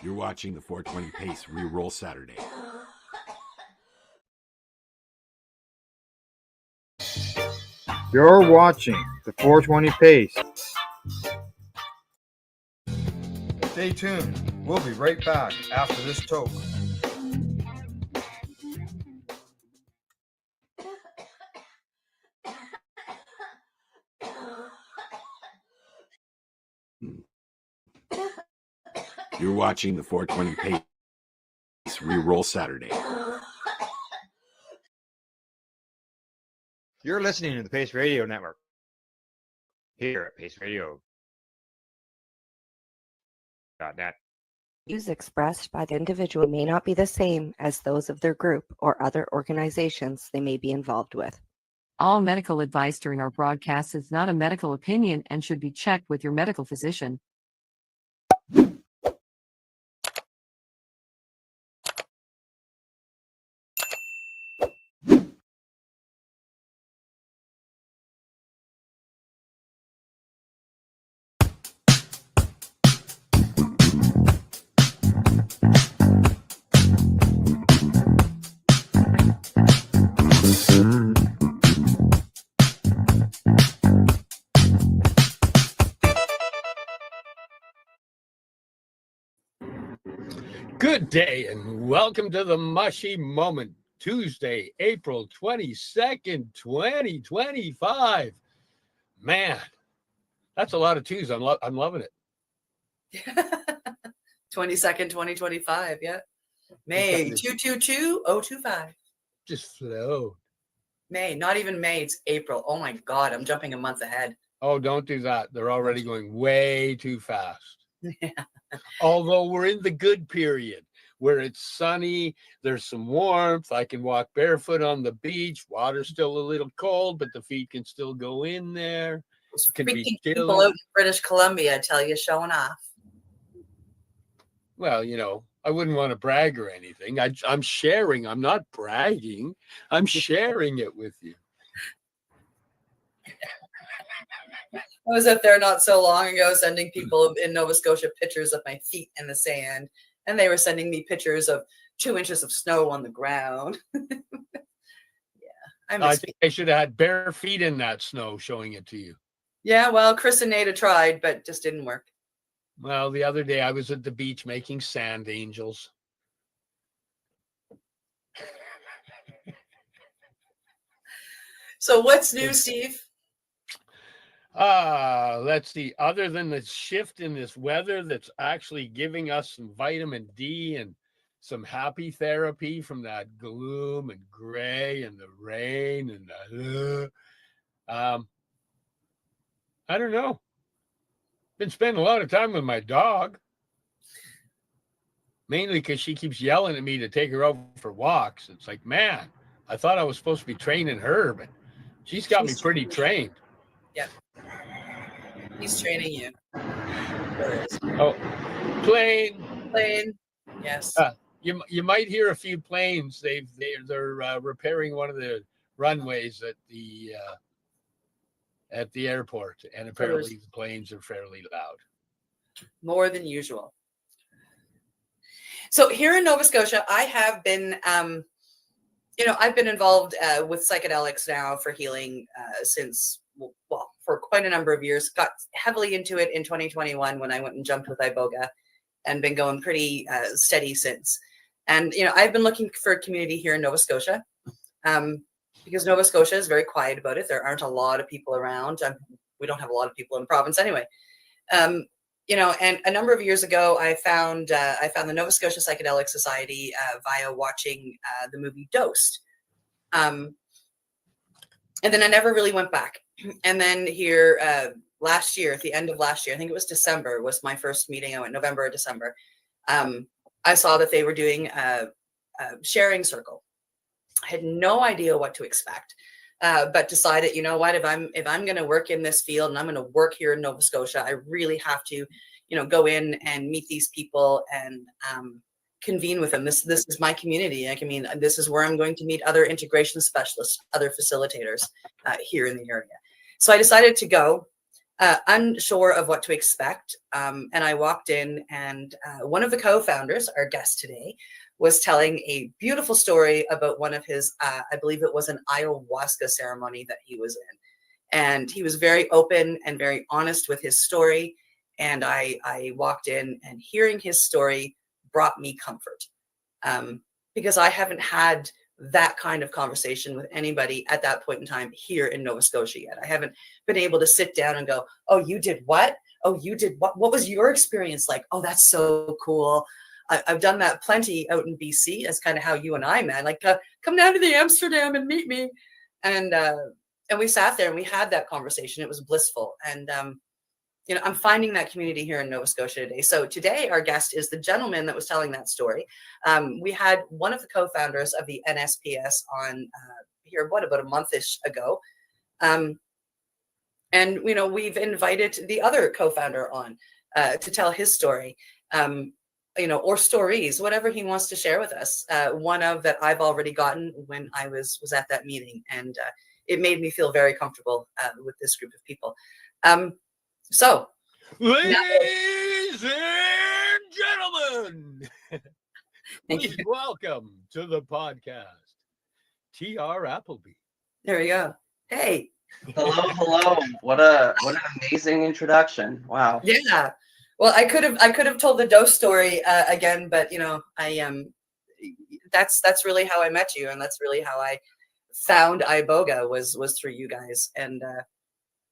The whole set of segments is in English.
You're watching the 420 Pace Reroll Saturday. You're watching the 420 Pace. Stay tuned. We'll be right back after this toke. You're watching the 420 Pace Reroll Saturday. You're listening to the Pace Radio Network here at paceradio.net. Views expressed by the individual may not be the same as those of their group or other organizations they may be involved with. All medical advice during our broadcast is not a medical opinion and should be checked with your medical physician. Good day and welcome to the Mushy Moment, Tuesday, April 22nd, 2025. Man, that's a lot of twos. I'm loving it. 22nd, 2025, yeah. May 222025. Just flow. May, not even May, it's April. Oh my God, I'm jumping a month ahead. Oh, don't do that. They're already going way too fast. Yeah. Although we're in the good period where it's sunny, there's some warmth. I can walk barefoot on the beach. Water's still a little cold, but the feet can still go in there. It can be people out in British Columbia, I tell you, showing off. Well, you know, I wouldn't want to brag or anything. I'm sharing. I'm not bragging. I'm sharing it with you. I was out there not so long ago sending people in Nova Scotia pictures of my feet in the sand, and they were sending me pictures of 2 inches of snow on the ground. Yeah, I think I should have had bare feet in that snow showing it to you. Yeah, well, Chris and Nada tried, but just didn't work. Well, the other day I was at the beach making sand angels. So what's new, Steve? Let's see. Other than the shift in this weather that's actually giving us some vitamin D and some happy therapy from that gloom and gray and the rain and the I don't know. Been spending a lot of time with my dog. Mainly because she keeps yelling at me to take her out for walks. It's like, man, I thought I was supposed to be training her, but she's got me pretty trained. Yep. He's training you. Oh, plane. Yes. You might hear a few planes. They're repairing one of the runways at the airport, and apparently the planes are fairly loud. More than usual. So here in Nova Scotia, I have been, I've been involved with psychedelics now for healing since, well, for quite a number of years. Got heavily into it in 2021 when I went and jumped with Iboga, and been going pretty steady since. And, I've been looking for a community here in Nova Scotia because Nova Scotia is very quiet about it. There aren't a lot of people around. We don't have a lot of people in the province anyway. And a number of years ago, I found the Nova Scotia Psychedelic Society via watching the movie Dosed. And then I never really went back. And then here last year, at the end of last year, I think it was December, was my first meeting. I went November or December. I saw that they were doing a sharing circle. I had no idea what to expect, but decided, you know what, if I'm going to work in this field and I'm going to work here in Nova Scotia, I really have to, go in and meet these people and convene with them. This is my community. This is where I'm going to meet other integration specialists, other facilitators here in the area. So I decided to go. unsure of what to expect. And I walked in, and one of the co-founders, our guest today, was telling a beautiful story about one of his, I believe it was an ayahuasca ceremony that he was in. And he was very open and very honest with his story. And I walked in, and hearing his story brought me comfort, because I haven't had that kind of conversation with anybody at that point in time here in Nova Scotia yet. I haven't been able to sit down and go, oh, you did what? Oh, you did what? What was your experience like? Oh, that's so cool. I've done that plenty out in BC. That's kind of how you and I met. Like, come down to the Amsterdam and meet me. And we sat there and we had that conversation. It was blissful. And I'm finding that community here in Nova Scotia today. So today our guest is the gentleman that was telling that story. We had one of the co-founders of the NSPS on here, about a month-ish ago. And, we've invited the other co-founder on to tell his story, or stories, whatever he wants to share with us. One of that I've already gotten when I was at that meeting. And it made me feel very comfortable with this group of people. So, ladies and gentlemen, please welcome to the podcast, T.R. Appleby. There we go. Hey. Hello. What an amazing introduction. Wow. Yeah. Well, I could have told the dose story again, but that's really how I met you, and that's really how I found iboga was through you guys. And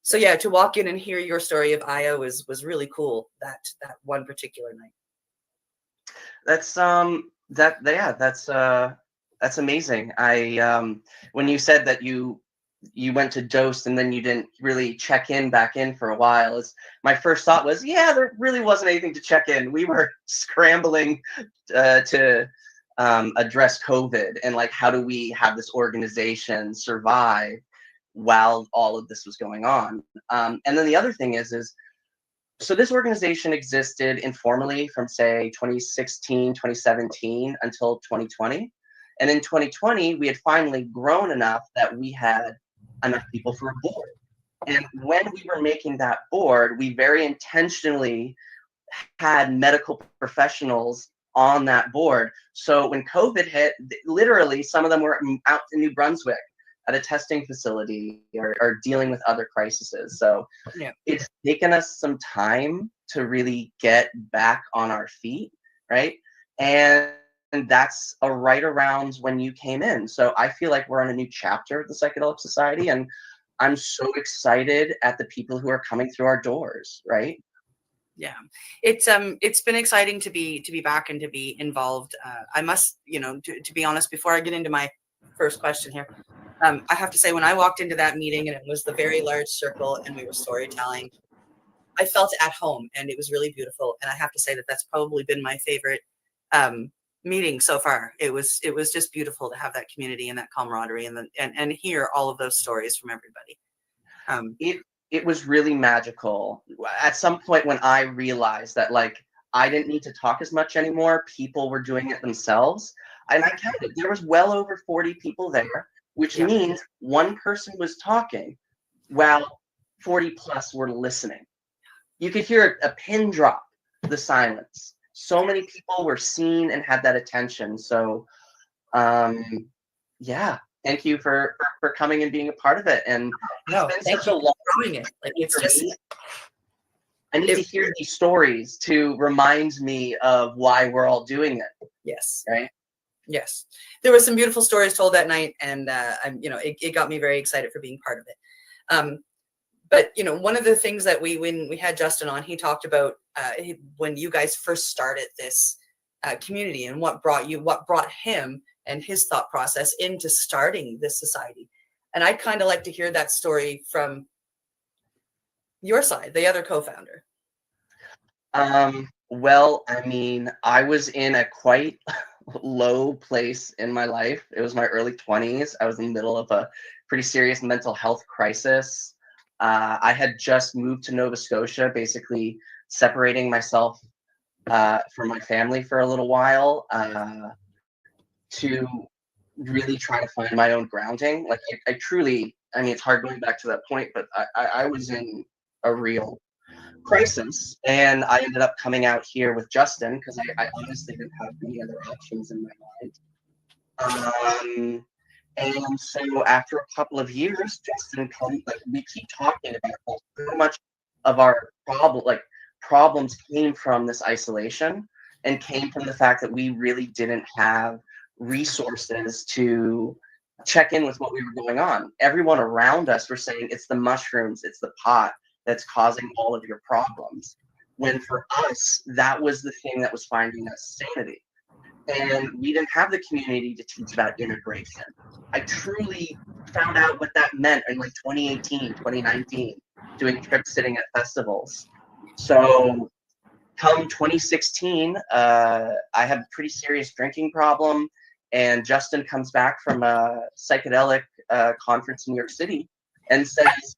so yeah, to walk in and hear your story of Io was really cool that one particular night. That's that's amazing. I when you said that you went to dose and then you didn't really check back in for a while, my first thought was, yeah, there really wasn't anything to check in. We were scrambling to address COVID and like, how do we have this organization survive while all of this was going on. And then the other thing is so this organization existed informally from say 2016, 2017 until 2020. And in 2020, we had finally grown enough that we had enough people for a board. And when we were making that board, we very intentionally had medical professionals on that board. So when COVID hit, literally some of them were out in New Brunswick at a testing facility or dealing with other crises. So yeah, it's taken us some time to really get back on our feet, right? And that's right around when you came in. So I feel like we're on a new chapter of the Psychedelic Society, and I'm so excited at the people who are coming through our doors, right? Yeah, it's been exciting to be back and to be involved. I must, to be honest, before I get into my first question here, I have to say, when I walked into that meeting and it was the very large circle and we were storytelling, I felt at home and it was really beautiful. And I have to say that that's probably been my favorite meeting so far. It was just beautiful to have that community and that camaraderie and hear all of those stories from everybody. It was really magical. At some point when I realized that like I didn't need to talk as much anymore, people were doing it themselves. And I counted, there was well over 40 people there, which means one person was talking while 40 plus were listening. You could hear a pin drop, the silence. So many people were seen and had that attention. So, yeah, thank you for coming and being a part of it. And it's been such a long growing it. Like it's just. I need to hear these stories to remind me of why we're all doing it. Yes. Right. Yes, there were some beautiful stories told that night, and it got me very excited for being part of it. But one of the things that when we had Justin on, he talked about when you guys first started this community and what brought him and his thought process into starting this society. And I'd kind of like to hear that story from your side, the other co-founder. Well, I mean, I was in a quite low place in my life. It was my early 20s. I was in the middle of a pretty serious mental health crisis. I had just moved to Nova Scotia, basically separating myself from my family for a little while to really try to find my own grounding. Like I truly, I mean, it's hard going back to that point, but I was in a real crisis. And I ended up coming out here with Justin because I honestly didn't have any other options in my mind. And so after a couple of years, Justin we keep talking about how so much of our problems came from this isolation and came from the fact that we really didn't have resources to check in with what we were going on. Everyone around us were saying it's the mushrooms, it's the pot that's causing all of your problems. When for us, that was the thing that was finding us sanity. And we didn't have the community to teach about integration. I truly found out what that meant in like 2018, 2019, doing trip sitting at festivals. So come 2016, I have a pretty serious drinking problem, and Justin comes back from a psychedelic conference in New York City and says,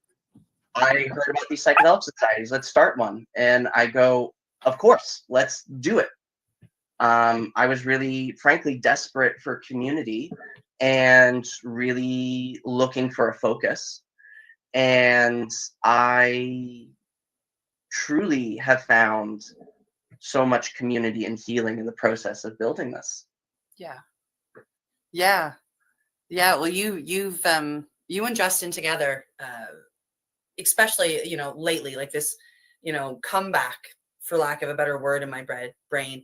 I heard about these psychedelic societies, let's start one. And I go, of course, let's do it. I was really, frankly, desperate for community and really looking for a focus. And I truly have found so much community and healing in the process of building this. Yeah. Well, you and Justin together, especially, lately, like this, comeback, for lack of a better word, in my brain.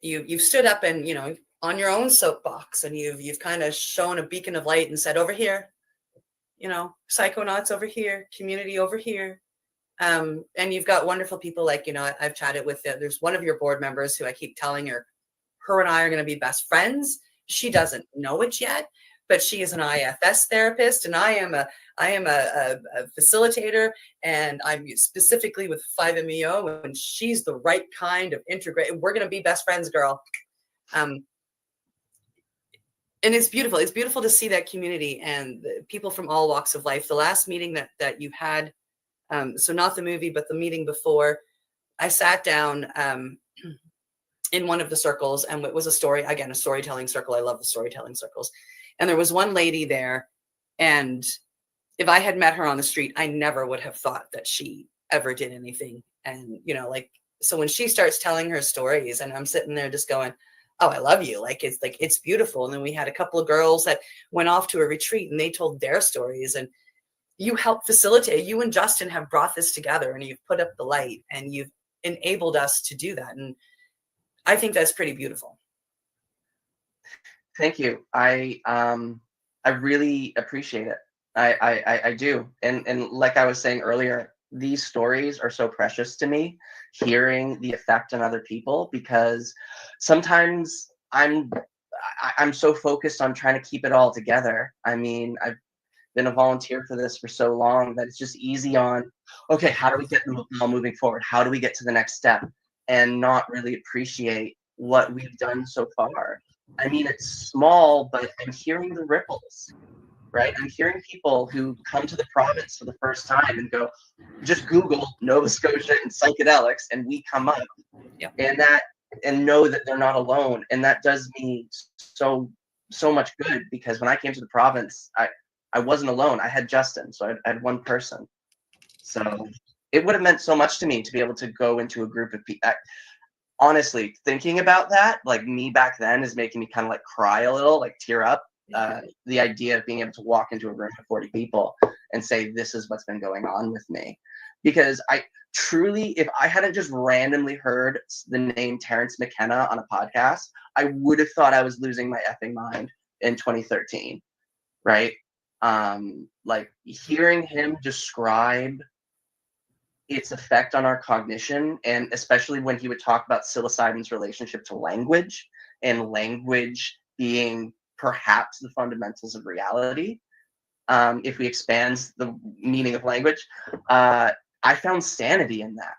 You've stood up and, on your own soapbox, and you've kind of shown a beacon of light and said, over here, psychonauts over here, community over here. And you've got wonderful people like, I've chatted with, there's one of your board members who I keep telling her and I are going to be best friends. She doesn't know it yet, but she is an IFS therapist, and I am a facilitator, and I'm specifically with 5-MeO, and she's the right kind of integrate. We're going to be best friends, girl. And it's beautiful. It's beautiful to see that community and the people from all walks of life. The last meeting that you had, so not the movie, but the meeting before, I sat down in one of the circles, and it was a storytelling circle. I love the storytelling circles. And there was one lady there, and if I had met her on the street, I never would have thought that she ever did anything. And, so when she starts telling her stories, and I'm sitting there just going, oh, I love you. It's beautiful. And then we had a couple of girls that went off to a retreat, and they told their stories, and you helped facilitate. You and Justin have brought this together, and you've put up the light, and you've enabled us to do that. And I think that's pretty beautiful. Thank you. I really appreciate it. I do. And like I was saying earlier, these stories are so precious to me, hearing the effect on other people, because sometimes I'm so focused on trying to keep it all together. I mean, I've been a volunteer for this for so long that it's just easy on, okay, how do we get the ball moving forward? How do we get to the next step? And not really appreciate what we've done so far. I mean, it's small, but I'm hearing the ripples, right? I'm hearing people who come to the province for the first time and go, just Google Nova Scotia and psychedelics, and we come up. Yeah. And know that they're not alone. And that does me so much good, because when I came to the province, I wasn't alone. I had Justin, so I had one person. So it would have meant so much to me to be able to go into a group of people. Honestly, thinking about that, like me back then, is making me kind of like cry a little, like tear up. The idea of being able to walk into a room of 40 people and say, this is what's been going on with me. Because I truly, if I hadn't just randomly heard the name Terrence McKenna on a podcast, I would have thought I was losing my effing mind in 2013, right? Like hearing him describe its effect on our cognition, and especially when he would talk about psilocybin's relationship to language, and language being perhaps the fundamentals of reality, if we expand the meaning of language, I found sanity in that.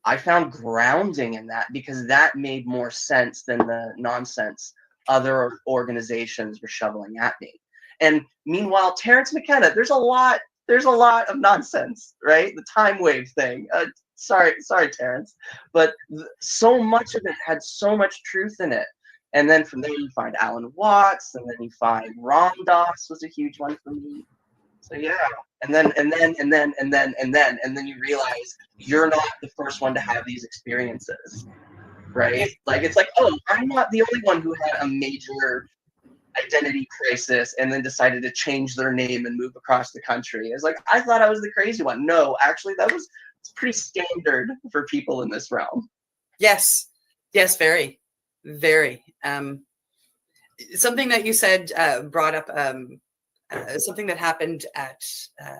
I found grounding in that, because that made more sense than the nonsense other organizations were shoveling at me. And meanwhile, Terrence McKenna, there's a lot of nonsense, right? The time wave thing. Sorry, Terrence, but so much of it had so much truth in it. And then from there you find Alan Watts, and then you find Ram Dass was a huge one for me. So yeah, And then you realize you're not the first one to have these experiences, right? Like, it's like, oh, I'm not the only one who had a major identity crisis and then decided to change their name and move across the country. It's like, I thought I was the crazy one. No, actually, it's pretty standard for people in this realm. Yes, very, very. Something that you said brought up something that happened at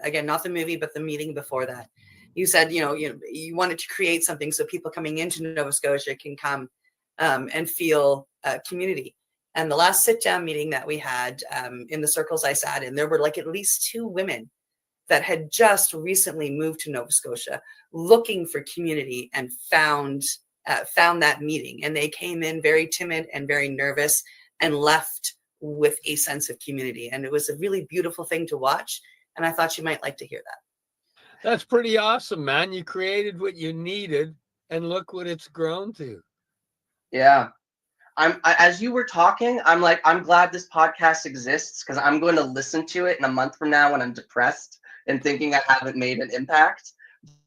again, not the movie, but the meeting before that. You said, you wanted to create something so people coming into Nova Scotia can come and feel community. And the last sit-down meeting that we had in the circles I sat in, there were like at least 2 women that had just recently moved to Nova Scotia looking for community and found that meeting. And they came in very timid and very nervous and left with a sense of community. And it was a really beautiful thing to watch. And I thought you might like to hear that. That's pretty awesome, man. You created what you needed, and look what it's grown to. Yeah. As you were talking, I'm like, I'm glad this podcast exists, because I'm going to listen to it in a month from now when I'm depressed and thinking I haven't made an impact,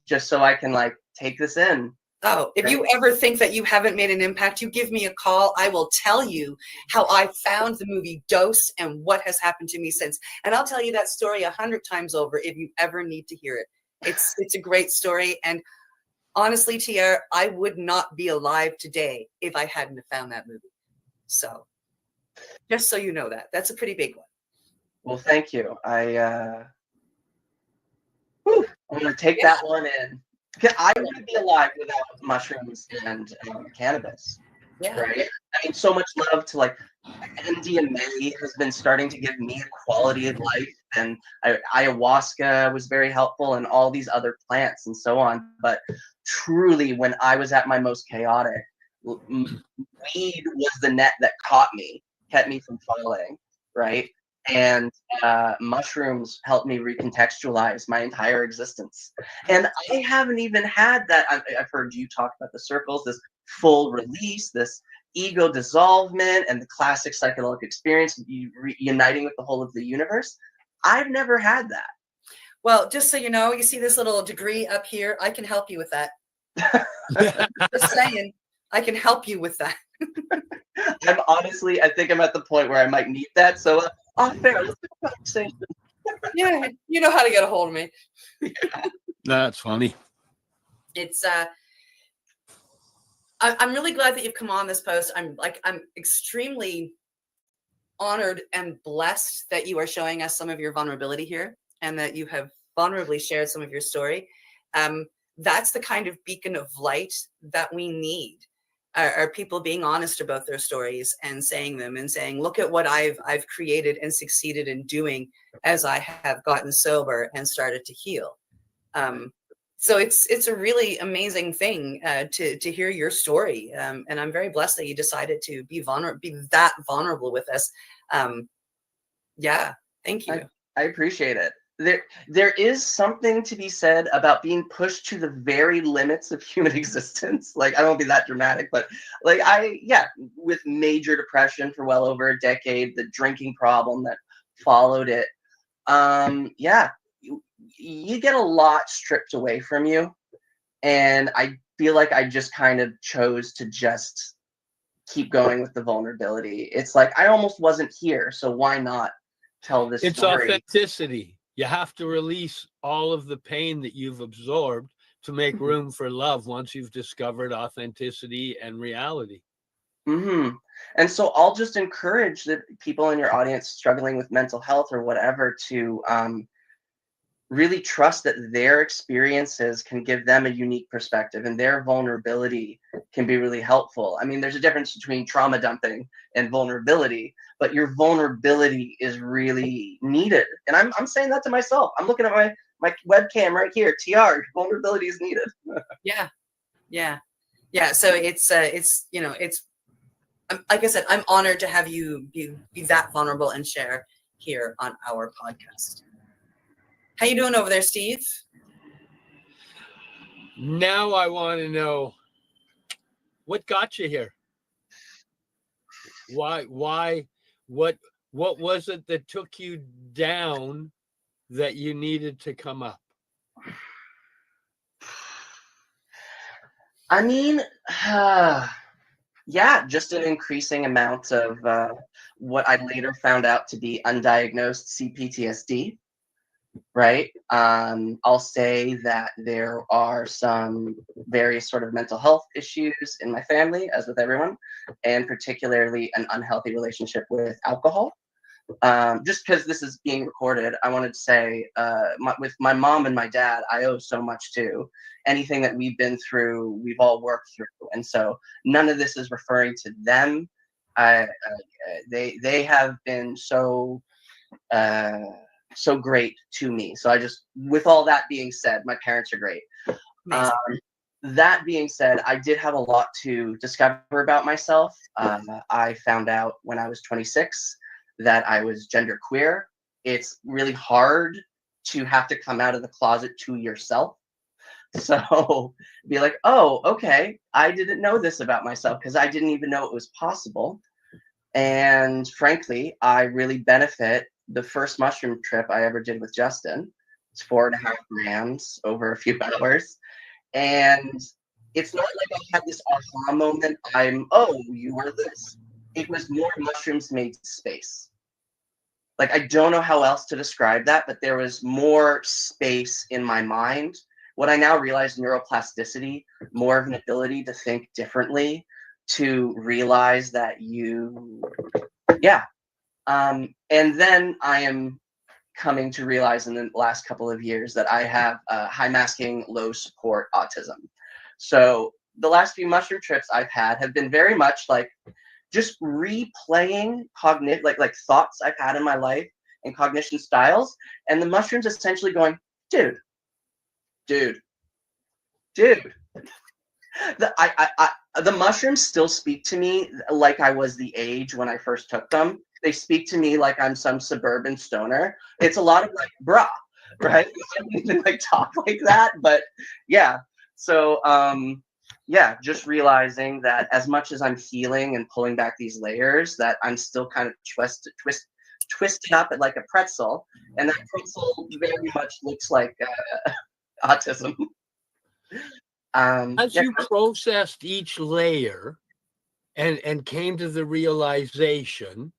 just so I can like take this in. Oh, if you ever think that you haven't made an impact, you give me a call. I will tell you how I found the movie Dose and what has happened to me since. And I'll tell you that story 100 times over if you ever need to hear it. It's a great story. And honestly, TR, I would not be alive today if I hadn't found that movie. So just so you know that. That's a pretty big one. Well, thank you. I'm going to take that one in. I wouldn't be alive without mushrooms and cannabis. Yeah. Right? I mean, so much love to like MDMA has been starting to give me a quality of life, and ayahuasca was very helpful, and all these other plants and so on. But truly, when I was at my most chaotic, weed was the net that caught me, kept me from falling. Right? And mushrooms helped me recontextualize my entire existence. And I haven't even had that. I've heard you talk about the circles, this full release, this ego dissolvement, and the classic psychedelic experience, uniting with the whole of the universe. I've never had that. Well, just so you know, you see this little degree up here? I can help you with that. Just saying, I can help you with that. I think I'm at the point where I might need that. So, fair. Let's have a conversation. Yeah, you know how to get a hold of me. That's funny. It's I'm really glad that you've come on this post. I'm extremely honored and blessed that you are showing us some of your vulnerability here, and that you have vulnerably shared some of your story. That's the kind of beacon of light that we need. Are people being honest about their stories and saying them and saying, look at what I've created and succeeded in doing as I have gotten sober and started to heal. So it's a really amazing thing to hear your story. And I'm very blessed that you decided to be that vulnerable with us. Yeah, thank you. I appreciate it. There is something to be said about being pushed to the very limits of human existence. Like, I don't want to be that dramatic, but like with major depression for well over a decade, the drinking problem that followed it. You get a lot stripped away from you. And I feel like I just kind of chose to just keep going with the vulnerability. It's like, I almost wasn't here, so why not tell this story? It's authenticity. You have to release all of the pain that you've absorbed to make room for love once you've discovered authenticity and reality. Mm-hmm. And so I'll just encourage the people in your audience struggling with mental health or whatever to really trust that their experiences can give them a unique perspective, and their vulnerability can be really helpful. I mean, there's a difference between trauma dumping and vulnerability, but your vulnerability is really needed. And I'm saying that to myself. I'm looking at my webcam right here. TR, vulnerability is needed. Yeah. So it's like I said, I'm honored to have you be that vulnerable and share here on our podcast. How you doing over there, Steve? Now I want to know what got you here. Why? What was it that took you down that you needed to come up? I mean, yeah, just an increasing amount of what I later found out to be undiagnosed CPTSD, right? I'll say that there are some various sort of mental health issues in my family, as with everyone, and particularly an unhealthy relationship with alcohol. Just because this is being recorded, I wanted to say, with my mom and my dad, I owe so much to. Anything that we've been through, we've all worked through, and so none of this is referring to them. They have been so so great to me. So I just, with all that being said, my parents are great. Amazing. That being said, I did have a lot to discover about myself. I found out when I was 26 that I was genderqueer. It's really hard to have to come out of the closet to yourself. So be like, oh, okay, I didn't know this about myself because I didn't even know it was possible. And frankly, I really benefit. The first mushroom trip I ever did with Justin, it's 4.5 grams over a few hours. And it's not like I had this aha moment. Oh, you are this. It was more mushrooms made space. Like, I don't know how else to describe that, but there was more space in my mind. What I now realize, neuroplasticity, more of an ability to think differently, to realize that yeah. And then I am coming to realize in the last couple of years that I have high masking, low support autism. So the last few mushroom trips I've had have been very much like just replaying cognitive, like thoughts I've had in my life and cognition styles, and the mushrooms essentially going, dude. The mushrooms still speak to me like I was the age when I first took them. They speak to me like I'm some suburban stoner. It's a lot of like, brah, right? I don't even like talk like that, but yeah. So yeah, just realizing that as much as I'm healing and pulling back these layers, that I'm still kind of twisted up at like a pretzel, and that pretzel very much looks like autism. As Yeah. you processed each layer and came to the realization,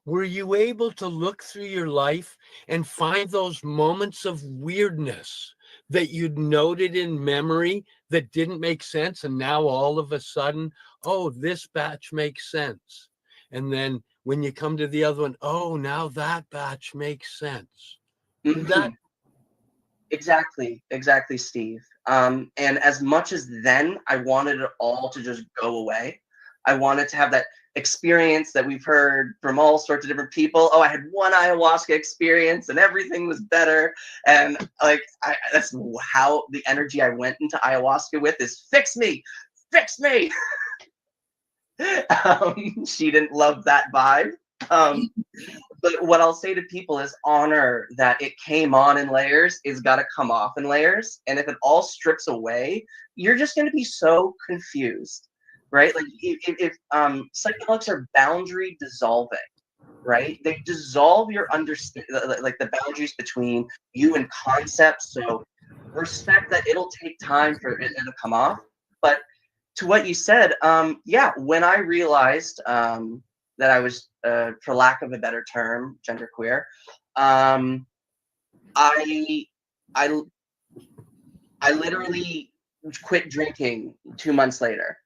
were you able to look through your life and find those moments of weirdness that you'd noted in memory that didn't make sense, and now all of a sudden, oh, this batch makes sense? And then when you come to the other one, oh, now that batch makes sense. Did that? Exactly, Steve. And as much as then I wanted it all to just go away, I wanted to have that experience that we've heard from all sorts of different people. Oh, I had one ayahuasca experience and everything was better. And like, that's how the energy I went into ayahuasca with is fix me. She didn't love that vibe. But what I'll say to people is honor that it came on in layers, it's got to come off in layers. And if it all strips away, you're just going to be so confused, right? Like if psychedelics are boundary dissolving, right? They dissolve your understanding, like the boundaries between you and concepts. So respect that it'll take time for it to come off. But to what you said, yeah, when I realized that I was, for lack of a better term, genderqueer, I literally quit drinking 2 months later.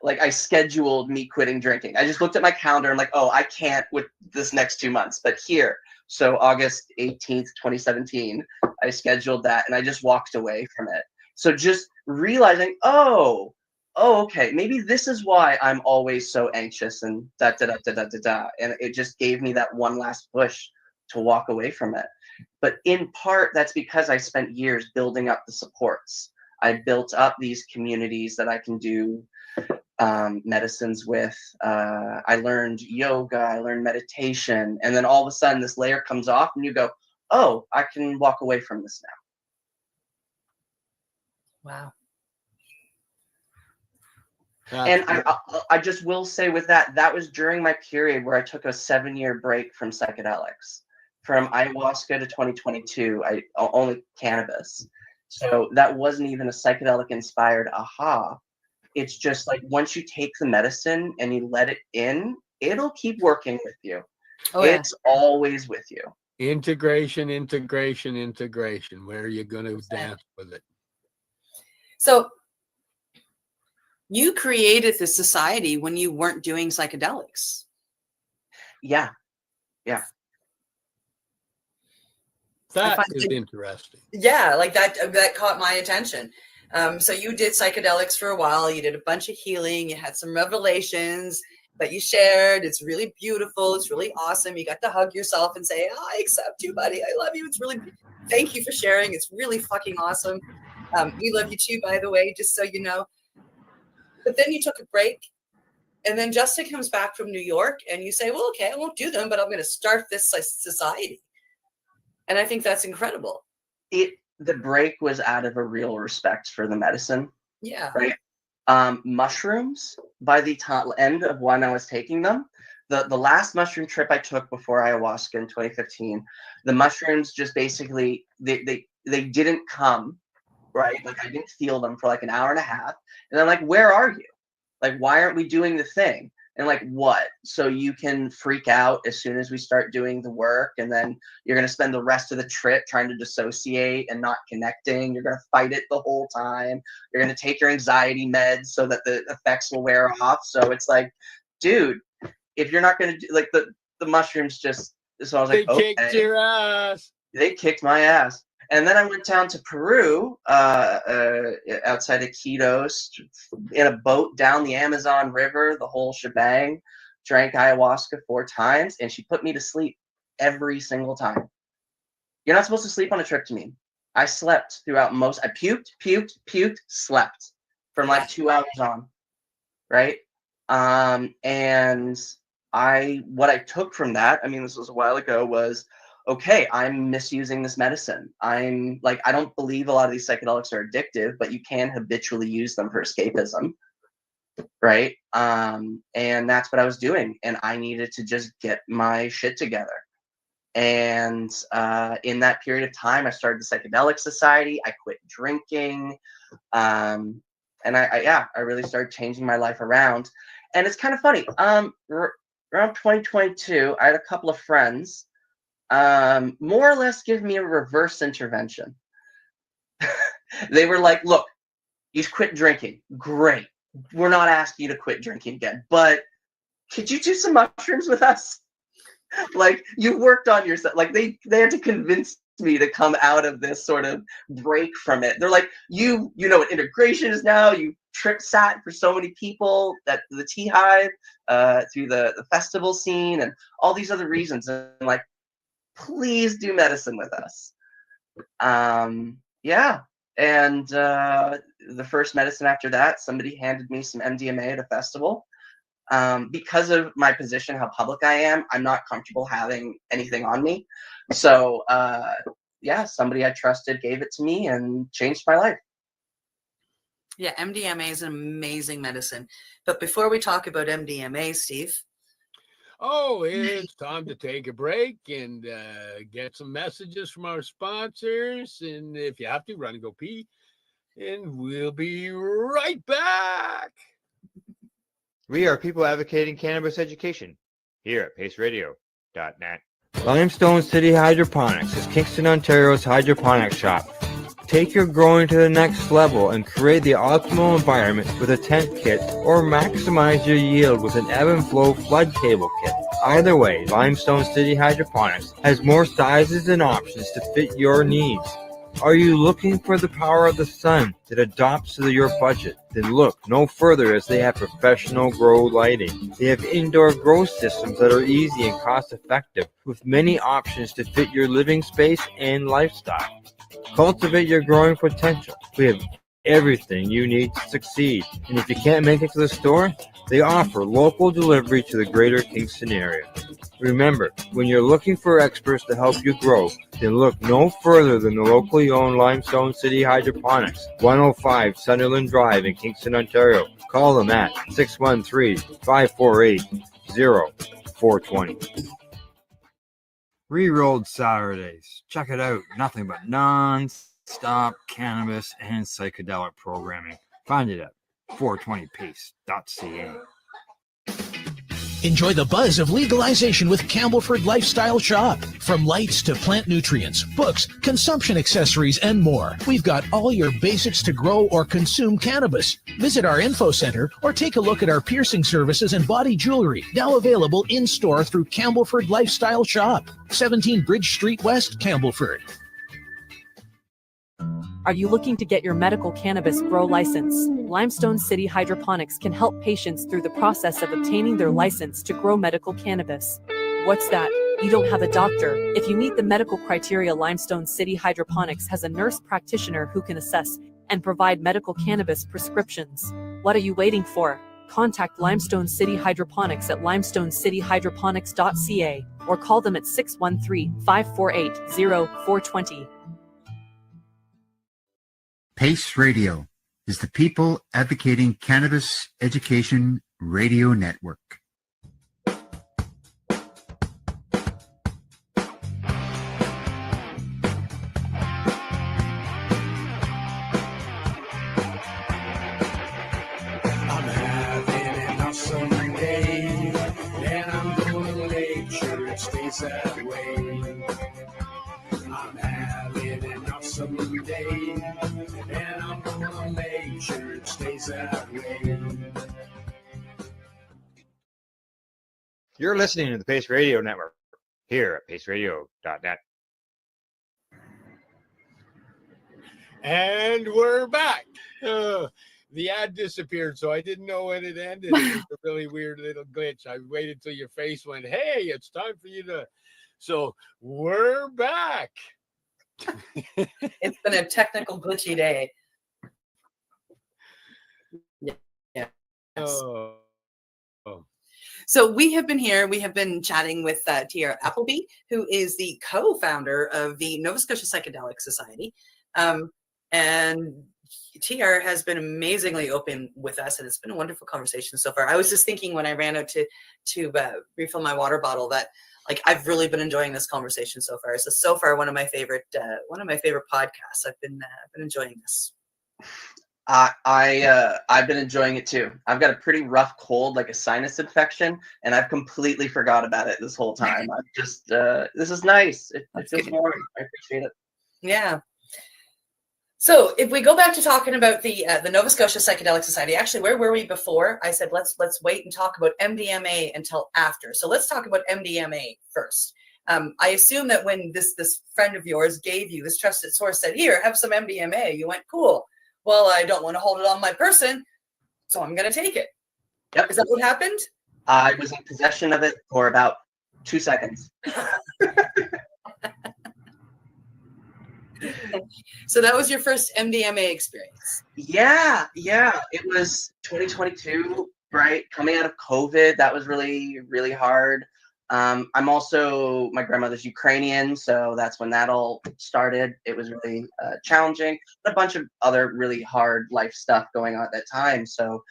Like, I scheduled me quitting drinking. I just looked at my calendar and like, oh, I can't with this next 2 months, but here. So August 18th, 2017, I scheduled that and I just walked away from it. So just realizing, oh, okay, maybe this is why I'm always so anxious and da da da da da da da. And it just gave me that one last push to walk away from it. But in part, that's because I spent years building up the supports. I built up these communities that I can do medicines with. I learned yoga, I learned meditation, and then all of a sudden this layer comes off and you go, oh, I can walk away from this now. Wow. And I just will say with that, that was during my period where I took a 7-year break from psychedelics. from ayahuasca to 2022, I only cannabis. So that wasn't even a psychedelic inspired aha. It's just like once you take the medicine and you let it in, it'll keep working with you. Oh, yeah. It's always with you. Integration. Where are you going to 100%. dance with it? So you created this society when you weren't doing psychedelics. Yeah. That find is it- interesting. Yeah, like that caught my attention. So you did psychedelics for a while. You did a bunch of healing. You had some revelations that you shared. It's really beautiful. It's really awesome. You got to hug yourself and say, "Oh, I accept you, buddy. I love you." It's really, thank you for sharing. It's really fucking awesome. We love you too, by the way, just so you know. But then you took a break, and then Justin comes back from New York, and you say, "Well, okay, I won't do them, but I'm going to start this society." And I think that's incredible. The break was out of a real respect for the medicine. Yeah. Right. Mushrooms, by the end of when I was taking them, the last mushroom trip I took before ayahuasca in 2015, the mushrooms just basically they didn't come, right? Like I didn't feel them for like an hour and a half. And I'm like, where are you? Like, why aren't we doing the thing? And like, what? So you can freak out as soon as we start doing the work, and then you're going to spend the rest of the trip trying to dissociate and not connecting. You're going to fight it the whole time. You're going to take your anxiety meds so that the effects will wear off. So it's like, dude, if you're not going to do like the mushrooms just, so I was like, They kicked okay. your ass. They kicked my ass. And then I went down to Peru, outside of Quitos, in a boat down the Amazon River, the whole shebang. Drank ayahuasca 4 times, and she put me to sleep every single time. You're not supposed to sleep on a tryptamine. I slept throughout most. I puked, slept from like 2 hours on, right? And what I took from that, I mean, this was a while ago, was, okay, I'm misusing this medicine. I'm like, I don't believe a lot of these psychedelics are addictive, but you can habitually use them for escapism, right? And that's what I was doing, and I needed to just get my shit together. And in that period of time, I started the Psychedelic Society. I quit drinking, and I really started changing my life around. And it's kind of funny. Around 2022, I had a couple of friends more or less give me a reverse intervention. They were like, look, you quit drinking. Great. We're not asking you to quit drinking again, but could you do some mushrooms with us? Like, you worked on yourself. Like, they had to convince me to come out of this sort of break from it. They're like, you know what integration is now. You sat for so many people at the Tea Hive, through the festival scene and all these other reasons. And like, please do medicine with us. Yeah. And the first medicine after that, somebody handed me some MDMA at a festival. Because of my position, how public I am, I'm not comfortable having anything on me. So somebody I trusted gave it to me and changed my life. Yeah, MDMA is an amazing medicine. But before we talk about MDMA, Steve. Oh, it's time to take a break and get some messages from our sponsors. And if you have to, run and go pee. And we'll be right back. We are people advocating cannabis education here at paceradio.net. Limestone City Hydroponics is Kingston, Ontario's hydroponics shop. Take your growing to the next level and create the optimal environment with a tent kit, or maximize your yield with an ebb and flow flood table kit. Either way, Limestone City Hydroponics has more sizes and options to fit your needs. Are you looking for the power of the sun that adapts to your budget? Then look no further, as they have professional grow lighting. They have indoor grow systems that are easy and cost effective, with many options to fit your living space and lifestyle. Cultivate your growing potential. We have everything you need to succeed. And if you can't make it to the store, they offer local delivery to the greater Kingston area. Remember, when you're looking for experts to help you grow, then look no further than the locally owned Limestone City Hydroponics, 105 Sunderland Drive in Kingston, Ontario. Call them at 613-548-0420. Rerolled Saturdays. Check it out. Nothing but non-stop cannabis and psychedelic programming. Find it at 420pace.ca. Enjoy the buzz of legalization with Campbellford Lifestyle Shop. From lights to plant nutrients, books, consumption accessories, and more, we've got all your basics to grow or consume cannabis. Visit our info center or take a look at our piercing services and body jewelry, now available in-store through Campbellford Lifestyle Shop, 17 Bridge Street West, Campbellford. Are you looking to get your medical cannabis grow license? Limestone City Hydroponics can help patients through the process of obtaining their license to grow medical cannabis. What's that? You don't have a doctor. If you meet the medical criteria, Limestone City Hydroponics has a nurse practitioner who can assess and provide medical cannabis prescriptions. What are you waiting for? Contact Limestone City Hydroponics at limestonecityhydroponics.ca or call them at 613-548-0420. PACE Radio is the People Advocating Cannabis Education Radio Network. I'm having an awesome day, and I'm gonna make sure it stays that way. I'm having an awesome day, and I'm gonna make sure it stays that way. You're listening to the Pace Radio Network here at paceradio.net. And we're back. The ad disappeared, so I didn't know when it ended. It was a really weird little glitch. I waited till your face went, hey, it's time for you to. So we're back. It's been a technical glitchy day. Yeah. Oh. So we have been here. We have been chatting with T.R. Appleby, who is the co-founder of the Nova Scotia Psychedelic Society. And TR has been amazingly open with us, and it's been a wonderful conversation so far. I was just thinking when I ran out to refill my water bottle that, like, I've really been enjoying this conversation so far. So far one of my favorite podcasts. I've been enjoying this. I've been enjoying it too. I've got a pretty rough cold, like a sinus infection, and I've completely forgot about it this whole time. I'm just this is nice. It feels warm. I appreciate it. Yeah. So if we go back to talking about the Nova Scotia Psychedelic Society, actually, where were we before? I said let's wait and talk about MDMA until after. So let's talk about MDMA first. I assume that when this friend of yours gave you, this trusted source said, here, have some MDMA, you went, cool. Well, I don't want to hold it on my person, so I'm going to take it. Yep. Is that what happened? I was in possession of it for about 2 seconds. So that was your first MDMA experience? Yeah. It was 2022, right? Coming out of COVID, that was really, really hard. I'm also, my grandmother's Ukrainian, so that's when that all started. It was really challenging. A bunch of other really hard life stuff going on at that time. So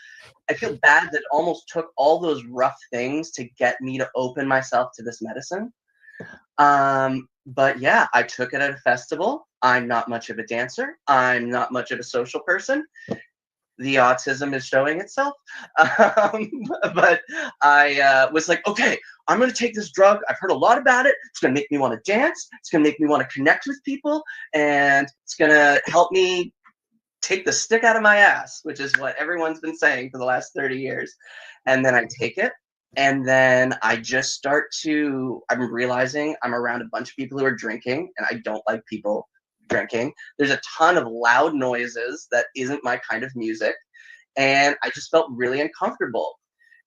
I feel bad that it almost took all those rough things to get me to open myself to this medicine. But yeah, I took it at a festival. I'm not much of a dancer. I'm not much of a social person. The autism is showing itself. But I was like, okay, I'm going to take this drug. I've heard a lot about it. It's going to make me want to dance. It's going to make me want to connect with people. And it's going to help me take the stick out of my ass, which is what everyone's been saying for the last 30 years. And then I take it. And then I just I'm realizing I'm around a bunch of people who are drinking, and I don't like people drinking. There's a ton of loud noises that isn't my kind of music, and I just felt really uncomfortable.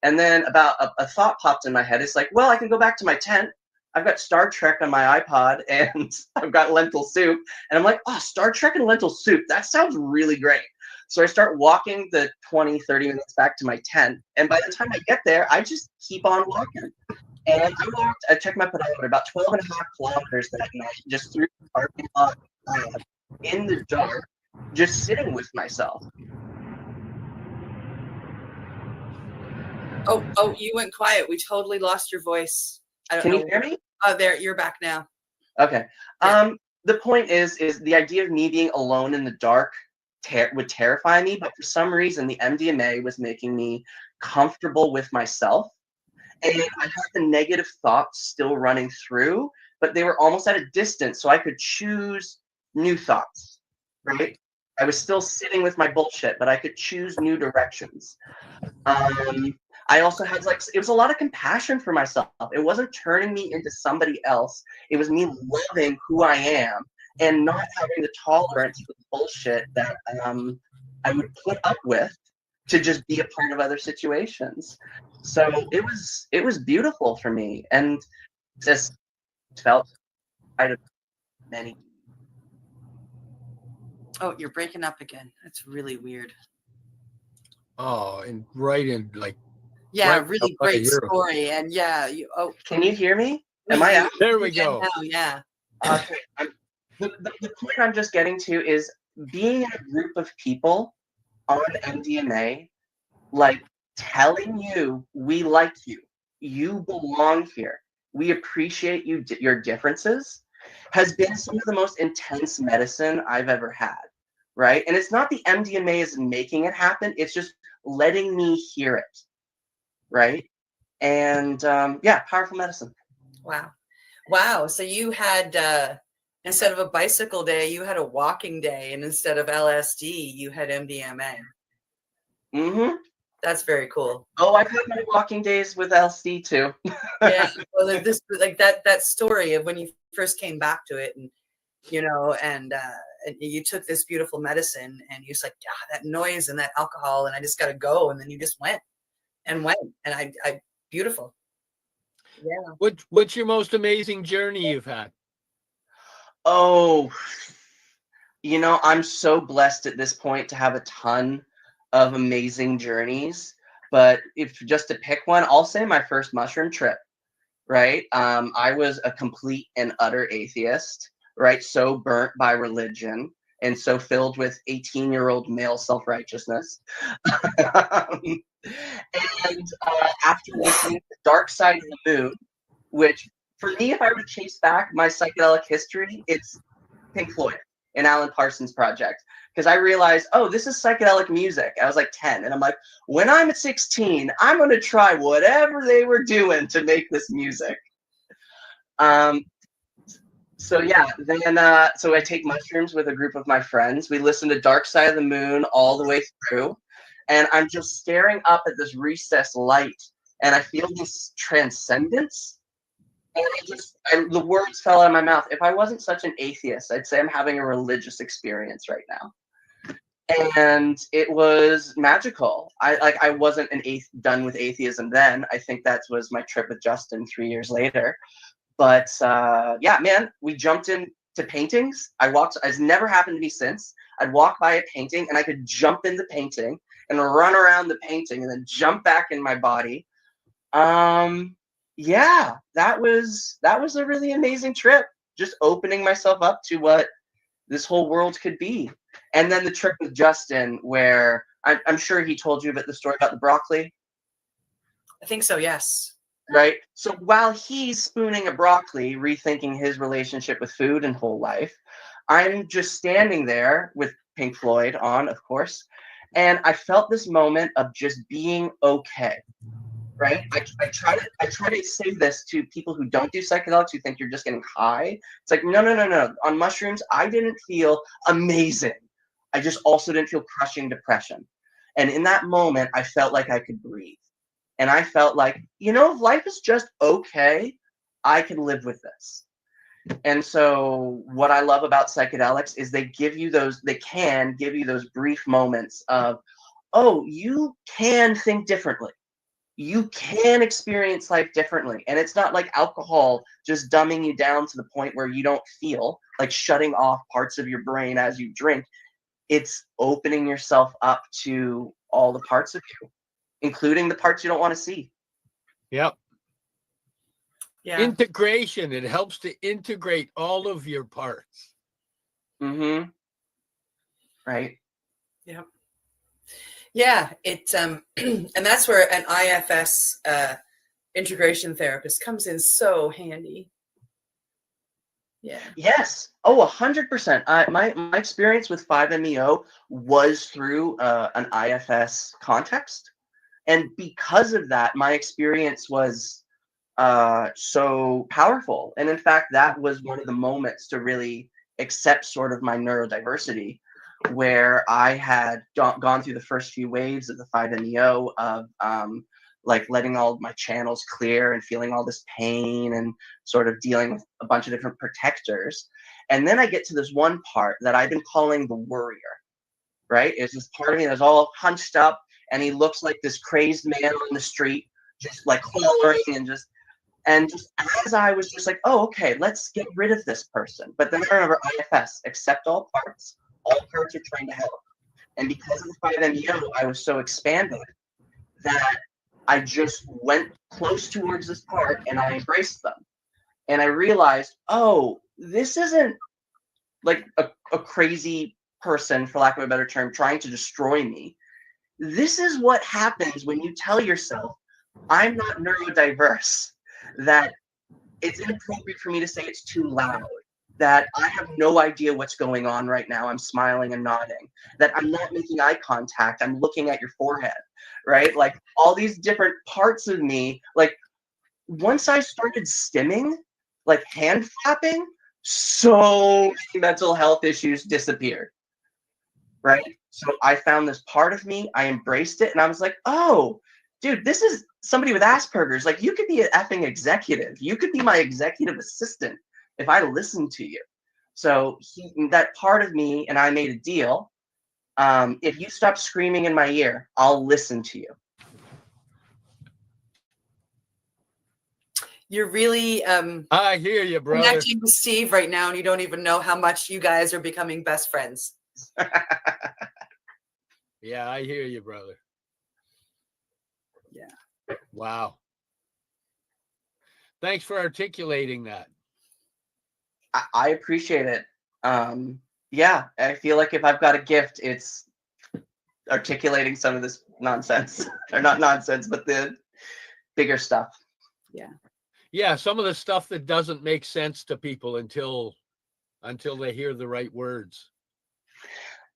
And then about a thought popped in my head. It's like, well, I can go back to my tent. I've got Star Trek on my iPod, and I've got lentil soup. And I'm like, oh, Star Trek and lentil soup. That sounds really great. So I start walking the 20, 30 minutes back to my tent. And by the time I get there, I just keep on walking. And I checked my pedometer, about 12 and a half kilometers that night, just through the parking lot, in the dark, just sitting with myself. Oh, you went quiet. We totally lost your voice. Can you hear me? Oh, there, you're back now. Okay. The point is the idea of me being alone in the dark would terrify me, but for some reason the MDMA was making me comfortable with myself, and I had the negative thoughts still running through, but they were almost at a distance, so I could choose new thoughts. Right? I was still sitting with my bullshit, but I could choose new directions. I also had it was a lot of compassion for myself. It wasn't turning me into somebody else. It was me loving who I am and not having the tolerance for the bullshit that I would put up with to just be a part of other situations. So it was beautiful for me, and just felt out of many. Oh, you're breaking up again. That's really weird. Oh, and right in like. Yeah, right really up by great your- story. And yeah, you. Oh, Can you hear me? Am I out? There we can go. now, yeah. Okay. The point I'm just getting to is being in a group of people on MDMA, like telling you, we like you, you belong here, we appreciate your differences, has been some of the most intense medicine I've ever had. Right? And it's not the MDMA is making it happen, it's just letting me hear it. Right? And yeah, powerful medicine. Wow. Wow. So you had, instead of a bicycle day, you had a walking day. And instead of LSD, you had MDMA. Mm-hmm. That's very cool. Oh, I've had my walking days with LSD too. Yeah. Well, this like that story of when you first came back to it, and you know, and you took this beautiful medicine, and you're just like, that noise and that alcohol, and I just got to go, and then you just went, and I beautiful. Yeah. What's your most amazing journey you've had? Oh, I'm so blessed at this point to have a ton of amazing journeys. But if just to pick one, I'll say my first mushroom trip. Right? I was a complete and utter atheist. Right? So burnt by religion and so filled with 18-year-old male self-righteousness. And after looking at the dark side of the moon, which for me, if I were to chase back my psychedelic history, it's Pink Floyd and Alan Parsons Project. Because I realized, oh, this is psychedelic music. I was like 10. And I'm like, when I'm 16, I'm going to try whatever they were doing to make this music. So yeah, then so I take mushrooms with a group of my friends. We listen to Dark Side of the Moon all the way through. And I'm just staring up at this recessed light. And I feel this transcendence. And the words fell out of my mouth. If I wasn't such an atheist, I'd say I'm having a religious experience right now. And it was magical. I wasn't done with atheism then. I think that was my trip with Justin 3 years later. But yeah, man, we jumped into paintings. It's never happened to me since. I'd walk by a painting and I could jump in the painting and run around the painting and then jump back in my body. Yeah, that was a really amazing trip. Just opening myself up to what this whole world could be. And then the trip with Justin, where I'm sure he told you about the story about the broccoli. I think so, yes. Right? So while he's spooning a broccoli, rethinking his relationship with food and whole life, I'm just standing there with Pink Floyd on, of course, and I felt this moment of just being okay. Right? I try to say this to people who don't do psychedelics, who think you're just getting high. It's like, no. On mushrooms, I didn't feel amazing. I just also didn't feel crushing depression. And in that moment, I felt like I could breathe. And I felt like, if life is just okay, I can live with this. And so what I love about psychedelics is they can give you those brief moments of, oh, you can think differently. You can experience life differently. And it's not like alcohol just dumbing you down to the point where you don't feel, like shutting off parts of your brain as you drink. It's opening yourself up to all the parts of you, including the parts you don't want to see. Yep. Yeah. Integration. It helps to integrate all of your parts. Mm-hmm. Right. Yep. Yeah, it and that's where an IFS integration therapist comes in so handy. Yeah. Yes. Oh, 100%. My experience with 5-MeO was through an IFS context. And because of that, my experience was so powerful. And in fact, that was one of the moments to really accept sort of my neurodiversity, where I had gone through the first few waves of the 5-MeO of like letting all of my channels clear and feeling all this pain and sort of dealing with a bunch of different protectors. And then I get to this one part that I've been calling the worrier, right? It's this part of me that's all hunched up and he looks like this crazed man on the street, just like hollering and just as I was just like, oh, okay, let's get rid of this person. But then I remember IFS, accept all parts are trying to help. And because of the 5-MeO, I was so expanded that I just went close towards this part and I embraced them. And I realized, oh, this isn't like a crazy person, for lack of a better term, trying to destroy me. This is what happens when you tell yourself, I'm not neurodiverse, that it's inappropriate for me to say it's too loud, that I have no idea what's going on right now. I'm smiling and nodding, that I'm not making eye contact. I'm looking at your forehead, right? Like all these different parts of me, like once I started stimming, like hand flapping, so many mental health issues disappeared, right? So I found this part of me, I embraced it, and I was like, oh, dude, this is somebody with Asperger's. Like, you could be an effing executive. You could be my executive assistant if I listened to you. So that part of me and I made a deal. If you stop screaming in my ear, I'll listen to you. You're really I hear you, brother. connecting with Steve right now, and you don't even know how much you guys are becoming best friends. Yeah, I hear you, brother. Yeah. Wow. Thanks for articulating that. I appreciate it. Yeah, I feel like if I've got a gift, it's articulating some of this nonsense. Or not nonsense, but the bigger stuff. Yeah. Yeah, some of the stuff that doesn't make sense to people until they hear the right words.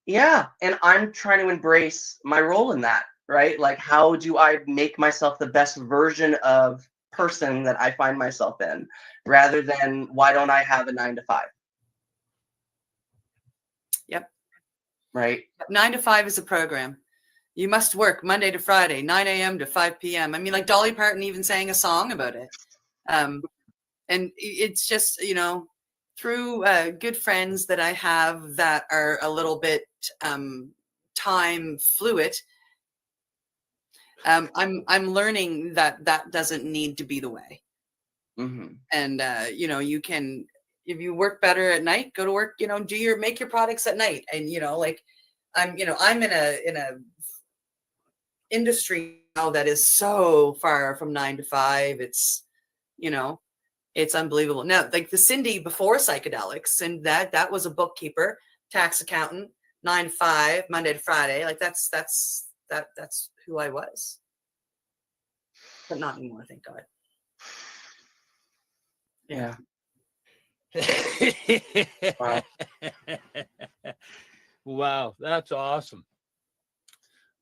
Yeah, and I'm trying to embrace my role in that, right? Like, how do I make myself the best version of person that I find myself in, rather than why don't I have a 9 to 5? Yep. Right. 9 to 5 is a program. You must work Monday to Friday, 9 a.m. to 5 p.m. I mean, like Dolly Parton even sang a song about it. And it's just, through good friends that I have that are a little bit time fluid, I'm learning that doesn't need to be the way. Mm-hmm. And you can, if you work better at night, go to work, make your products at night. And I'm in a industry now that is so far from 9 to 5. It's it's unbelievable. Now, like the Cindy before psychedelics, and that was a bookkeeper, tax accountant, 9 to 5, Monday to Friday. Like that's who I was. But not anymore, thank God. Yeah. Wow. Wow, that's awesome.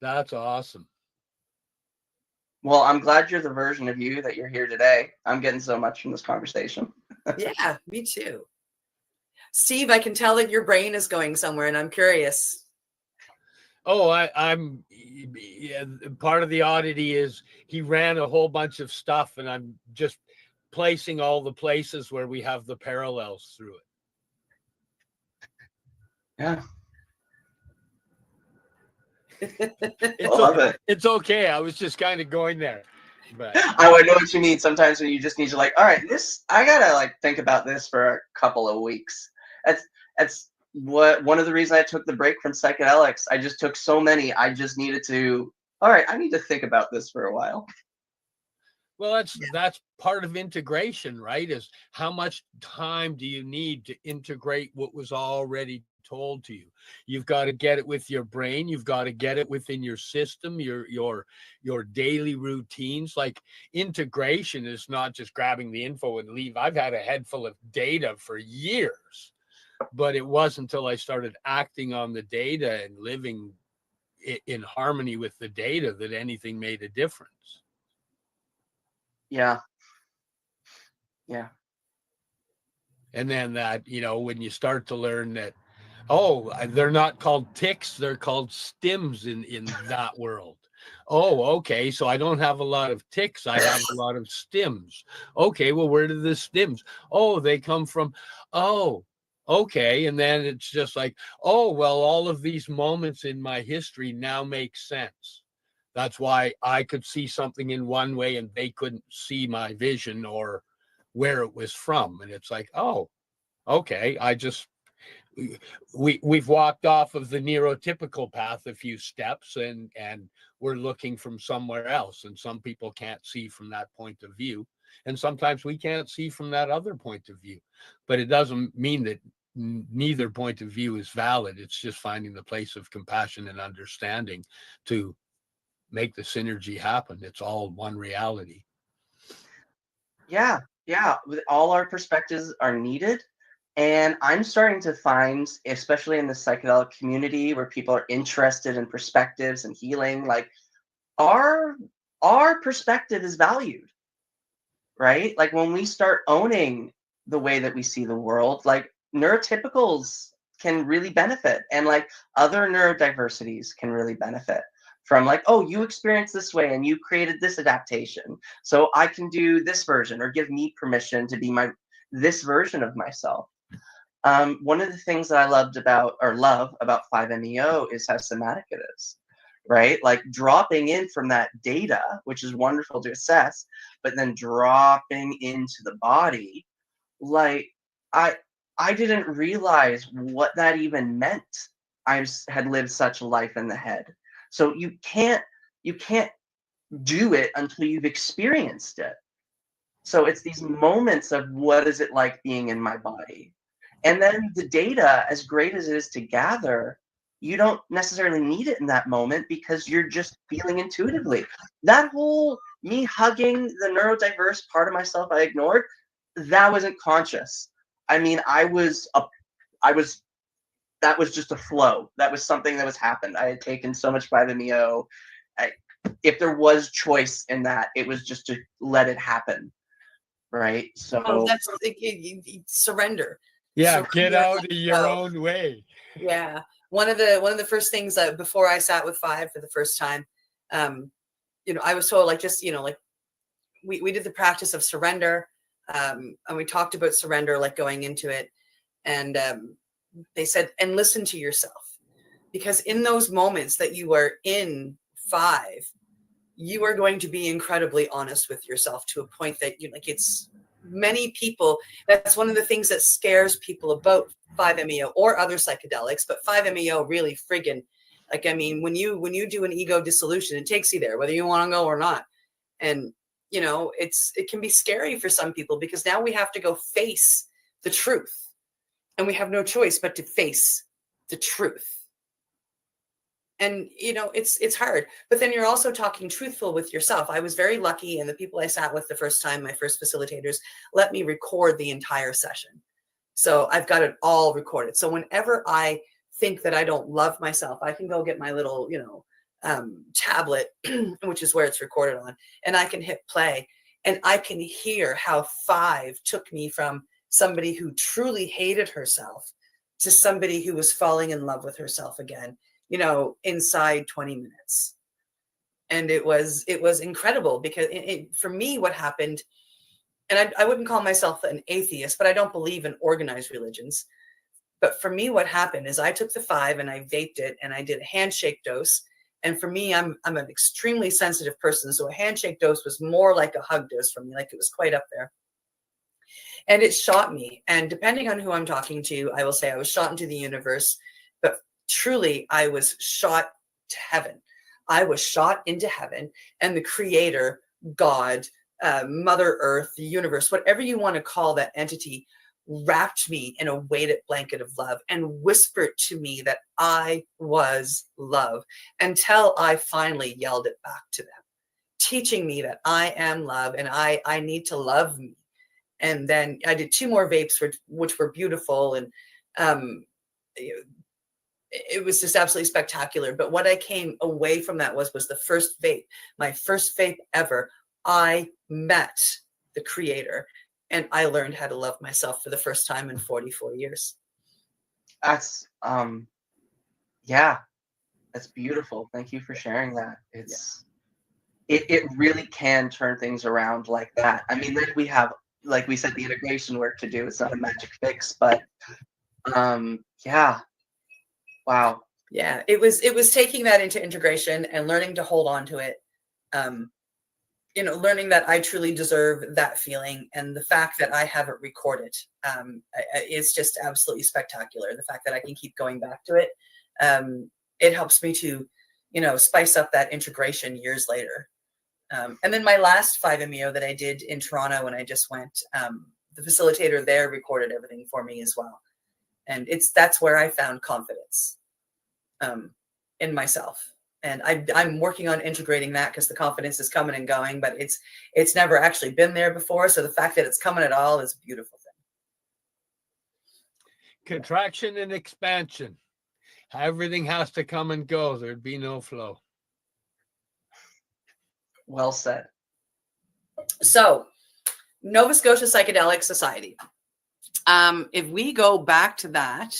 That's awesome. Well, I'm glad you're the version of you that you're here today. I'm getting so much from this conversation. Yeah, me too. Steve, I can tell that your brain is going somewhere, and I'm curious. Oh, I'm part of the oddity is he ran a whole bunch of stuff, and I'm just placing all the places where we have the parallels through it. Yeah. It's okay. I was just kind of going there. But I know what you mean. Sometimes when you just need to all right, I gotta think about this for a couple of weeks. That's what one of the reasons I took the break from psychedelics. I just took so many. I just needed to. All right, I need to think about this for a while. Well, that's part of integration, right? Is how much time do you need to integrate what was already told to you. You've got to get it with your brain. You've got to get it within your system, your daily routines. Like integration is not just grabbing the info and leave. I've had a head full of data for years, but it wasn't until I started acting on the data and living in harmony with the data that anything made a difference. Yeah. Yeah. And then that, when you start to learn that, oh, they're not called ticks, they're called stims in that world. Oh, okay. So I don't have a lot of ticks, I have a lot of stims. Okay, well, where do the stims? Oh, they come from, oh, okay. And then it's just like, oh, well, all of these moments in my history now make sense. That's why I could see something in one way and they couldn't see my vision or where it was from. And it's like, oh, okay. We've walked off of the neurotypical path a few steps and we're looking from somewhere else. And some people can't see from that point of view. And sometimes we can't see from that other point of view. But it doesn't mean that neither point of view is valid. It's just finding the place of compassion and understanding to make the synergy happen. It's all one reality. Yeah. All our perspectives are needed. And I'm starting to find, especially in the psychedelic community where people are interested in perspectives and healing, like our perspective is valued, right? Like when we start owning the way that we see the world, like neurotypicals can really benefit, and like other neurodiversities can really benefit from, like, oh, you experienced this way and you created this adaptation, so I can do this version, or give me permission to be this version of myself. One of the things that I love about 5-MeO is how somatic it is, right? Like dropping in from that data, which is wonderful to assess, but then dropping into the body. Like I didn't realize what that even meant. I had lived such a life in the head. So you can't do it until you've experienced it. So it's these moments of what is it like being in my body? And then the data, as great as it is to gather, you don't necessarily need it in that moment because you're just feeling intuitively. That whole me hugging the neurodiverse part of myself I ignored, that wasn't conscious. I mean, that was just a flow. That was something that was happened. I had taken so much 5-MeO. If there was choice in that, it was just to let it happen. Right. So that's surrender. Yeah, surrender, get out of your own way. Yeah. One of the first things that before I sat with 5 for the first time, I was told, like, just, like we did the practice of surrender. And we talked about surrender, like going into it. And they said, and listen to yourself, because in those moments that you are in 5, you are going to be incredibly honest with yourself to a point that it's many people. That's one of the things that scares people about 5-MeO or other psychedelics, but 5-MeO really friggin', like, I mean, when you do an ego dissolution, it takes you there, whether you want to go or not. And, it can be scary for some people because now we have to go face the truth, and we have no choice but to face the truth. And, it's hard, but then you're also talking truthful with yourself. I was very lucky, and the people I sat with the first time, my first facilitators, let me record the entire session. So I've got it all recorded. So whenever I think that I don't love myself, I can go get my little, tablet, which is where it's recorded on, and I can hit play, and I can hear how 5 took me from somebody who truly hated herself to somebody who was falling in love with herself again, inside 20 minutes. And it was incredible because for me, what happened, and I wouldn't call myself an atheist, but I don't believe in organized religions. But for me, what happened is I took the 5 and I vaped it, and I did a handshake dose. And for me, I'm an extremely sensitive person. So a handshake dose was more like a hug dose for me, like it was quite up there. And it shot me. And depending on who I'm talking to, I will say I was shot into the universe, but truly I was shot to heaven. I was shot into heaven, and the creator, God, Mother Earth, the universe, whatever you want to call that entity, wrapped me in a weighted blanket of love and whispered to me that I was love until I finally yelled it back to them, teaching me that I am love and I need to love me. And then I did 2 more vapes, which were beautiful. And it was just absolutely spectacular. But what I came away from that was the first vape, my first vape ever. I met the creator and I learned how to love myself for the first time in 44 years. That's, yeah, that's beautiful. Thank you for sharing that. It really can turn things around like that. I mean, then we have, like we said, the integration work to do. It's not a magic fix, but yeah. Wow. Yeah, it was taking that into integration and learning to hold on to it. Learning that I truly deserve that feeling, and the fact that I have it recorded, it's just absolutely spectacular. The fact that I can keep going back to it, it helps me to, spice up that integration years later. And then my last 5-MeO that I did in Toronto when I just went, the facilitator there recorded everything for me as well. And that's where I found confidence in myself. And I'm working on integrating that because the confidence is coming and going, but it's never actually been there before. So the fact that it's coming at all is a beautiful thing. Contraction and expansion. Everything has to come and go. There'd be no flow. Well said. So, Nova Scotia Psychedelic Society. If we go back to that,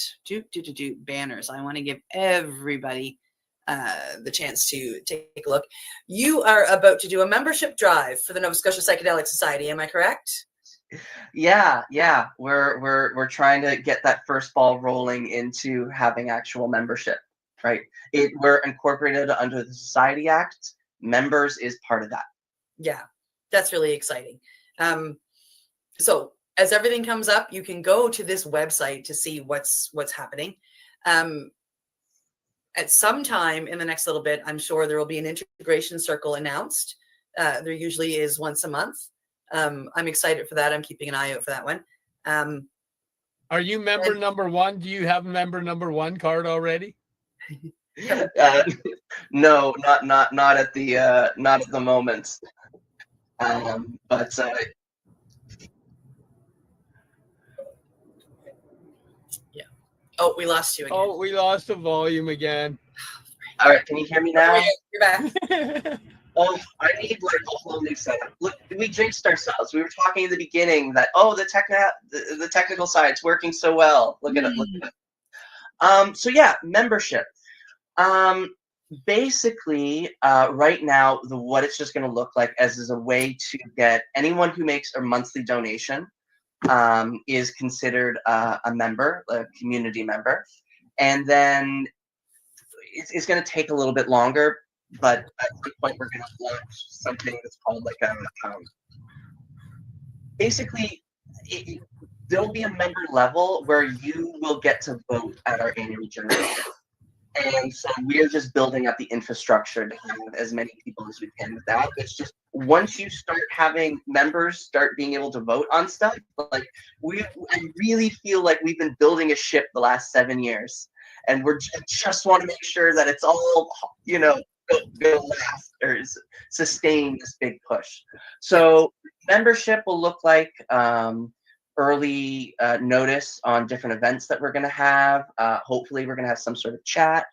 banners, I want to give everybody the chance to take a look. You are about to do a membership drive for the Nova Scotia Psychedelic Society. Am I correct? Yeah. We're trying to get that first ball rolling into having actual membership, right? We're incorporated under the Society Act. Members is part of that. Yeah, that's really exciting. So as everything comes up, you can go to this website to see what's happening. At some time in the next little bit, I'm sure there will be an integration circle announced. There usually is once a month. I'm excited for that. I'm keeping an eye out for that one. Are you member number 1? Do you have member number 1 card already? No, not at the moment. But yeah. Oh, we lost you again. Oh, we lost the volume again. All right, can you hear me now? You're back. Oh, I need like a whole new setup. Look, we jinxed ourselves. We were talking in the beginning that the technical side's working so well. Look at it. So yeah, membership. Basically, right now, what it's just going to look like is a way to get anyone who makes a monthly donation is considered a member, a community member, and then it's going to take a little bit longer. But at some point, we're going to launch something that's called like a basically. There'll be a member level where you will get to vote at our annual general meeting. And so we're just building up the infrastructure to have as many people as we can with that. It's just once you start having members start being able to vote on stuff, like I really feel like we've been building a ship the last 7 years, and we just want to make sure that it's all go last or sustain this big push. So membership will look like early notice on different events that we're going to have. Hopefully we're going to have some sort of chat.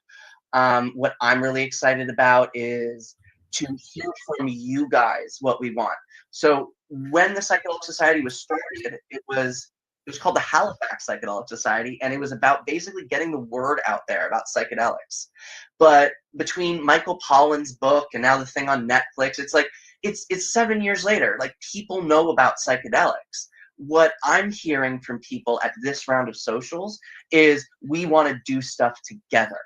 What I'm really excited about is to hear from you guys what we want. So when the Psychedelic Society was started, it was called the Halifax Psychedelic Society, and it was about basically getting the word out there about psychedelics. But between Michael Pollan's book and now the thing on Netflix, it's like it's 7 years later. Like, people know about psychedelics. What I'm hearing from people at this round of socials is we want to do stuff together.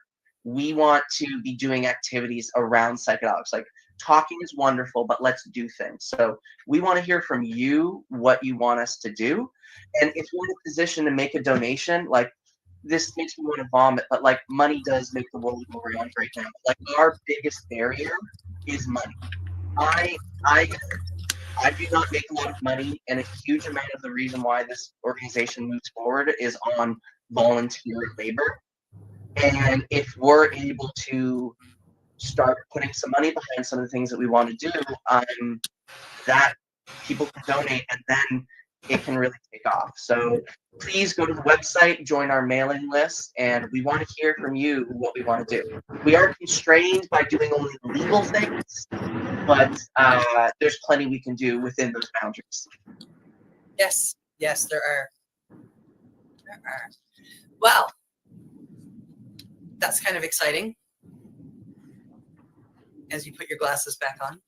We want to be doing activities around psychedelics. Like, talking is wonderful, but let's do things. So we want to hear from you what you want us to do. And if you're in a position to make a donation, like, this makes me want to vomit, but like, money does make the world go round right now. Like, our biggest barrier is money. I do not make a lot of money, and a huge amount of the reason why this organization moves forward is on volunteer labor. And if we're able to start putting some money behind some of the things that we want to do, that people can donate, and then it can really take off. So please go to the website, join our mailing list, and we want to hear from you what we want to do. We are constrained by doing only legal things, but there's plenty we can do within those boundaries. Yes, yes, there are. Well, that's kind of exciting. As you put your glasses back on.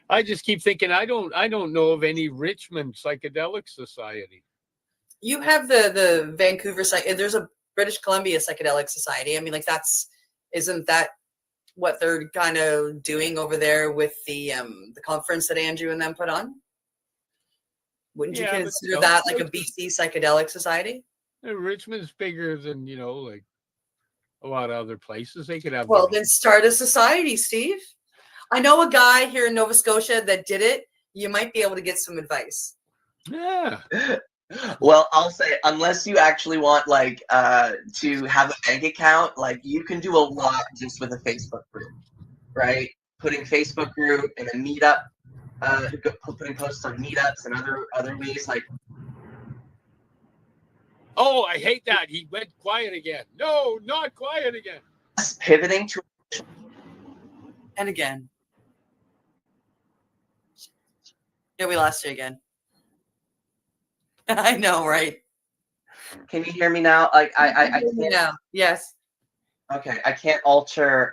I just keep thinking I don't know of any Richmond psychedelic society. You have the Vancouver there's a British Columbia Psychedelic Society. I mean, like isn't that what they're kind of doing over there with the conference that Andrew and them put on? Wouldn't you consider that like a BC Psychedelic Society? Richmond's bigger than, like a lot of other places. They could have. Well, then start a society, Steve. I know a guy here in Nova Scotia that did it. You might be able to get some advice. Yeah. Well, I'll say, unless you actually want to have a bank account, you can do a lot just with a Facebook group, right? Putting Facebook group and a meetup, putting posts on meetups and other ways Oh, I hate that. He went quiet again. No, not quiet again. Pivoting to. And again. Yeah, we lost you again. I know, right? Can you hear me now? I can't. Now. Yes. Okay, I can't alter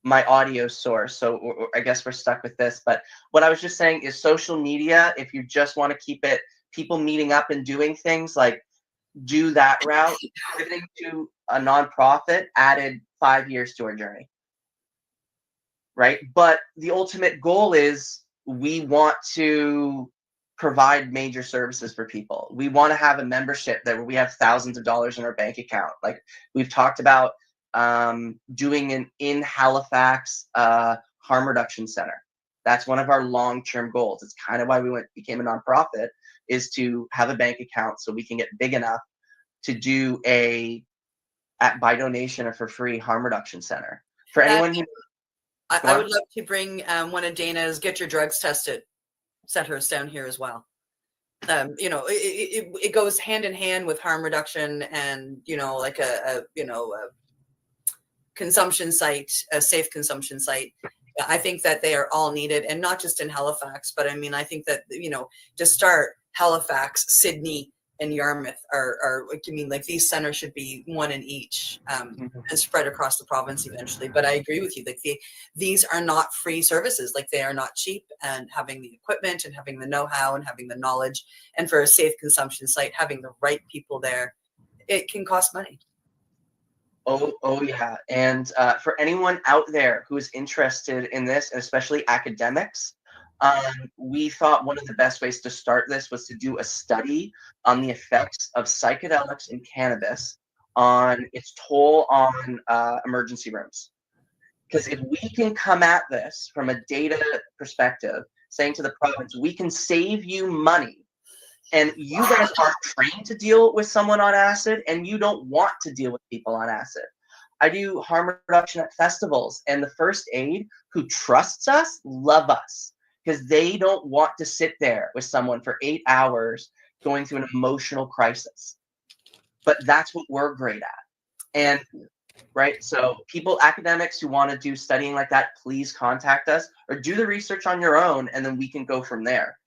my audio source, so I guess we're stuck with this. But what I was just saying is social media, if you just want to keep it people meeting up and doing things, do that route. Pivoting to a nonprofit added 5 years to our journey, right? But the ultimate goal is we want to provide major services for people. We want to have a membership that we have thousands of dollars in our bank account. Like we've talked about doing an in Halifax harm reduction center. That's one of our long-term goals. It's kind of why we became a nonprofit, is to have a bank account so we can get big enough to do by donation or for free harm reduction center. For anyone who I would love to bring one of Dana's Get Your Drugs Tested centers down here as well. It goes hand in hand with harm reduction and, like a consumption site, a safe consumption site. I think that they are all needed, and not just in Halifax, but I mean, I think that, to start, Halifax, Sydney, and Yarmouth are these centers should be one in each, and spread across the province eventually. But I agree with you, these are not free services. They are not cheap, and having the equipment and having the know-how and having the knowledge, and for a safe consumption site, having the right people there, it can cost money. Oh yeah. And for anyone out there who is interested in this, and especially academics, we thought one of the best ways to start this was to do a study on the effects of psychedelics and cannabis on its toll on emergency rooms. Because if we can come at this from a data perspective, saying to the province, we can save you money, and you guys aren't trained to deal with someone on acid, and you don't want to deal with people on acid. I do harm reduction at festivals, and the first aid who trusts us love us, because they don't want to sit there with someone for 8 hours going through an emotional crisis. But that's what we're great at. And right, so academics who want to do studying like that, please contact us or do the research on your own, and then we can go from there.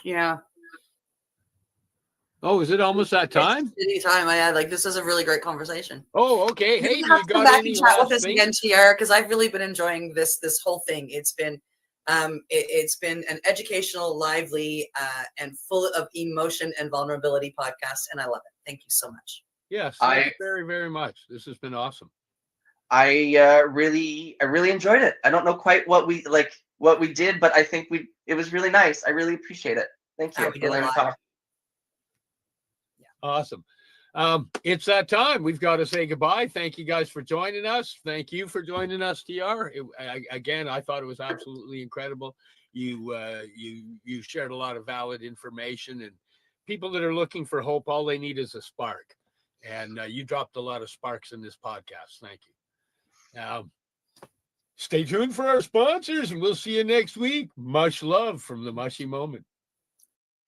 Yeah. Oh, is it almost that time? Anytime. This is a really great conversation. Oh, okay. Hey, you have to come back and chat with us again, TR, because I've really been enjoying this whole thing. It's been an educational, lively, and full of emotion and vulnerability podcast, and I love it. Thank you so much. Yes, thanks very, very much. This has been awesome. I really enjoyed it. I don't know quite what we did, but I think it was really nice. I really appreciate it. Thank you for letting me talk. Awesome. It's that time. We've got to say goodbye. Thank you guys for joining us. Thank you for joining us, TR. Again, I thought it was absolutely incredible. You shared a lot of valid information, and people that are looking for hope, all they need is a spark. And you dropped a lot of sparks in this podcast. Thank you. Stay tuned for our sponsors, and we'll see you next week. Much love from the Mushy Moment.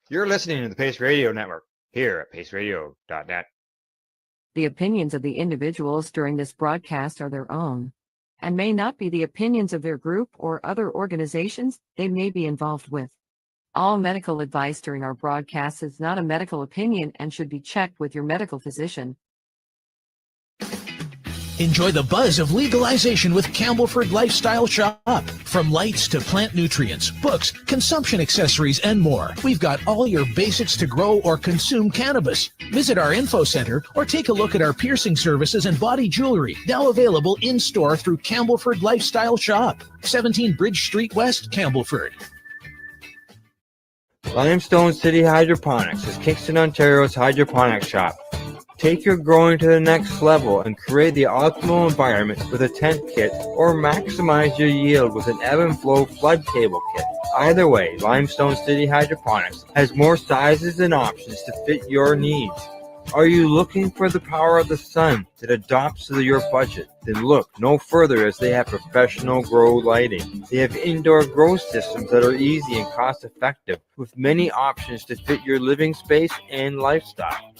You're listening to the Pace Radio Network here at paceradio.net. The opinions of the individuals during this broadcast are their own and may not be the opinions of their group or other organizations they may be involved with. All medical advice during our broadcast is not a medical opinion and should be checked with your medical physician. Enjoy the buzz of legalization with Campbellford Lifestyle Shop. From lights to plant nutrients, books, consumption accessories, and more, we've got all your basics to grow or consume cannabis. Visit our info center or take a look at our piercing services and body jewelry, now available in-store through Campbellford Lifestyle Shop, 17 Bridge Street West, Campbellford. Limestone City Hydroponics is Kingston, Ontario's hydroponics shop. Take your growing to the next level and create the optimal environment with a tent kit, or maximize your yield with an ebb and flow flood table kit. Either way, Limestone City Hydroponics has more sizes and options to fit your needs. Are you looking for the power of the sun that adapts to your budget? Then look no further, as they have professional grow lighting. They have indoor grow systems that are easy and cost effective, with many options to fit your living space and lifestyle.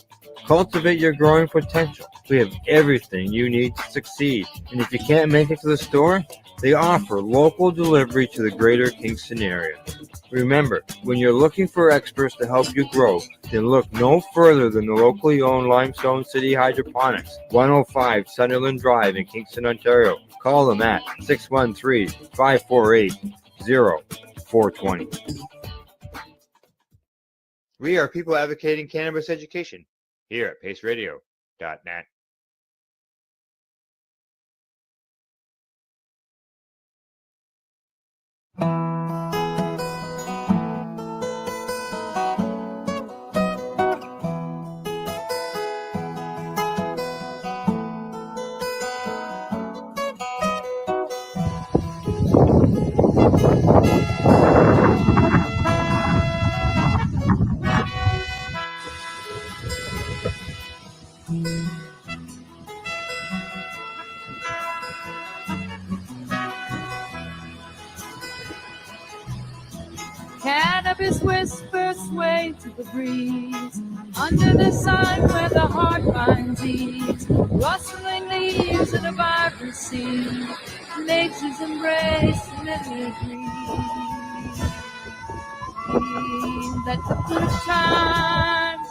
Cultivate your growing potential. We have everything you need to succeed. And if you can't make it to the store, they offer local delivery to the greater Kingston area. Remember, when you're looking for experts to help you grow, then look no further than the locally owned Limestone City Hydroponics, 105 Sunderland Drive in Kingston, Ontario. Call them at 613-548-0420. We are people advocating cannabis education here at paceradio.net. Cannabis whispers sway to the breeze, under the sun where the heart finds ease, rustling leaves in a vibrant sea, nature's embrace, let me breathe. Let the good times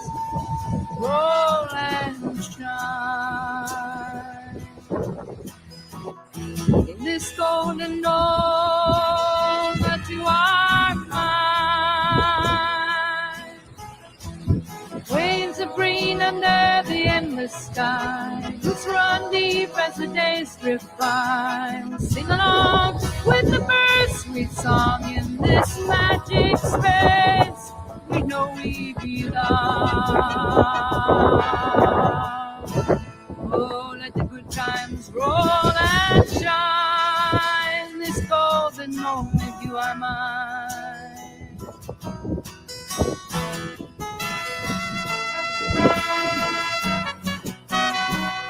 roll and shine in this golden dawn that you are mine. Waves of green under the endless sky, roots run deep as the days drift by. We'll sing along with the birds' sweet song in this magic space. We know we belong. Oh, let the good times roll and shine. This golden moment, you are mine.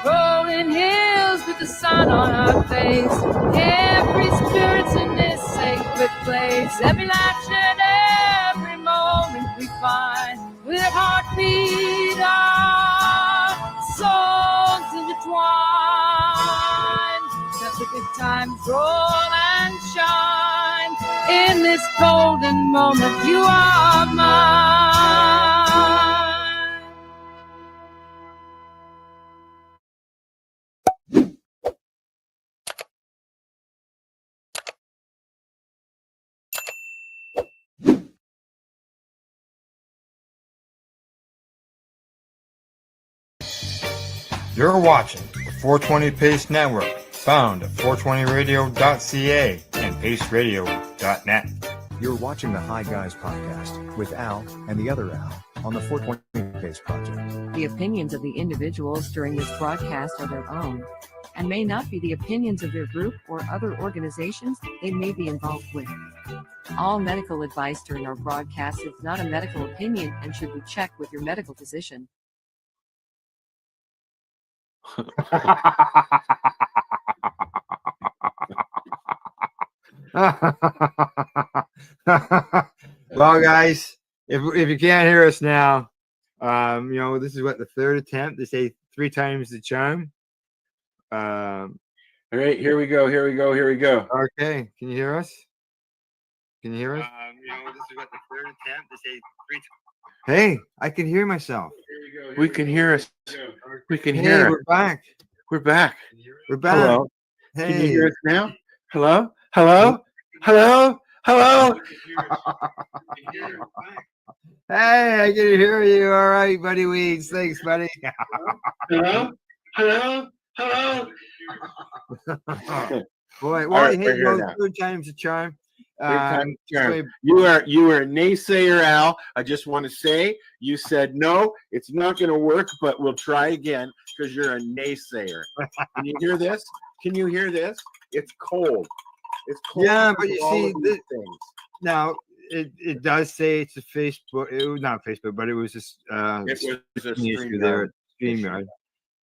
Rolling hills with the sun on our face, every spirit's in this sacred place. Every action, every moment we find, with heartbeat our souls intertwined. Let the good times roll and shine. In this golden moment, you are mine. You're watching the 420 Pace Network, found at 420radio.ca and paceradio.net. You're watching the Hi Guys podcast with Al and the other Al on the 420 Pace Space Project. The opinions of the individuals during this broadcast are their own and may not be the opinions of their group or other organizations they may be involved with. All medical advice during our broadcast is not a medical opinion and should be checked with your medical physician. Well, guys, if you can't hear us now, this is what the third attempt. They say 3 times the charm. All right, here we go. Okay, can you hear us? Can you hear us? This is what the third attempt. They say 3 times. Hey, I can hear myself. We can hear us. We can Hey, hear we're back. We're back. We're back. Hello. Hey. Can you hear us now? Hello? Hello? Hello? Hello? Hey, I can hear you. All right, buddy Weeds. Thanks, buddy. Hello? Hello? Hello? Boy, All well, right, hey, we're here well, now. 3 times the charm. Third time charm. so- You are a naysayer, Al. I just want to say you said no, it's not going to work, but we'll try again because you're a naysayer. Can you hear this? Can you hear this? It's cold. It's cold. Yeah, but because you of all see, of these things. now it does say it's a Facebook. It was not Facebook, but it was just It was a issue StreamYard there. issue. StreamYard.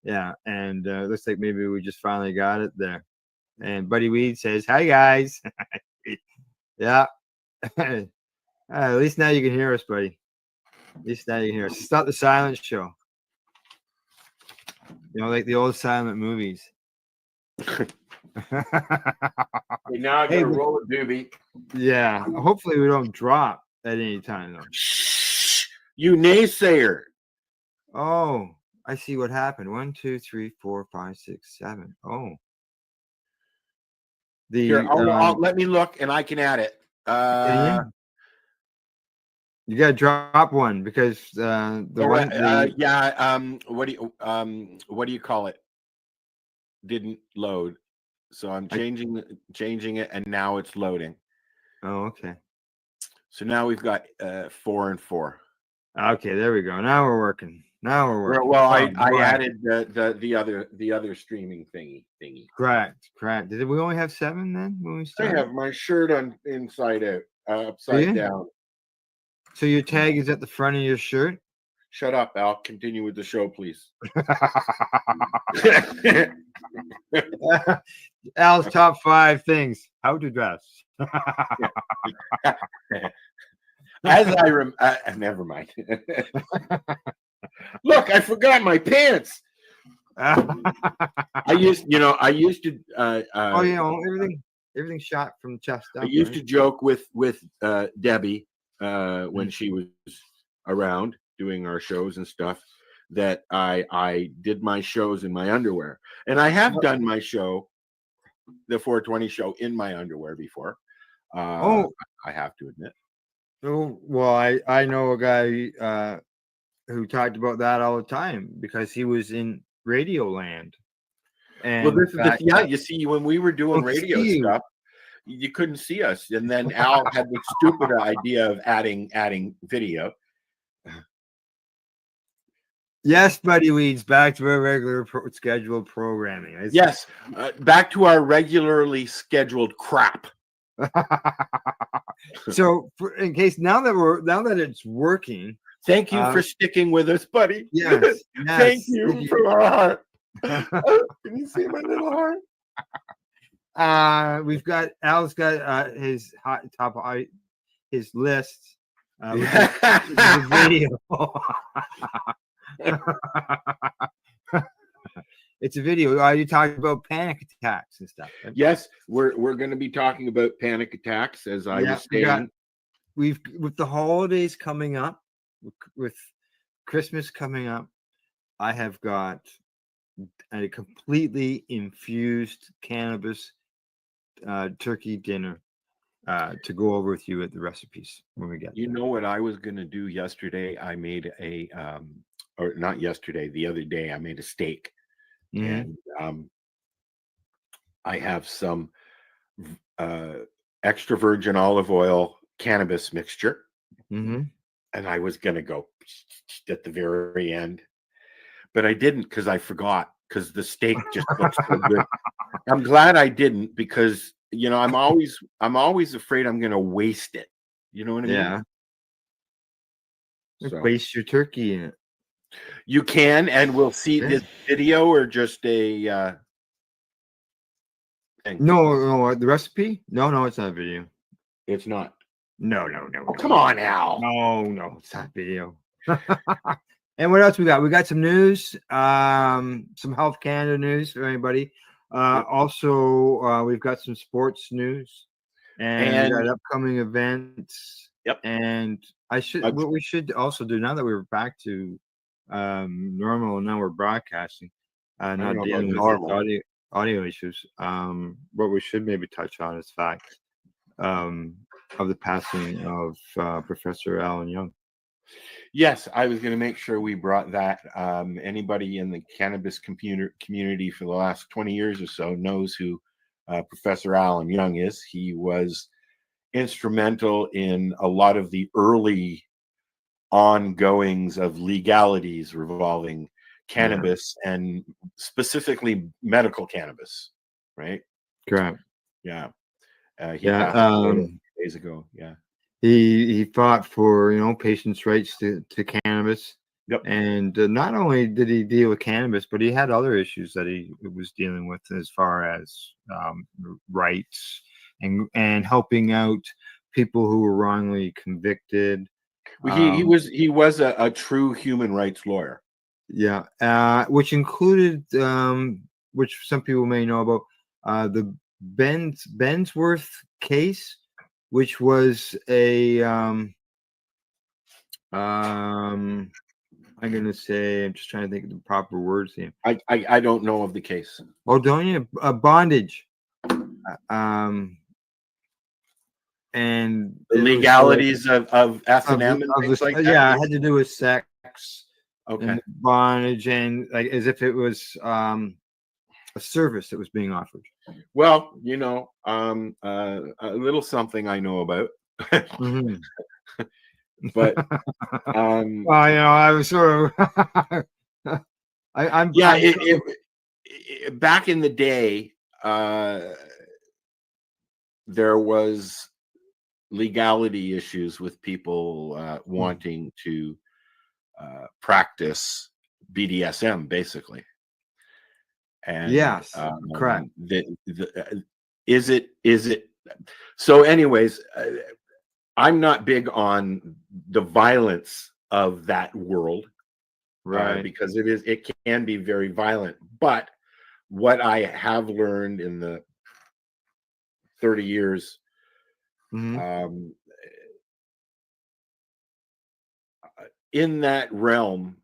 Yeah, and looks like maybe we just finally got it there. And Buddy Weed says, "Hi guys." Yeah. At least now you can hear us, buddy. At least now you can hear us. It's not the silent show. Like the old silent movies. Okay, now I got to roll a doobie. Yeah. Hopefully we don't drop at any time though. Shh, you naysayer. Oh, I see what happened. 1, 2, 3, 4, 5, 6, 7. Oh. Here, I'll let me look and I can add it. You gotta drop one because what do you call it? Didn't load, so I'm changing it, and now it's loading. Oh, okay. So now we've got 4 and 4. Okay, there we go. Now we're working. Well, I added the other streaming thingy. Correct. Did we only have 7 then when we I started? have my shirt on inside out, upside down. So your tag is at the front of your shirt? Shut up, Al. Continue with the show, please. Al's top 5 things. How to dress. As I never mind. Look, I forgot my pants. I used to. Everything shot from chest up. I used to joke with Debbie when she was around doing our shows and stuff that I did my shows in my underwear, and I have done my show, the 420 show, in my underwear before. I have to admit. Oh, well, I know a guy who talked about that all the time because he was in Radio Land. And well, you see, when we were doing radio stuff, you couldn't see us, and then Al had the stupid idea of adding video. Yes, Buddy Weeds, back to our regular scheduled programming. Yes, back to our regularly scheduled crap. So, in case now that it's working, thank you for sticking with us, buddy. Yes, thank you from our heart. Can you see my little heart? We've got Al's got his his list. Video. It's a video. You talking about panic attacks and stuff. Right? Yes, we're going to be talking about panic attacks, as I was saying. With the holidays coming up, with Christmas coming up, I have got a completely infused cannabis turkey dinner to go over with you at the recipes when we get. You know what I was going to do yesterday? I made or not yesterday, the other day, I made a steak. And I have some extra virgin olive oil cannabis mixture. and I was gonna go at the very end, but I didn't because I forgot because the steak just looks so good. I'm glad I didn't because I'm always afraid I'm gonna waste it. You know what I mean? Yeah. So Waste your turkey in it. you can, and we'll see Yeah. this video or just a thing. No, the recipe? No, it's not a video. It's not. No. Oh, come on, Al. No, it's not video. And what else we got? We got some news, some Health Canada news for anybody. Also, we've got some sports news, and we got upcoming events. Yep. And what we should also do now that we're back to normal, now we're broadcasting, not dealing with audio issues. What we should maybe touch on is fact of the passing of Professor Alan Young. Yes, I was going to make sure we brought that. Anybody in the cannabis community for the last 20 years or so knows who Professor Alan Young is. He was instrumental in a lot of the early ongoings of legalities revolving cannabis and specifically medical cannabis, right? Correct. Yeah. He passed away a few days ago. Yeah. He fought for patients' rights to cannabis. Yep. And not only did he deal with cannabis, but he had other issues that he was dealing with as far as rights and helping out people who were wrongly convicted. He was a true human rights lawyer. Yeah, which included which some people may know about the Bensworth case, which was a I'm gonna say, I'm just trying to think of the proper words here. I don't know of the case. Oh, don't you? Bondage. And the legalities of S&M and things like that. Yeah, it had to do with sex. Okay. And bondage, and like as if it was a service that was being offered. Well, a little something I know about. Mm-hmm. But well, I was sort of I'm back in the day, there was legality issues with people wanting to practice BDSM, basically. And yes, correct. Is it? So, anyways, I'm not big on the violence of that world, right? Because it can be very violent. But what I have learned in the 30 years, in that realm,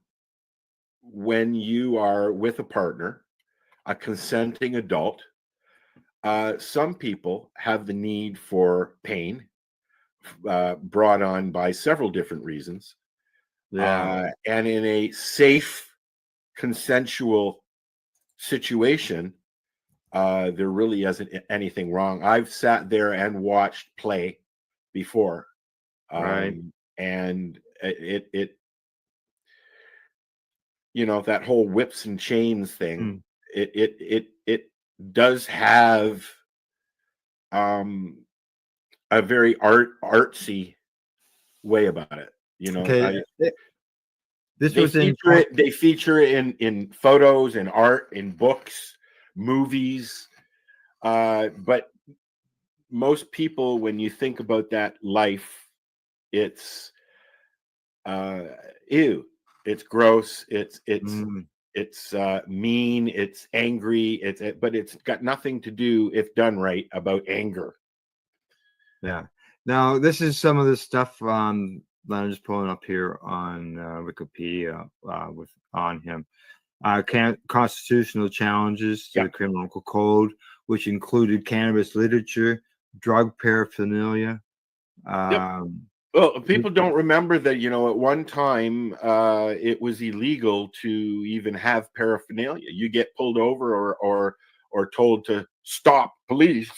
when you are with a partner, a consenting adult, some people have the need for pain brought on by several different reasons. And in a safe, consensual situation, there really isn't anything wrong. I've sat there and watched play before. Right. And it that whole whips and chains thing, it does have a very artsy way about it. They feature it in photos and art, in books, movies, but most people, when you think about that life, it's ew, it's gross, it's mean, it's angry, but it's got nothing to do, if done right, about anger. Yeah. Now, this is some of the stuff that I'm just pulling up here on Wikipedia on him. Constitutional challenges to the criminal code, which included cannabis literature, drug paraphernalia. Well, people don't remember that, at one time it was illegal to even have paraphernalia. You get pulled over or told to stop, police,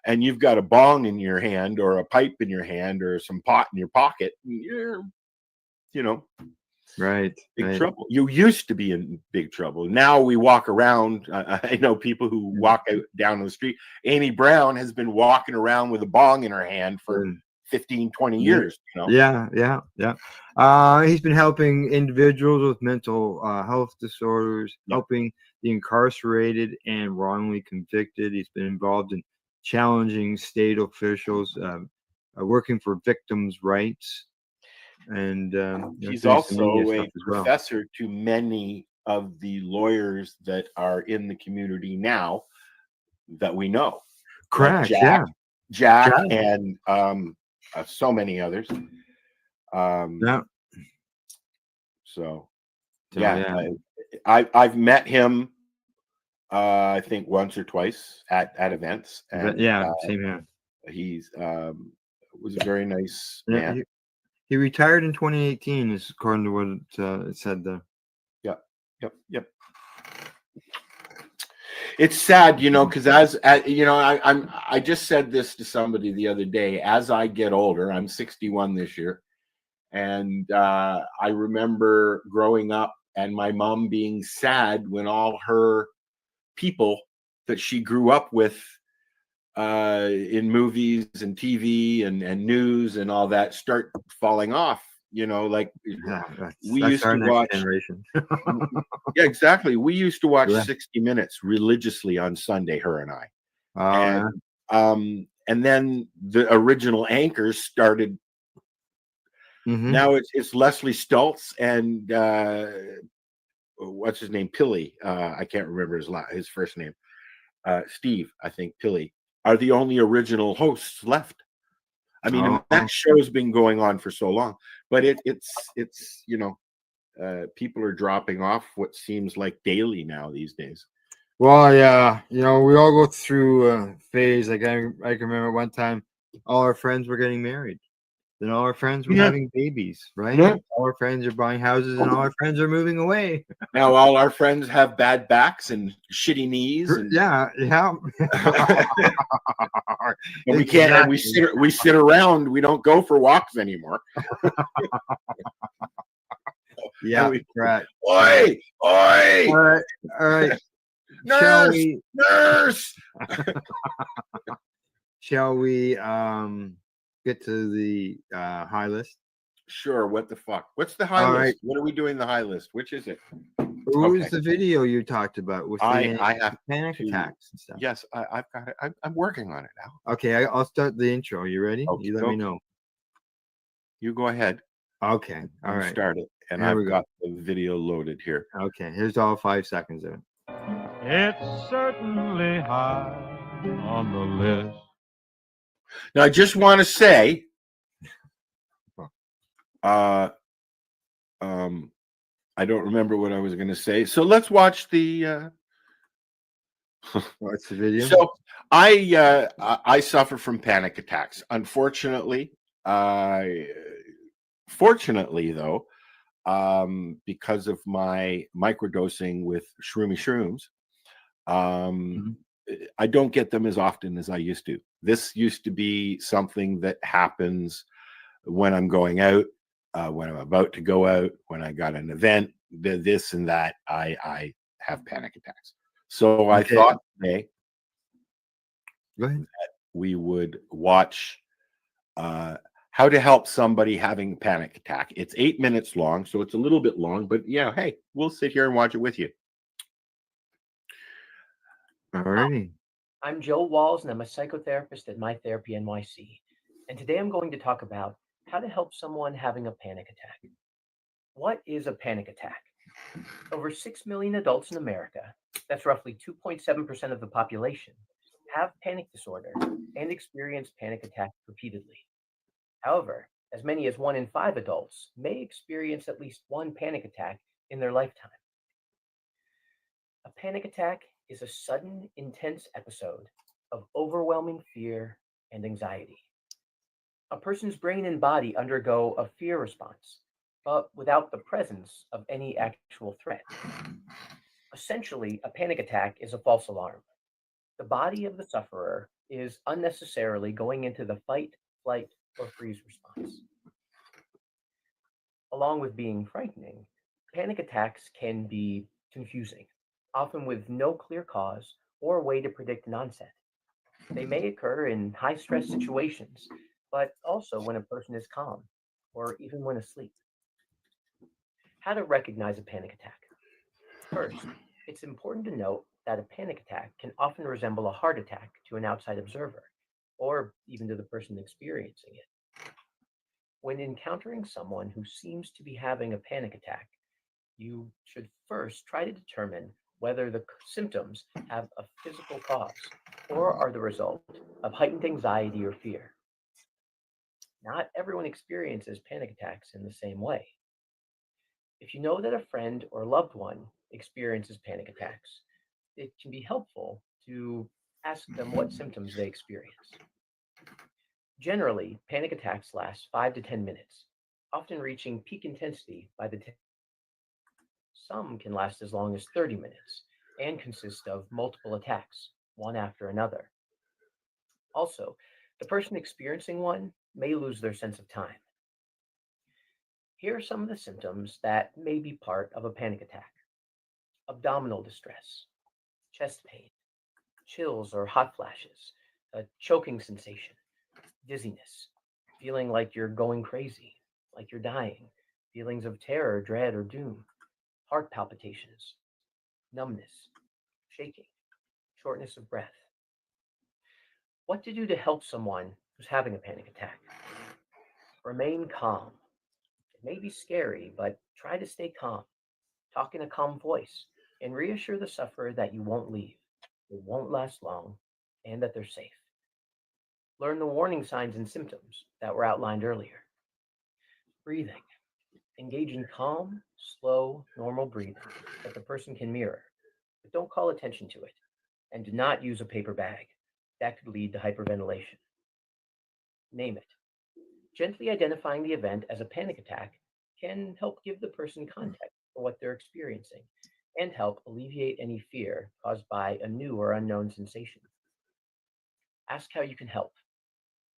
and you've got a bong in your hand or a pipe in your hand or some pot in your pocket. You're you know, Right. big right. trouble. You used to be in big trouble. Now we walk around. I know people who walk out down the street. Amy Brown has been walking around with a bong in her hand for 15, 20 years. You know? Yeah. He's been helping individuals with mental health disorders, helping the incarcerated and wrongly convicted. He's been involved in challenging state officials, working for victims' rights. And he's doing some media also stuff a as well. professor to many of the lawyers that are in the community now that we know. Correct. Jack, Jack. and so many others. Yeah. So, yeah. I've met him. I think once or twice at events. And, same here. He's was a very nice Yeah, man. he retired in 2018, is according to what it said there. Yep. It's sad, you know, because as you know, I just said this to somebody the other day. As I get older, I'm 61 this year, and I remember growing up and my mom being sad when all her people that she grew up with in movies and TV and news and all that start falling off. You know, like we used to watch. Generation. Yeah, exactly. We used to watch Yeah. 60 Minutes religiously on Sunday, her and I. Oh, And then the original anchors started. Mhm. Now it's Leslie Stultz and what's his name, Pilly. I can't remember his first name. Steve, I think Pilly are the only original hosts left. I mean, that show's been going on for so long, but it's you know, people are dropping off what seems like daily now these days. Well, yeah, you know, we all go through a phase. Like I can remember one time, all our friends were getting married. Then all our friends were having babies, right? Yeah. All our friends are buying houses, and all our friends are moving away. Now all our friends have bad backs and shitty knees. And, yeah. and we can't. And we sit around. We don't go for walks anymore. Yeah, right. Oi! All right. Nurse! Shall we get to the high list? Sure. What the fuck? What's the high All list? right. What are we doing the high list? Which is it? What was the video you talked about with I have panic to- attacks and stuff? Yes, I've got it. I'm working on it now. Okay, I'll start the intro. You ready? You let me know. You go ahead. Okay. All right. Start it. And Here we I've got the video loaded here. Okay. Here's all 5 seconds of it. It's certainly high on the list. Now, I just want to say, I don't remember what I was going to say. So let's watch the. Watch the video. So I suffer from panic attacks. Unfortunately, fortunately though, because of my microdosing with shrooms, I don't get them as often as I used to. This used to be something that happens when I'm going out, when I'm about to go out, when I got an event, this and that. I have panic attacks. So I thought today that we would watch how to help somebody having a panic attack. It's 8 minutes long, so it's a little bit long, but yeah, hey, we'll sit here and watch it with you. Alrighty. I'm Joe Walls, and I'm a psychotherapist at My Therapy NYC. And today I'm going to talk about how to help someone having a panic attack. What is a panic attack? Over 6 million adults in America, that's roughly 2.7% of the population, have panic disorder and experience panic attacks repeatedly. However, as many as 1 in 5 adults may experience at least one panic attack in their lifetime. A panic attack is a sudden, intense episode of overwhelming fear and anxiety. A person's brain and body undergo a fear response, but without the presence of any actual threat. Essentially, a panic attack is a false alarm. The body of the sufferer is unnecessarily going into the fight, flight, or freeze response. Along with being frightening, panic attacks can be confusing, often with no clear cause or way to predict an onset. They may occur in high stress situations, but also when a person is calm or even when asleep. How to recognize a panic attack. First, it's important to note that a panic attack can often resemble a heart attack to an outside observer, or even to the person experiencing it. When encountering someone who seems to be having a panic attack, you should first try to determine whether the symptoms have a physical cause or are the result of heightened anxiety or fear. Not everyone experiences panic attacks in the same way. If you know that a friend or loved one experiences panic attacks, it can be helpful to ask them what symptoms they experience. Generally, panic attacks last 5 to 10 minutes, often reaching peak intensity by the 10. Some can last as long as 30 minutes and consist of multiple attacks, one after another. Also, the person experiencing one may lose their sense of time. Here are some of the symptoms that may be part of a panic attack: abdominal distress, chest pain, chills or hot flashes, a choking sensation, dizziness, feeling like you're going crazy, like you're dying, feelings of terror, dread, or doom, heart palpitations, numbness, shaking, shortness of breath. What to do to help someone who's having a panic attack? Remain calm. It may be scary, but try to stay calm. Talk in a calm voice and reassure the sufferer that you won't leave, it won't last long, and that they're safe. Learn the warning signs and symptoms that were outlined earlier. Breathing. Engage in calm, slow, normal breathing that the person can mirror, but don't call attention to it. And do not use a paper bag. That could lead to hyperventilation. Name it. Gently identifying the event as a panic attack can help give the person context for what they're experiencing and help alleviate any fear caused by a new or unknown sensation. Ask how you can help.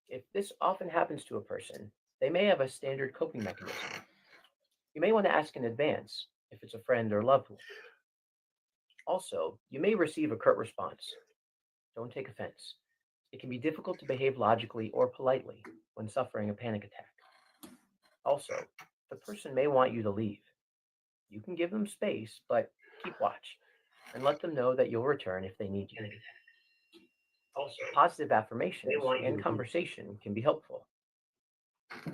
If this often happens to a person, they may have a standard coping mechanism. You may want to ask in advance if it's a friend or loved one. Also, you may receive a curt response. Don't take offense. It can be difficult to behave logically or politely when suffering a panic attack. Also, the person may want you to leave. You can give them space, but keep watch and let them know that you'll return if they need you. Also, positive affirmations and conversation can be helpful.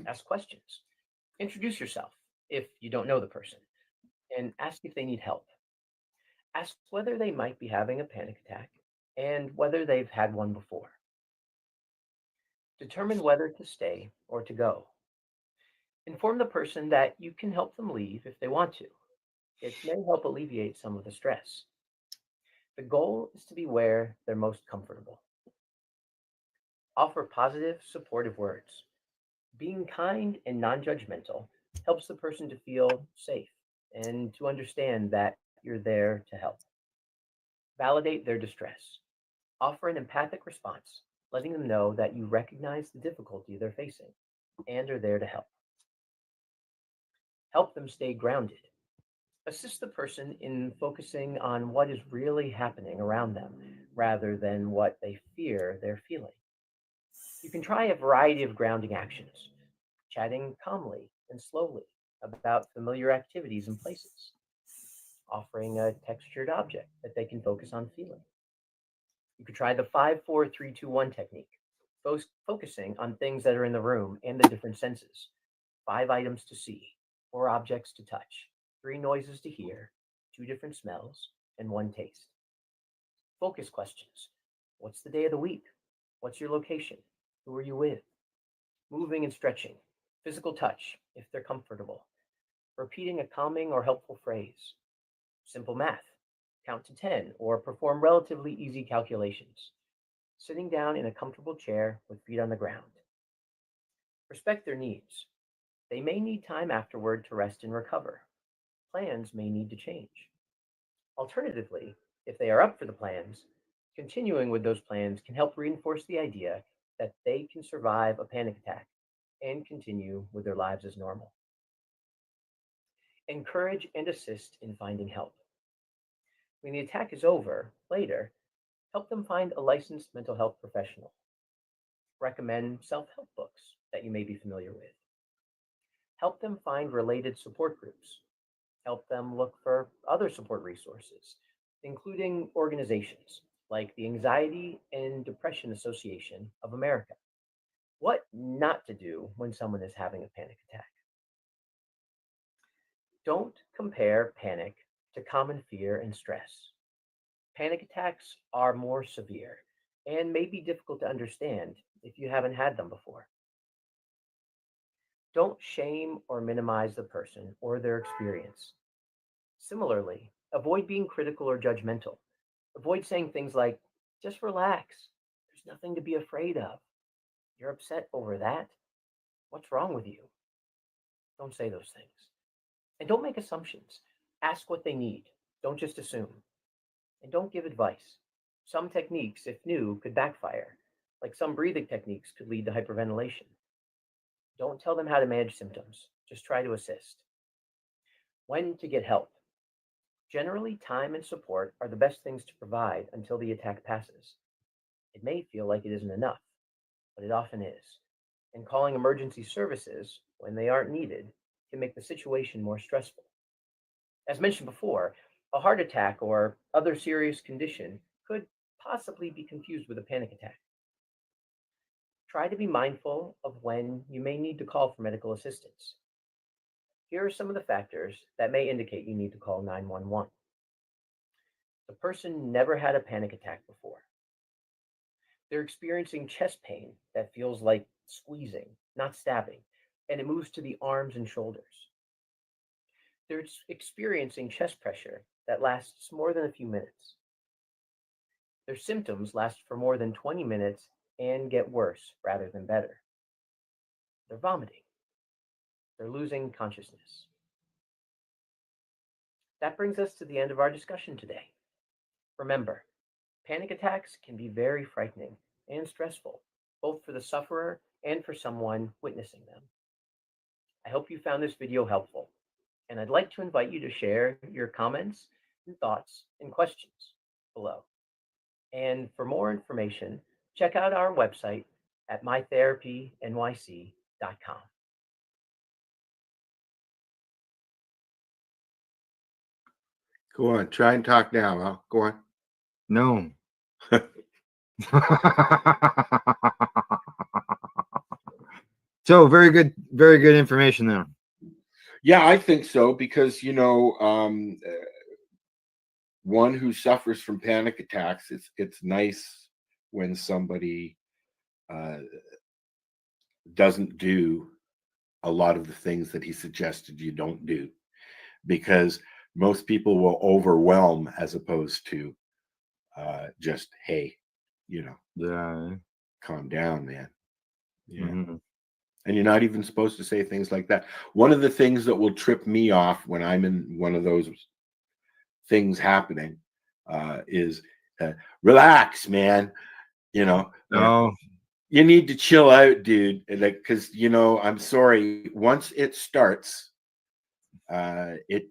Ask questions. Introduce yourself if you don't know the person, and ask if they need help. Ask whether they might be having a panic attack and whether they've had one before. Determine whether to stay or to go. Inform the person that you can help them leave if they want to. It may help alleviate some of the stress. The goal is to be where they're most comfortable. Offer positive, supportive words. Being kind and non-judgmental helps the person to feel safe and to understand that you're there to help. Validate their distress. Offer an empathic response, letting them know that you recognize the difficulty they're facing and are there to help. Help them stay grounded. Assist the person in focusing on what is really happening around them rather than what they fear they're feeling. You can try a variety of grounding actions, chatting calmly and slowly about familiar activities and places, offering a textured object that they can focus on feeling. You could try the 5-4-3-2-1 technique, focusing on things that are in the room and the different senses. 5 items to see, 4 objects to touch, 3 noises to hear, 2 different smells, and 1 taste. Focus questions. What's the day of the week? What's your location? Who are you with? Moving and stretching. Physical touch, if they're comfortable. Repeating a calming or helpful phrase. Simple math. Count to 10 or perform relatively easy calculations. Sitting down in a comfortable chair with feet on the ground. Respect their needs. They may need time afterward to rest and recover. Plans may need to change. Alternatively, if they are up for the plans, continuing with those plans can help reinforce the idea that they can survive a panic attack and continue with their lives as normal. Encourage and assist in finding help. When the attack is over, later, help them find a licensed mental health professional. Recommend self-help books that you may be familiar with. Help them find related support groups. Help them look for other support resources, including organizations like the Anxiety and Depression Association of America. What not to do when someone is having a panic attack. Don't compare panic to common fear and stress. Panic attacks are more severe and may be difficult to understand if you haven't had them before. Don't shame or minimize the person or their experience. Similarly, avoid being critical or judgmental. Avoid saying things like, just relax. There's nothing to be afraid of. You're upset over that. What's wrong with you? Don't say those things. And don't make assumptions. Ask what they need. Don't just assume. And don't give advice. Some techniques, if new, could backfire, like some breathing techniques could lead to hyperventilation. Don't tell them how to manage symptoms. Just try to assist. When to get help. Generally, time and support are the best things to provide until the attack passes. It may feel like it isn't enough, but it often is. And calling emergency services when they aren't needed can make the situation more stressful. As mentioned before, a heart attack or other serious condition could possibly be confused with a panic attack. Try to be mindful of when you may need to call for medical assistance. Here are some of the factors that may indicate you need to call 911. The person never had a panic attack before. They're experiencing chest pain that feels like squeezing, not stabbing, and it moves to the arms and shoulders. They're experiencing chest pressure that lasts more than a few minutes. Their symptoms last for more than 20 minutes and get worse rather than better. They're vomiting. They're losing consciousness. That brings us to the end of our discussion today. Remember, panic attacks can be very frightening and stressful, both for the sufferer and for someone witnessing them. I hope you found this video helpful, and I'd like to invite you to share your comments and thoughts and questions below. And for more information, check out our website at mytherapynyc.com. Go on, try and talk now. Huh? Go on. No. So very good information there. Yeah, I think so because one who suffers from panic attacks, it's nice when somebody doesn't do a lot of the things that he suggested you don't do, because most people will overwhelm as opposed to just, hey, Yeah. calm down, man. Yeah. Mm-hmm. And you're not even supposed to say things like that. One of the things that will trip me off when I'm in one of those things happening is relax, man. No. You need to chill out, dude. Like, because I'm sorry. Once it starts, it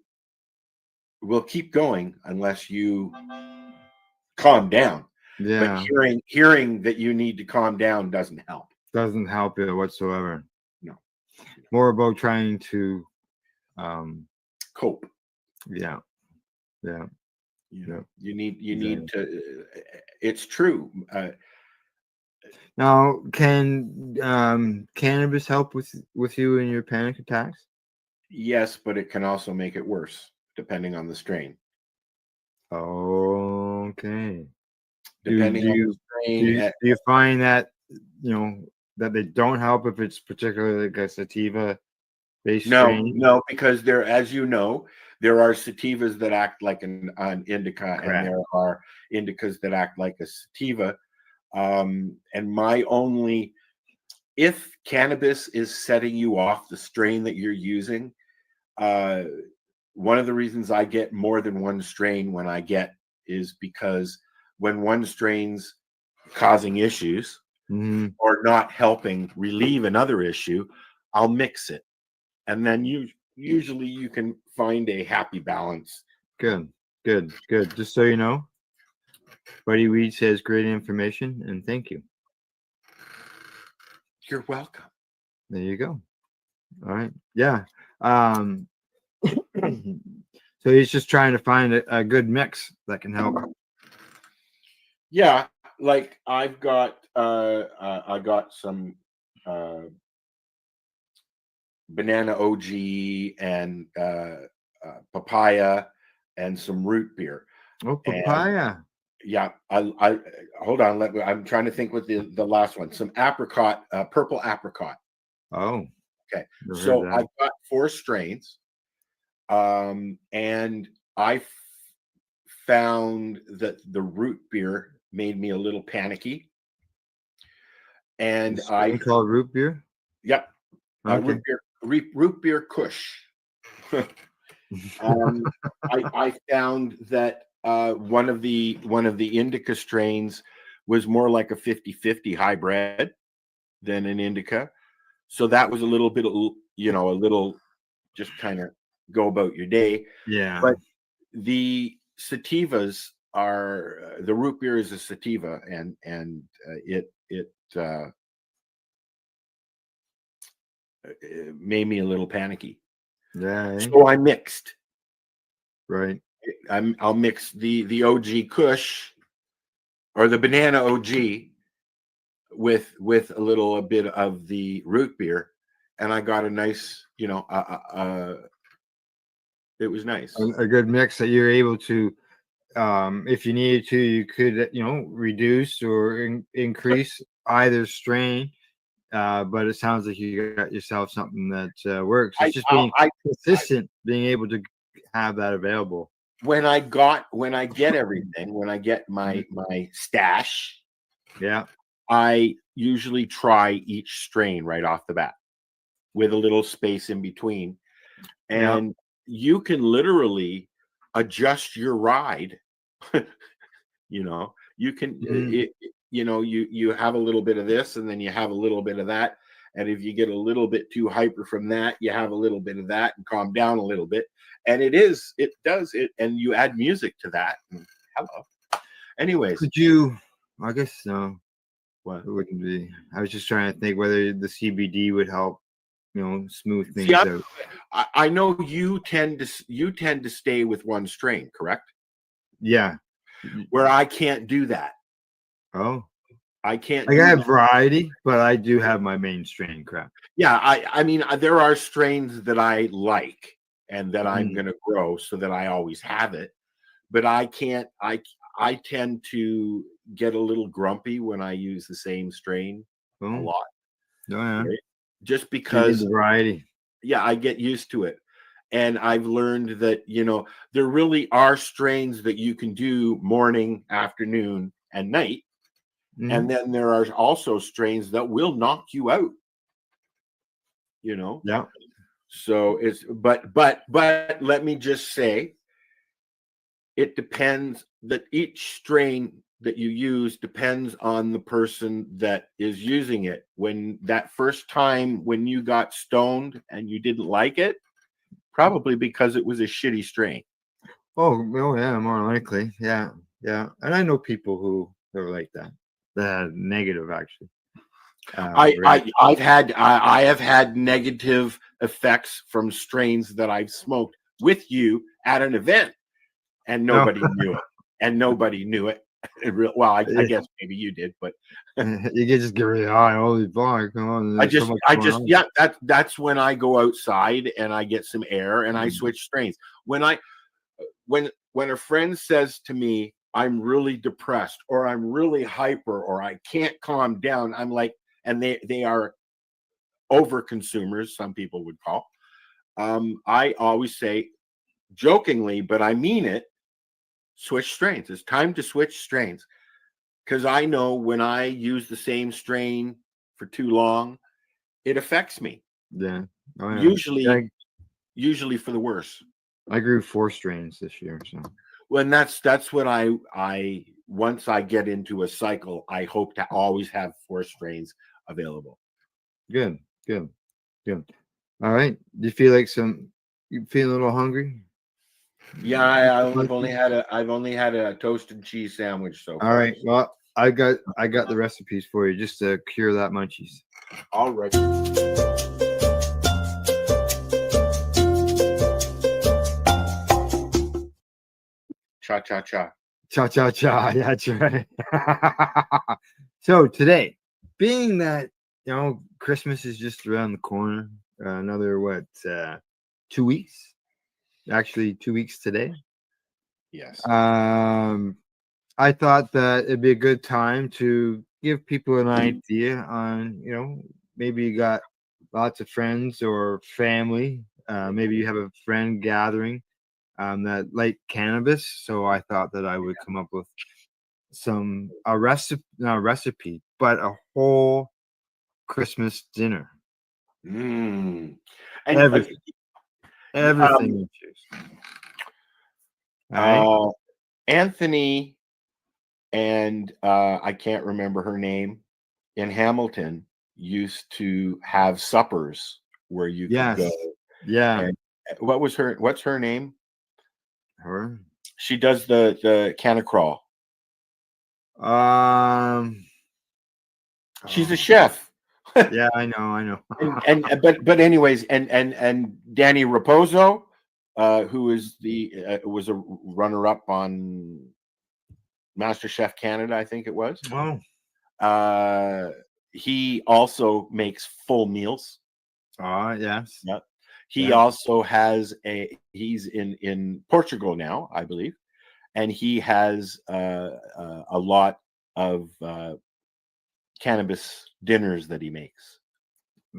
will keep going unless you calm down. Yeah. But hearing that you need to calm down doesn't help. Doesn't help it whatsoever. No. More about trying to cope. Yeah. Yeah. You need to. It's true. Now, can cannabis help with you in your panic attacks? Yes, but it can also make it worse depending on the strain. Okay. Depending on the strain. Do you find that that they don't help if it's particularly like a sativa based strain? No, because as you know, there are sativas that act like an indica, Correct. and there are indicas that act like a sativa. And if cannabis is setting you off the strain that you're using, one of the reasons I get more than one strain when I get is because when one strain's causing issues or not helping relieve another issue, I'll mix it. And then usually you can find a happy balance. Good. Just so you know, Buddy Weed says great information and thank you. You're welcome. There you go. All right. Yeah. So he's just trying to find a good mix that can help. Yeah, like I've got I got some banana OG and papaya and some root beer. Oh, papaya. Yeah, I hold on. I'm trying to think what the last one. Some apricot, purple apricot. Oh, okay. never So heard that. I've got 4 strains, and I found that the root beer made me a little panicky, and This thing called root beer. Yep, Okay. root beer Kush. I found that one of the indica strains was more like a 50-50 hybrid than an indica, so that was a little bit of, a little just kind of go about your day. Yeah. But the sativas are the root beer is a sativa, and it made me a little panicky. Yeah. So I mixed. Right. I'll mix the OG Kush or the banana OG with a little bit of the root beer, and I got a nice, it was nice. A good mix that you're able to, if you needed to, you could, reduce or increase either strain. But it sounds like you got yourself something that works. It's just being consistent, being able to have that available. When I get everything, when I get my stash, yeah, I usually try each strain right off the bat with a little space in between, and you can literally adjust your ride. You can you have a little bit of this, and then you have a little bit of that, and if you get a little bit too hyper from that, you have a little bit of that and calm down a little bit, and it does it, and you add music to that. Hello. Anyways, could you? I guess no. What? It wouldn't be. I was just trying to think whether the CBD would help, smooth things out. I know you tend to stay with one strain, correct? Yeah. Where I can't do that. Oh. I can't. I have variety, but I do have my main strain crap. Yeah, I mean, there are strains that I like and that I'm going to grow so that I always have it, but I can't. I tend to get a little grumpy when I use the same strain a lot. Oh, yeah. Right? Just because the variety. Yeah, I get used to it. And I've learned that, there really are strains that you can do morning, afternoon, and night. Mm-hmm. And then there are also strains that will knock you out. Yeah. So but let me just say, it depends, that each strain that you use depends on the person that is using it. When that first time when you got stoned and you didn't like it, probably because it was a shitty strain. Oh yeah, more likely. Yeah. And I know people who are like that. Negative, actually. I have had negative effects from strains that I've smoked with you at an event, and nobody knew it. And nobody knew it. Well, I guess maybe you did, but you can just get really high. Holy fuck! Come on. Yeah. That's when I go outside and I get some air and I switch strains. When a friend says to me, I'm really depressed, or I'm really hyper, or I can't calm down, I'm like, and they are over consumers, some people would call. I always say, jokingly, but I mean it, switch strains. It's time to switch strains, because I know when I use the same strain for too long, it affects me. Yeah. Oh, yeah. Usually for the worse. I grew 4 strains this year, so. Well, and that's what I once I get into a cycle, I hope to always have 4 strains available. Good. All right. Do you feel like some You feeling a little hungry? Yeah, I've only had a toasted cheese sandwich so far. All right. Well, I got the recipes for you just to cure that munchies. All right. Cha cha cha. Cha cha cha. Yeah, that's right. So today, being that Christmas is just around the corner, another 2 weeks? Actually, 2 weeks today. Yes. I thought that it'd be a good time to give people an idea on, maybe you got lots of friends or family. Maybe you have a friend gathering that like cannabis. So I thought that I would come up with a recipe, not a recipe, but a whole Christmas dinner. And Everything you choose. All right. Anthony and I can't remember her name in Hamilton used to have suppers where you could go. Yeah. And what's her name? Her? She does the canna crawl. She's a chef. Yeah, I know. but anyways, and Danny Raposo, who is was a runner-up on MasterChef Canada, I think it was. Oh. He also makes full meals. Yes. Yep. He also has he's in Portugal now, I believe, and he has a lot of cannabis dinners that he makes.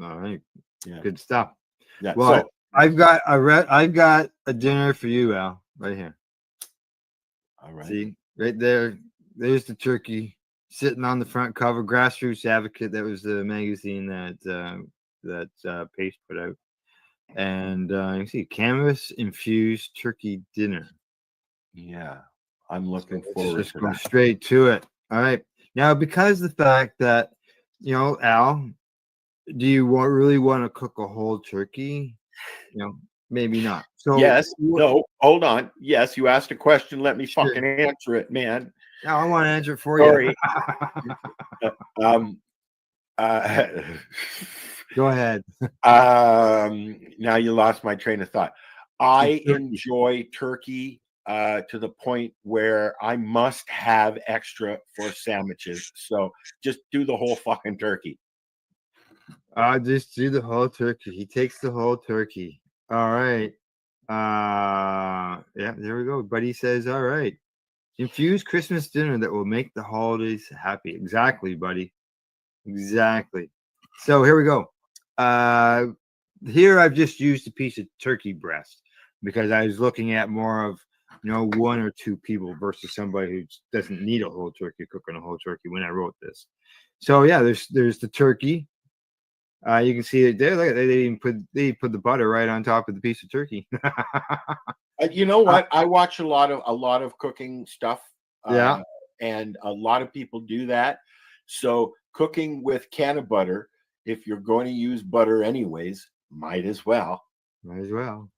All right. Yeah. Good stuff. Yeah. Well, So I've got a dinner for you, Al, right here. All right. See, right there. There's the turkey sitting on the front cover. Grassroots Advocate. That was the magazine that Pace put out. And you can see cannabis infused turkey dinner. Yeah, I'm looking Let's forward just to go that. straight to it. All right. Now, because the fact that Al, do you really want to cook a whole turkey? Maybe not. So Yes. No. Hold on. Yes, you asked a question. Let me fucking answer it, man. No, I want to answer it for Sorry. you. Go ahead. Now you lost my train of thought. I enjoy turkey to the point where I must have extra for sandwiches. So just do the whole fucking turkey. Just do the whole turkey. He takes the whole turkey. All right. Yeah, there we go. Buddy says, all right. Infused Christmas dinner that will make the holidays happy. Exactly, buddy. Exactly. So here we go. Here I've just used a piece of turkey breast because I was looking at more of one or two people versus somebody who doesn't need a whole turkey, cooking a whole turkey when I wrote this. So yeah, there's the turkey. You can see it there. Look, they put the butter right on top of the piece of turkey. You know what? I watch a lot of cooking stuff. Yeah. And a lot of people do that. So cooking with can of butter, if you're going to use butter anyways, might as well. Might as well.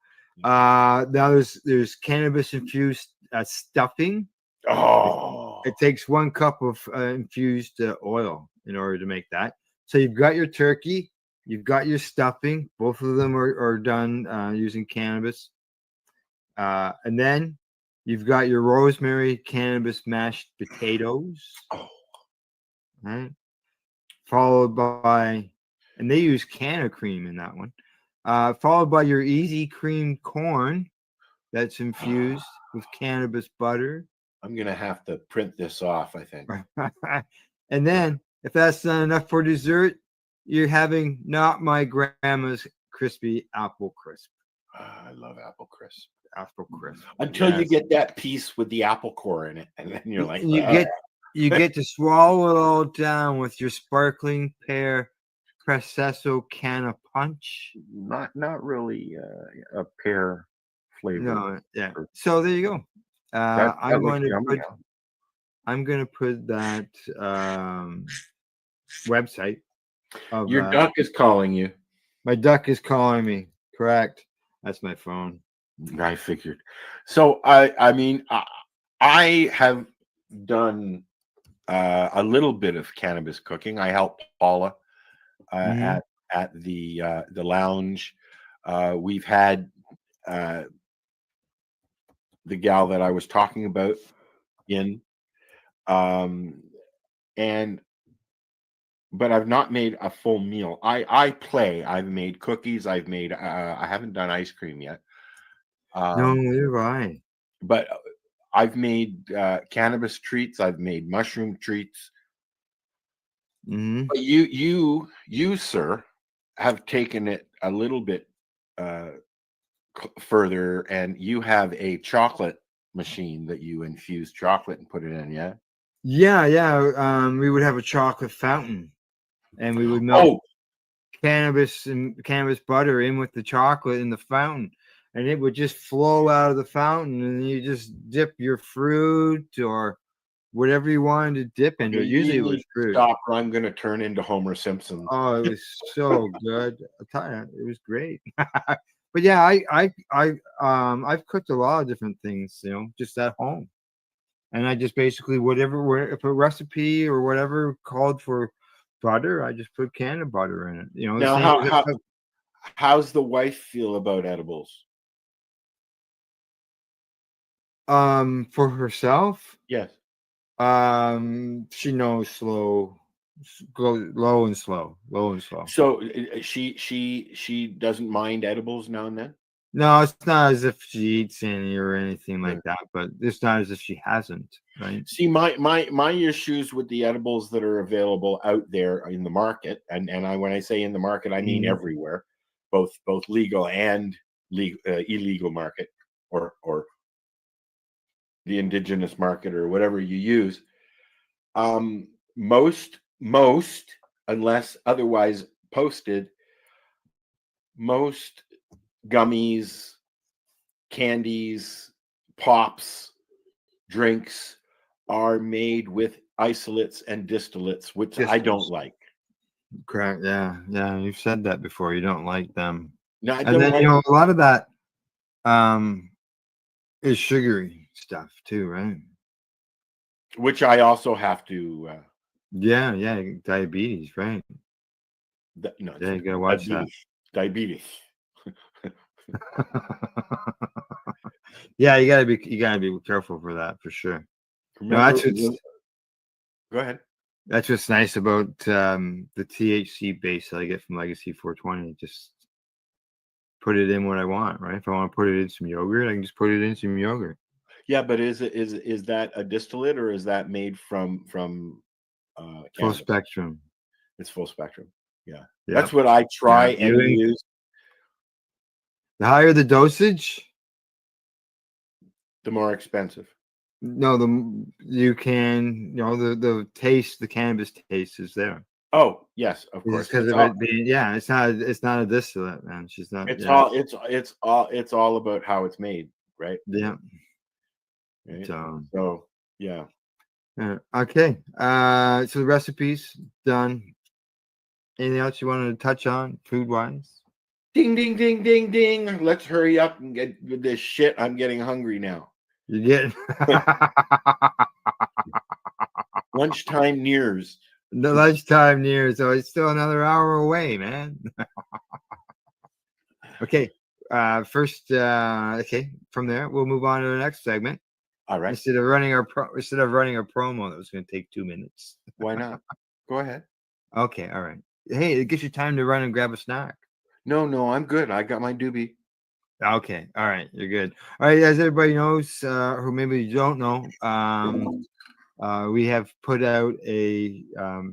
Now there's cannabis infused stuffing. Oh. It takes 1 cup of infused oil in order to make that. So you've got your turkey, you've got your stuffing. Both of them are done using cannabis. And then you've got your rosemary cannabis mashed potatoes. Right. Followed by, and they use canna cream in that one. Followed by your easy cream corn that's infused with cannabis butter. I'm gonna have to print this off, I think. And then, if that's not enough for dessert, you're having not my grandma's crispy apple crisp. I love apple crisp. Apple crisp. Until you get that piece with the apple core in it, and then you're like, you get to swallow it all down with your sparkling pear processo canna punch. Not really a pear flavor. No, yeah. So there you go. I'm going to put that website. Your duck is calling you. My duck is calling me. Correct. That's my phone. I figured. So I mean, I have done a little bit of cannabis cooking. I help Paula Mhm. at the lounge. We've had the gal that I was talking about in, and but I've not made a full meal. I play. I've made cookies. I've made. I haven't done ice cream yet. No, neither have I. But I've made cannabis treats. I've made mushroom treats. Mhm. But you, sir, have taken it a little bit further, and you have a chocolate machine that you infuse chocolate and put it in. Yeah. Yeah, yeah. We would have a chocolate fountain, and we would melt Oh, cannabis and cannabis butter in with the chocolate in the fountain, and it would just flow out of the fountain, and you just dip your fruit or whatever you wanted to dip into. okay, Usually, you it need was to fruit. stop, or I'm going to turn into Homer Simpson. Oh, it was so good. I tell you, it was great. But yeah, I've cooked a lot of different things, just at home. And I just basically if a recipe or whatever called for butter, I just put can of butter in it. The Now, same as how's the wife feel about edibles? for herself, Yes. she knows go low and slow, low and slow. So she doesn't mind edibles now and then. No, it's not as if she eats any or anything Yeah. like that, but it's not as if she hasn't, right? See, my issues with the edibles that are available out there in the market, and when I say in the market, I mean Mhm. everywhere, both legal and illegal market, or the indigenous market, or whatever you use. Most, unless otherwise posted, most gummies, candies, pops, drinks are made with isolates and distillates, which I don't like. Correct. Yeah, yeah. You've said that before. You don't like them. No, I And don't then like. a lot of that is sugary stuff too, right? Which I also have to. Yeah, yeah. Diabetes, right? No, Yeah, you gotta watch that. Diabetes. Yeah, you gotta be careful for that for sure. No, Remember? Go ahead. that's what's nice about the THC base that I get from Legacy 420. Just put it in what I want, right? If I want to put it in some yogurt, I can just put it in some yogurt. Yeah, but is that a distillate, or is that made from Full cannabis? spectrum. It's full spectrum. Yeah, Yeah. that's what I try and use. The higher the dosage, The more expensive. no, you can, the taste, the cannabis taste is there. Oh yes, of course. Because of it being, yeah, it's not a distillate, man. She's not. It's Yeah. it's all about how it's made, right? Yeah. Right? So yeah. Okay. So the recipe's done. Anything else you wanted to touch on, food wise? Ding ding ding ding ding. Let's hurry up and get with this shit. I'm getting hungry now. You get lunchtime nears. The lunchtime nears, so it's still another hour away, man. Okay. First, okay. From there, we'll move on to the next segment. All right. Instead of running a promo that was going to take 2 minutes. Why not? Go ahead. Okay. All right. Hey, it gives you time to run and grab a snack. No, I'm good. I got my doobie. Okay. All right. You're good. All right. As everybody knows, who maybe you don't know, we have put out a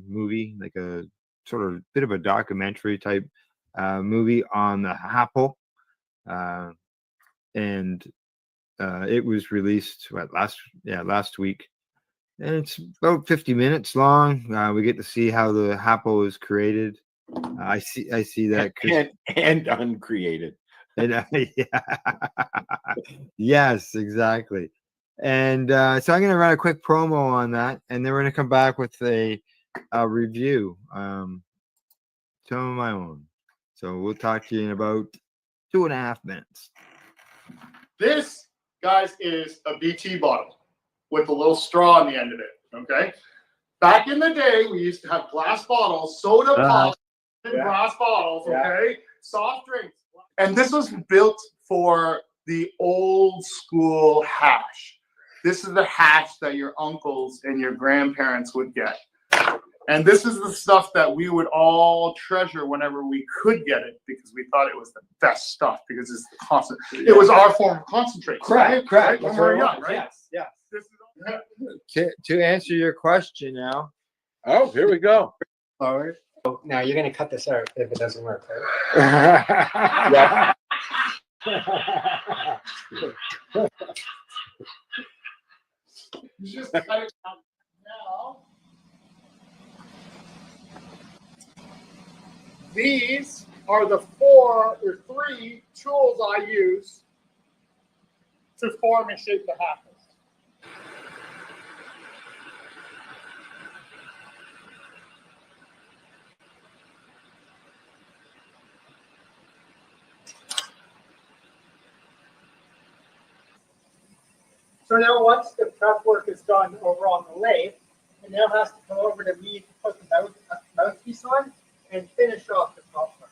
movie, like a sort of bit of a documentary type movie on the Apple. And it was released last week. And it's about 50 minutes long. We get to see how the Apple is created. I see that. And uncreated. And, yes, exactly. And so I'm going to run a quick promo on that, and then we're going to come back with a review, some of my own. So we'll talk to you in about 2.5 minutes. This, guys, is a BT bottle with a little straw on the end of it. Okay. Back in the day, we used to have glass bottles, soda pop in glass bottles. Okay. Soft drinks. And this was built for the old school hash. This is the hash that your uncles and your grandparents would get. And this is the stuff that we would all treasure whenever we could get it because we thought it was the best stuff because it's the constant. It was our form of concentrate. Correct. Right? When we were young, right? Yes. This is, To answer your question now. Oh, here we go. All right. Now you're going to cut this out if it doesn't work, right? you just cut it out now. These are the 3 tools I use to form and shape the happens. So now once the prep work is done over on the lathe, it now has to come over to me to put the mouthpiece on and finish off the top part.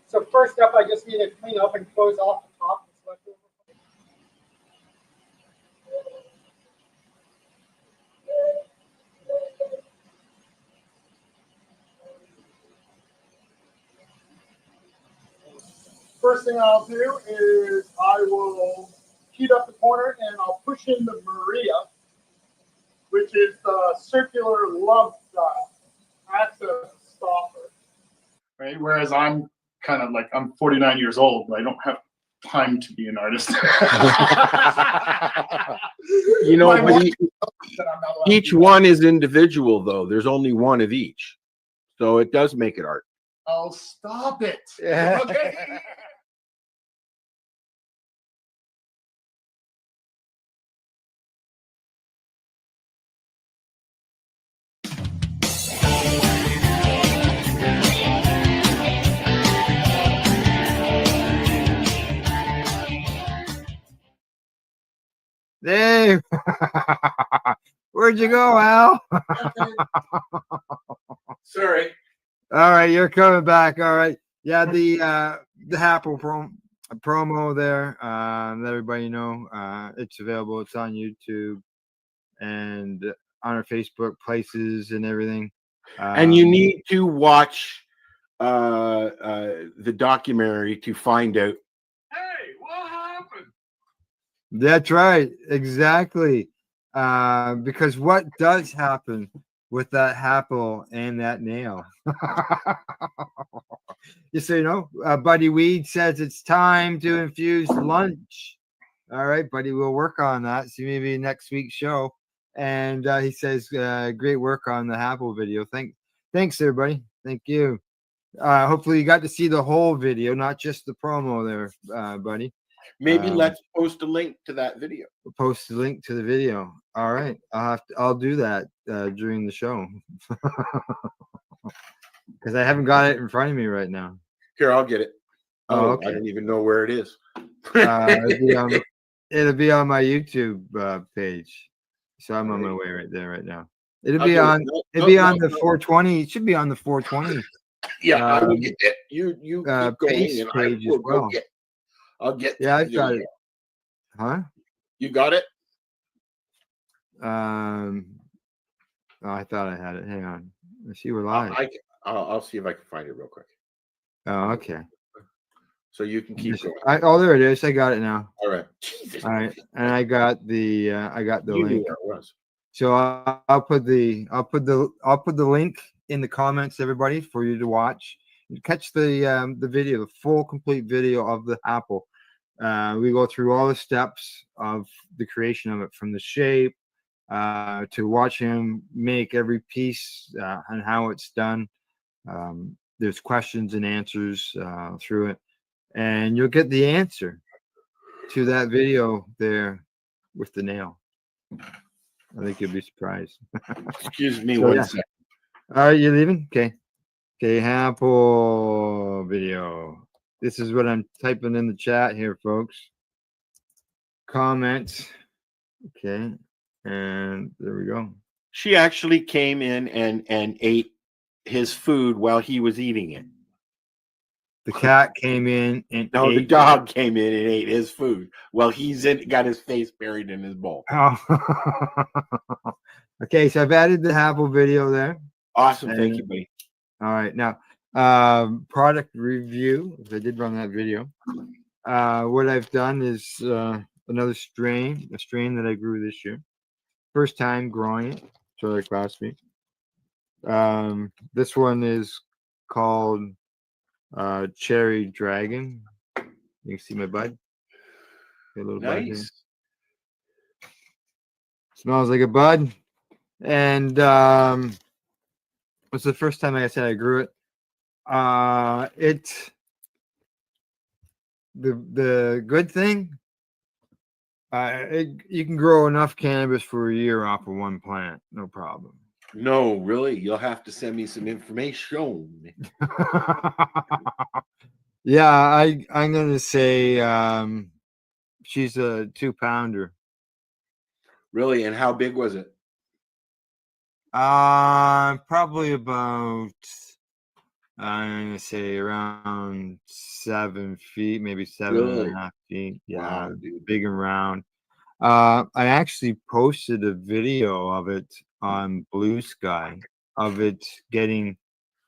So first up, I just need to clean up and close off the top that's left over. First thing I'll do is I will heat up the corner and I'll push in the Maria, which is the circular lump style. That's a stopper. Right? Whereas I'm kind of like, I'm 49 years old, but I don't have time to be an artist. You know, but each one is individual, though. There's only one of each. So it does make it art. Oh, stop it. Yeah. Okay. Dave, where'd you go, Al? Sorry. All right, you're coming back. All right. Yeah, the Apple promo there. Let everybody know it's available. It's on YouTube and on our Facebook places and everything. And you need to watch the documentary to find out. Hey, what happened? That's right. Exactly. Because what does happen with that apple and that nail? Just so you know, Buddy Weed says it's time to infuse lunch. All right, Buddy, we'll work on that. See, maybe next week's show. And he says, great work on the apple video. Thanks, everybody. Thank you. Hopefully you got to see the whole video, not just the promo there, Buddy. Maybe let's post a link to that video. We'll post a link to the video. All right, I'll do that during the show because I haven't got it in front of me right now. Here, I'll get it. Oh, okay. I don't even know where it is. It'll be on my YouTube page, so I'm on my way right there right now. It'll be on the 420. It should be on the 420. Yeah, I will get it. You keep going, page and I as will well. go get. I'll get. Yeah, I got it. Huh? You got it? Oh, I thought I had it. Hang on. Let's see, we're live. I'll see if I can find it real quick. Oh, okay. So you can keep going. Oh, there it is. I got it now. All right. All right, and I got the You knew link. where it was. So I'll put the link in the comments, everybody, for you to watch. You catch the video, the full complete video of the apple. We go through all the steps of the creation of it, from the shape to watch him make every piece and how it's done. There's questions and answers through it, and you'll get the answer to that video there with the nail. I think you'll be surprised. Excuse me one second. All right, you leaving? Okay. Okay, apple video. This is what I'm typing in the chat here, folks. Comments. Okay. And there we go. She actually came in and ate his food while he was eating it. The cat came in and No, the ate. dog came in and ate his food while got his face buried in his bowl. Oh. Okay, so I've added the Apple video there. Awesome. Thank you, buddy. All right. Now, product review. I did run that video. What I've done is another strain, a strain that I grew this year. First time growing it. So like last week. This one is called Cherry Dragon. You can see my bud. Got a little bud here. Nice. Smells like a bud. And it's the first time, like I said, I grew it. The good thing, you can grow enough cannabis for a year off of one plant, no problem. No, really, you'll have to send me some information. Yeah, I'm gonna say she's a 2-pounder. Really, and how big was it? Probably about I'm gonna say around 7 feet, maybe 7.5 feet. Yeah, Wow, dude. big and round. I actually posted a video of it on Blue Sky of it getting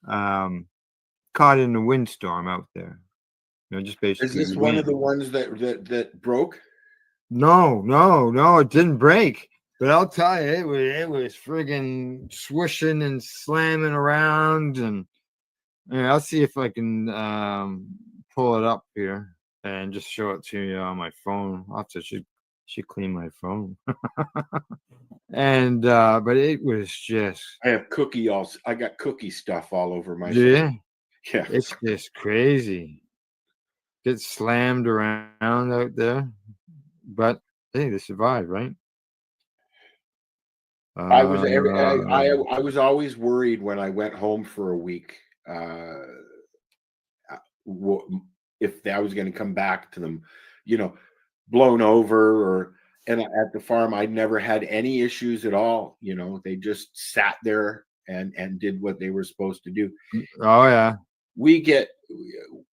caught in a windstorm out there. You know, just basically. Is this one of the ones that broke? No, it didn't break. But I'll tell you, it was friggin' swishing and slamming around, and I'll see if I can pull it up here and just show it to you on my phone. I'll have to should clean my phone. And but it was just. I have I got cookie stuff all over my. Yeah, yeah. It's just crazy. Get slammed around out there, but hey, they survived, right? I was always worried when I went home for a week if I was going to come back to them, blown over and at the farm I never had any issues at all. They just sat there and did what they were supposed to do. Oh yeah. We get,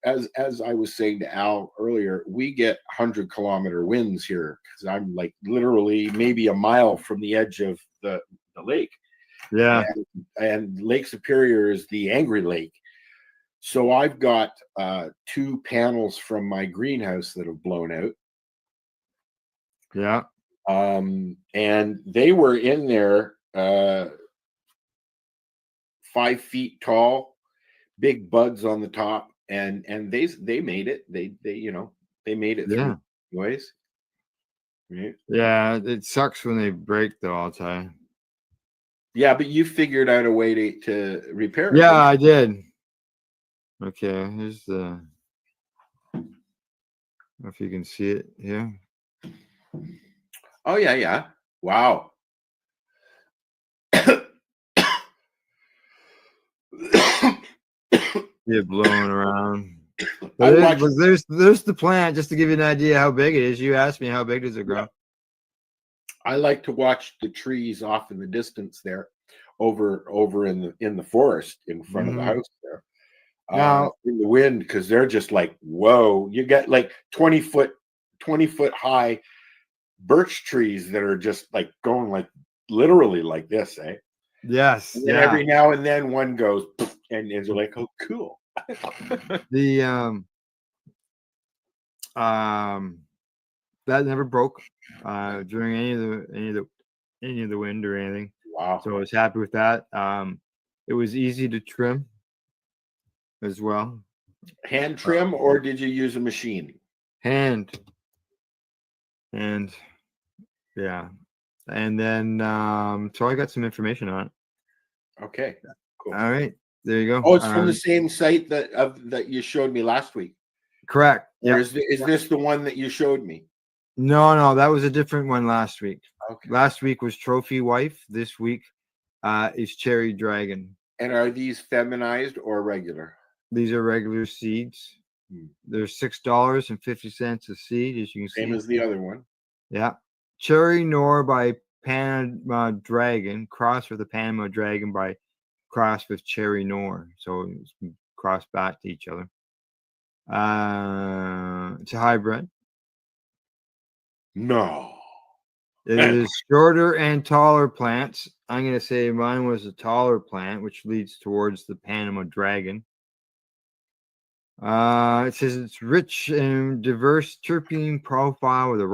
as I was saying to Al earlier, we get 100-kilometer winds here because I'm like literally maybe a mile from the edge of the lake. Yeah. And Lake Superior is the angry lake. So I've got 2 panels from my greenhouse that have blown out. Yeah. And they were in there 5 feet tall, big buds on the top, and they made it. They made it through ways. Right? Yeah, it sucks when they break though, I'll tell you. Yeah, but you figured out a way to repair it. Yeah, I did. Okay, here's the. I don't know if you can see it here. Oh yeah. Wow. Yeah, blowing around. There's the plant, just to give you an idea how big it is. You asked me how big does it grow. Yeah. I like to watch the trees off in the distance there, over in the forest in front of the house there. Now in the wind, because they're just like, whoa, you got like 20 foot high birch trees that are just like going like literally like this, eh? Yes. And then every now and then one goes and it's like, oh cool. The that never broke during any of the wind or anything. Wow. So I was happy with that. It was easy to trim as well. Hand trim, or did you use a machine? Hand. And yeah. And then so I got some information on it. Okay. Cool. All right. There you go. Oh, it's from the same site that you showed me last week. Correct. Or is this the one that you showed me? No, that was a different one last week. Okay. Last week was Trophy Wife. This week is Cherry Dragon. And are these feminized or regular? These are regular seeds. They're $6.50 a seed, as you can see. Same as the other one. Yeah. Cherry Nor by Panama Dragon, crossed with the Panama Dragon by crossed with Cherry Nor. So it's crossed back to each other. It's a hybrid. No. It is shorter and taller plants. I'm going to say mine was a taller plant, which leads towards the Panama Dragon. It says it's rich and diverse terpene profile with a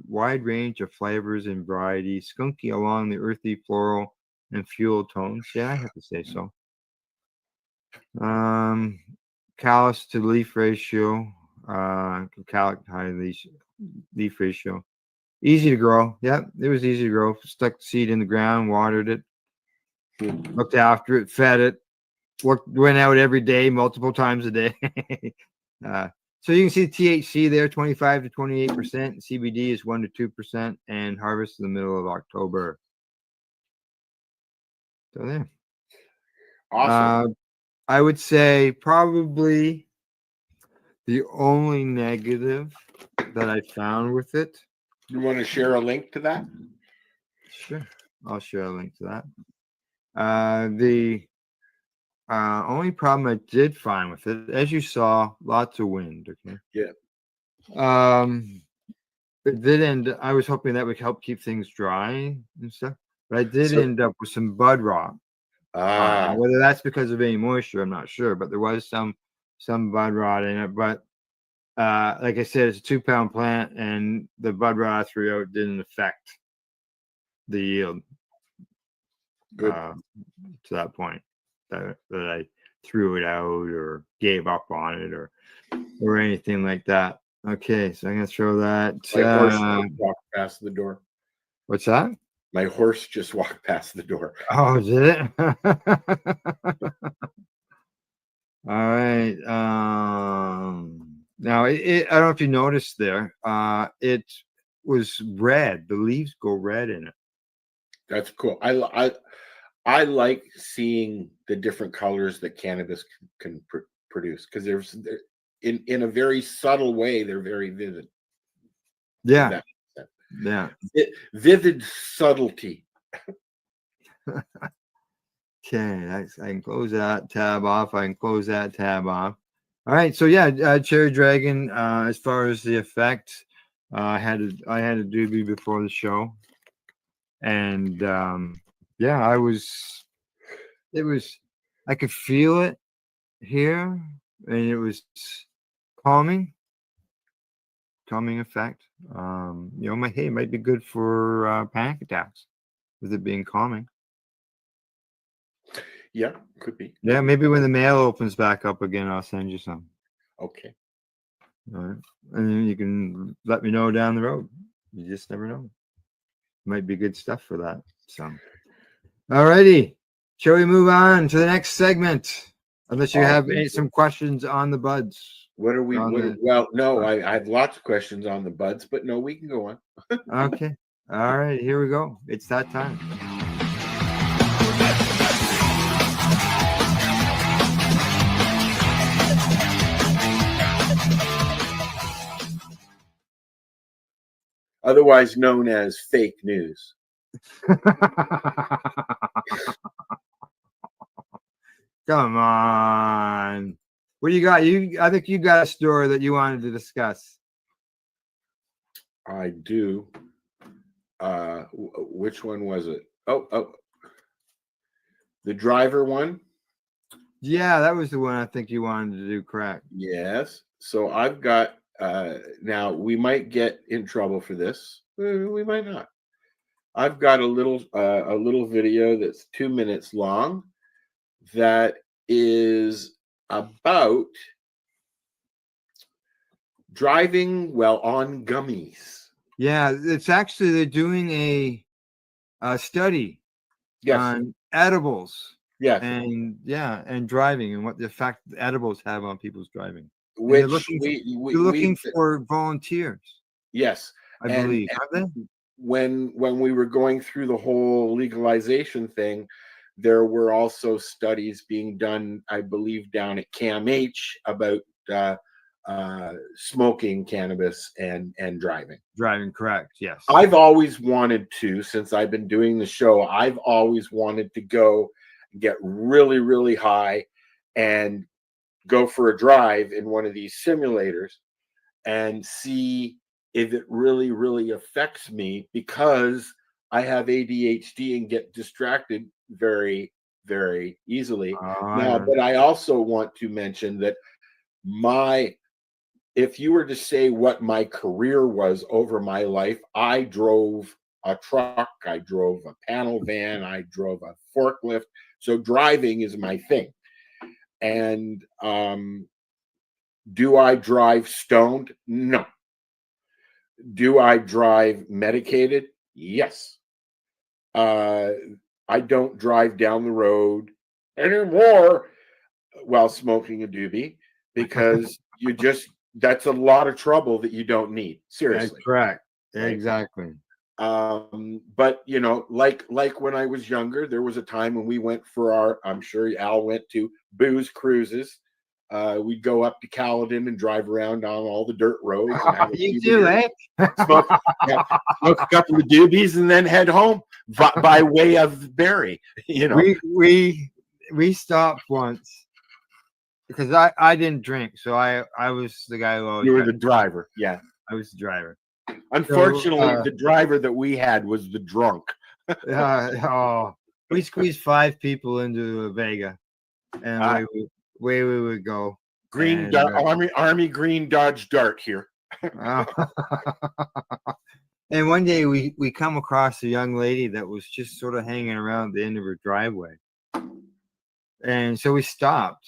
wide range of flavors and varieties, skunky along the earthy floral and fuel tones. Yeah, I have to say so. Callus to leaf ratio, calic high leaf ratio. Easy to grow. Yep, it was easy to grow. Stuck the seed in the ground, watered it, looked after it, fed it, went out every day, multiple times a day. So you can see THC there, 25 to 28%. CBD is 1 to 2%, and harvest in the middle of October. So there. Awesome. I would say probably the only negative that I found with it. You want to share a link to that? Sure, I'll share a link to that. The only problem I did find with it, as you saw, lots of wind. Okay. Yeah. It did end. I was hoping that would help keep things dry and stuff, but I did end up with some bud rot. Whether that's because of any moisture, I'm not sure, but there was some bud rot in it. But like I said, it's a 2-pound plant, and the bud rot I threw out didn't affect the yield. Good. To that point that I threw it out or gave up on it or anything like that. Okay, so I'm gonna throw that. My horse just walked past the door. What's that? My horse just walked past the door. Oh, did it? All right. Now I don't know if you noticed there. It was red. The leaves go red in it. That's cool. I like seeing the different colors that cannabis can produce, because there's in a very subtle way they're very vivid. Yeah. Yeah. Vivid subtlety. Okay, I can close that tab off. I can close that tab off. All right, so yeah, Cherry Dragon. As far as the effect, I had a doobie before the show, and yeah, I could feel it here, and it was calming effect. It might be good for panic attacks with it being calming. Yeah, could be. Yeah, maybe when the mail opens back up again, I'll send you some. Okay. All right. And then you can let me know down the road. You just never know. Might be good stuff for that. So, all righty. Shall we move on to the next segment? Unless you have some questions on the buds. What are we? Well, no, I have lots of questions on the buds, but no, we can go on. Okay. All right. Here we go. It's that time. Otherwise known as fake news. Come on. What do you got? I think you got a story that you wanted to discuss. I do. Which one was it? Oh, the driver one. Yeah, that was the one I think you wanted to do. Correct. Yes. So I've got. Now we might get in trouble for this. We might not. I've got a little video that's 2 minutes long that is about driving while on gummies. Yeah, it's actually they're doing a study on edibles. Yes. And driving and what the effect edibles have on people's driving. Which they're looking for volunteers. Yes, I believe. Have they? When we were going through the whole legalization thing, there were also studies being done, I believe, down at CAMH about smoking cannabis and driving. Driving, correct? Yes. I've always wanted to, since I've been doing the show, I've always wanted to go get really, really high and go for a drive in one of these simulators and see if it really, really affects me, because I have ADHD and get distracted very, very easily. But I also want to mention that if you were to say what my career was over my life, I drove a truck, I drove a panel van, I drove a forklift. So driving is my thing. And do I drive stoned? No. Do I drive medicated? Yes. I don't drive down the road anymore while smoking a doobie, because that's a lot of trouble that you don't need. Seriously. That's correct. Right? Exactly. But like when I was younger, there was a time when we went for I'm sure Al went to booze cruises. We'd go up to Caledon and drive around on all the dirt roads. And have You do, eh? Smoke a couple of doobies and then head home by way of Barrie. We stopped once because I didn't drink, so I was the guy who always. You were the driver, yeah. I was the driver. Unfortunately, the driver that we had was the drunk. We squeezed 5 people into a Vega, and away we would go. Green Army green Dodge Dart here. And one day we come across a young lady that was just sort of hanging around the end of her driveway, and so we stopped,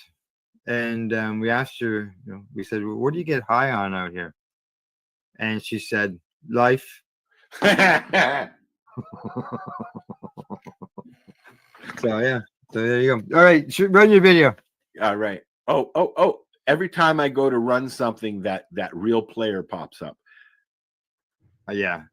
and we asked her. We said, well, "What do you get high on out here?" And she said, "Life." So yeah. So there you go. All right, run your video. All right. Oh! Every time I go to run something, that real player pops up. Yeah.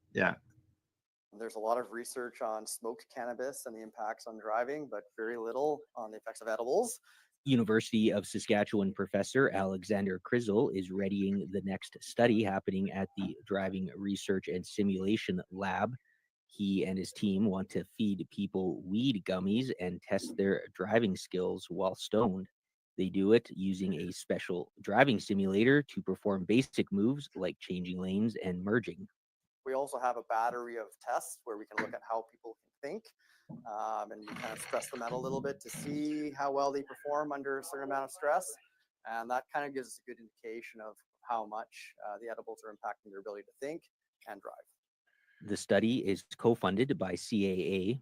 There's a lot of research on smoked cannabis and the impacts on driving, but very little on the effects of edibles. University of Saskatchewan professor Alexander Krizel is readying the next study happening at the Driving Research and Simulation Lab. He and his team want to feed people weed gummies and test their driving skills while stoned. They do it using a special driving simulator to perform basic moves like changing lanes and merging. We also have a battery of tests where we can look at how people can think, and we kind of stress them out a little bit to see how well they perform under a certain amount of stress. And that kind of gives us a good indication of how much the edibles are impacting their ability to think and drive. The study is co-funded by CAA.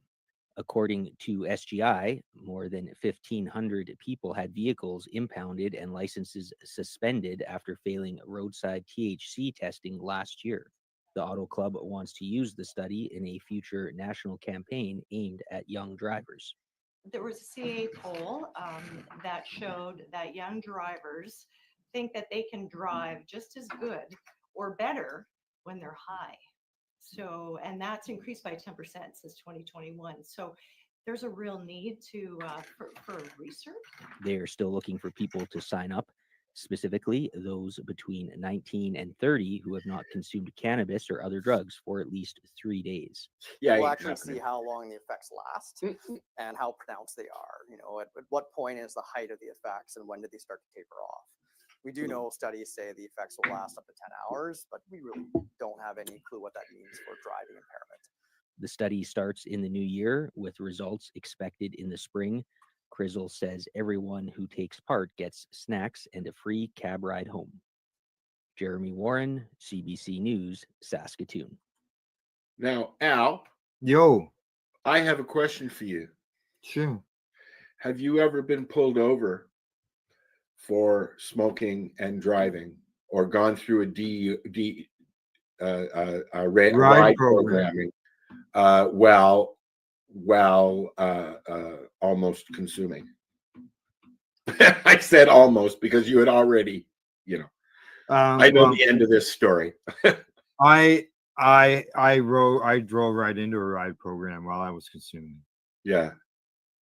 According to SGI, more than 1,500 people had vehicles impounded and licenses suspended after failing roadside THC testing last year. The Auto Club wants to use the study in a future national campaign aimed at young drivers. There was a CA poll that showed that young drivers think that they can drive just as good or better when they're high. So, and that's increased by 10% since 2021. So there's a real need for research. They're still looking for people to sign up, specifically those between 19 and 30 who have not consumed cannabis or other drugs for at least 3 days. We'll actually see how long the effects last and how pronounced they are. At what point is the height of the effects and when did they start to taper off? We do know studies say the effects will last up to 10 hours, but we really don't have any clue what that means for driving impairment. The study starts in the new year with results expected in the spring. Krizel says everyone who takes part gets snacks and a free cab ride home. Jeremy Warren, CBC News, Saskatoon. Now, Al. Yo. I have a question for you. Sure. Have you ever been pulled over for smoking and driving, or gone through a ride programming while almost consuming? I said almost because you had already, I know the end of this story. I drove right into a ride program while I was consuming. Yeah.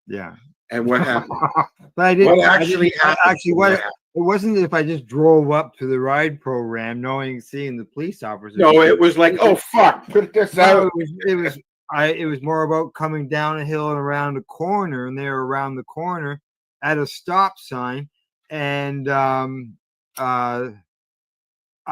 Yeah. And what happened? But I didn't. What actually happened? Actually, It wasn't if I just drove up to the ride program, seeing the police officers. No, it was like, oh fuck, put this out. It was more about coming down a hill and around a corner, and they were around the corner at a stop sign, and I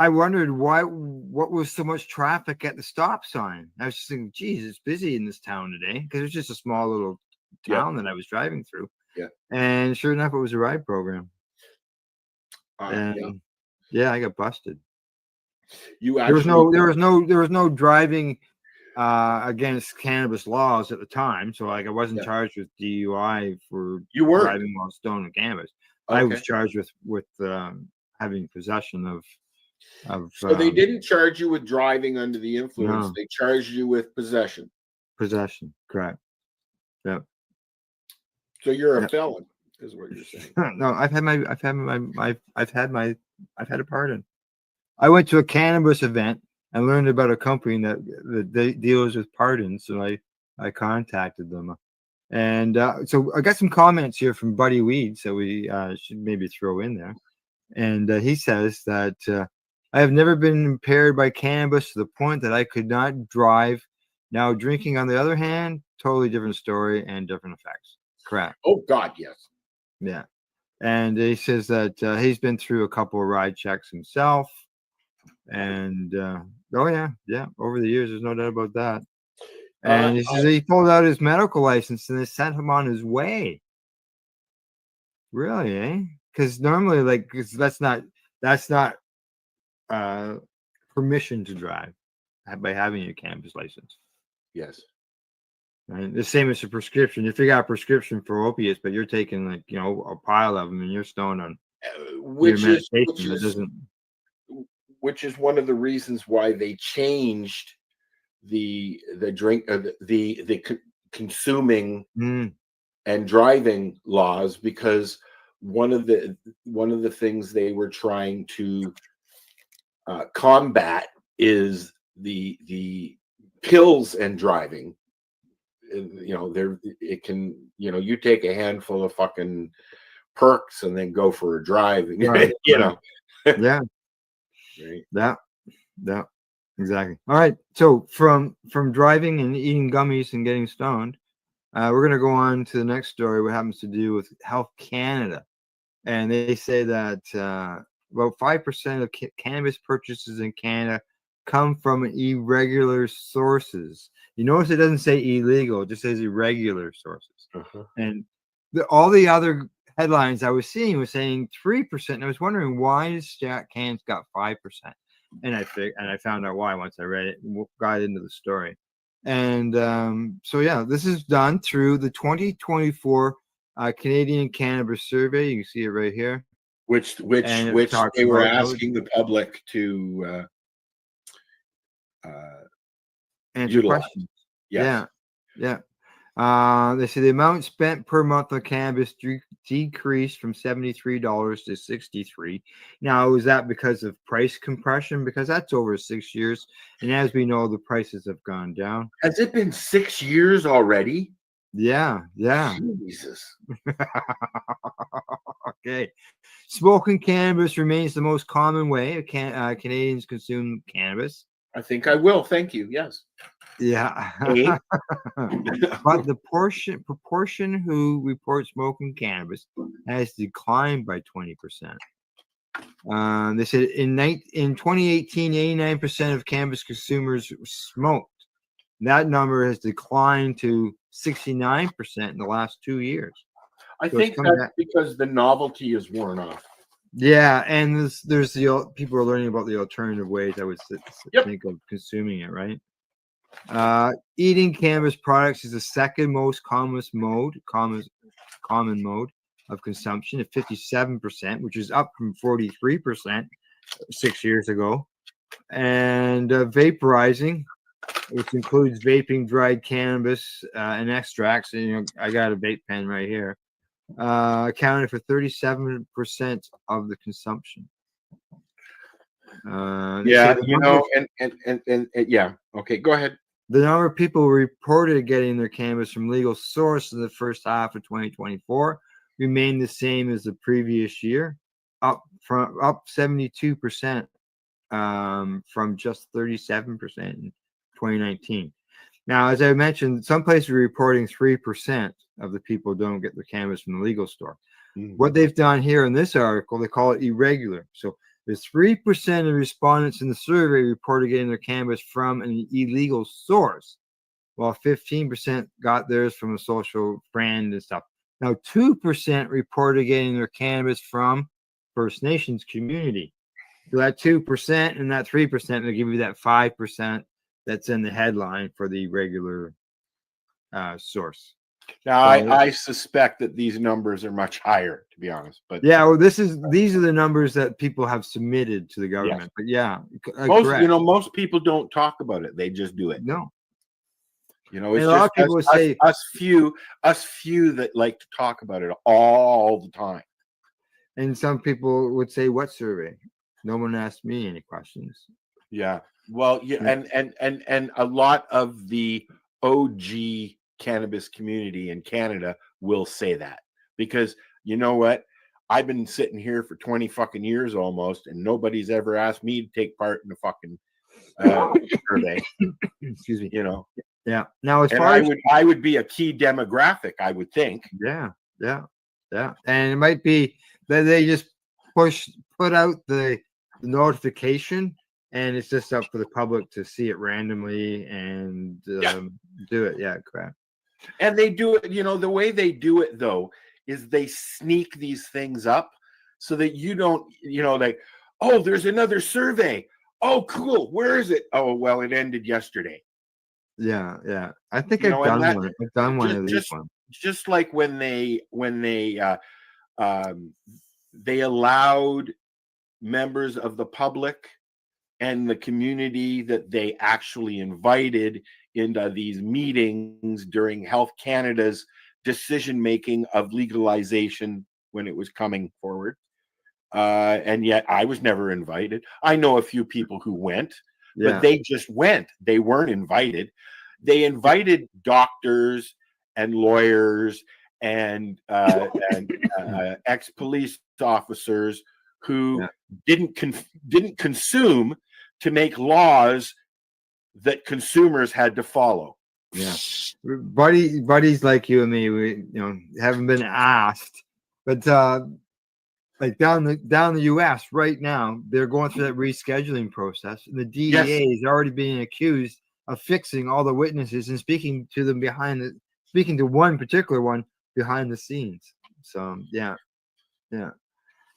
wondered what was so much traffic at the stop sign. I was just thinking, geez, it's busy in this town today, because it was just a small little town that I was driving through. Yeah. And sure enough, it was a ride program. And yeah, I got busted. There was no driving against cannabis laws at the time. So like I wasn't charged with DUI for driving while stoned with cannabis. I was charged with having possession of So they didn't charge you with driving under the influence. No. They charged you with possession. Possession, correct. Yep. So you're a felon, is what you're saying. No, I've had a pardon. I went to a cannabis event and learned about a company that deals with pardons, so I contacted them. And so I got some comments here from Buddy Weeds that we should maybe throw in there. And he says that I have never been impaired by cannabis to the point that I could not drive. Now, drinking, on the other hand, totally different story and different effects. Correct. Oh, God, yes. Yeah. And he says that he's been through a couple of ride checks himself. And over the years, there's no doubt about that. And he says he pulled out his medical license and they sent him on his way. Really, eh? Because normally, that's not permission to drive by having a cannabis license. Yes. Right? The same as a prescription. If you got a prescription for opiates, but you're taking a pile of them and you're stoned on which is one of the reasons why they changed the drink the consuming and driving laws, because one of the things they were trying to combat is the pills and driving. You take a handful of fucking perks and then go for a drive, Right. Yeah. Right. Yeah, exactly. All right. So from driving and eating gummies and getting stoned, we're going to go on to the next story, what happens to do with Health Canada. And they say that about 5% of cannabis purchases in Canada come from irregular sources. You notice it doesn't say illegal, it just says irregular sources. And all the other headlines I was seeing was saying 3%. And I was wondering, why is Jack Cans got 5%? And I found out why once I read it and got into the story. And this is done through the 2024 Canadian Cannabis Survey. You can see it right here. Which they were asking the public to answer questions. Yes. Yeah. They say the amount spent per month on cannabis decreased from $73 to $63. Now, is that because of price compression? Because that's over 6 years, and as we know, the prices have gone down. Has it been 6 years already? Yeah. Jesus. Okay. Smoking cannabis remains the most common way Canadians consume cannabis. I think I will. Thank you. Yes. Yeah. But the proportion who report smoking cannabis has declined by 20%. They said in 2018, 89% of cannabis consumers smoked. That number has declined to 69% in the last 2 years. I think that's because the novelty is worn off. Yeah, and there's the people are learning about the alternative ways I would think of consuming it, right? Eating cannabis products is the second most common mode of consumption at 57%, which is up from 43% 6 years ago. And vaporizing, which includes vaping dried cannabis and extracts. And, I got a vape pen right here. Accounted for 37% of the consumption. Yeah. Okay, go ahead. The number of people reported getting their cannabis from legal source in the first half of 2024 remained the same as the previous year, up 72% from just 37% in 2019. Now, as I mentioned, some places are reporting 3% of the people don't get their cannabis from the legal store. What they've done here in this article, they call it irregular. So there's 3% of respondents in the survey reported getting their cannabis from an illegal source, while 15% got theirs from a social friend and stuff. Now, 2% reported getting their cannabis from First Nations community. So that 2% and that 3%, will give you that 5% that's in the headline for the regular source. Now, So, I suspect that these numbers are much higher, to be honest. But yeah, well, these are the numbers that people have submitted to the government. But yeah, correct. Most people don't talk about it; they just do it. No, it's and a lot just of people us, say us few that like to talk about it all the time. And some people would say, "What survey? No one asked me any questions." Yeah. Well, yeah, and a lot of the OG cannabis community in Canada will say that, because you know what? I've been sitting here for 20 fucking years almost, and nobody's ever asked me to take part in the fucking survey. Excuse me. Yeah. Now, as and far as I would be a key demographic, I would think. Yeah. And it might be that they just put out the notification, and it's just up for the public to see it randomly and do it. Yeah, correct. And they do it, the way they do it though is they sneak these things up so that you don't, like, oh, there's another survey. Oh, cool. Where is it? Oh, well, it ended yesterday. Yeah. I think I've done one. I've done one of these ones. Just like when they allowed members of the public and the community that they actually invited into these meetings during Health Canada's decision making of legalization when it was coming forward. And yet I was never invited. I know a few people who went, but they just went. They weren't invited. They invited doctors and lawyers and ex-police officers who didn't consume to make laws that consumers had to follow. Yeah, buddies like you and me, we haven't been asked, but like down the U.S. right now, they're going through that rescheduling process, and the DEA is already being accused of fixing all the witnesses and speaking to one particular one behind the scenes. So yeah.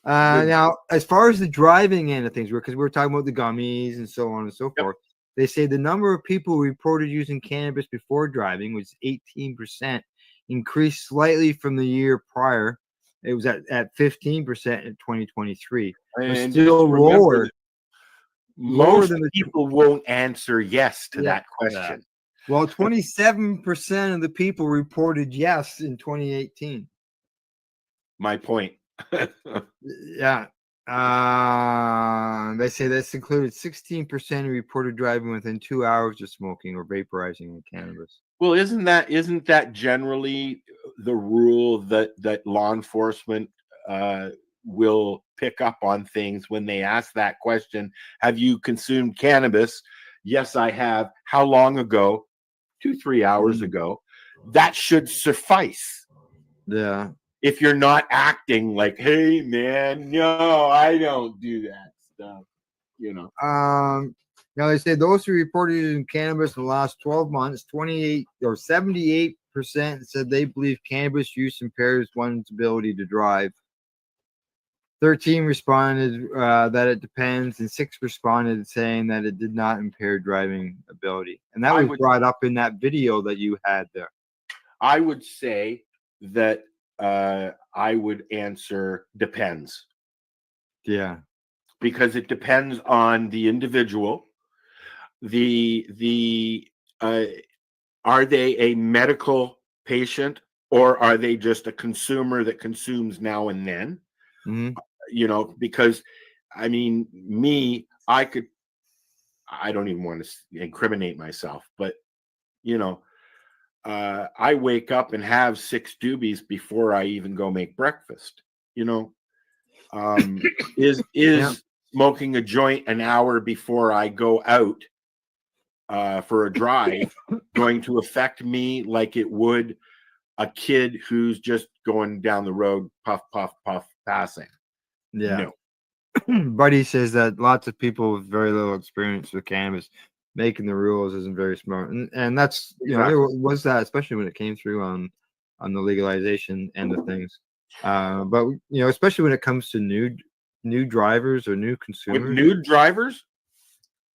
Now, as far as the driving end of things, because we're talking about the gummies and so on and so forth, they say the number of people who reported using cannabis before driving was 18%, increased slightly from the year prior. It was at 15% in 2023, but still lower. Most people won't answer yes to that question. Well, 27% of the people reported yes in 2018. My point. Yeah. They say this included 16% who reported driving within 2 hours of smoking or vaporizing cannabis. Well, isn't that generally the rule that law enforcement will pick up on things when they ask that question? Have you consumed cannabis? Yes, I have. How long ago? 2-3 hours ago. That should suffice. Yeah. If you're not acting like, hey man, no, I don't do that stuff. Now they say those who reported using cannabis in the last 12 months, 78% said they believe cannabis use impairs one's ability to drive. 13 responded that it depends, and 6 responded saying that it did not impair driving ability. And that was brought up in that video that you had there. I would say that I would answer depends. Yeah. Because it depends on the individual. Are they a medical patient, or are they just a consumer that consumes now and then? Mm-hmm. Because I mean, I don't even want to incriminate myself, but I wake up and have 6 doobies before I even go make breakfast. Is Yeah. smoking a joint an hour before I go out for a drive going to affect me like it would a kid who's just going down the road, puff, puff, puff, passing? Yeah. No. Buddy says that lots of people with very little experience with cannabis making the rules isn't very smart, and that's there was that, especially when it came through on the legalization end of things. But especially when it comes to new drivers or new With consumers. new drivers,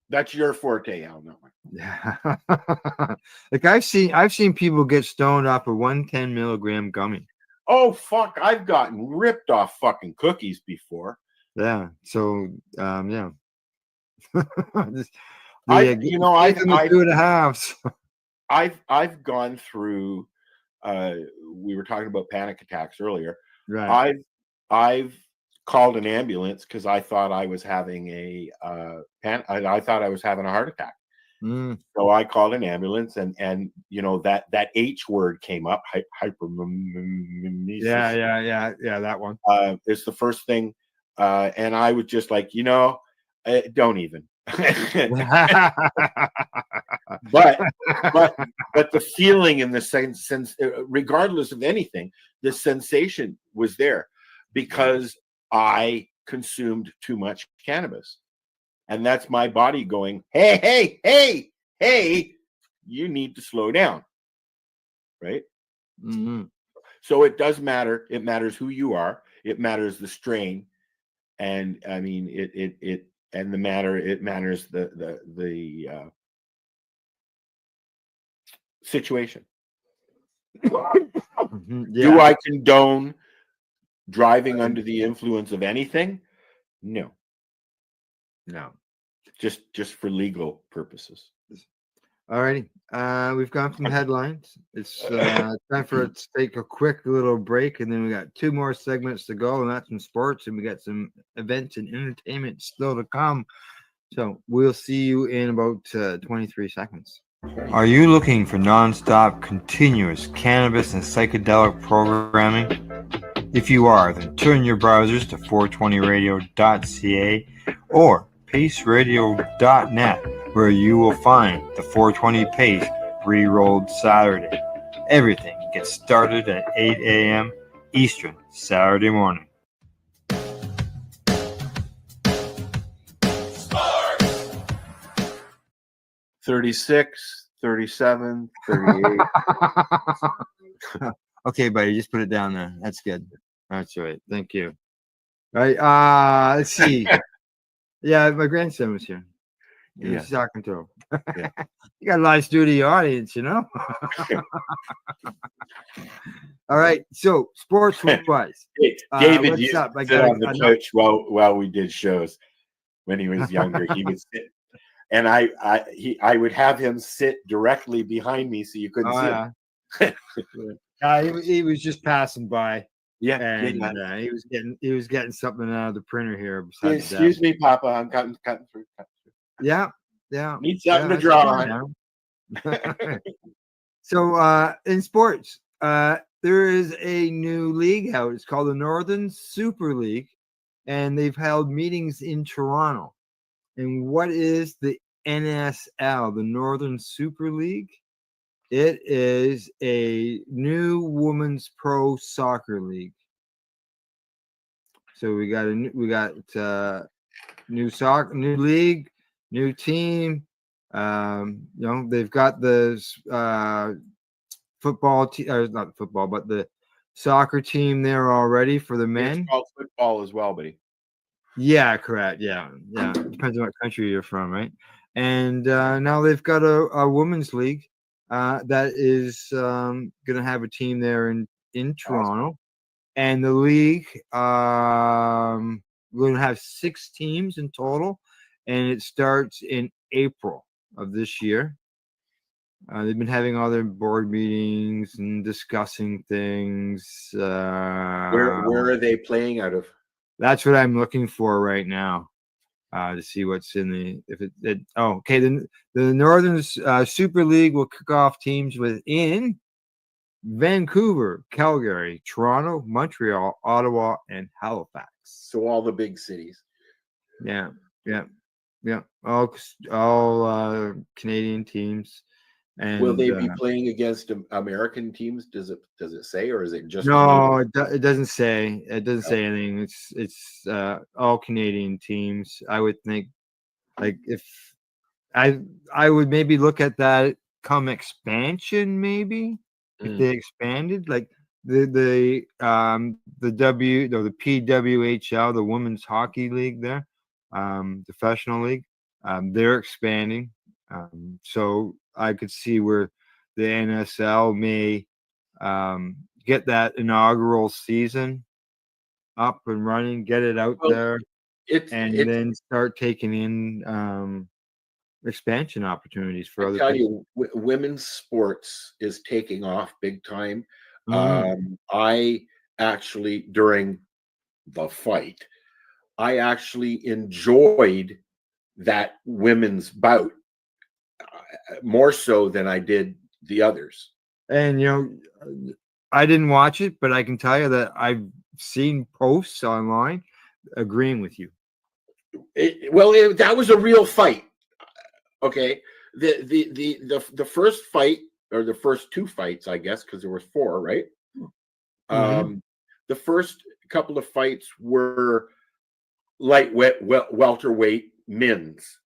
that's your forte, Al. No. Yeah. Like I've seen people get stoned off a 110 milligram gummy. Oh fuck! I've gotten ripped off fucking cookies before. Yeah. So yeah. I've two and a halves. I've gone through. We were talking about panic attacks earlier. Right. I've called an ambulance because I thought I was having I thought I was having a heart attack. So I called an ambulance, and that H word came up, hypermemesis. Yeah, that one. It's the first thing, and I was just like, don't even. but the feeling and the sense, regardless of anything, the sensation was there because I consumed too much cannabis. And that's my body going, hey, you need to slow down. Right? Mm-hmm. So it does matter. It matters who you are. It matters the strain. And I mean, it matters the situation. Do I condone driving under the influence of anything? No. Just for legal purposes. All righty. We've gone from the headlines. It's time for us to take a quick little break, and then we got 2 more segments to go, and that's some sports, and we got some events and entertainment still to come. So we'll see you in about 23 seconds. Are you looking for nonstop, continuous cannabis and psychedelic programming? If you are, then turn your browsers to 420radio.ca or paceradio.net, where you will find the 420 Pace re-rolled Saturday. Everything gets started at 8 a.m. Eastern Saturday morning. 36, 37, 38. Okay, buddy, just put it down there. That's good. That's right. Thank you. All right. Let's see. Yeah, my grandson was here. He was talking to him. You got a live studio audience, All right. So, sports wise, David used to sit on the couch while we did shows when he was younger. He would sit, and I would have him sit directly behind me so you couldn't see him. He was just passing by. Yeah, and he was getting something out of the printer here. Excuse me, Papa. I'm cutting through. Yeah. Need something to draw on. So, in sports, there is a new league out. It's called the Northern Super League, and they've held meetings in Toronto. And what is the NSL, the Northern Super League? It is a new women's pro soccer league. So we got new league, new team. They've got the football team, not football, but the soccer team there already for the men. It's called football as well, buddy. Yeah, correct. Yeah. Depends on what country you're from, right? And now they've got a women's league that is going to have a team there in Toronto. Awesome. And the league, we're going to have 6 teams in total, and it starts in April of this year. They've been having all their board meetings and discussing things. Where are they playing out of? That's what I'm looking for right now, to see what's in the okay. The Northern Super League will kick off teams within Vancouver, Calgary, Toronto, Montreal, Ottawa, and Halifax. So all the big cities. Yeah, yeah, yeah. All Canadian teams. And Will they be playing against American teams? Does it say, or is it just no? Canadian? It doesn't say. It doesn't say anything. It's all Canadian teams. I would think, like, if I would maybe look at that come expansion, maybe if they expanded, like the the PWHL, the Women's Hockey League there, professional league, they're expanding. So I could see where the NSL may get that inaugural season up and running, get it out there, and then start taking in expansion opportunities for I other tell people. you, women's sports is taking off big time. Mm. I actually, during the fight, I actually enjoyed that women's bout more so than I did the others. And I didn't watch it, but I can tell you that I've seen posts online agreeing with you. That was a real fight. Okay, the first fight, or the first two fights, I guess, because there were four, right? The first couple of fights were lightweight, welterweight men's.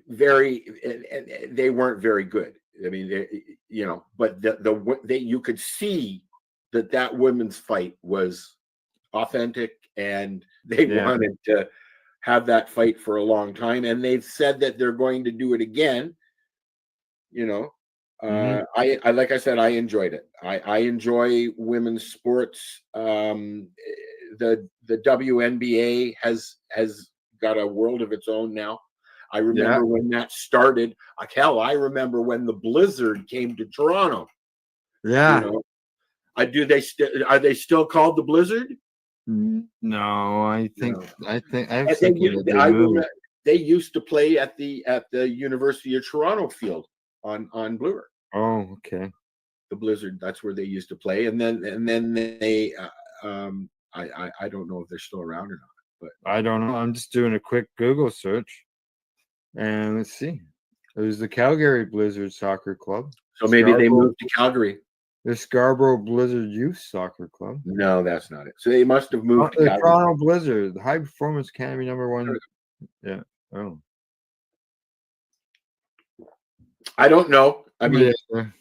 They weren't very good. I mean, but you could see that women's fight was authentic, and they wanted to have that fight for a long time, and they've said that they're going to do it again. I like I said, I enjoyed it. I enjoy women's sports. The WNBA has got a world of its own now. I remember when that started. Hell, I remember when the Blizzard came to Toronto. Yeah. Are they still called the Blizzard? No, I think they used to play at the University of Toronto field on Bloor. Oh, okay. The Blizzard, that's where they used to play, and then they I don't know if they're still around or not, but I don't know. I'm just doing a quick Google search, and let's see. There's the Calgary Blizzard Soccer Club. So maybe they moved to Calgary. The Scarborough Blizzard Youth Soccer Club. No, that's not it. So they must have moved to the Calgary. Toronto Blizzard, the High Performance Academy #1. Yeah. Oh. I don't know. I mean,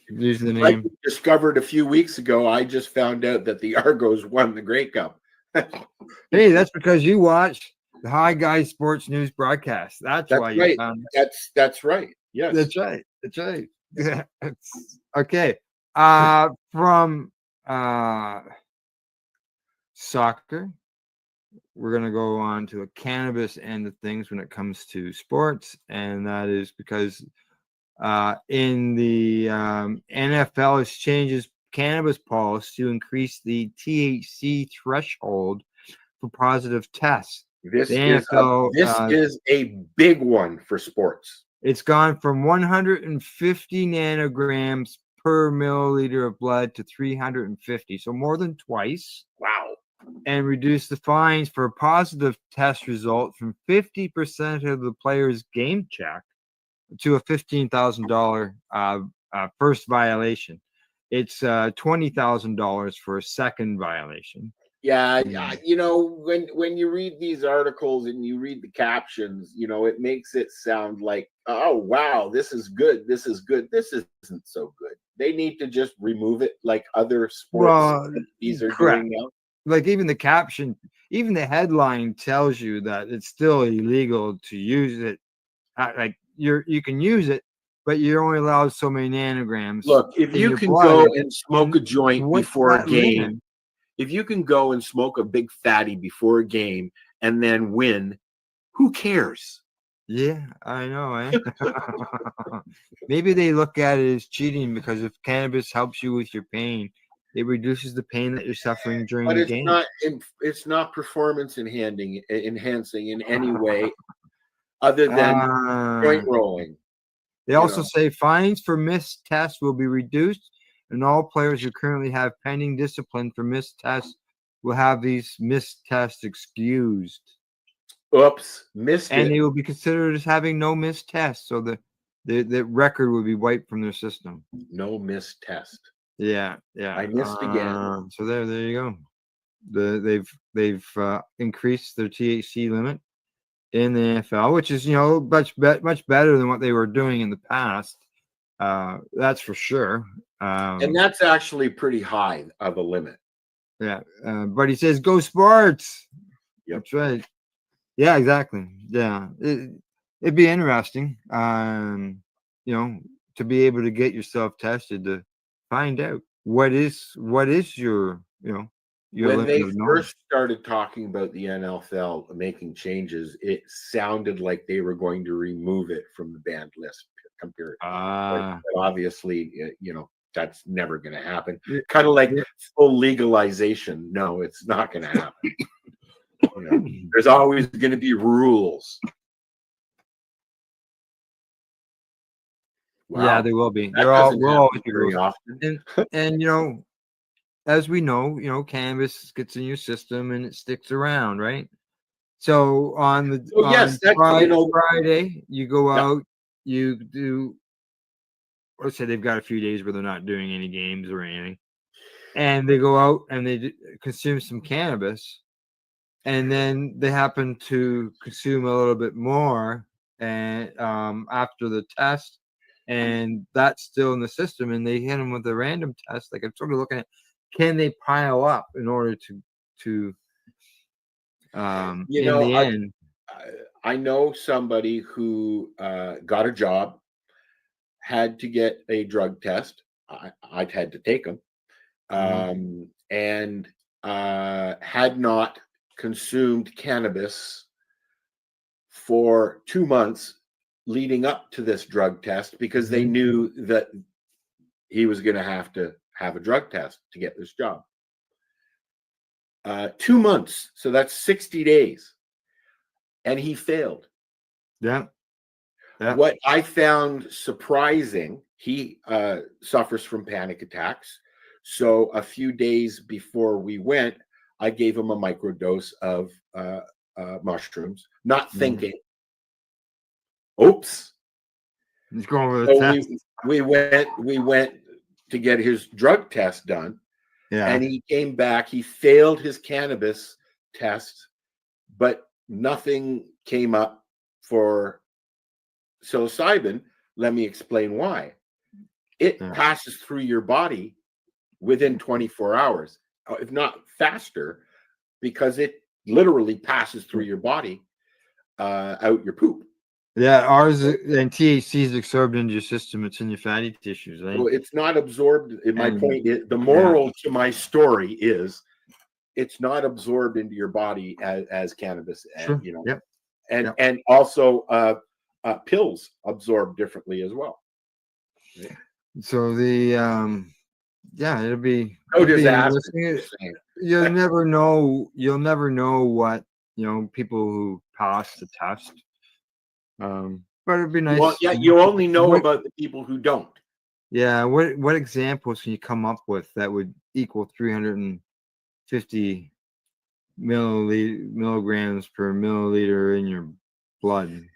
these are the like name. we discovered a few weeks ago, I just found out that the Argos won the Grey Cup. Hey, that's because you watch the High Guys Sports News broadcast. That's why you right. found That's right. Yes. That's right. That's right. Okay. From soccer, we're going to go on to a cannabis end of things when it comes to sports, and that is because in the NFL has changes cannabis policy to increase the THC threshold for positive tests. This The is NFL, is a big one for sports. It's gone from 150 nanograms per milliliter of blood to 350, so more than twice. Wow. And reduce the fines for a positive test result from 50% of the player's game check to a $15,000 first violation. It's $20,000 for a second violation. Yeah, when you read these articles and you read the captions, it makes it sound like, oh wow, this is good. This is good. This isn't so good. They need to just remove it, like other sports these are doing now. Like even the caption, even the headline tells you that it's still illegal to use it. Like you can use it, but you're only allowed so many nanograms. Look, if you can go and smoke a joint before a game, limit? if you can go and smoke a big fatty before a game and then win, who cares? Yeah, I know. Eh? Maybe they look at it as cheating because if cannabis helps you with your pain, it reduces the pain that you're suffering during But the game. it's not performance enhancing in any way other than joint rolling. They also say fines for missed tests will be reduced, and all players who currently have pending discipline for missed tests will have these missed tests excused. Oops, missed And it. they will be considered as having no missed tests. So the record will be wiped from their system. No missed test. Yeah. I missed again. So there you go. They've increased their THC limit in the NFL, which is much better than what they were doing in the past. That's for sure. And that's actually pretty high of a limit. Yeah, but he says go sports. Yep. That's right. Yeah, exactly. Yeah, it'd be interesting, to be able to get yourself tested to find out what is your your When limit they of knowledge. first started talking about the NFL making changes, it sounded like they were going to remove it from the banned list. Compared, but obviously, that's never going to happen. Kind of like full legalization. No, it's not going to happen. There's always going to be rules. Wow. Yeah, there will be. That There all doesn't will happen always be very rules. often. And as we know, cannabis gets in your system and it sticks around, right? So on Friday, you go out, you do. Let's say they've got a few days where they're not doing any games or anything, and they go out and they consume some cannabis, and then they happen to consume a little bit more, and after the test, and that's still in the system, and they hit them with a random test. Like I'm sort of looking at, can they pile up in order to in the end. I know somebody who got a job, had to get a drug test. I'd had to take them, and had not consumed cannabis for 2 months leading up to this drug test because they knew that he was going to have a drug test to get this job. 2 months, so that's 60 days. And he failed. Yeah. What I found surprising, he suffers from panic attacks. So a few days before we went, I gave him a microdose of mushrooms, not thinking. Oops. He's going with a test. We went to get his drug test done. Yeah. And he came back. He failed his cannabis test, but nothing came up for psilocybin. Let me explain why. It passes through your body within 24 hours, if not faster, because it literally passes through your body out your poop. Yeah, ours and THC is absorbed into your system. It's in your fatty tissues, right? Well, it's not absorbed. My point is, the moral to my story is, it's not absorbed into your body as cannabis. Sure. And also pills absorb differently as well. So it'll be. No it'll be disaster. interesting. You'll never know. You'll never know what people who pass the test. But it'd be nice. Well, yeah, you only know about the people who don't. Yeah. What examples can you come up with that would equal 350 milligrams per milliliter in your blood?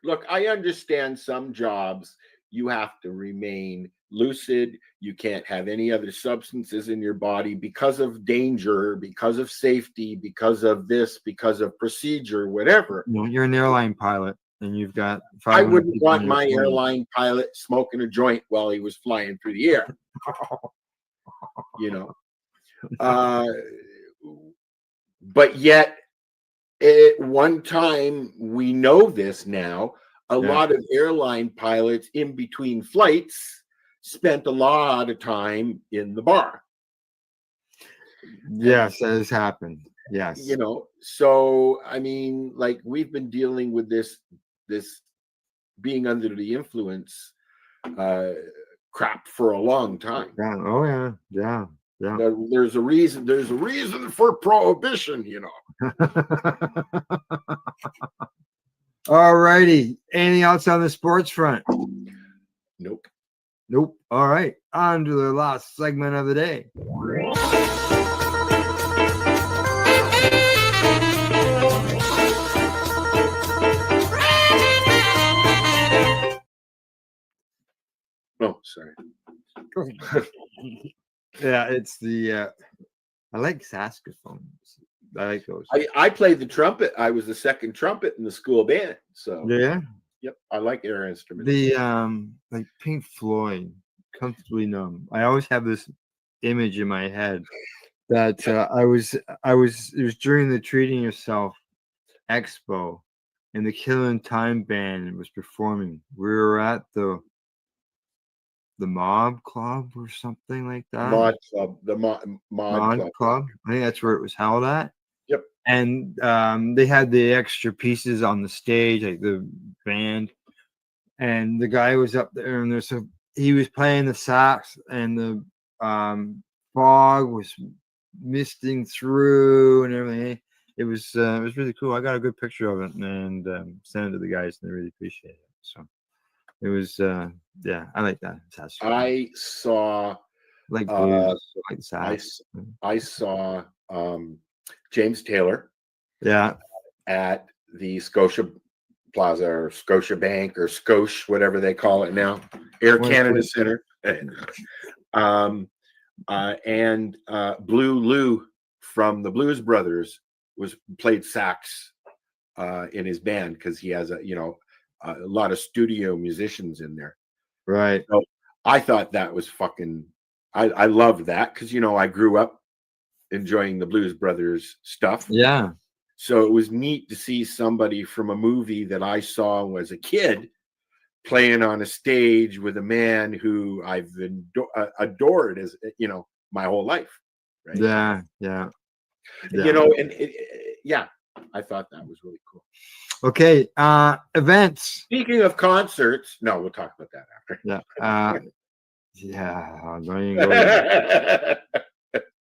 Look, I understand some jobs you have to remain lucid. You can't have any other substances in your body because of danger, because of safety, because of this, because of procedure, whatever. You're an airline pilot. And you've got. I wouldn't want my airline pilot smoking a joint while he was flying through the air. But yet, at one time, we know this now. A lot of airline pilots in between flights spent a lot of time in the bar. Yes, that has happened. Yes. So I mean, like, we've been dealing with this being under the influence crap for a long time. Yeah. Oh yeah. There's a reason for prohibition, All righty. Anything else on the sports front? Nope. All right. On to the last segment of the day. sorry. Yeah, it's the I like saxophones. I like those. I played the trumpet. I was the second trumpet in the school band. So Yeah. yep, I like air instruments. The like Pink Floyd, Comfortably Numb. I always have this image in my head that it was during the Treating Yourself Expo, and the Killing Time band was performing. We were at the Mob Club or something like that. Mod Club, the Mod Club. I think that's where it was held at. Yep. And they had the extra pieces on the stage, like the band, and the guy was up there, and he was playing the sax, and the fog was misting through and everything. It was really cool. I got a good picture of it and sent it to the guys, and they really appreciate it. So it was yeah, I like that. I saw like blues, like sax. I saw James Taylor. Yeah. At the Scotia Plaza or Scotia Bank or Scotia, whatever they call it now, Air Canada Center. And Blue Lou from the Blues Brothers played sax in his band because he has a lot of studio musicians in there. Right. So I thought that was fucking. I loved that because I grew up enjoying the Blues Brothers stuff. Yeah. So it was neat to see somebody from a movie that I saw as a kid playing on a stage with a man who I've adored as my whole life. Right? Yeah, yeah. Yeah, I thought that was really cool. Okay, events. Speaking of concerts, no, we'll talk about that after. Yeah, yeah. Don't even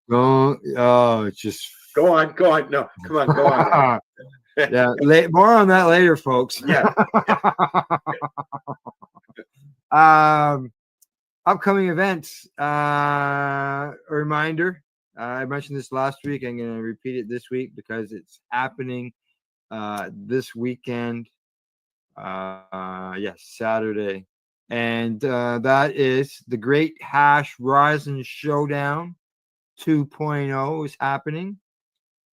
go. It's just go on. No, come on, go on. Yeah, more on that later, folks. Yeah. Upcoming events. A reminder. I mentioned this last week. I'm going to repeat it this week because it's happening this weekend. Yes, Saturday. And that is the Great Hash Rising Showdown 2.0 is happening.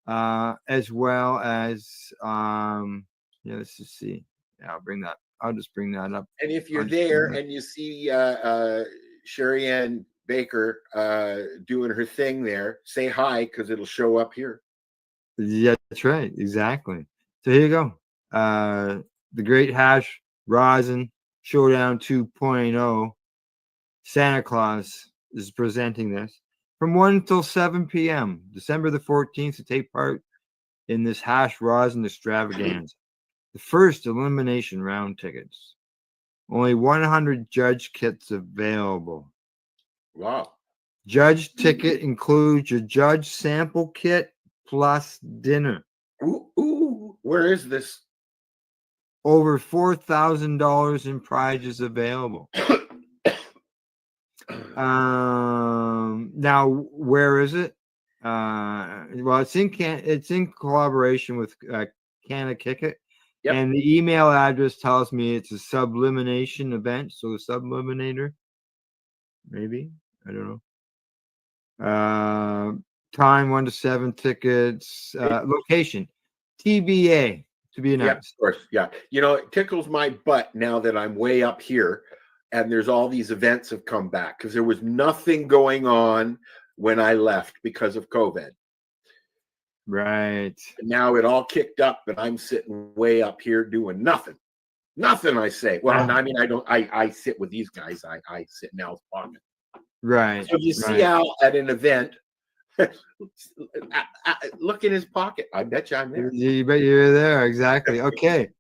As well as let's just see. Yeah, I'll just bring that up. And if you're there and you see Sherry Ann Baker doing her thing there, say hi because it'll show up here. Yeah, that's right. Exactly. So here you go. The Great Hash Rising Showdown 2.0. Santa Claus is presenting this from 1 till 7 p.m. December the 14th to take part in this hash rosin extravaganza. The first elimination round tickets. Only 100 judge kits available. Wow. Judge ticket includes your judge sample kit plus dinner. Ooh, where is this? Over $4,000 in prizes available. Now where is it? Well, it's in collaboration with Can I Kick It? Yep. And the email address tells me it's a sublimination event, so the subliminator, maybe, I don't know. Time 1 to 7 tickets. Location TBA to be announced. Yeah, of course. Yeah, it tickles my butt now that I'm way up here, and there's all these events have come back because there was nothing going on when I left because of COVID. Right. And now it all kicked up, but I'm sitting way up here doing nothing. Nothing, I say. Well, I mean, I sit with these guys. I sit in Al's pocket. Right. So if you see Al at an event, look in his pocket. I bet you I'm there. You bet you're there. Exactly. Okay.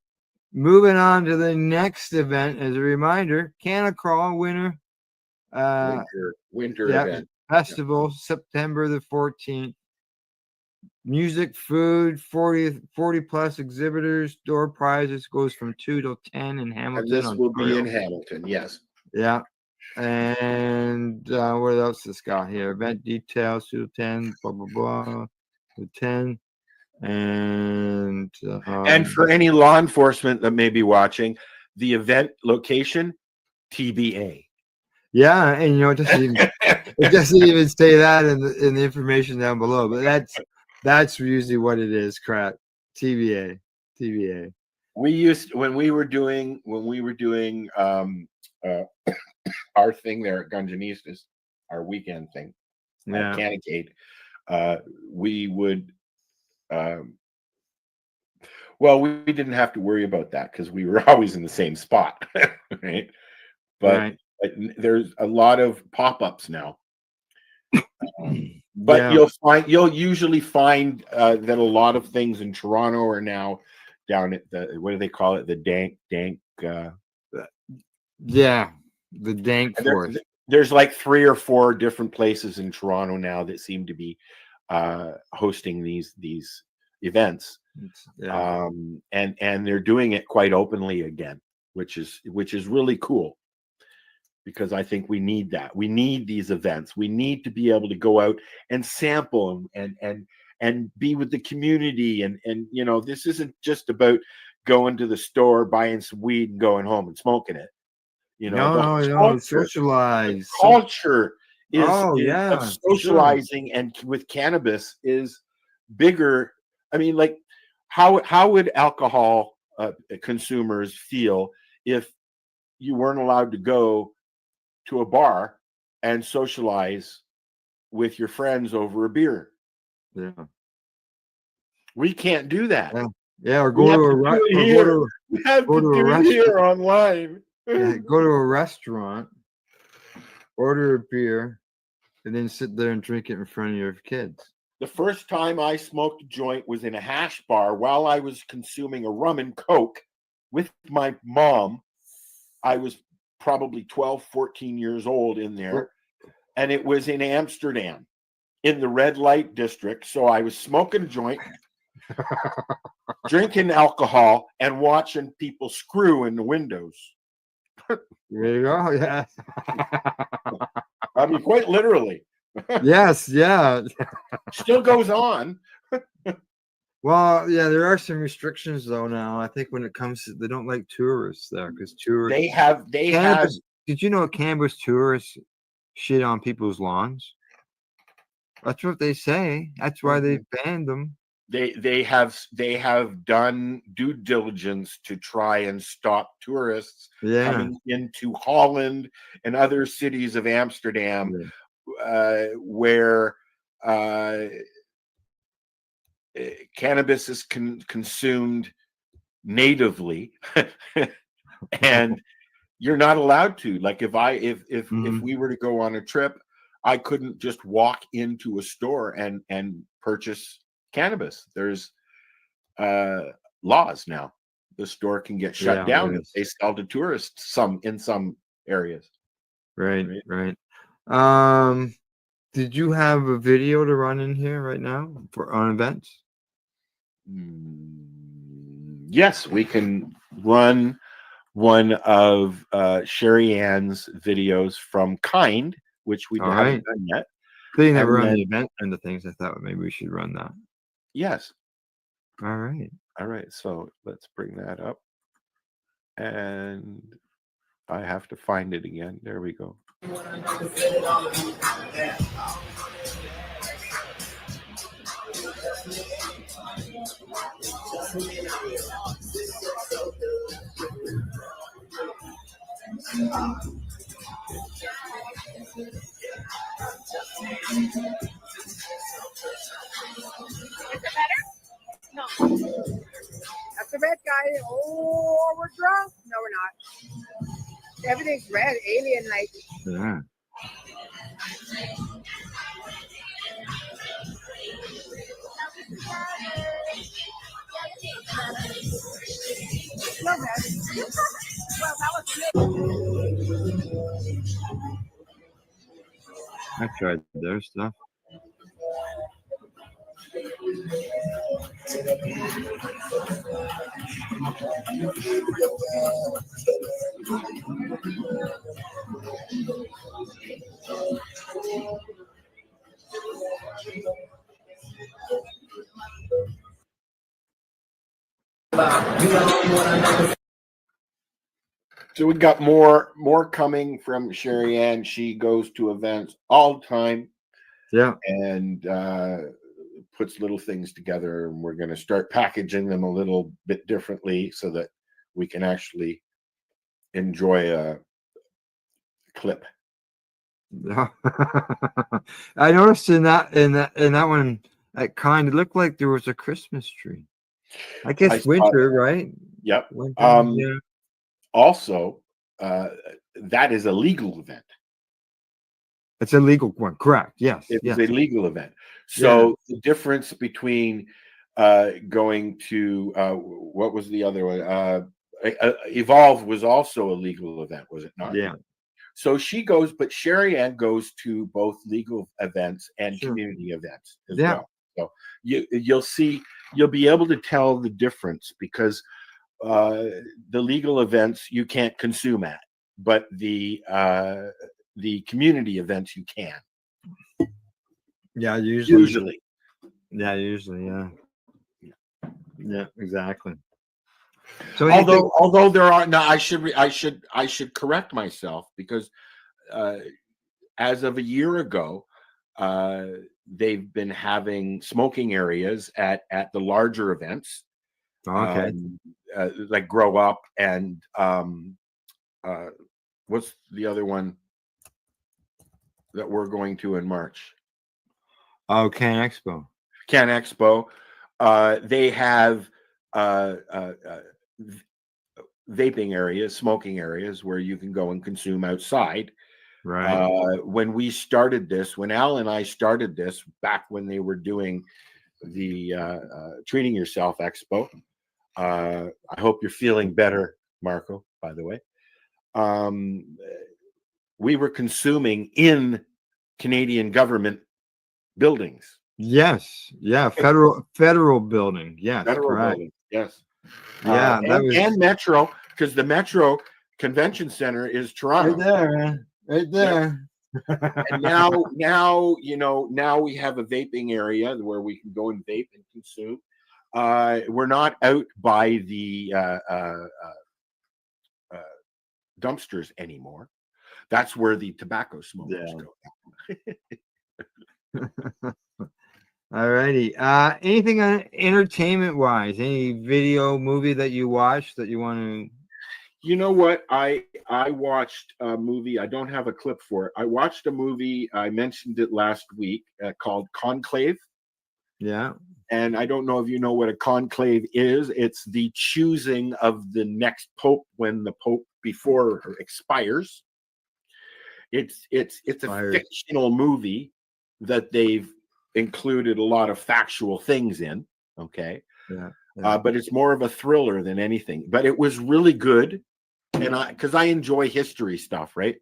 Moving on to the next event. As a reminder, Canna Crawl winner. Winter event. Festival, September the 14th. Music, food, 40 plus exhibitors, door prizes goes from 2 till 10 in Hamilton. And this will be in Hamilton, yes. Yeah. And what else this got here? Event details, 2 to 10, blah, blah, blah. To 10. And for any law enforcement that may be watching, the event location, TBA. Yeah, and it doesn't even say that in the information down below. But that's usually what it is. Crap. TVA. We used when we were doing our thing there at Gunjanistas, our weekend thing, Yeah. Canicade, we would well, we didn't have to worry about that because we were always in the same spot, right? But there's a lot of pop-ups now. But you'll usually find that a lot of things in Toronto are now down at the, what do they call it? The dank the dank forest. There's like 3 or 4 different places in Toronto now that seem to be hosting these events. And they're doing it quite openly again, which is really cool, because I think we need that. We need these events. We need to be able to go out and sample and be with the community. And this isn't just about going to the store, buying some weed and going home and smoking it. No, socialize. Culture is yeah, of socializing and with cannabis is bigger. I mean, like, how would alcohol consumers feel if you weren't allowed to go to a bar and socialize with your friends over a beer? Yeah, we can't do that. Or go to a restaurant. We have to do it here online. Yeah, go to a restaurant, order a beer, and then sit there and drink it in front of your kids. The first time I smoked a joint was in a hash bar while I was consuming a rum and coke with my mom. I was probably 12, 14 years old in there. And it was in Amsterdam in the red light district. So I was smoking a joint, drinking alcohol, and watching people screw in the windows. There you go. Yeah. I mean, quite literally. Yes. Yeah. Still goes on. Well, yeah, there are some restrictions though now. I think when it comes to, they don't like tourists there because tourists. They have. Did you know cannabis tourists shit on people's lawns? That's what they say. That's why they banned them. They have done due diligence to try and stop tourists coming into Holland and other cities of Amsterdam, where cannabis is consumed natively, and you're not allowed to. Like if we were to go on a trip, I couldn't just walk into a store and purchase cannabis. There's laws now. The store can get shut down if they sell to tourists in some areas. Right. Did you have a video to run in here right now on events? Yes, we can run one of Sherry Ann's videos from Kind, which we haven't done yet. They never run the event and the things. I thought maybe we should run that. Yes. All right. So let's bring that up. And I have to find it again. There we go. Is it better? No. That's the red guy. Oh, we're drunk. No, we're not. Everything's red, alien like. Yeah. No, man. Well, that was I tried their stuff. So we got more coming from Sherry Ann. She goes to events all the time. Yeah. And puts little things together, and we're going to start packaging them a little bit differently so that we can actually enjoy a clip. I noticed in that one, it kind of looked like there was a Christmas tree. I guess I saw winter, that. right? Yep. Winter, yeah. Also, that is a legal event. It's a legal one, correct? Yes. It yes. is a legal event. So the difference between going to what was the other one? Evolve was also a legal event, was it not? Yeah. So she goes, but Sherry Ann goes to both legal events and community events as well. So you'll be able to tell the difference, because the legal events you can't consume at, but the community events you can. Yeah, Usually. Yeah, usually, yeah. Yeah, exactly. So although there are now, I should correct myself, because as of a year ago, they've been having smoking areas at the larger events. Okay. Like Grow Up and what's the other one that we're going to in March? Oh, Can Expo. Can Expo. They have vaping areas, smoking areas where you can go and consume outside. Right. When we started this, when Al and I started this, back when they were doing the Treating Yourself Expo, I hope you're feeling better, Marco, by the way. We were consuming in Canadian government buildings. Yes. Yeah. Federal building. Yes. Federal correct. building. Yes. Yeah. And Metro, because the Metro Convention Center is Toronto. Right there, man. Right there. And now we have a vaping area where we can go and vape and consume. We're not out by the dumpsters anymore. That's where the tobacco smokers go. All righty. Anything entertainment wise? Any video, movie that you watched that you want to? You know what? I watched a movie. I don't have a clip for it. I watched a movie. I mentioned it last week called Conclave. Yeah. And I don't know if you know what a conclave is. It's the choosing of the next pope when the pope before expires. It's a fictional movie that they've included a lot of factual things in. Okay. Yeah. But it's more of a thriller than anything. But it was really good, and because I enjoy history stuff, right?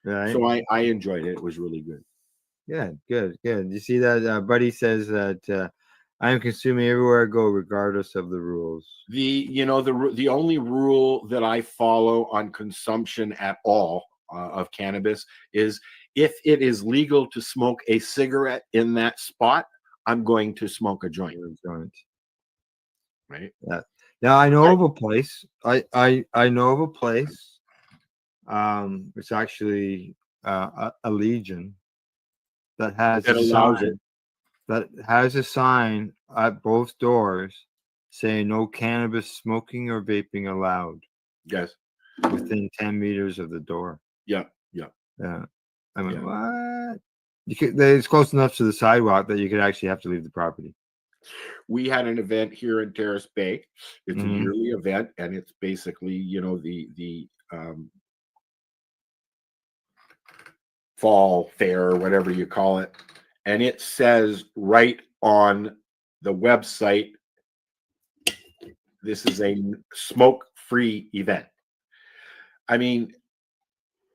Right. So I enjoyed it. It was really good. Yeah, good. You see that Buddy says that I am consuming everywhere I go, regardless of the rules. The only rule that I follow on consumption at all of cannabis is if it is legal to smoke a cigarette in that spot, I'm going to smoke a joint. Right. Yeah. Now I know of a place. I know of a place. It's actually a Legion that has a sign at both doors saying no cannabis smoking or vaping allowed. Yes. Within 10 meters of the door. Yeah. I mean, what? It's close enough to the sidewalk that you could actually have to leave the property. We had an event here in Terrace Bay. It's a yearly event, and it's basically, the fall fair or whatever you call it. And it says right on the website, this is a smoke-free event. I mean,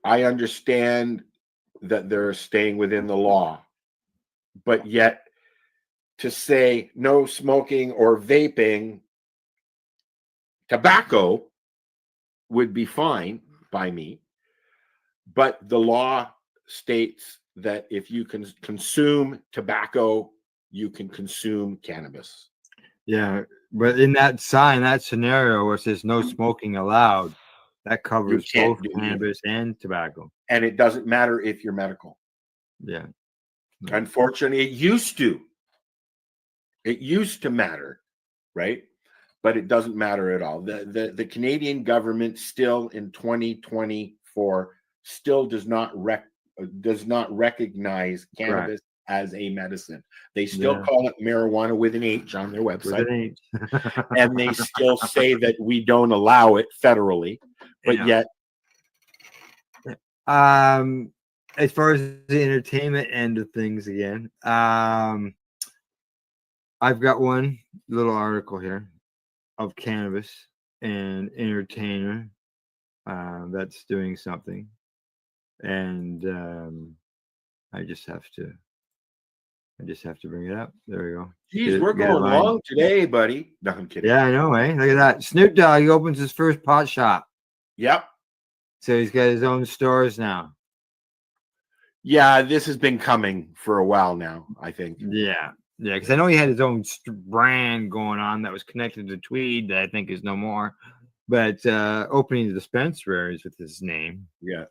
I understand that they're staying within the law, but yet to say no smoking or vaping, tobacco would be fine by me, but the law states that if you can consume tobacco, you can consume cannabis. Yeah, but in that sign, that scenario where it says no smoking allowed, That covers can't both do cannabis and tobacco. And it doesn't matter if you're medical. Yeah. Unfortunately, it used to. It used to matter, right? But it doesn't matter at all. The Canadian government still in 2024 still does not recognize cannabis as a medicine. They still call it marijuana with an H on their website. With an H. And they still say that we don't allow it federally, but yet as far as the entertainment end of things again, I've got one little article here of cannabis and entertainer that's doing something, and I just have to bring it up. There we go. Geez, we're going long today, buddy. No, I'm kidding. Yeah, I know, eh? Look at that. Snoop Dogg opens his first pot shop. Yep. So he's got his own stores now. Yeah, this has been coming for a while now, I think. Yeah. Yeah, because I know he had his own brand going on that was connected to Tweed that I think is no more. But opening dispensaries with his name. Yeah.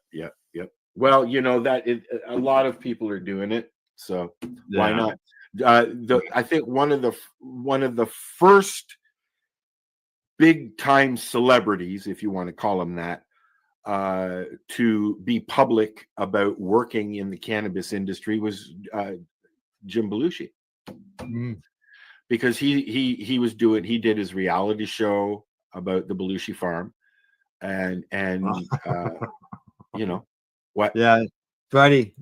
Well, you know that a lot of people are doing it, so why not? I think one of the first big time celebrities, if you want to call them that, to be public about working in the cannabis industry was Jim Belushi. Because he did his reality show about the Belushi farm, and you know what? Yeah, buddy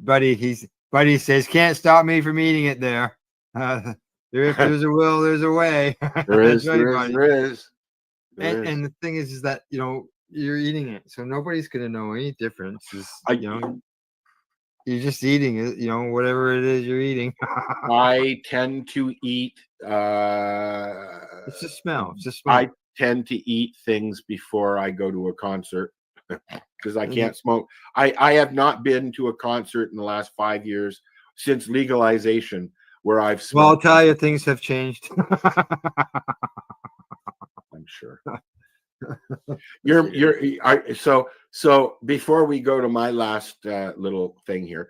says can't stop me from eating it there. If there's a will, there's a way. There is. And the thing is that you're eating it, so nobody's gonna know any difference. You're just eating it, whatever it is you're eating. I tend to eat. It's a smell. It's a smell. I tend to eat things before I go to a concert because I can't smoke. I have not been to a concert in the last 5 years since legalization where I've smoked. Well, I'll tell you, things have changed. I'm sure. So before we go to my last little thing here,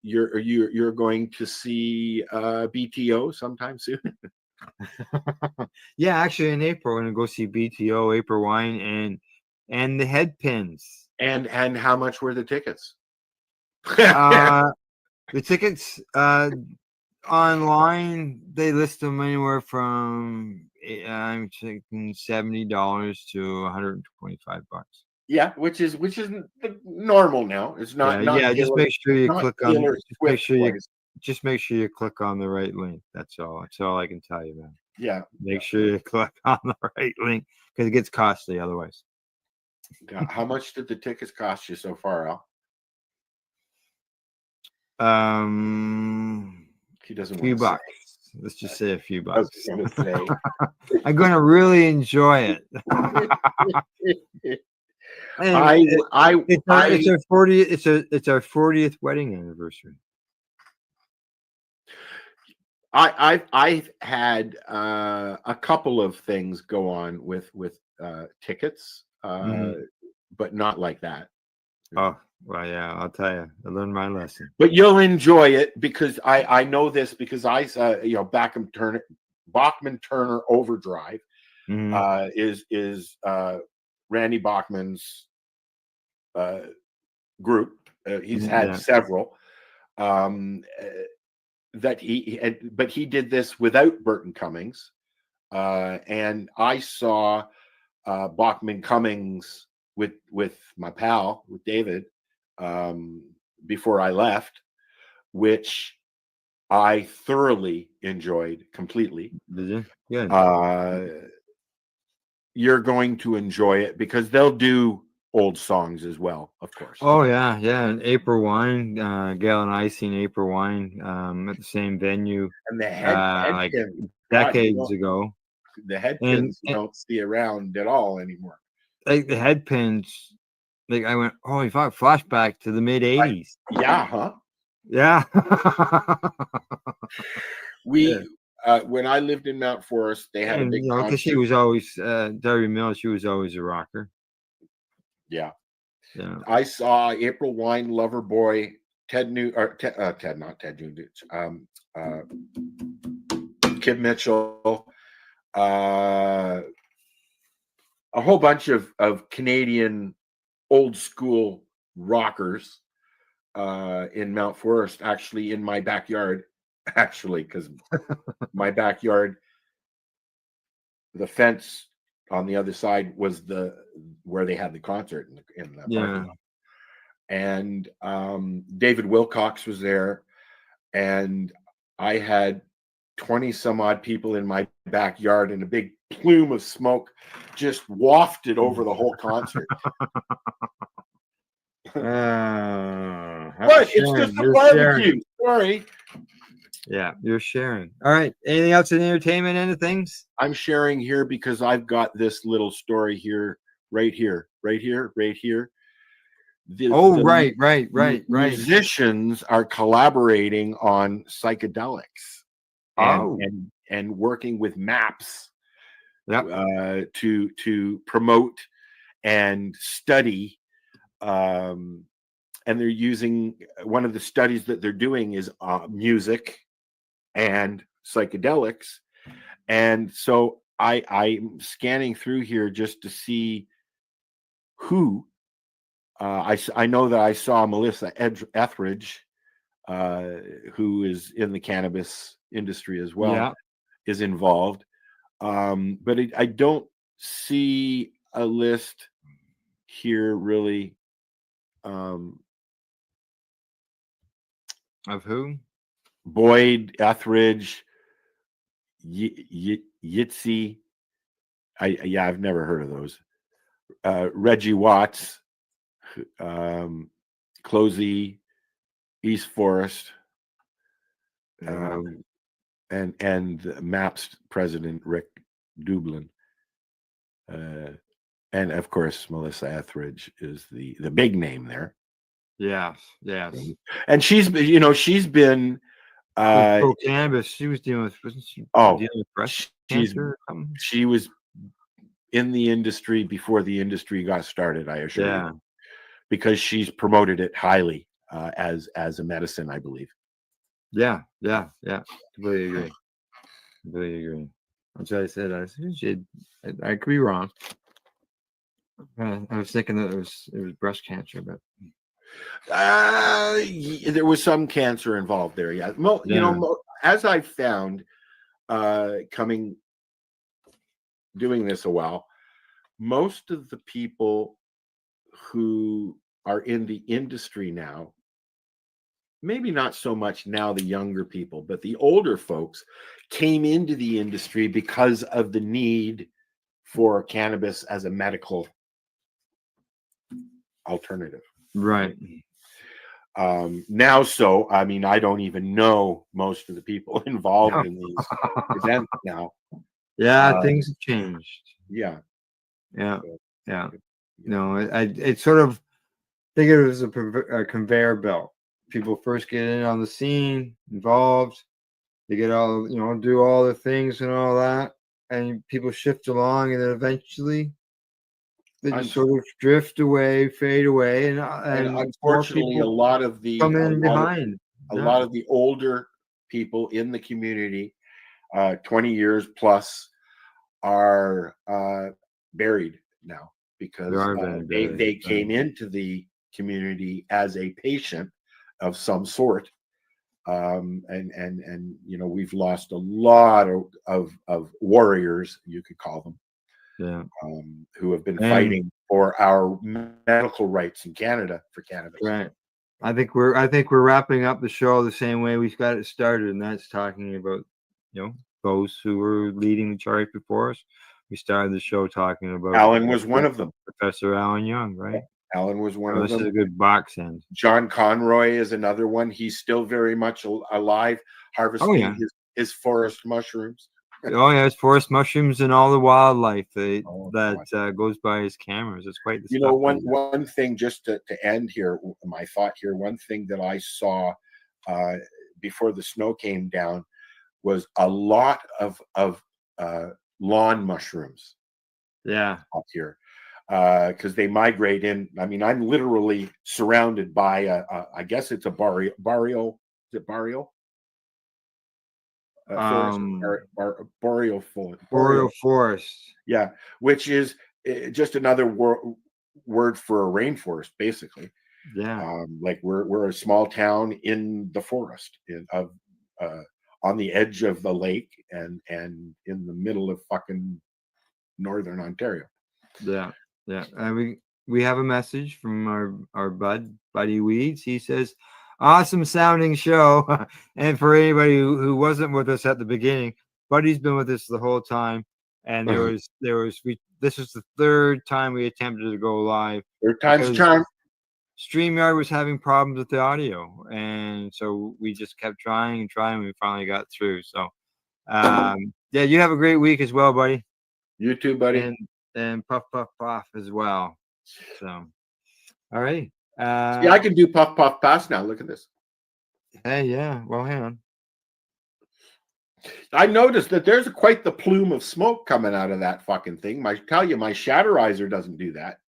you're going to see BTO sometime soon. Yeah, actually in April, I'm gonna go see BTO, April Wine, and the Head Pins. And how much were the tickets? The tickets online, they list them anywhere from I'm thinking $70 to $125. Yeah, which is normal now. It's not. Just make sure you click on. Just make sure you click on the right link. That's all. That's all I can tell you, man. Yeah. Make sure you click on the right link because it gets costly otherwise. How much did the tickets cost you so far, Al? He doesn't. A few bucks. Let's just say a few bucks. I was gonna say. I'm gonna really enjoy it. It's our 40th. It's our 40th wedding anniversary. I've had a couple of things go on with tickets, but not like that. Oh, well, yeah, I'll tell you. I learned my lesson. But you'll enjoy it because I know this because Bachman Turner Overdrive is Randy Bachman's group. He's had several. But he did this without Burton Cummings, and I saw Bachman Cummings with my pal, with David, before I left, which I thoroughly enjoyed completely. Did you? Yeah. You're going to enjoy it because they'll do old songs as well, of course. Oh yeah, and April Wine, Gail and I seen April Wine at the same venue, and the head like pin, decades ago. The head pins you don't see around at all anymore. Like the head pins, like I went, holy fuck, flashback to the mid '80s. Yeah, huh? Yeah. when I lived in Mount Forest, they had a And big you know, because she concert. was always Debbie Mills. She was always a rocker. Yeah. Yeah. I saw April Wine, Loverboy, Ted New or Ted, not Ted Nugent, Kid Mitchell, a whole bunch of Canadian old school rockers in Mount Forest, actually in my backyard, actually, because my backyard, the fence on the other side was where they had the concert in the parking lot. And David Wilcox was there, and I had 20 some odd people in my backyard, and a big plume of smoke just wafted over the whole concert. What? It's just a barbecue. Sorry. Yeah, you're sharing. All right. Anything else in the entertainment end of things? I'm sharing here because I've got this little story here, right here. Right. Musicians are collaborating on psychedelics and working with maps to promote and study. And they're using, one of the studies that they're doing is music and psychedelics. And so I'm scanning through here just to see who. I know that I saw Melissa Etheridge, who is in the cannabis industry as well, is involved. But I don't see a list here really. Of who? Boyd, Etheridge, Yitzy. I've never heard of those. Reggie Watts, Closey, East Forest, and MAPS president Rick Dublin, and of course Melissa Etheridge is the big name there. Yes. And she's been cannabis. She was dealing with, wasn't she? Dealing with breast cancer or something? She was in the industry before the industry got started, I assure you, because she's promoted it highly as a medicine, I believe. Yeah. Completely agree. That's what I said. I could be wrong. I was thinking that it was breast cancer, but there was some cancer involved there. Yeah. As I found doing this a while, most of the people who are in the industry now, maybe not so much now the younger people, but the older folks came into the industry because of the need for cannabis as a medical alternative. Right. Now, so I mean, I don't even know most of the people involved in these events now. Yeah, things have changed. Yeah. No, it's sort of think of it as a conveyor belt. People first get in on the scene, involved. They get all, do all the things and all that, and people shift along, and then eventually they just sort of drift away, fade away, and unfortunately, a lot of the come in behind. A lot of the older people in the community, 20 years plus, are buried now because they came into the community as a patient of some sort, and we've lost a lot of warriors, you could call them, who have been fighting for our medical rights in Canada for cannabis. Right. I think we're wrapping up the show the same way we got it started, and that's talking about those who were leading the charge before us. We started the show talking about Alan was one of them. Professor Alan Young, right? Alan was one of them. This is a good box end. John Conroy is another one. He's still very much alive, harvesting his forest mushrooms. Oh yeah, it's forest mushrooms and all the wildlife that goes by his cameras. It's quite the stuff. One thing, just to end here, my thought here. One thing that I saw before the snow came down was a lot of lawn mushrooms. Yeah, up here, because they migrate in. I mean, I'm literally surrounded by I guess it's a barrio. Is it barrio? Boreal forest. Boreal forest. Yeah, which is just another word for a rainforest, basically. Yeah. Like we're a small town in the forest on the edge of the lake and in the middle of fucking northern Ontario. Yeah. And we have a message from our buddy Weeds. He says, "Awesome sounding show." And for anybody who wasn't with us at the beginning, Buddy's been with us the whole time. And this is the third time we attempted to go live. Third time's a charm. StreamYard was having problems with the audio, and so we just kept trying and trying. We finally got through. So, yeah, you have a great week as well, buddy. You too, buddy. And puff as well. So, all right. Yeah, I can do puff pass now. Look at this. Hey, yeah. Well, hang on. I noticed that there's quite the plume of smoke coming out of that fucking thing. I tell you, my Shatterizer doesn't do that.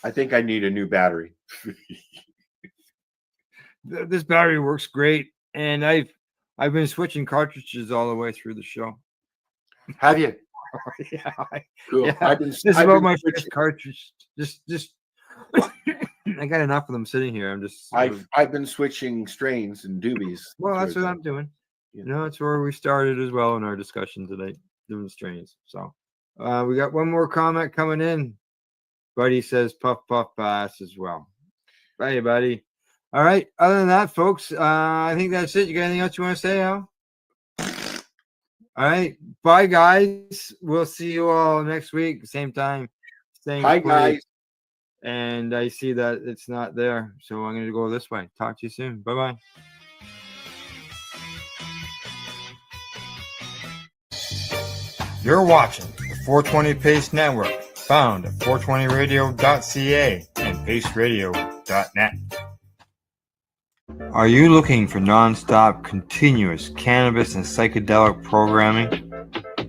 I think I need a new battery. This battery works great, and I've been switching cartridges all the way through the show. Have you? Yeah. Cool. Yeah. This is about my first cartridge. Just I got enough of them sitting here. I'm just. I've been switching strains and doobies. Well, that's what I'm doing. Yeah. You know, it's where we started as well in our discussion today, doing strains. So, we got one more comment coming in. Buddy says puff pass as well. Bye, buddy. All right. Other than that, folks, I think that's it. You got anything else you want to say, Al? All right. Bye, guys. We'll see you all next week, same time, same Bye, place. guys. And I see that it's not there, so I'm going to go this way. Talk to you soon. Bye-bye. You're watching the 420 Pace Network, found at 420radio.ca and paceradio.net. Are you looking for non-stop, continuous cannabis and psychedelic programming?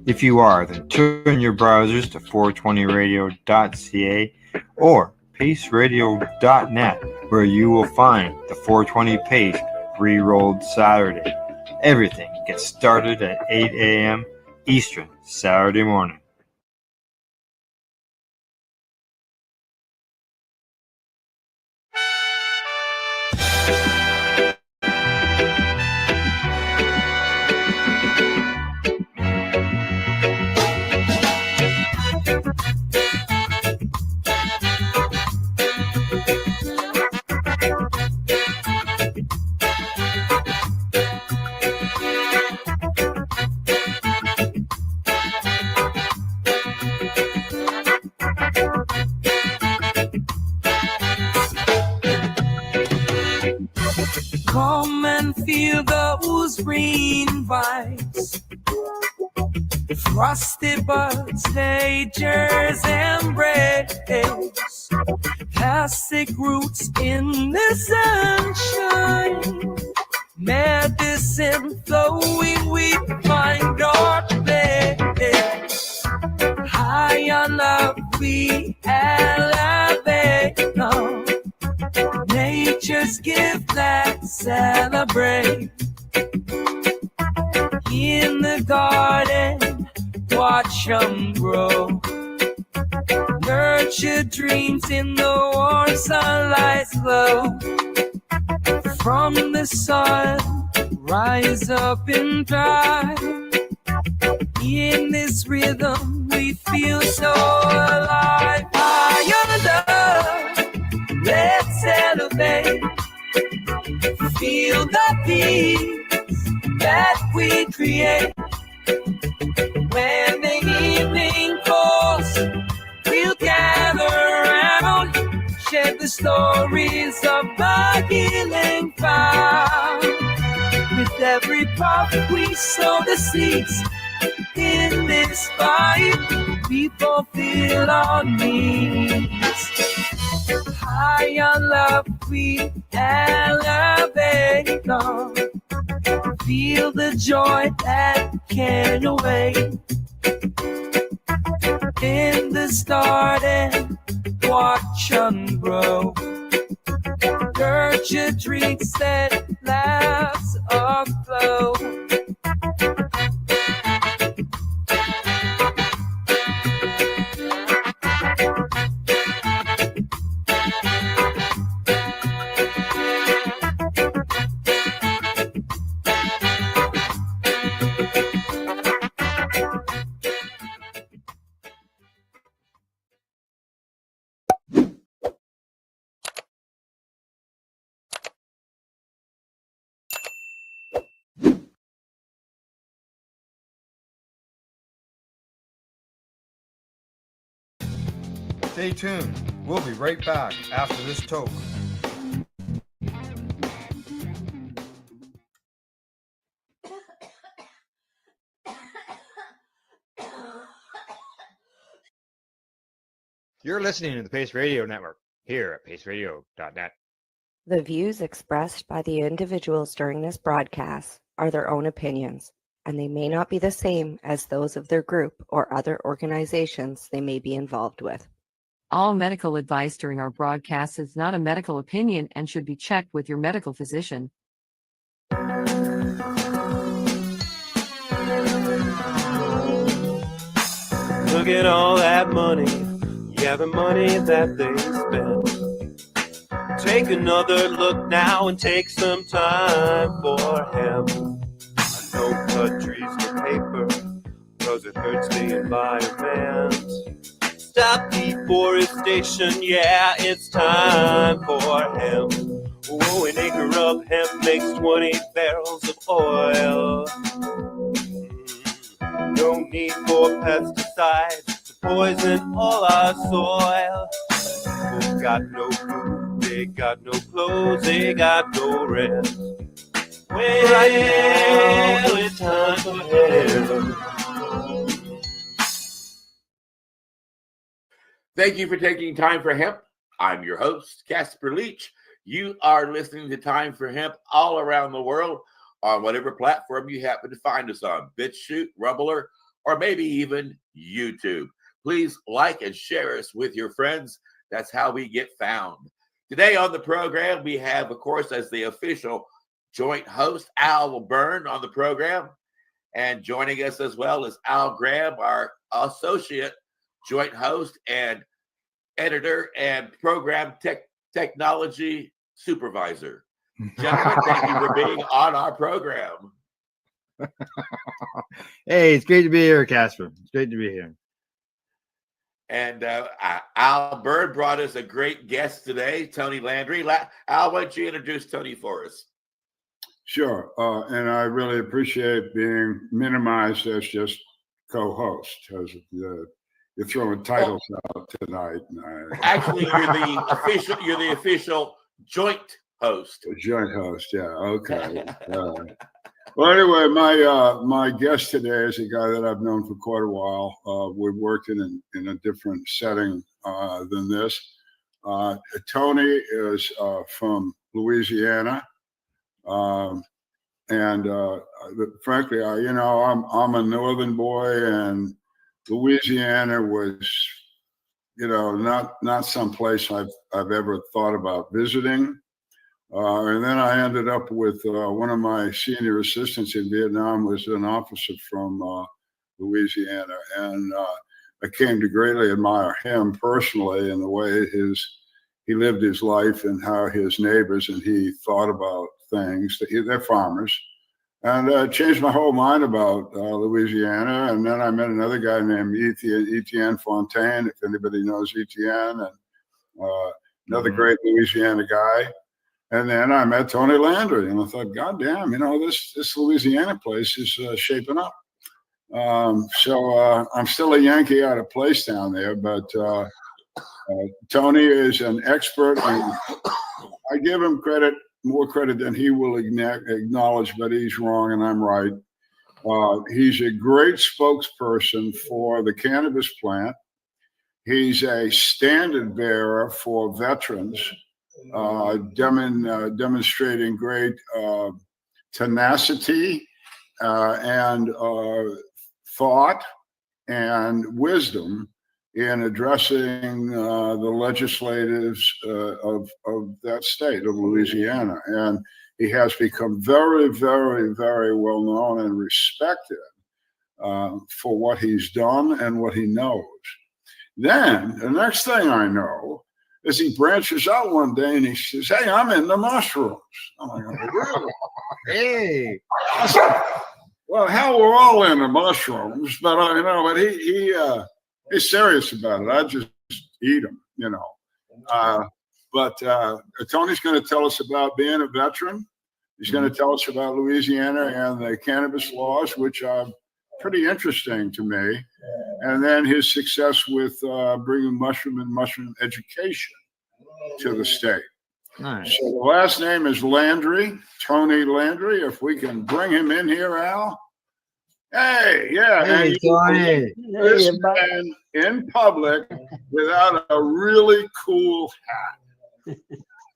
If you are, then turn your browsers to 420radio.ca or paceradio.net, where you will find the 420 Pace Re-Rolled Saturday. Everything gets started at 8 a.m. Eastern Saturday morning. Come and feel those green vibes, frosty buds, nature's embrace, classic roots in the sunshine, medicine flowing, we find our place. High on love, we elevate now. Nature's gift that celebrate. In the garden, watch them grow. Nurture dreams in the warm sunlight's glow. From the sun, rise up and thrive. In this rhythm, we feel so alive. High on love, let's elevate. Feel the peace that we create. When the evening falls, we'll gather around, share the stories of the healing found. With every puff, we sow the seeds. In this fight, we fulfill our needs. High on love, we elevate on. Feel the joy that can't away. In the garden, watch 'em grow. Nurture drinks that laughs aflow. Stay tuned. We'll be right back after this toke. You're listening to the Pace Radio Network here at paceradio.net. The views expressed by the individuals during this broadcast are their own opinions, and they may not be the same as those of their group or other organizations they may be involved with. All medical advice during our broadcast is not a medical opinion and should be checked with your medical physician. Look at all that money, yeah, the money that they spend. Take another look now and take some time for him. I know cut trees for paper, cause it hurts the environment. Stop deforestation, yeah, it's time for hemp. Oh, an acre of hemp makes 20 barrels of oil. No need for pesticides to poison all our soil. People got no food, they got no clothes, they got no rest. Well, right now it's time for hemp. Thank you for taking Time for Hemp. I'm your host, Casper Leach. You are listening to Time for Hemp all around the world on whatever platform you happen to find us on, BitChute, Rumbler, or maybe even YouTube. Please like and share us with your friends. That's how we get found. Today on the program, we have, of course, as the official joint host, Al Byrne on the program. And joining us as well is Al Graham, our associate joint host and editor and program technology supervisor. Gentlemen, thank you for being on our program. Hey, it's great to be here, Casper. It's great to be here. And Al Bird brought us a great guest today, Tony Landry. Al, why don't you introduce Tony for us? Sure. And I really appreciate being minimized as just co-host, because you're throwing titles out tonight. Actually, you're the official joint host. Joint host, yeah. Okay. Well, anyway, my guest today is a guy that I've known for quite a while. We're working in a different setting than this. Tony is from Louisiana, and frankly, I'm a northern boy, and Louisiana was, not some place I've ever thought about visiting. And then I ended up with one of my senior assistants in Vietnam was an officer from Louisiana, and I came to greatly admire him personally in the way he lived his life and how his neighbors and he thought about things. They're farmers. And changed my whole mind about Louisiana. And then I met another guy named Etienne Fontaine, if anybody knows Etienne, and another great Louisiana guy. And then I met Tony Landry, and I thought, God damn, this Louisiana place is shaping up. So I'm still a Yankee out of place down there, but Tony is an expert, and I give him more credit than he will acknowledge, but he's wrong and I'm right. He's a great spokesperson for the cannabis plant. He's a standard bearer for veterans, demonstrating great tenacity and thought and wisdom in addressing the legislatives of that state of Louisiana. And he has become very, very, very well known and respected for what he's done and what he knows. Then the next thing I know is he branches out one day and he says, "Hey, I'm in the mushrooms." I'm like, "Really?" Hey. Well, hell, we're all in the mushrooms, but but he's serious about it. I just eat them, But Tony's going to tell us about being a veteran. He's going to tell us about Louisiana and the cannabis laws, which are pretty interesting to me. And then his success with bringing mushroom education to the state. Nice. So the last name is Landry, Tony Landry. If we can bring him in here, Al. Hey, yeah. Hey, and Tony. this man in public without a really cool hat.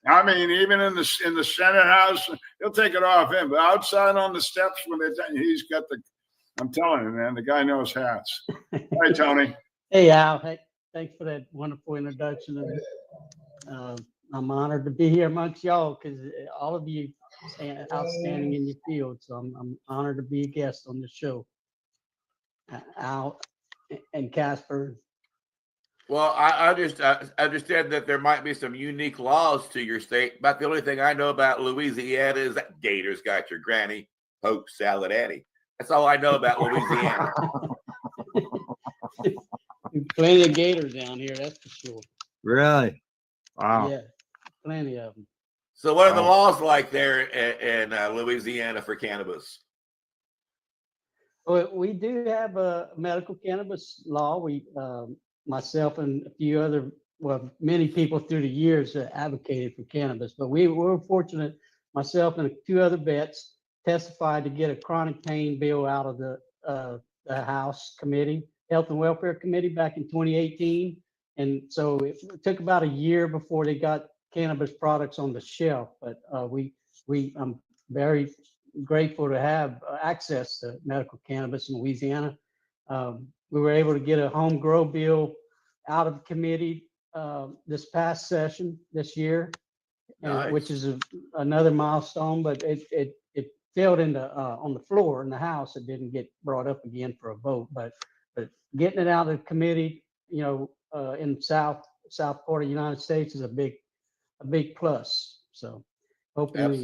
I mean, even in the Senate House, he'll take it off him. But outside on the steps, he's got the. I'm telling you, man, the guy knows hats. Hi, Tony. Hey, Al. Hey, thanks for that wonderful introduction. And, I'm honored to be here amongst y'all because all of you outstanding in your field. So I'm honored to be a guest on the show. Al and Casper. Well, I just understand that there might be some unique laws to your state. About the only thing I know about Louisiana is that gators got your granny poke salad Annie. That's all I know about Louisiana. Plenty of gators down here, that's for sure. Really? Wow. Yeah, plenty of them. So what are the laws like there in Louisiana for cannabis? Well, we do have a medical cannabis law. We, myself and a few other, many people through the years advocated for cannabis, but we were fortunate, myself and two other vets testified to get a chronic pain bill out of the House Committee, Health and Welfare Committee back in 2018. And so it took about a year before they got cannabis products on the shelf, but I'm very grateful to have access to medical cannabis in Louisiana. We were able to get a home grow bill out of committee this past session this year, Nice. which is another milestone, but it failed on the floor in the House. It didn't get brought up again for a vote, but getting it out of committee, in south part of the United States is a big plus. So hoping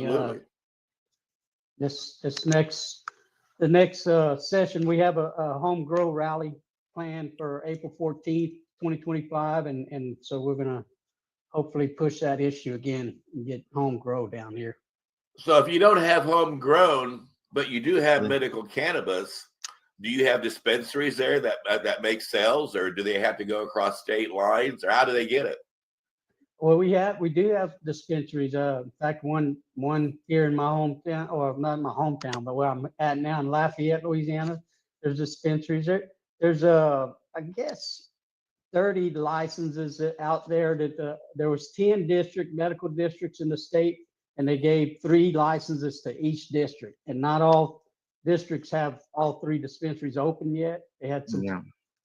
the next session we have a home grow rally planned for April 14th, 2025, and so we're gonna hopefully push that issue again and get home grow down here. So if you don't have homegrown, but you do have medical cannabis, do you have dispensaries there that make sales, or do they have to go across state lines, or how do they get it? Well, we do have dispensaries. In fact, one here in my hometown, or not my hometown, but where I'm at now in Lafayette, Louisiana. There's dispensaries there. There's I guess 30 licenses out there that there was 10 medical districts in the state, and they gave 3 licenses to each district, and not all districts have all 3 dispensaries open yet. They had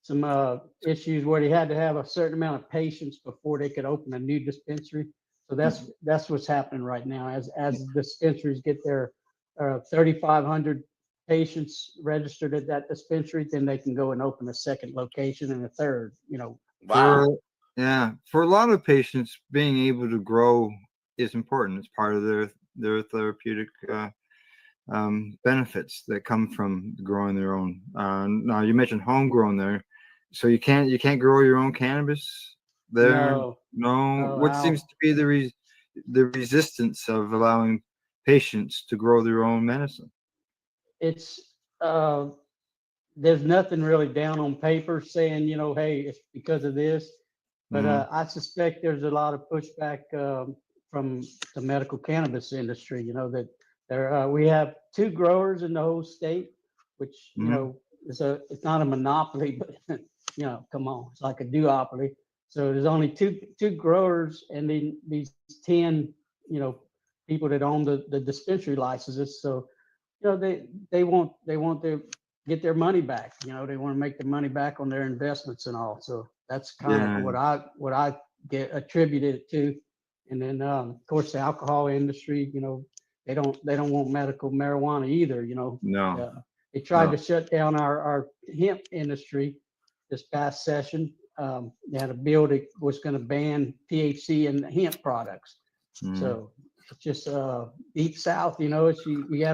some issues where they had to have a certain amount of patients before they could open a new dispensary. So that's what's happening right now. As dispensaries get their 3,500 patients registered at that dispensary, then they can go and open a second location and a third. Wow. For a lot of patients, being able to grow is important. It's part of their therapeutic benefits that come from growing their own. Now you mentioned homegrown there, so you can't grow your own cannabis there. No. What seems to be the resistance of allowing patients to grow their own medicine? It's there's nothing really down on paper saying, hey, it's because of this, but I suspect there's a lot of pushback from the medical cannabis industry. That we have 2 growers in the whole state, which it's not a monopoly, but come on, it's like a duopoly. So there's only two growers, and then these 10 people that own the dispensary licenses. So they want to get their money back. They want to make the money back on their investments and all. So that's kind Yeah. of what I get attributed it to. And then of course the alcohol industry, they don't want medical marijuana either. No. They tried No. to shut down our hemp industry this past session. They had a bill that was going to ban THC in hemp products. So it's just deep south, it's you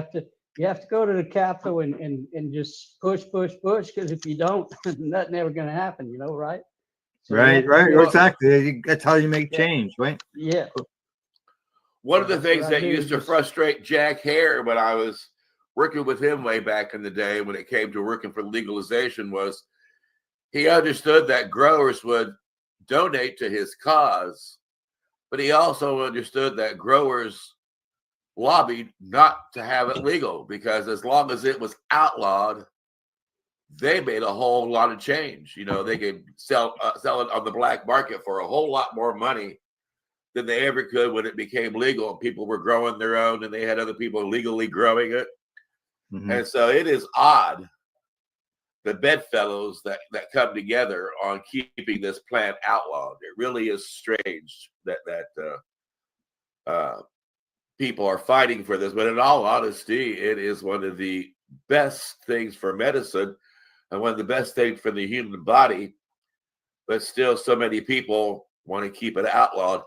have to go to the Capitol and just push, because if you don't, nothing ever going to happen, right? So you have Right, to go- exactly. That's how you make change, right? Yeah. One of the That's things what I that do, used to just- frustrate Jack Hare when I was working with him way back in the day when it came to working for legalization was he understood that growers would donate to his cause, but he also understood that growers lobbied not to have it legal because as long as it was outlawed, they made a whole lot of change. They could sell it on the black market for a whole lot more money than they ever could when it became legal and people were growing their own and they had other people legally growing it. And so it is odd, the bedfellows that come together on keeping this plant outlawed. It really is strange that people are fighting for this. But in all honesty, it is one of the best things for medicine and one of the best things for the human body. But still, so many people want to keep it outlawed,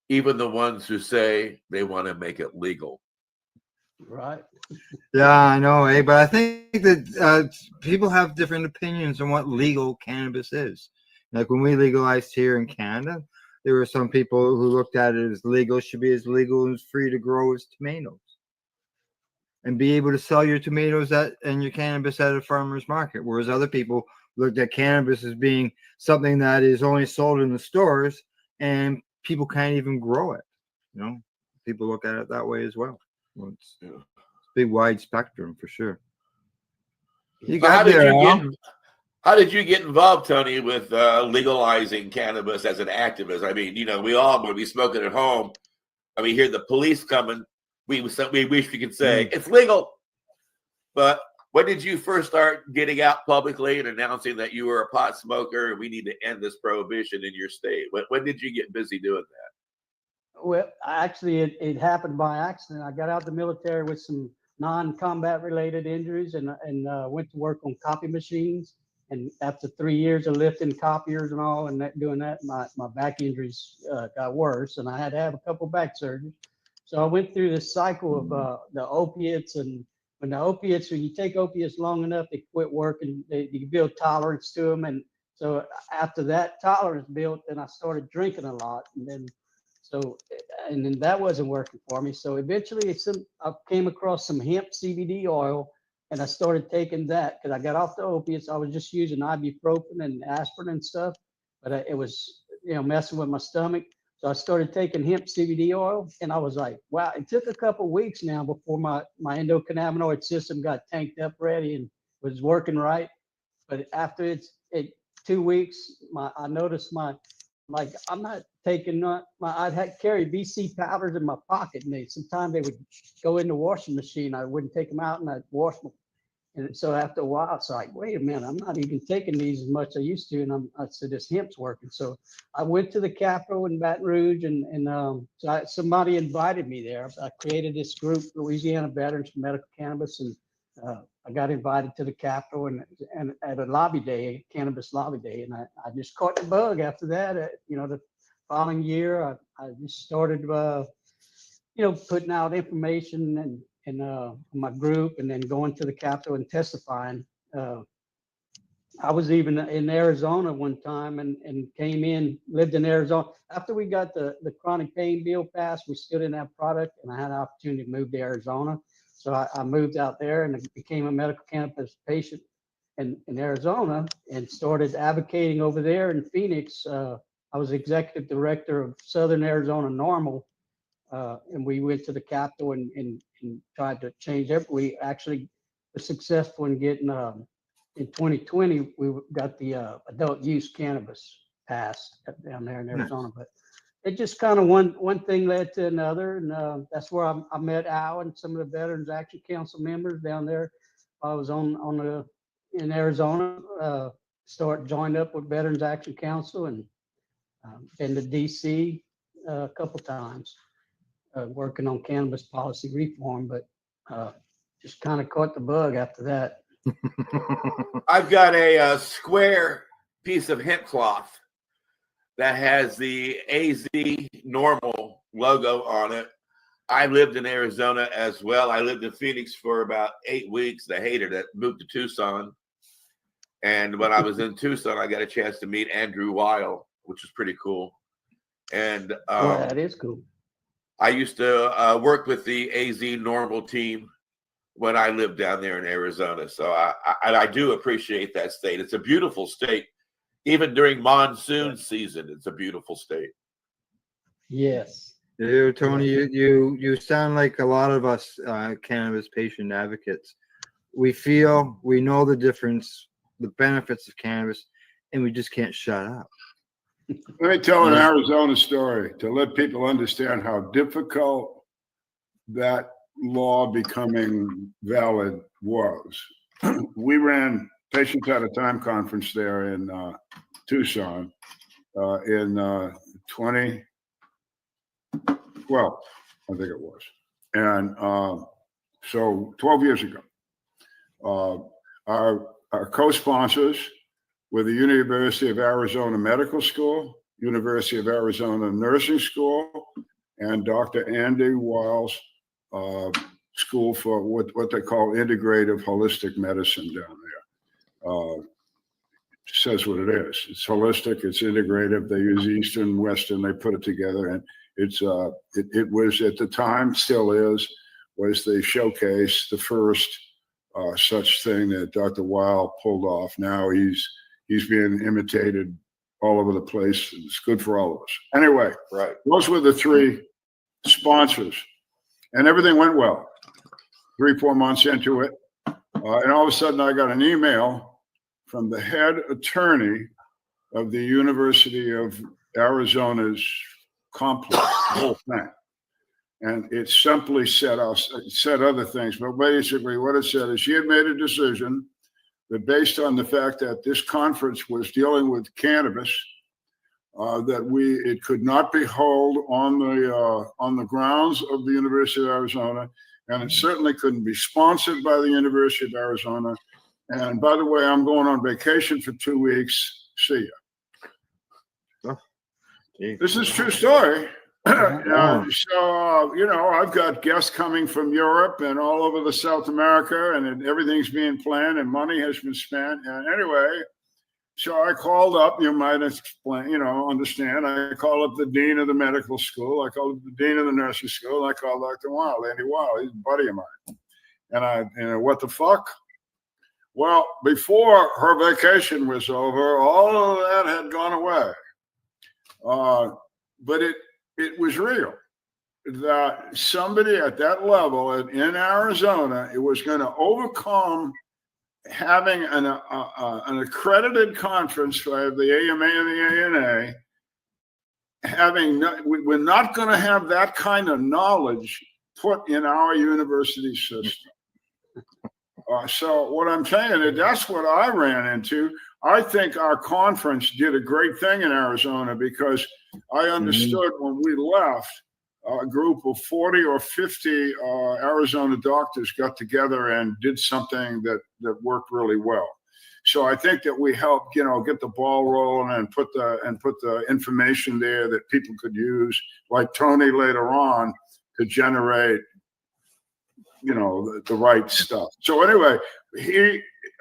even the ones who say they want to make it legal. Right. Yeah, I know, but I think that people have different opinions on what legal cannabis is. Like when we legalized here in Canada, there were some people who looked at it as legal, should be as legal and free to grow as tomatoes and be able to sell your tomatoes and your cannabis at a farmer's market. Whereas other people looked at cannabis as being something that is only sold in the stores and people can't even grow it. People look at it that way as well. It's a big wide spectrum for sure. How did you get involved, Tony, with legalizing cannabis as an activist? I mean, we all, when we smoking at home, and we hear the police coming, we wish we could say it's legal. But when did you first start getting out publicly and announcing that you were a pot smoker and we need to end this prohibition in your state? When did you get busy doing that? Well, actually, it happened by accident. I got out of the military with some non-combat related injuries and went to work on copy machines. And after 3 years of lifting copiers and all and doing that, my back injuries got worse, and I had to have a couple back surgeries. So I went through this cycle of the opiates, and when you take opiates long enough, they quit working. You build tolerance to them, and so after that tolerance built, then I started drinking a lot, and then that wasn't working for me. So eventually I came across some hemp CBD oil, and I started taking that because I got off the opiates. I was just using ibuprofen and aspirin and stuff, but it was messing with my stomach. So I started taking hemp CBD oil, and I was like, wow, it took a couple of weeks now before my endocannabinoid system got tanked up ready and was working right. But after 2 weeks, I noticed I'm not taking I'd had carry BC powders in my pocket, and sometimes they would go in the washing machine. I wouldn't take them out, and I'd wash them. And so after a while, it's like, wait a minute, I'm not even taking these as much as I used to. And I said, this hemp's working. So I went to the Capitol in Baton Rouge, and somebody invited me there. I created this group, Louisiana Veterans for Medical Cannabis, and I got invited to the Capitol and at a lobby day, cannabis lobby day, and I just caught the bug after that. The following year, I just started, putting out information and my group, and then going to the Capitol and testifying. I was even in Arizona one time and lived in Arizona. After we got the chronic pain bill passed, we still didn't have product, and I had an opportunity to move to Arizona. So I moved out there and became a medical cannabis patient in Arizona and started advocating over there in Phoenix. I was executive director of Southern Arizona NORML, and we went to the Capitol and tried to change it. We actually were successful in getting, in 2020, we got the adult use cannabis passed down there in Arizona. But it just kind of one thing led to another, and that's where I met Al and some of the Veterans Action Council members down there. I was in Arizona, joined up with Veterans Action Council, and been to DC a couple times, working on cannabis policy reform, but just kind of caught the bug after that. I've got a square piece of hemp cloth that has the AZ Normal logo on it. I lived in Arizona as well. I lived in Phoenix for about 8 weeks. I hated it. Moved to Tucson. And when I was in Tucson, I got a chance to meet Andrew Weil, which was pretty cool. And that is cool. I used to work with the AZ Normal team when I lived down there in Arizona. So I do appreciate that state. It's a beautiful state. Even during monsoon season, it's a beautiful state. Yes. Tony, you sound like a lot of us cannabis patient advocates. We know the difference, the benefits of cannabis, and we just can't shut up. Let me tell an Arizona story to let people understand how difficult that law becoming valid was. We ran Patients at a Time conference there in Tucson in 2012, I think it was. And so 12 years ago, our co-sponsors were the University of Arizona Medical School, University of Arizona Nursing School, and Dr. Andy Weil's School for what they call integrative holistic medicine down there. Says what it is. It's holistic. It's integrative. They use Eastern, Western. They put it together, and it was at the time, still is, was the showcase, the first such thing that Dr. Weil pulled off. Now he's being imitated all over the place. It's good for all of us. Anyway, right. Those were the three sponsors, and everything went well. 3-4 months into it, and all of a sudden I got an email from the head attorney of the University of Arizona's complex, the whole thing. And it simply said other things, but basically what it said is she had made a decision that based on the fact that this conference was dealing with cannabis, that it could not be held on the grounds of the University of Arizona, and it certainly couldn't be sponsored by the University of Arizona. And by the way, I'm going on vacation for 2 weeks. See ya. This is a true story. So, I've got guests coming from Europe and all over the South America, and everything's being planned and money has been spent. And anyway, so I called up, you might explain, understand. I called up the dean of the medical school. I called up the dean of the nursing school. I called Dr. Weil, Andy Weil. He's a buddy of mine. And what the fuck? Well, before her vacation was over, all of that had gone away. But it was real that somebody at that level in Arizona, it was going to overcome having an accredited conference by the AMA and the ANA. We're not going to have that kind of knowledge put in our university system. So what I'm saying is that's what I ran into. I think our conference did a great thing in Arizona because I understood when we left, a group of 40 or 50 Arizona doctors got together and did something that worked really well. So I think that we helped, get the ball rolling and put the information there that people could use, like Tony later on, to generate the right stuff. So anyway,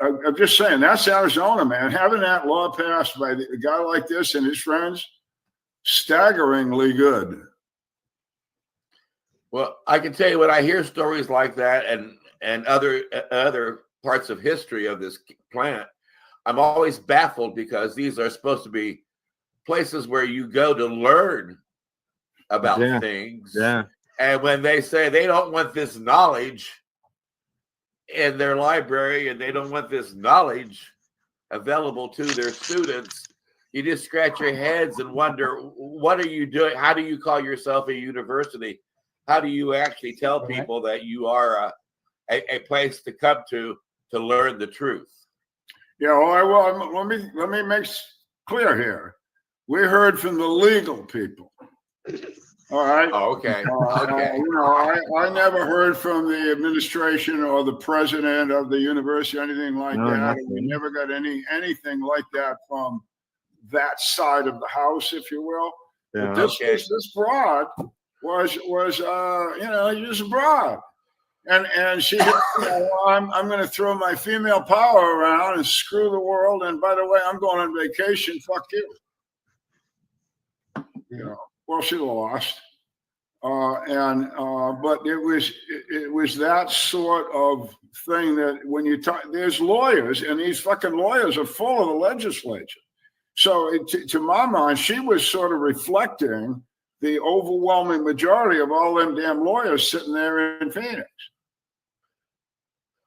I'm just saying that's Arizona, man. Having that law passed by a guy like this and his friends, staggeringly good. Well, I can tell you when I hear stories like that and other parts of history of this plant, I'm always baffled because these are supposed to be places where you go to learn about things. Yeah. And when they say they don't want this knowledge in their library and they don't want this knowledge available to their students, you just scratch your heads and wonder, what are you doing? How do you call yourself a university? How do you actually tell people that you are a place to come to learn the truth? Yeah, well, let me make clear here. We heard from the legal people. All right. Oh, okay. Okay. You know, I never heard from the administration or the president of the university or anything like No, that. nothing. We never got anything like that from that side of the house, if you will. Yeah. But this broad was you know, just broad. And she, you know, I'm going to throw my female power around and screw the world. And by the way, I'm going on vacation. Fuck you. You know, well, she lost. But it was that sort of thing that when you talk, there's lawyers, and these fucking lawyers are full of the legislature. So to my mind, she was sort of reflecting the overwhelming majority of all them damn lawyers sitting there in Phoenix.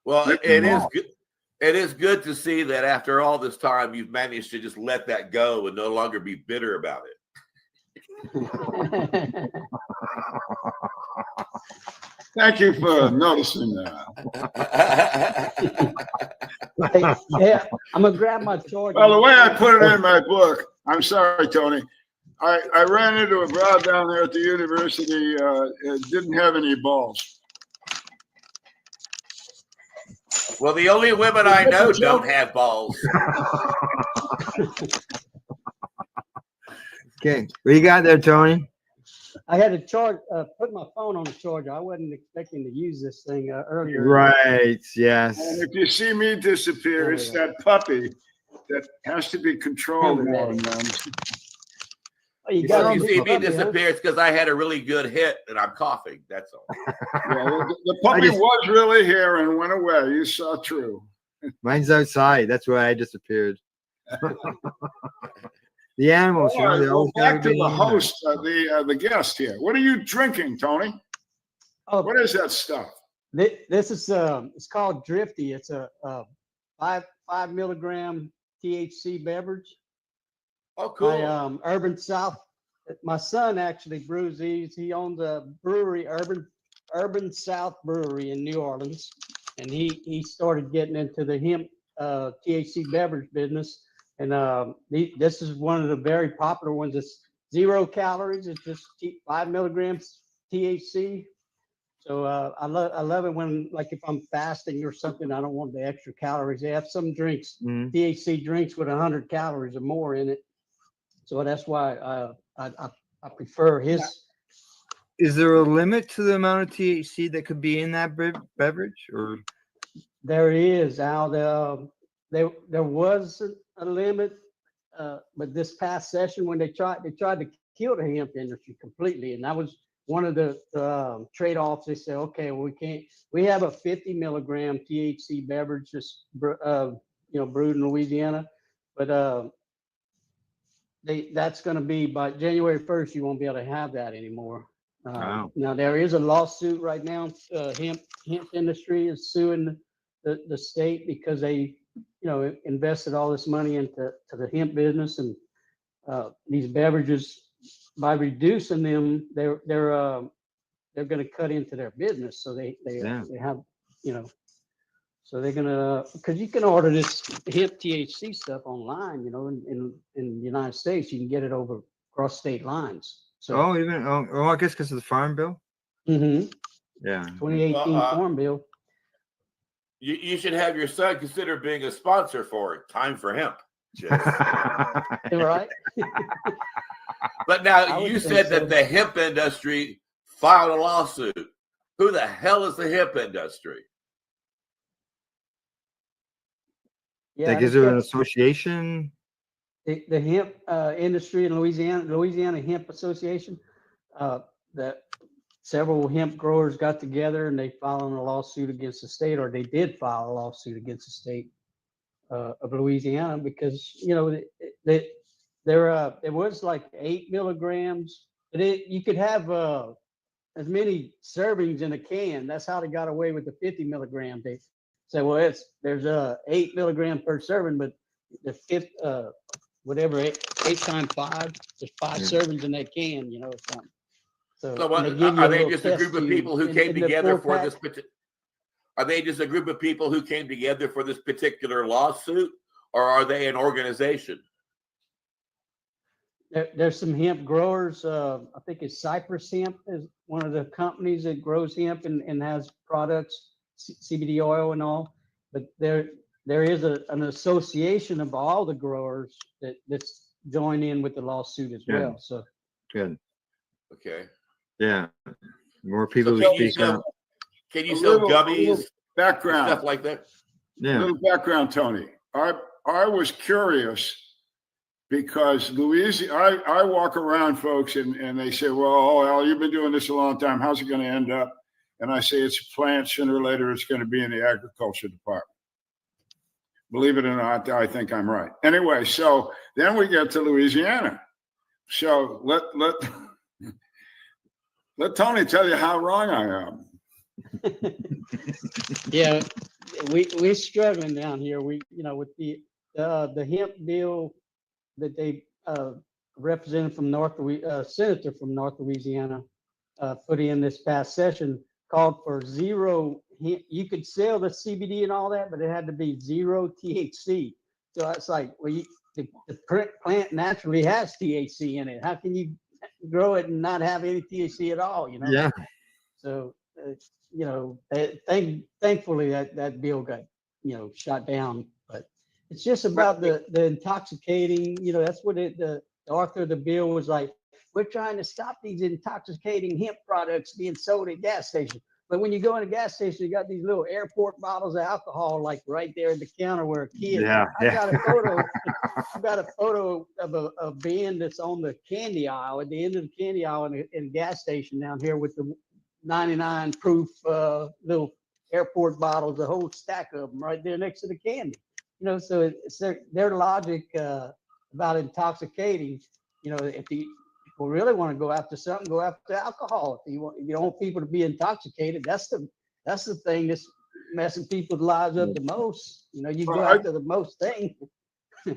Well, it is good. It is good to see that after all this time, you've managed to just let that go and no longer be bitter about it. Thank you for noticing that. Yeah, I'm gonna grab my charger. Well, the way I put it in my book, I'm sorry, Tony. I ran into a broad down there at the university. Didn't have any balls. Well, the only women I know don't have balls. Okay, what you got there, Tony? I had to charge, put my phone on the charger. I wasn't expecting to use this thing earlier. Right. Yes. And if you see me disappear, it's that puppy that has to be controlled more than them. Oh, you If got you see me disappear, it's because I had a really good hit and I'm coughing. That's all. Yeah, the puppy was really here and went away. You saw true. Mine's outside. That's why I disappeared. The animals, you know, they Well, always back to gotta be the in there. host, the guest here. What are you drinking, Tony? Oh, what is that stuff? This is it's called Drifty. It's a 5 milligram THC beverage. Oh, cool. By Urban South. My son actually brews these. He owns a brewery, Urban South Brewery in New Orleans, and he started getting into the hemp THC beverage business. And this is one of the very popular ones. It's 0 calories. It's just 5 milligrams THC. So I love it when, like, if I'm fasting or something, I don't want the extra calories. They have some drinks, THC drinks with 100 calories or more in it. So that's why I prefer his. Is there a limit to the amount of THC that could be in that beverage, or? There is, Al. There was a limit, but this past session when they tried to kill the hemp industry completely, and that was one of the trade-offs. They said, okay, well, we have a 50 milligram THC beverage, just brewed in Louisiana, but that's going to be by January 1st. You won't be able to have that anymore. Wow. Now there is a lawsuit right now. Hemp industry is suing the state because they, invested all this money into the hemp business, and these beverages, by reducing them, they're going to cut into their business. So they have, so they're gonna, because you can order this hemp THC stuff online, in the United States, you can get it over across state lines. So I guess because of the Farm Bill. Mm-hmm. Yeah. 2018 Farm Bill. You should have your son consider being a sponsor for it. Time for hemp. Right. But now you said that the hemp industry filed a lawsuit. Who the hell is the hemp industry? Yeah, Like, is there an association? The hemp industry in Louisiana Hemp Association, that several hemp growers got together and they filed a lawsuit against the state, or they did file a lawsuit against the state of Louisiana because, it was like 8 milligrams, but you could have as many servings in a can. That's how they got away with the 50 milligram. They say, well, there's 8 milligram per serving, but the whatever, 8 times 5, there's 5 Yeah. servings in that can, you know, something. So, So and they what, give you are a they little just a test group of tube people who came in the together 4 for pack. this? Are they just a group of people who came together for this particular lawsuit, or are they an organization? There's some hemp growers. I think it's Cypress Hemp is one of the companies that grows hemp and has products, CBD oil and all. But there is an association of all the growers that's joined in with the lawsuit as Good. well. So Good. Okay. Yeah. More people So who can you speak up. sell, can you A sell little gummies, background. stuff like that? Yeah. Little background, Tony. I was curious because I walk around folks and they say, well, oh, Al, you've been doing this a long time. How's it going to end up? And I say, it's a plant. Sooner or later, it's going to be in the agriculture department. Believe it or not, I think I'm right. Anyway, so then we get to Louisiana. So let Tony tell you how wrong I am. yeah, we're struggling down here. We, you know, with the hemp bill that they representative from senator from North Louisiana put in this past session called for zero. You could sell the CBD and all that, but it had to be 0 THC. So it's like, well, the plant naturally has THC in it. How can you grow it and not have any THC at all? You know. Yeah. So you know, thankfully that bill got, you know, shot down. But it's just about the intoxicating. You know, that's what the author of the bill was like. We're trying to stop these intoxicating hemp products being sold at gas stations. But when you go in a gas station, you got these little airport bottles of alcohol, like right there at the counter where a kid. Yeah. I got a photo. I got a photo of a bin that's on the candy aisle at the end of the candy aisle in a gas station down here with the 99 proof little airport bottles, a whole stack of them right there next to the candy. You know, so it's their logic about intoxicating. You know, if people really want to go after something, go after alcohol. If you don't want people to be intoxicated, that's the thing that's messing people's lives up the most. You know, you go after the most thing.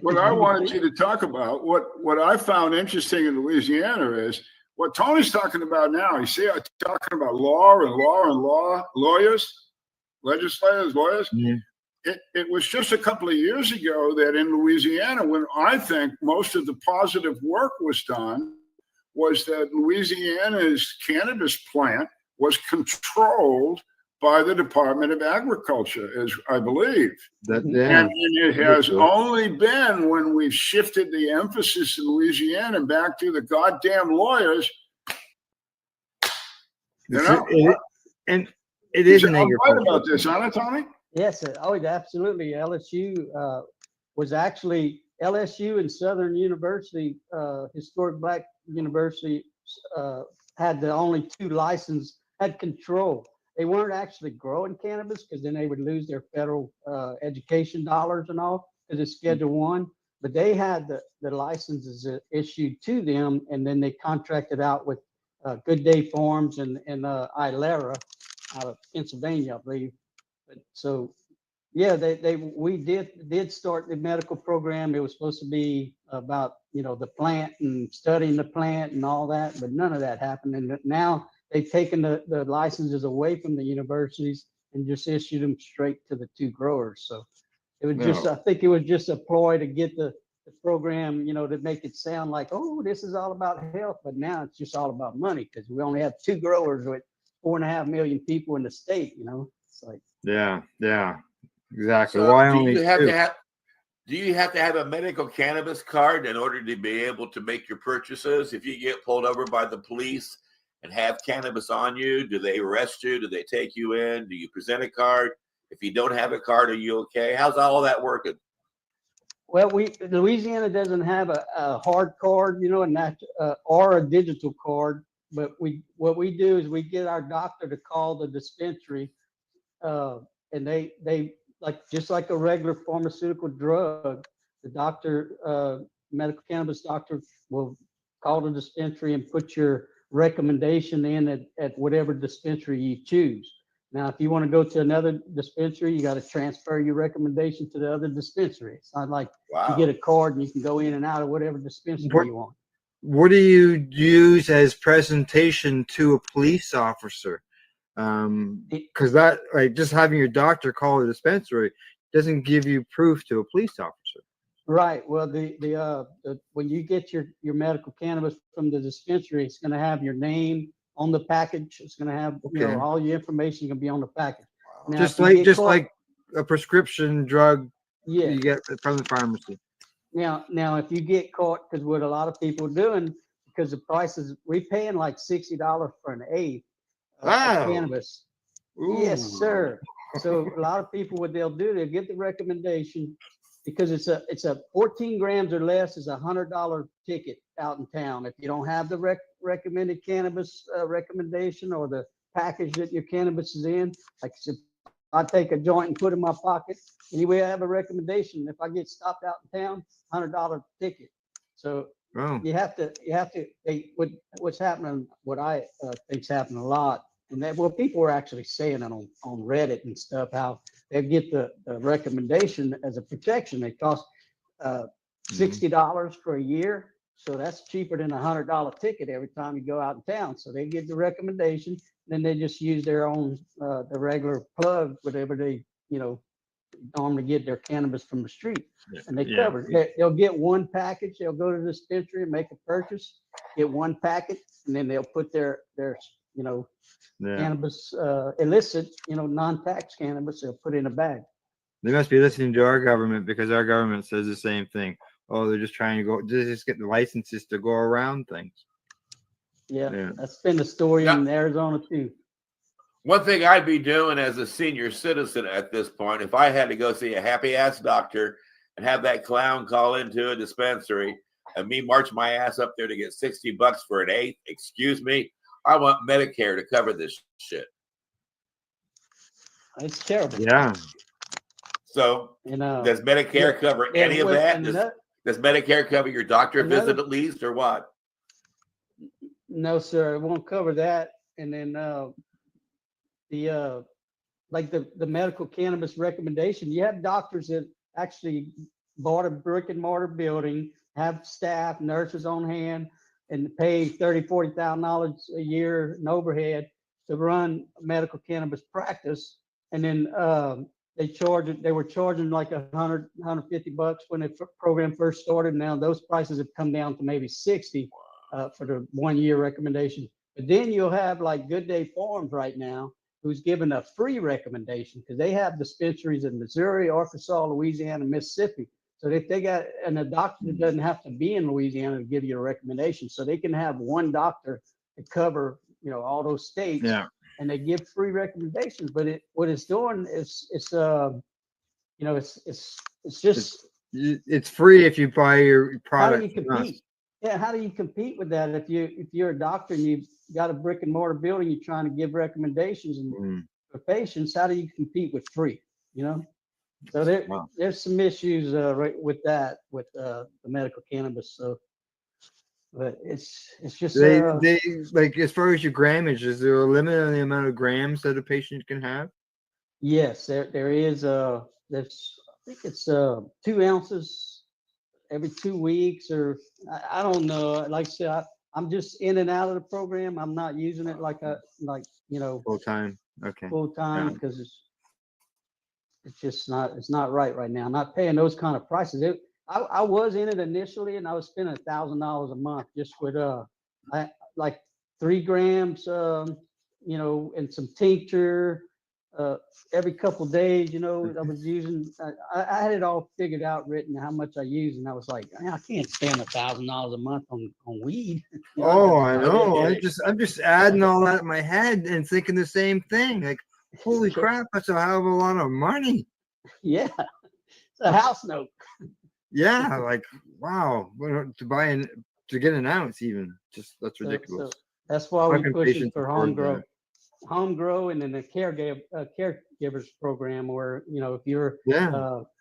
What I wanted you to talk about, what I found interesting in Louisiana is what Tony's talking about now. You see, I'm talking about lawyers, legislators, lawyers. Yeah. It was just a couple of years ago that in Louisiana, when I think most of the positive work was done, was that Louisiana's cannabis plant was controlled by the Department of Agriculture, as I believe. And it has only been when we've shifted the emphasis in Louisiana back to the goddamn lawyers. You know? And it is an right agriculture. about this, aren't it, Tony? Yes, absolutely. LSU was actually LSU and Southern University, historic Black University, had the only 2 license, had control. They weren't actually growing cannabis because then they would lose their federal education dollars and all because it's Schedule 1. But they had the licenses issued to them, and then they contracted out with Good Day Farms and Ilera out of Pennsylvania, I believe. But so, yeah, we did start the medical program. It was supposed to be about, you know, the plant and studying the plant and all that, but none of that happened. And now they've taken the licenses away from the universities and just issued them straight to the 2 growers. So it was just, I think it was just a ploy to get the program, you know, to make it sound like, oh, this is all about health. But now it's just all about money because we only have 2 growers with 4.5 million people in the state, you know. It's like, yeah, exactly. So Why do only you have 2? to have? Do you have to have a medical cannabis card in order to be able to make your purchases? If you get pulled over by the police and have cannabis on you, do they arrest you? Do they take you in? Do you present a card? If you don't have a card, are you okay? How's all that working? well, Louisiana doesn't have a hard card, you know, and that or a digital card. But what we do is we get our doctor to call the dispensary, and they like just like a regular pharmaceutical drug. The doctor, medical cannabis doctor, will call the dispensary and put your recommendation in at whatever dispensary you choose. Now, if you want to go to another dispensary, you got to transfer your recommendation to the other dispensary. It's not like you get a card and you can go in and out of whatever dispensary you want. What do you use as presentation to a police officer? Because that, like, just having your doctor call the dispensary doesn't give you proof to a police officer. Right. Well, when you get your medical cannabis from the dispensary, it's going to have your name on the package. It's going to have all your information going to be on the package. Now, Just like a prescription drug you get from the pharmacy. Now, if you get caught, because what a lot of people are doing, because the prices, we're paying like $60 for an eighth of cannabis. Yes, sir. So a lot of people, what they'll do, they'll get the recommendation, because it's a 14 grams or less is $100 ticket out in town. If you don't have the recommended cannabis recommendation or the package that your cannabis is in, like I said, I take a joint and put it in my pocket. Anyway, I have a recommendation. If I get stopped out in town, $100 ticket. So you have to. What's happening? What I think's happening a lot, and that people are actually saying it on Reddit and stuff. How they get the recommendation as a protection. They cost $60 for a year. So that's cheaper than $100 ticket every time you go out in town. So they get the recommendation, then they just use their own the regular plug, whatever they normally get their cannabis from the street, and they cover it. They'll get one package. They'll go to the dispensary and make a purchase, get one packet, and then they'll put their cannabis illicit, non-tax cannabis. They'll put in a bag. They must be listening to our government, because our government says the same thing. Oh, they're just trying to just get the licenses to go around things. Yeah. That's been the story in Arizona too. One thing I'd be doing as a senior citizen at this point, if I had to go see a happy ass doctor and have that clown call into a dispensary and me march my ass up there to get $60 for an eighth, excuse me, I want Medicare to cover this shit. It's terrible. Yeah. So does Medicare cover any of that? Does Medicare cover your doctor visit at least, or what? No, sir, it won't cover that. And then the medical cannabis recommendation, you have doctors that actually bought a brick and mortar building, have staff, nurses on hand, and pay $30,000-$40,000 a year in overhead to run a medical cannabis practice. And then they were charging like $150 when the program first started. Now those prices have come down to maybe $60 for the 1 year recommendation. But then you'll have like Good Day Farms right now, who's given a free recommendation, because they have dispensaries in Missouri, Arkansas, Louisiana, Mississippi. So if they got, and a doctor doesn't have to be in Louisiana to give you a recommendation, so they can have one doctor to cover, all those states. Yeah. And they give free recommendations. But what it's doing is it's just it's free if you buy your product. How do you compete? Yeah, how do you compete with that if you're a doctor and you've got a brick and mortar building, you're trying to give recommendations for patients? How do you compete with free? So there's some issues right with that with the medical cannabis. So, but it's just they like, as far as your grammage, is there a limit on the amount of grams that a patient can have? Yes, there is. I think it's 2 ounces every 2 weeks, or I don't know. Like I said, I'm just in and out of the program. I'm not using it like Full time. Okay. Full time, because it's just not right now. I'm not paying those kind of prices. I was in it initially, and I was spending $1,000 a month just with like 3 grams, and some tincture every couple of days. I was using. I had it all figured out, written how much I use, and I was like, I can't spend $1,000 a month on weed. I know. I'm just adding all that in my head and thinking the same thing. Like, holy crap, that's a hell of a lot of money. Yeah, it's a house note. Yeah, like, wow, to get an ounce, even, that's ridiculous. So that's why we're pushing for home grow, and then the caregivers program, where if you're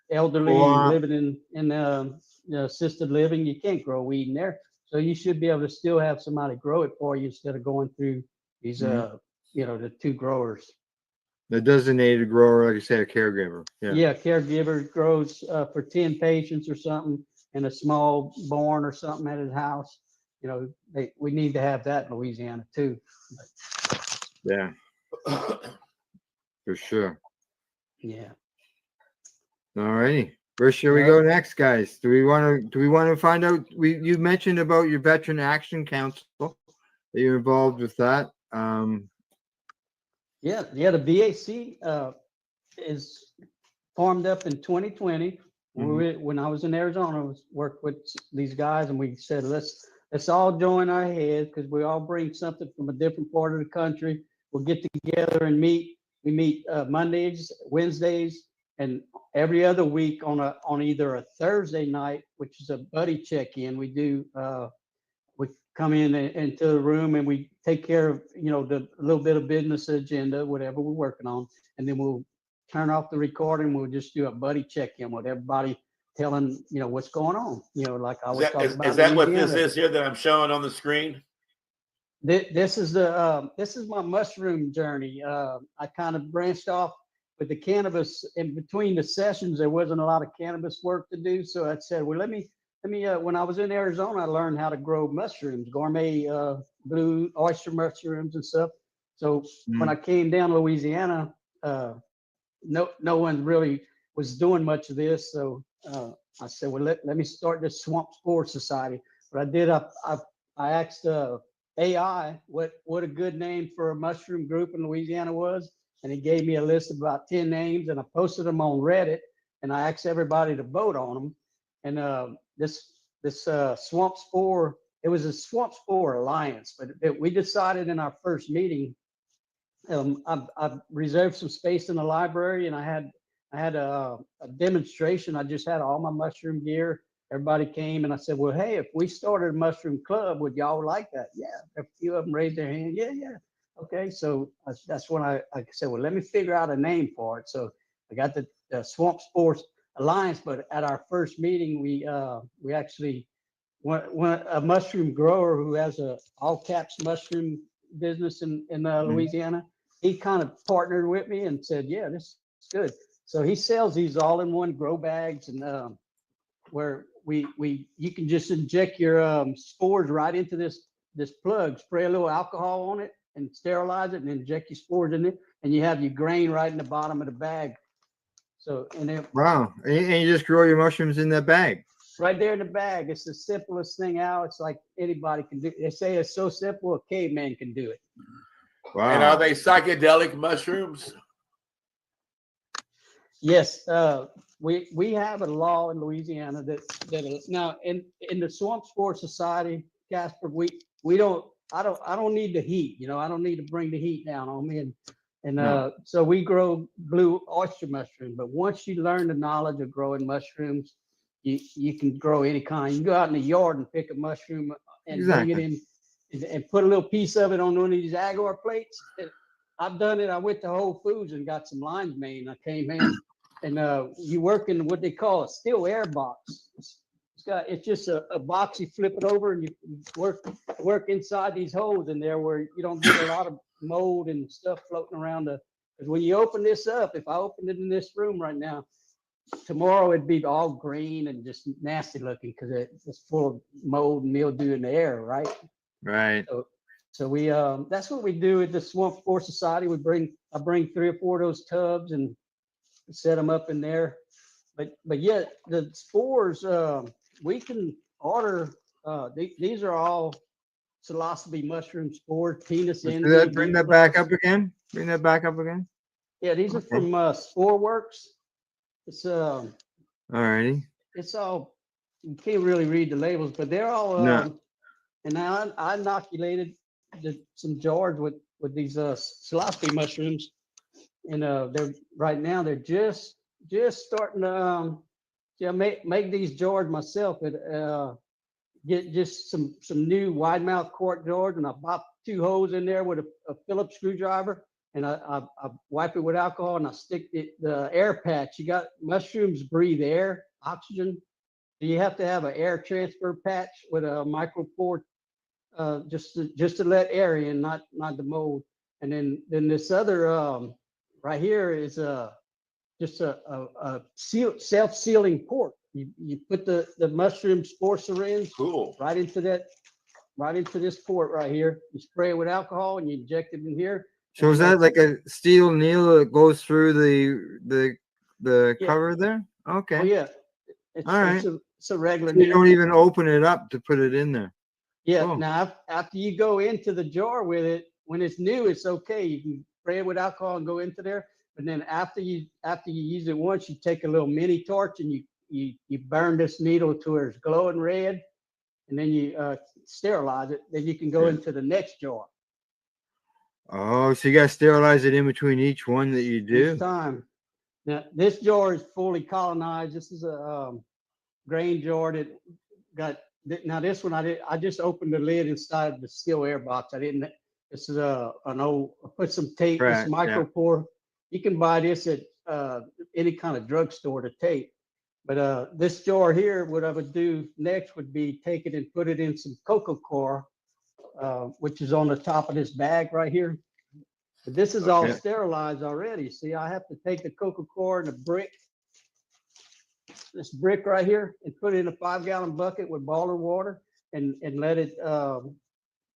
elderly and living in assisted living, you can't grow weed in there, so you should be able to still have somebody grow it for you instead of going through these the 2 growers. The designated grower, like you say, a caregiver. Yeah. Yeah, caregiver grows for 10 patients or something in a small barn or something at his house. You know, we need to have that in Louisiana too. Yeah. For sure. Yeah. All righty. Where should we go next, guys? Do we want to find out? You mentioned about your Veteran Action Council, that you're involved with that. Yeah, the BAC is formed up in 2020. When I was in Arizona, I worked with these guys, and we said let's all join our heads because we all bring something from a different part of the country. We'll get together and meet. We meet Mondays, Wednesdays, and every other week on either a Thursday night, which is a buddy check-in. We come into the room and we take care of the little bit of business agenda, whatever we're working on, and then we'll turn off the recording. We'll just do a buddy check-in with everybody, telling what's going on. Like I was talking about. Is that what this is here that I'm showing on the screen? This is my mushroom journey. I kind of branched off with the cannabis. In between the sessions, there wasn't a lot of cannabis work to do, so I said, well, let me. When I was in Arizona, I learned how to grow mushrooms, gourmet blue oyster mushrooms and stuff. So when I came down to Louisiana, no one really was doing much of this. So I said, well, let me start this Swamp Spore Society. What I did, I asked AI what a good name for a mushroom group in Louisiana was, and he gave me a list of about 10 names, and I posted them on Reddit, and I asked everybody to vote on them. And this Swamp Spore, it was a Swamp Spore Alliance, but we decided in our first meeting. I reserved some space in the library, and I had a demonstration. I just had all my mushroom gear. Everybody came, and I said, well, hey, if we started a mushroom club, would y'all like that? Yeah. A few of them raised their hand. Yeah. Okay. So that's when I said, well, let me figure out a name for it. So I got the Swamp Sports Alliance, but at our first meeting, we actually went a mushroom grower who has a all caps mushroom business in Louisiana. He kind of partnered with me and said, yeah, this is good. So he sells these all in one grow bags, and where you can just inject your spores right into this plug, spray a little alcohol on it and sterilize it, and inject your spores in it, and you have your grain right in the bottom of the bag. So Wow, and you just grow your mushrooms in that bag. Right there in the bag. It's the simplest thing out. It's like anybody can do. They say it's so simple, a caveman can do it. Wow. And are they psychedelic mushrooms? Yes, we have a law in Louisiana that now in the Swamp Sport Society, Casper, we don't. I don't need the heat. I don't need to bring the heat down on me, and so we grow blue oyster mushroom. But once you learn the knowledge of growing mushrooms, you can grow any kind. You can go out in the yard and pick a mushroom and bring it in and put a little piece of it on one of these agar plates. I've done it. I went to Whole Foods and got some lion's mane. I came in, and you work in what they call a still air box. It's just a box. You flip it over and you work inside these holes in there where you don't get a lot of mold and stuff floating around. Because when you open this up, if I opened it in this room right now, tomorrow it'd be all green and just nasty looking because it's full of mold and mildew in the air, right? Right. So we that's what we do at the Swamp Spore Society. I bring 3 or 4 of those tubs and set them up in there. But yeah, the spores we can order. These are all psilocybe mushroom spores, penis envy. Bring that back up again. Bring that back up again. Yeah, these are from Spore Works. It's all righty. It's all, you can't really read the labels, but they're all and now I inoculated some jars with these psilocybe mushrooms, and they're right now they're just starting to make these jars myself. Get just some new wide mouth quart jars, and I pop 2 holes in there with a Phillips screwdriver, and I wipe it with alcohol, and I stick the air patch. You got mushrooms breathe air, oxygen. You have to have an air transfer patch with a micropore, just to let air in, not the mold. And then this other right here is just a self-sealing port. You put the mushroom spore syringe right into this port right here. You spray it with alcohol and you inject it in here. So is that like a steel needle that goes through the cover there? Okay. Oh yeah. It's, All right. It's a regular So you needle. don't even open it up to put it in there. Yeah. Cool. Now, after you go into the jar with it, when it's new, it's okay. You can spray it with alcohol and go into there. But then after you use it once, you take a little mini torch and you burn this needle to where it's glowing red, and then you sterilize it. Then you can go into the next jar. Oh, so you got to sterilize it in between each one that you do? Each time. Now, this jar is fully colonized. This is a grain jar that got. Now this one I just opened the lid inside the steel air box. I didn't. This is an old. I put some tape. Right, This micro pour. You can buy this at any kind of drugstore to tape. But this jar here, what I would do next would be take it and put it in some cocoa coir, which is on the top of this bag right here. But this is all sterilized already. See, I have to take the cocoa coir and a brick, this brick right here, and put it in a 5-gallon bucket with boiling water and let it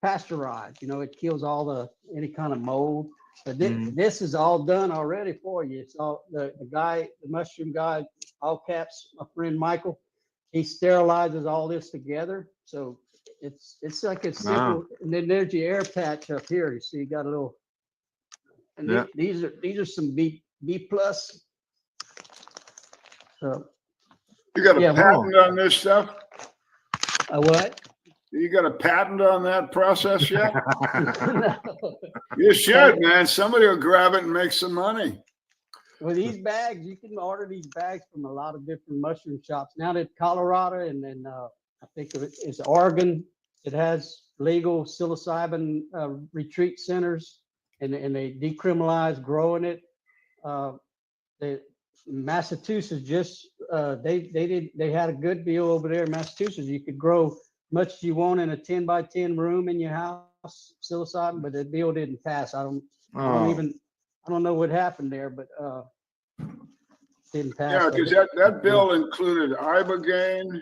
pasteurize. You know, it kills all any kind of mold. But this is all done already for you. It's all the mushroom guy, all caps, my friend Michael, he sterilizes all this together. So it's like a simple. Wow. And then there's your air patch up here. You see, you got a little. And these are some B plus. So You got a patent on this stuff? A what? You got a patent on that process yet? No. You should, man. Somebody will grab it and make some money. Well, these bags, you can order these bags from a lot of different mushroom shops. Now that Colorado and then I think it's Oregon, it has legal psilocybin retreat centers, and they decriminalized growing it. Massachusetts just they had a good deal over there in Massachusetts. You could grow much as you want in a 10 by 10 room in your house, psilocybin, but the bill didn't pass. I don't know what happened there, but didn't pass. Yeah, because that bill included ibogaine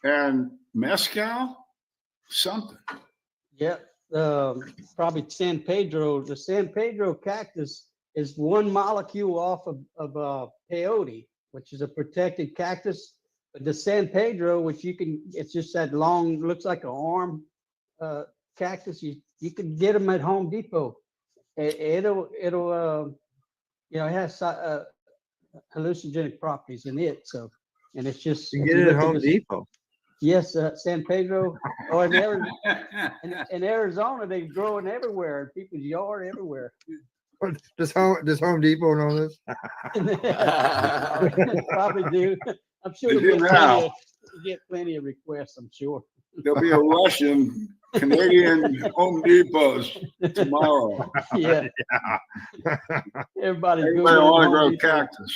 and mezcal, something. Yeah, probably San Pedro. The San Pedro cactus is one molecule off of peyote, which is a protected cactus. But the San Pedro, which it's just that long, looks like an arm cactus. You can get them at Home Depot. It'll it has hallucinogenic properties in it. So, and it's just you get it at Home Depot. Yes, San Pedro, or in Arizona, they grow it everywhere, in people's yard, everywhere. Does Home Depot know this? Probably do. I'm sure They you'll do get plenty of requests, I'm sure. There'll be a rush in Canadian Home Depots tomorrow. Yeah. Everybody want to grow cactus.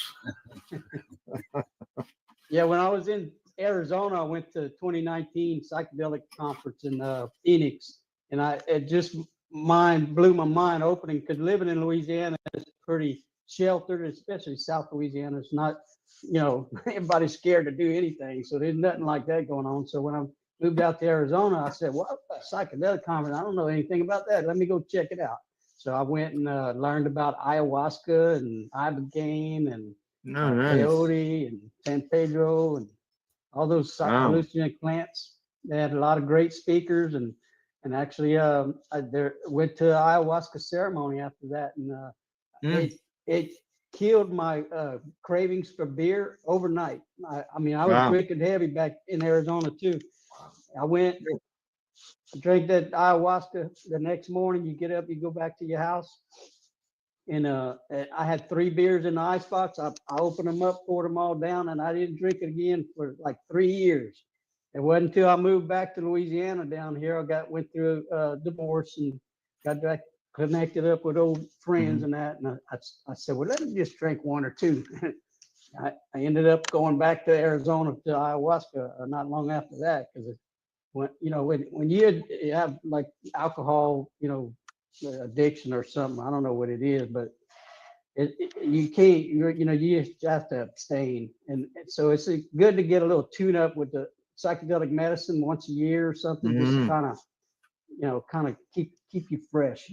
Yeah, when I was in Arizona, I went to 2019 psychedelic conference in Phoenix, and it just blew my mind opening, because living in Louisiana is pretty sheltered, especially South Louisiana. It's not, everybody's scared to do anything, so there's nothing like that going on. So when I moved out to Arizona, I said, well, a psychedelic conference, I don't know anything about that. Let me go check it out. So I went and learned about ayahuasca and ibogaine and peyote and San Pedro and all those hallucinogenic plants. They had a lot of great speakers, and actually I went to ayahuasca ceremony after that, and it killed my cravings for beer overnight. I was drinking heavy back in Arizona too. I went, drank that ayahuasca. The next morning, you get up, you go back to your house, and I had 3 beers in the icebox. I opened them up, poured them all down, and I didn't drink it again for like 3 years. It wasn't until I moved back to Louisiana down here, I went through a divorce and got back connected up with old friends and that. And I said, well, let me just drink 1 or 2. I ended up going back to Arizona to ayahuasca not long after that, because when you have like alcohol, addiction or something, I don't know what it is, but you can't, you just have to abstain. And so it's good to get a little tune up with the psychedelic medicine once a year or something, just to kind of keep you fresh,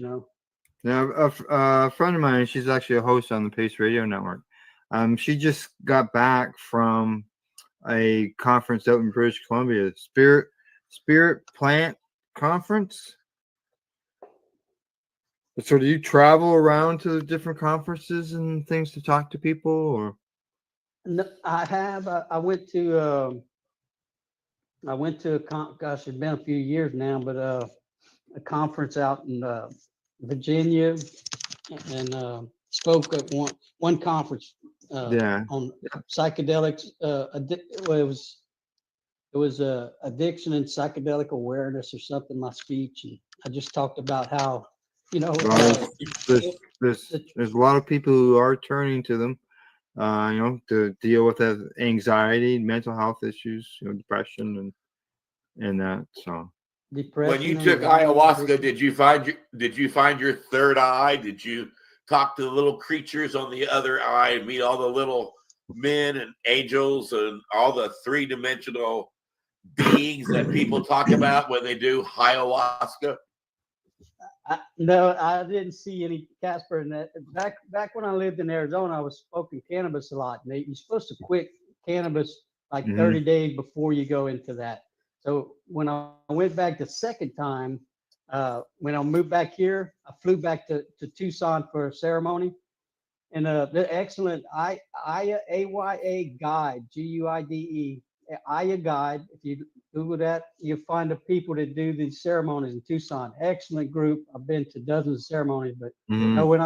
Now, a friend of mine, she's actually a host on the Pace Radio Network. She just got back from a conference out in British Columbia, Spirit Plant Conference. So do you travel around to the different conferences and things to talk to people, or? No, I have. I went to gosh, it's been a few years now, but a conference out in Virginia, and spoke at one conference on psychedelics. It was addiction and psychedelic awareness or something. My speech, and I just talked about how there's a lot of people who are turning to them, to deal with that anxiety, mental health issues, depression, and that. So depression. When you took ayahuasca, did you find your third eye? Did you talk to the little creatures on the other eye and meet all the little men and angels and all the three-dimensional beings that people talk about when they do ayahuasca? No, I didn't see any Casper in that. Back when I lived in Arizona, I was smoking cannabis a lot. And you're supposed to quit cannabis like 30 days before you go into that. So when I went back the second time, when I moved back here, I flew back to Tucson for a ceremony. And the excellent AYA guide, GUIDE, AYA guide. If you Google that, you'll find the people that do these ceremonies in Tucson. Excellent group. I've been to dozens of ceremonies, but when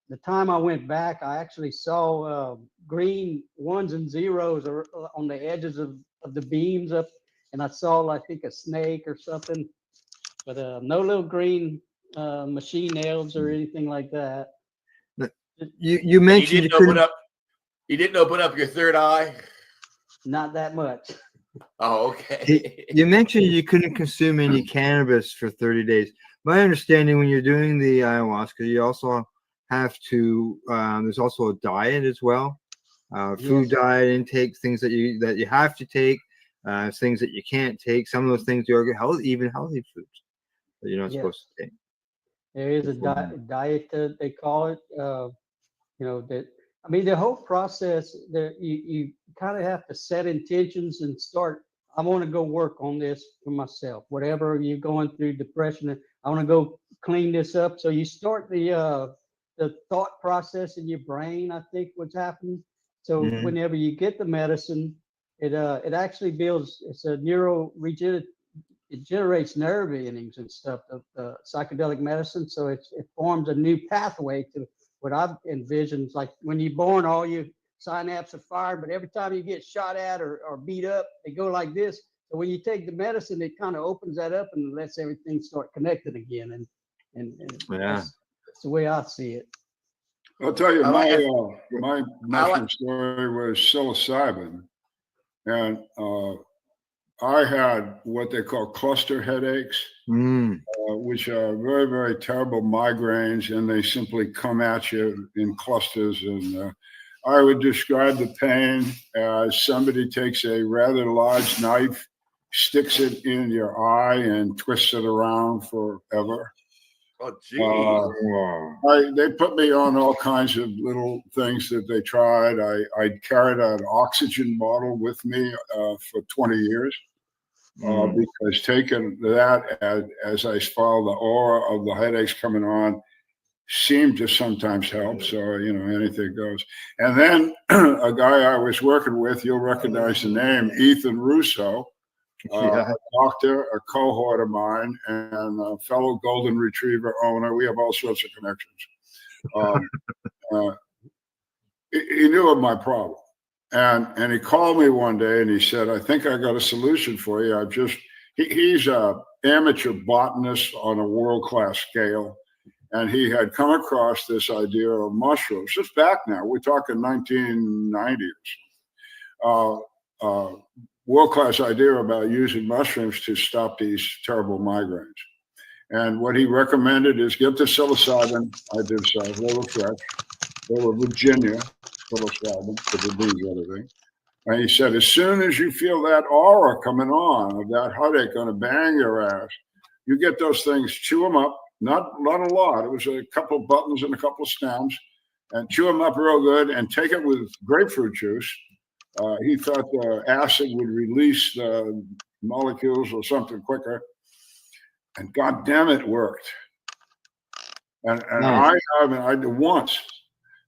the time I went back, I actually saw green ones and zeros on the edges of the beams up, and I saw, I think, a snake or something, but no little green machine elves or anything like that. You mentioned you didn't open up your third eye? Not that much. Oh, okay. You mentioned you couldn't consume any cannabis for 30 days. My understanding, when you're doing the ayahuasca, you also have to. There's also a diet as well, food diet intake, things that you have to take, things that you can't take. Some of those things are healthy, even healthy foods that you're not supposed to take. There is a diet they call it. That, I mean, the whole process that you kind of have to set intentions and start. I want to go work on this for myself. Whatever you're going through, depression, I want to go clean this up. So you start the thought process in your brain. I think what's happening. So whenever you get the medicine, it actually builds. It's a it generates nerve endings and stuff. The psychedelic medicine. So it forms a new pathway to what I've envisioned. Like when you're born, all your synapses are fired, but every time you get shot at or beat up, they go like this. So when you take the medicine, it kind of opens that up and lets everything start connecting again. And that's the way I see it. I'll tell you, my mushroom story was psilocybin, and I had what they call cluster headaches, which are very, very terrible migraines, and they simply come at you in clusters. And I would describe the pain as somebody takes a rather large knife, sticks it in your eye, and twists it around forever. Oh, geez. They put me on all kinds of little things that they tried. I carried an oxygen bottle with me for 20 years. Because taking that as I followed the aura of the headaches coming on seemed to sometimes help. So, anything goes. And then a guy I was working with, you'll recognize the name, Ethan Russo, a doctor, a cohort of mine, and a fellow golden retriever owner. We have all sorts of connections. He knew of my problem. And he called me one day and he said, I think I got a solution for you. He's an amateur botanist on a world-class scale. And he had come across this idea of mushrooms. Just back now, we're talking 1990s. World-class idea about using mushrooms to stop these terrible migraines. And what he recommended is get the psilocybin. I did so, a little fresh. They were Virginia, psilocybin, for the disease, everything. And he said, as soon as you feel that aura coming on of that heartache going to bang your ass, you get those things, chew them up, not a lot. It was a couple of buttons and a couple of stems, and chew them up real good and take it with grapefruit juice. He thought the acid would release the molecules or something quicker. And God damn it worked. And Nice. I did once,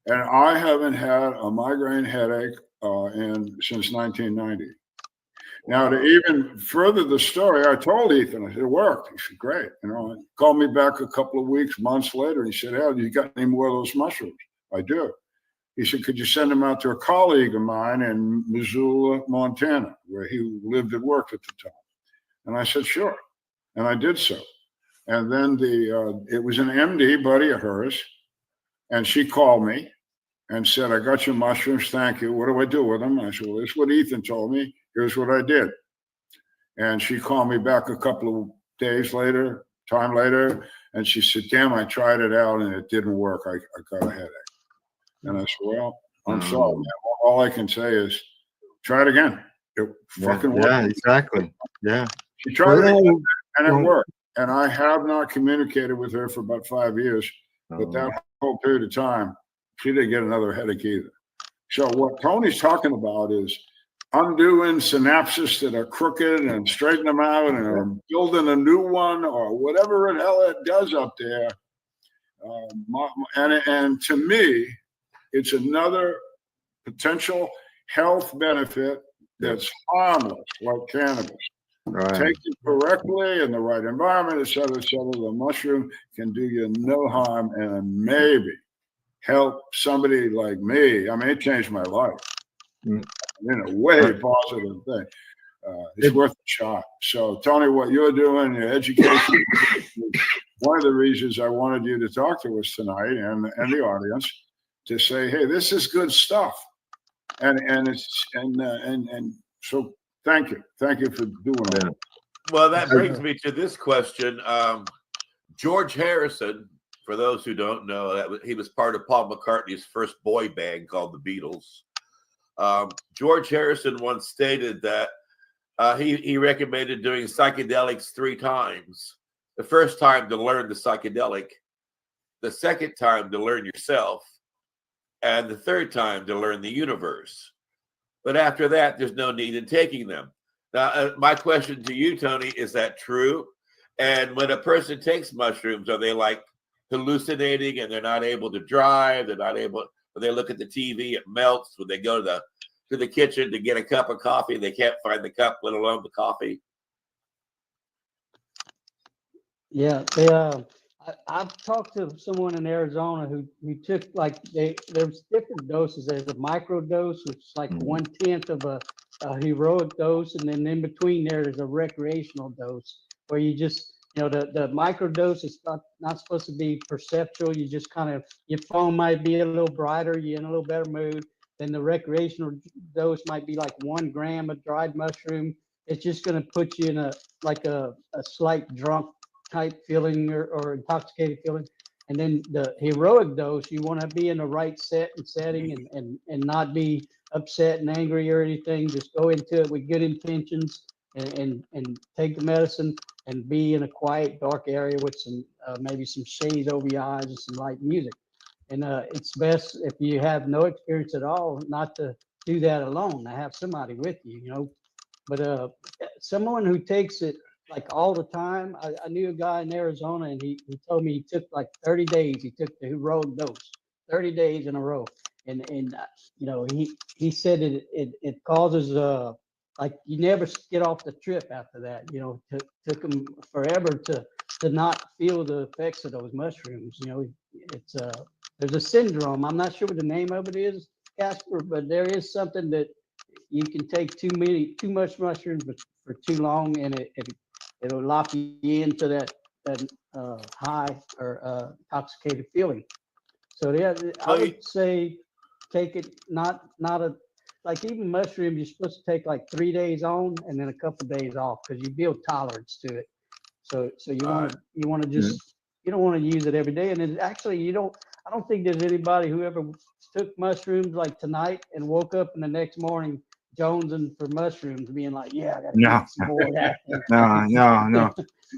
and I haven't had a migraine headache since 1990. Now, to even further the story, I told Ethan, I said, it worked. He said, great. You know, he called me back a couple of weeks, months later, and he said, hey, you got any more of those mushrooms? I do. He said, could you send them out to a colleague of mine in Missoula, Montana, where he lived and worked at the time? And I said, sure. And I did so. And then it was an MD buddy of hers, and she called me and said, I got your mushrooms, thank you. What do I do with them? I said, well, this is what Ethan told me. Here's what I did. And she called me back a couple of time later, and she said, damn, I tried it out and it didn't work. I got a headache. And I said, well, I'm sorry, man. All I can say is try it again. It fucking worked. Yeah, exactly. Yeah. She tried it again and it worked. And I have not communicated with her for about 5 years, but that whole period of time, she didn't get another headache either. So what Tony's talking about is undoing synapses that are crooked and straighten them out and building a new one or whatever the hell it does up there. And to me, it's another potential health benefit that's harmless, like cannabis. Right. Take it correctly in the right environment, et cetera, et cetera. The mushroom can do you no harm and maybe help somebody like me. I mean, it changed my life in a way positive thing. It's worth a shot. So, Tony, what you're doing, your education, one of the reasons I wanted you to talk to us tonight and the audience to say, hey, this is good stuff. And so thank you for doing that. Well, that brings me to this question. George Harrison, for those who don't know, he was part of Paul McCartney's first boy band called the Beatles. George Harrison once stated that he recommended doing psychedelics 3 times. The first time to learn the psychedelic, the second time to learn yourself, and the third time to learn the universe. But after that, there's no need in taking them. Now, my question to you, Tony, is that true? And when a person takes mushrooms, are they like hallucinating and they're not able to drive? They're not able, when they look at the TV, it melts. When they go to the kitchen to get a cup of coffee, they can't find the cup, let alone the coffee. Yeah, I've talked to someone in Arizona who took there's different doses. There's a micro dose, which is like 1/10 of a heroic dose, and then in between there's a recreational dose where you just the micro dose is not supposed to be perceptual. You just kind of, your phone might be a little brighter, you're in a little better mood. Then the recreational dose might be like 1 gram of dried mushroom. It's just going to put you in a slight drunk type feeling or intoxicated feeling. And then the heroic dose, you want to be in the right setting and not be upset and angry or anything. Just go into it with good intentions and take the medicine and be in a quiet, dark area with some maybe some shades over your eyes and some light music. And it's best if you have no experience at all not to do that alone. To have somebody with you, But someone who takes it like all the time. I knew a guy in Arizona, and he told me he took like 30 days. He took the heroic dose, 30 days in a row, and he said it causes like you never get off the trip after that. Took him forever to not feel the effects of those mushrooms. It's there's a syndrome. I'm not sure what the name of it is, Casper, but there is something that you can take too much mushrooms for too long, and it'll lock you into that high or intoxicated feeling. So yeah, I would say take it not like even mushrooms. You're supposed to take like 3 days on and then a couple of days off because you build tolerance to it. So you want to just you don't want to use it every day. And then actually you don't. I don't think there's anybody who ever took mushrooms like tonight and woke up in the next morning jonesing for mushrooms, being like, yeah, I gotta No, get some more of that. no.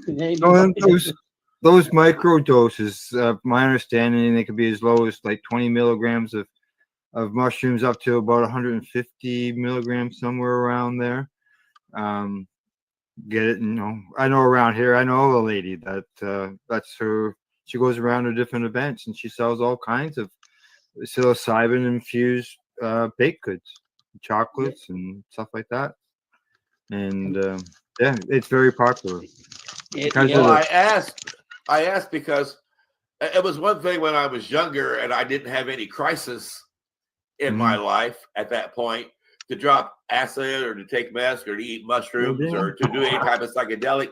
There ain't Those, nobody that- those micro doses, my understanding, they could be as low as like 20 milligrams of mushrooms up to about 150 milligrams, somewhere around there. Get it? I know around here, I know a lady that's her. She goes around to different events and she sells all kinds of psilocybin infused baked goods, chocolates and stuff like that. And yeah, it's very popular. Because Well, of I asked because it was one thing when I was younger and I didn't have any crisis in my life at that point to drop acid or to take meth or to eat mushrooms or to do any type of psychedelic,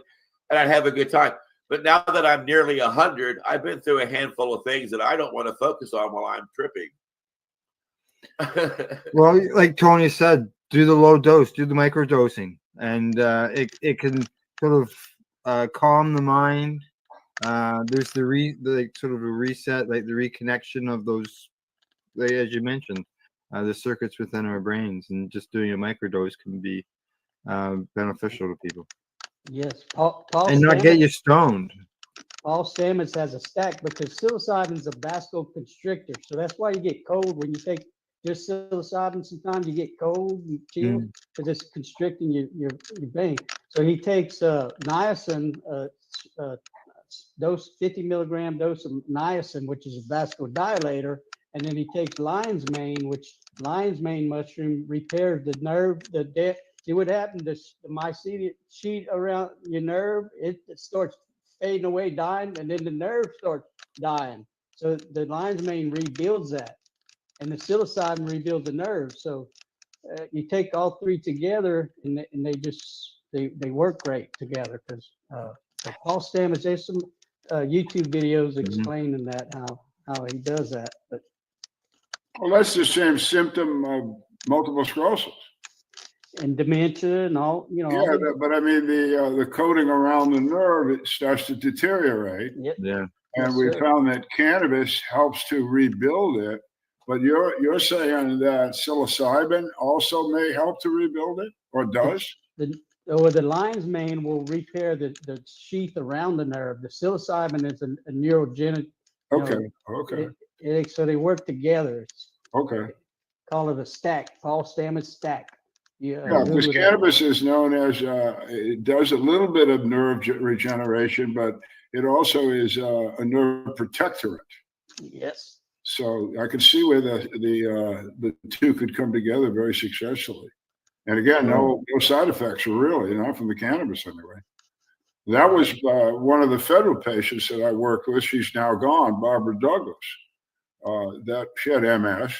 and I'd have a good time. But now that I'm nearly 100, I've been through a handful of things that I don't want to focus on while I'm tripping. Well, like Tony said, do the low dose, do the micro dosing, and it can sort of calm the mind. There's the sort of a reset, like the reconnection of those, like, as you mentioned, the circuits within our brains, and just doing a microdose can be beneficial to people. Yes, Paul And not get you stoned. Paul Stamets has a stack because psilocybin is a vasoconstrictor. So that's why you get cold when you take just psilocybin. Sometimes you get cold and chill because it's constricting your vein. So he takes niacin, dose 50 milligram dose of niacin, which is a vasodilator, and then he takes lion's mane, which lion's mane mushroom repairs the nerve, the death. See what happened? The mycelium sheet around your nerve, it starts fading away, dying, and then the nerve starts dying. So the lion's mane rebuilds that, and the psilocybin rebuilds the nerve. So you take all three together, and they work great together. Because Paul Stamets, there's some YouTube videos explaining that how he does that. But well, that's the same symptom of multiple sclerosis. And dementia and all, Yeah, but I mean the coating around the nerve, it starts to deteriorate. Yep. Yeah. And Yes, we sir. found that cannabis helps to rebuild it. But you're saying that psilocybin also may help to rebuild it, or does? The lion's mane will repair the sheath around the nerve. The psilocybin is a neurogenic. Okay. So they work together. Okay. Call it a stack. Paul Stamets stack. Yeah, because cannabis is known as it does a little bit of nerve regeneration, but it also is a nerve protectorate. Yes. So I can see where the two could come together very successfully. And again, no side effects really, not from the cannabis anyway. That was one of the federal patients that I worked with. She's now gone, Barbara Douglas. That she had MS,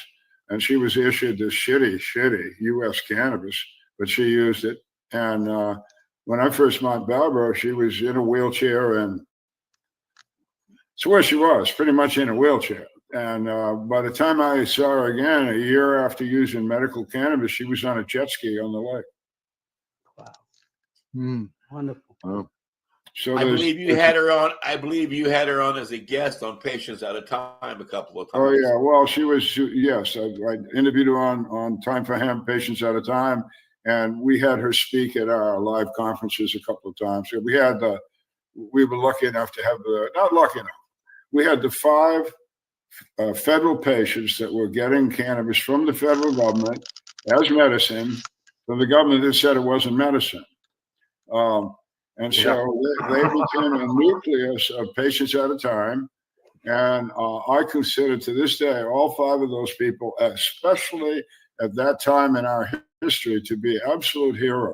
and she was issued this shitty U.S. cannabis, but she used it. And when I first met Barbara, she was in a wheelchair, and it's where she was, pretty much in a wheelchair. And by the time I saw her again, a year after using medical cannabis, she was on a jet ski on the lake. Wow. Wonderful. Oh. So I believe you had her on. I believe you had her on as a guest on Patients at a Time a couple of times. Oh yeah, well, yes, I interviewed her on Time for Hemp, Patients at a Time, and we had her speak at our live conferences a couple of times. So we were lucky enough to have not lucky enough. We had the 5 federal patients that were getting cannabis from the federal government as medicine, from the government that said it wasn't medicine. And so they became a nucleus of Patients at a Time. And I consider to this day all 5 of those people, especially at that time in our history, to be absolute heroes.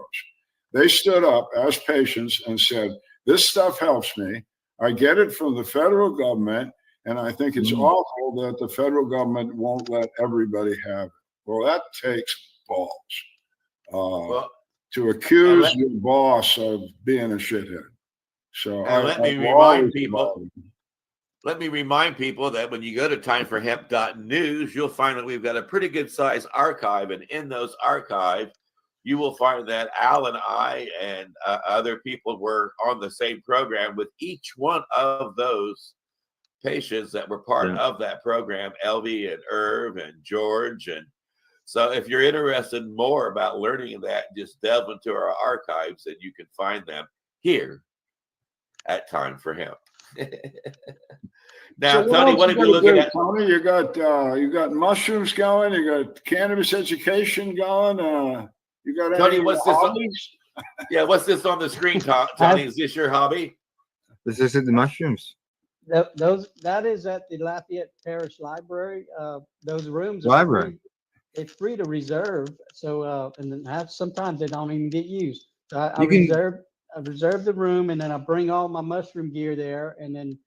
They stood up as patients and said, this stuff helps me. I get it from the federal government, and I think it's awful that the federal government won't let everybody have it. Well, that takes balls. To accuse your boss of being a shithead. So let me remind people that when you go to timeforhemp.news, you'll find that we've got a pretty good size archive. And in those archives, you will find that Al and I and other people were on the same program with each one of those patients that were part of that program, Elvie and Irv and George. And so if you're interested more about learning that, just delve into our archives and you can find them here at Time for Hemp. Now, So Tony, what else have you looking at? Tony, you got mushrooms going, you got cannabis education going, you got Tony, any what's this? hobbies? Yeah, what's this on the screen, Tony? Is this your hobby? This isn't the mushrooms. That is at the Lafayette Parish Library. Those rooms are Library. free. It's free to reserve. So and then sometimes they don't even get used. So I reserve the room, and then I bring all my mushroom gear there, and then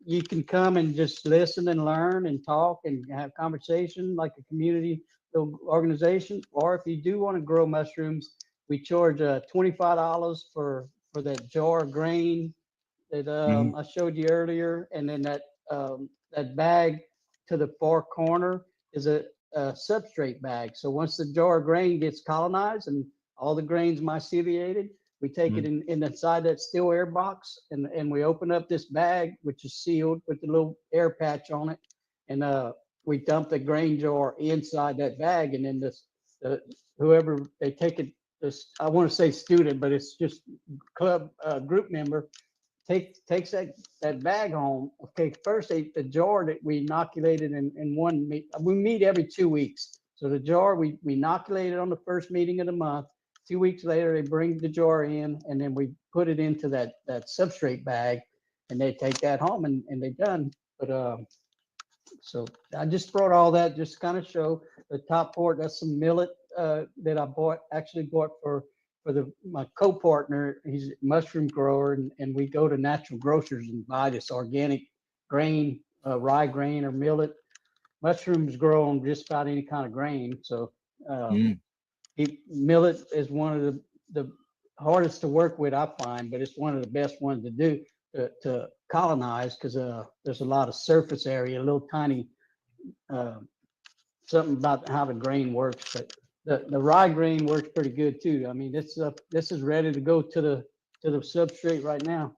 you can come and just listen and learn and talk and have conversation like a community organization. Or if you do want to grow mushrooms, we charge $25 for that jar of grain that I showed you earlier, and then that bag to the far corner is a substrate bag. So once the jar of grain gets colonized and all the grain's myceliated, we take it inside that still air box, and we open up this bag, which is sealed with the little air patch on it, and we dump the grain jar inside that bag, and then whoever they take it, I want to say student, but it's just club group member, takes that bag home. Okay, first the jar that we inoculated in one meet. We meet every 2 weeks. So the jar we inoculated on the first meeting of the month. 2 weeks later, they bring the jar in, and then we put it into that substrate bag, and they take that home, and they're done. But so I just brought all that just to kind of show the top port. That's some millet that I actually bought for my co-partner. He's a mushroom grower, and we go to natural grocers and buy this organic grain, rye grain or millet. Mushrooms grow on just about any kind of grain. So millet is one of the hardest to work with, I find, but it's one of the best ones to do to colonize, because there's a lot of surface area, a little tiny something about how the grain works. But the rye grain works pretty good too. I mean, this is ready to go to the substrate right now.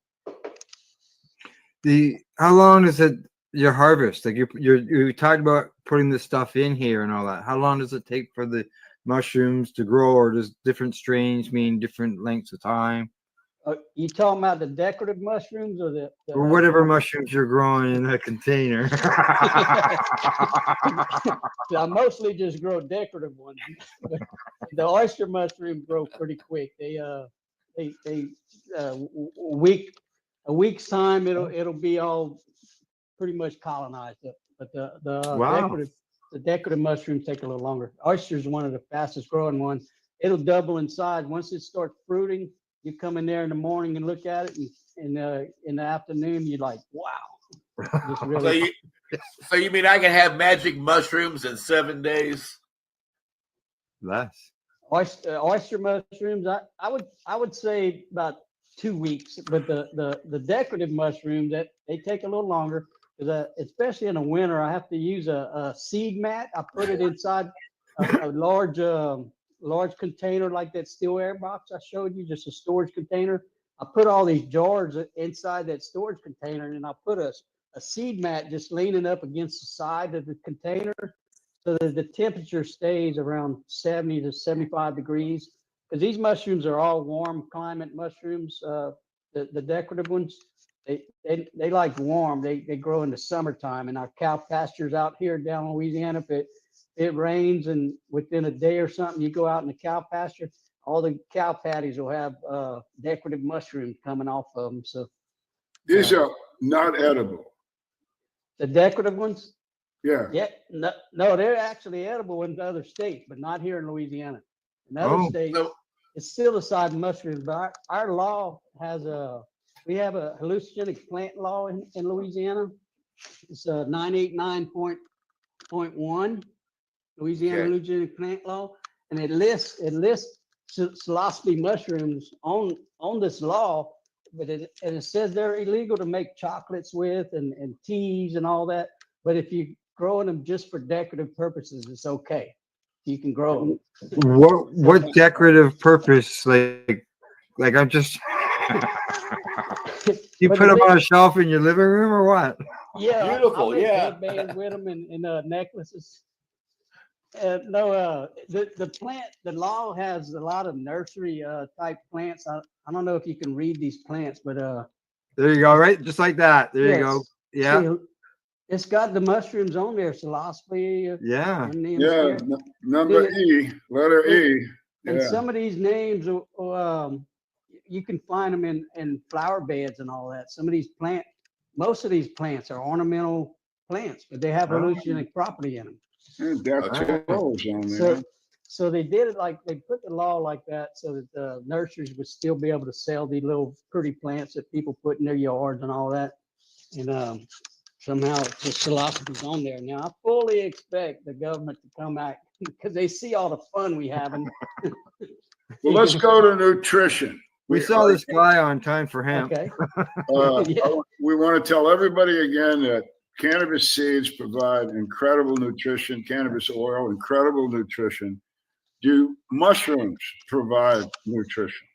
How long is it your harvest? Like you talked about putting this stuff in here and all that. How long does it take for the mushrooms to grow, or does different strains mean different lengths of time? You talking about the decorative mushrooms or the or whatever mushrooms you're growing in a container? I mostly just grow decorative ones. The oyster mushrooms grow pretty quick. They a week's time it'll be all pretty much colonized. But the decorative mushrooms take a little longer. Oyster is one of the fastest growing ones. It'll double in size once it starts fruiting. You come in there in the morning and look at it, and in the afternoon you're like, wow. Really so you mean I can have magic mushrooms in 7 days? Less. Oyster mushrooms, I would say about 2 weeks, but the decorative mushrooms that they take a little longer, because especially in the winter I have to use a seed mat. I put it inside a large container like that steel air box I showed you, just a storage container. I put all these jars inside that storage container, and I put a seed mat just leaning up against the side of the container, so that the temperature stays around 70 to 75 degrees. Because these mushrooms are all warm climate mushrooms. The decorative ones, they like warm. They grow in the summertime. And our cow pastures out here down in Louisiana, if it rains and within a day or something, you go out in the cow pasture, all the cow patties will have decorative mushrooms coming off of them. So these are not edible. The decorative ones? Yeah. Yeah. No, they're actually edible in other states, but not here in Louisiana. In other states, it's still aside mushrooms. But our law has we have a hallucinogenic plant law in Louisiana. It's 989.1. Louisiana hallucinogenic plant law, and it lists psilocybe mushrooms on this law, but it says they're illegal to make chocolates with and teas and all that. But if you're growing them just for decorative purposes, it's okay. You can grow them. What decorative purpose? Like I'm just You But put the them big- on a shelf in your living room or what? Yeah, Beautiful, I make yeah. headbands with them and necklaces. The law has a lot of nursery type plants. I don't know if you can read these plants, but There you go, right? Just like that. There you go. yes. Yeah. See, it's got the mushrooms on there, psilocybin. Yeah. And the Yeah, number E, letter E. And Yeah. some of these names, you can find them in flower beds and all that. Some of these most of these plants are ornamental plants, but they have hallucinogenic property in them. That's on So, there. so they did it like they put the law like that so that the nurseries would still be able to sell these little pretty plants that people put in their yards and all that. And somehow the philosophy's on there. Now I fully expect the government to come back because they see all the fun we have. And Well, let's go to nutrition. We saw this guy on Time for Hemp. Okay. We want to tell everybody again that cannabis seeds provide incredible nutrition, cannabis oil, incredible nutrition. Do mushrooms provide nutrition?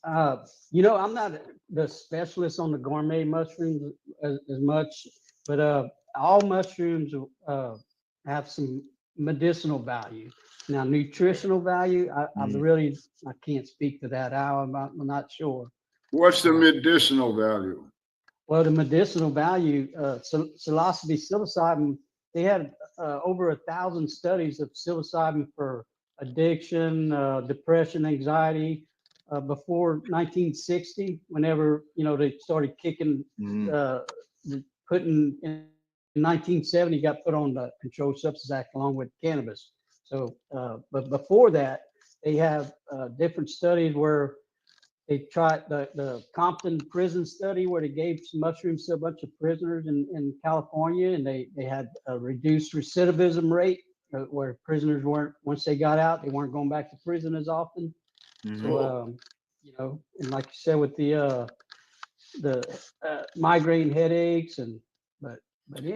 I'm not the specialist on the gourmet mushrooms as much, but all mushrooms have some medicinal value. Now, nutritional value, I can't speak to that. I'm not sure. What's the medicinal value? Well, the medicinal value, psilocybin, they had over 1,000 studies of psilocybin for addiction, depression, anxiety. Before 1960, whenever they started kicking, putting in 1970, got put on the Controlled Substances Act along with cannabis. So, but before that, they have different studies where they tried the Compton prison study where they gave some mushrooms to a bunch of prisoners in California, and they had a reduced recidivism rate where prisoners weren't, once they got out, they weren't going back to prison as often. So, and like you said, with the migraine headaches but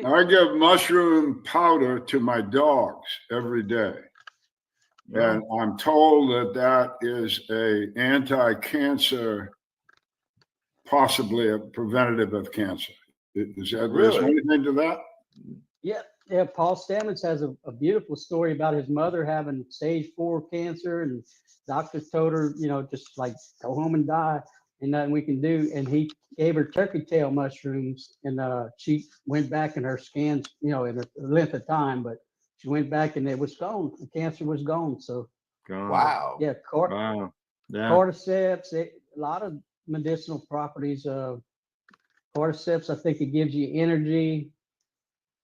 I give mushroom powder to my dogs every day. And I'm told that is a anti-cancer, possibly a preventative of cancer. Is there anything to that? Yeah. Paul Stamets has a beautiful story about his mother having stage 4 cancer, and doctors told her, just like go home and die, and nothing we can do. And he gave her turkey tail mushrooms, and she went back in her scans, in a length of time, but she went back and it was gone. The cancer was gone. So, Wow. Yeah. Wow. Yeah. Cordyceps, a lot of medicinal properties. Cordyceps, I think it gives you energy.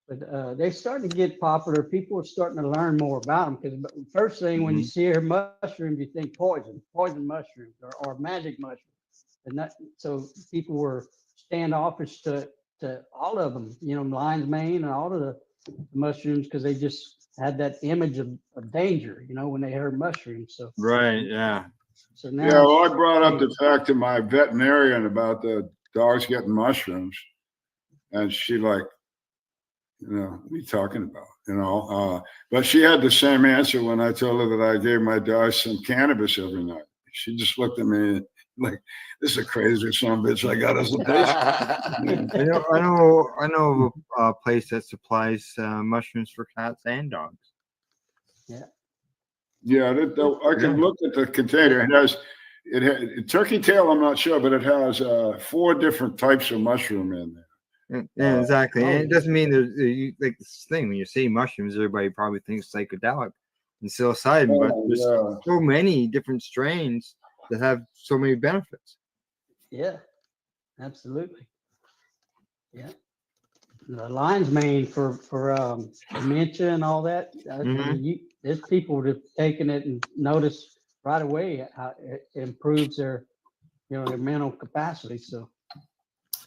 But they're starting to get popular. People are starting to learn more about them because the first thing when you see her mushrooms, you think poison mushrooms or magic mushrooms. And so people were standoffish to all of them, lion's mane and all of the mushrooms because they just had that image of danger, when they heard mushrooms. So Right, yeah. So now, Yeah, well, I brought up the fact to my veterinarian about the dogs getting mushrooms, and she like, what are you talking about? But she had the same answer when I told her that I gave my dogs some cannabis every night. She just looked at me like, this is a crazy son of a bitch I got as a patient. I know of a place that supplies mushrooms for cats and dogs. Yeah, I can look at the container. It has turkey tail. I'm not sure, but it has 4 different types of mushroom in there. Yeah, exactly. And it doesn't mean there's like this thing when you say mushrooms, everybody probably thinks psychedelic and psilocybin, but there's so many different strains that have so many benefits. Yeah, absolutely. Yeah. The lion's mane for dementia and all that. I mean, there's people that have taken it and noticed right away how it improves their mental capacity. So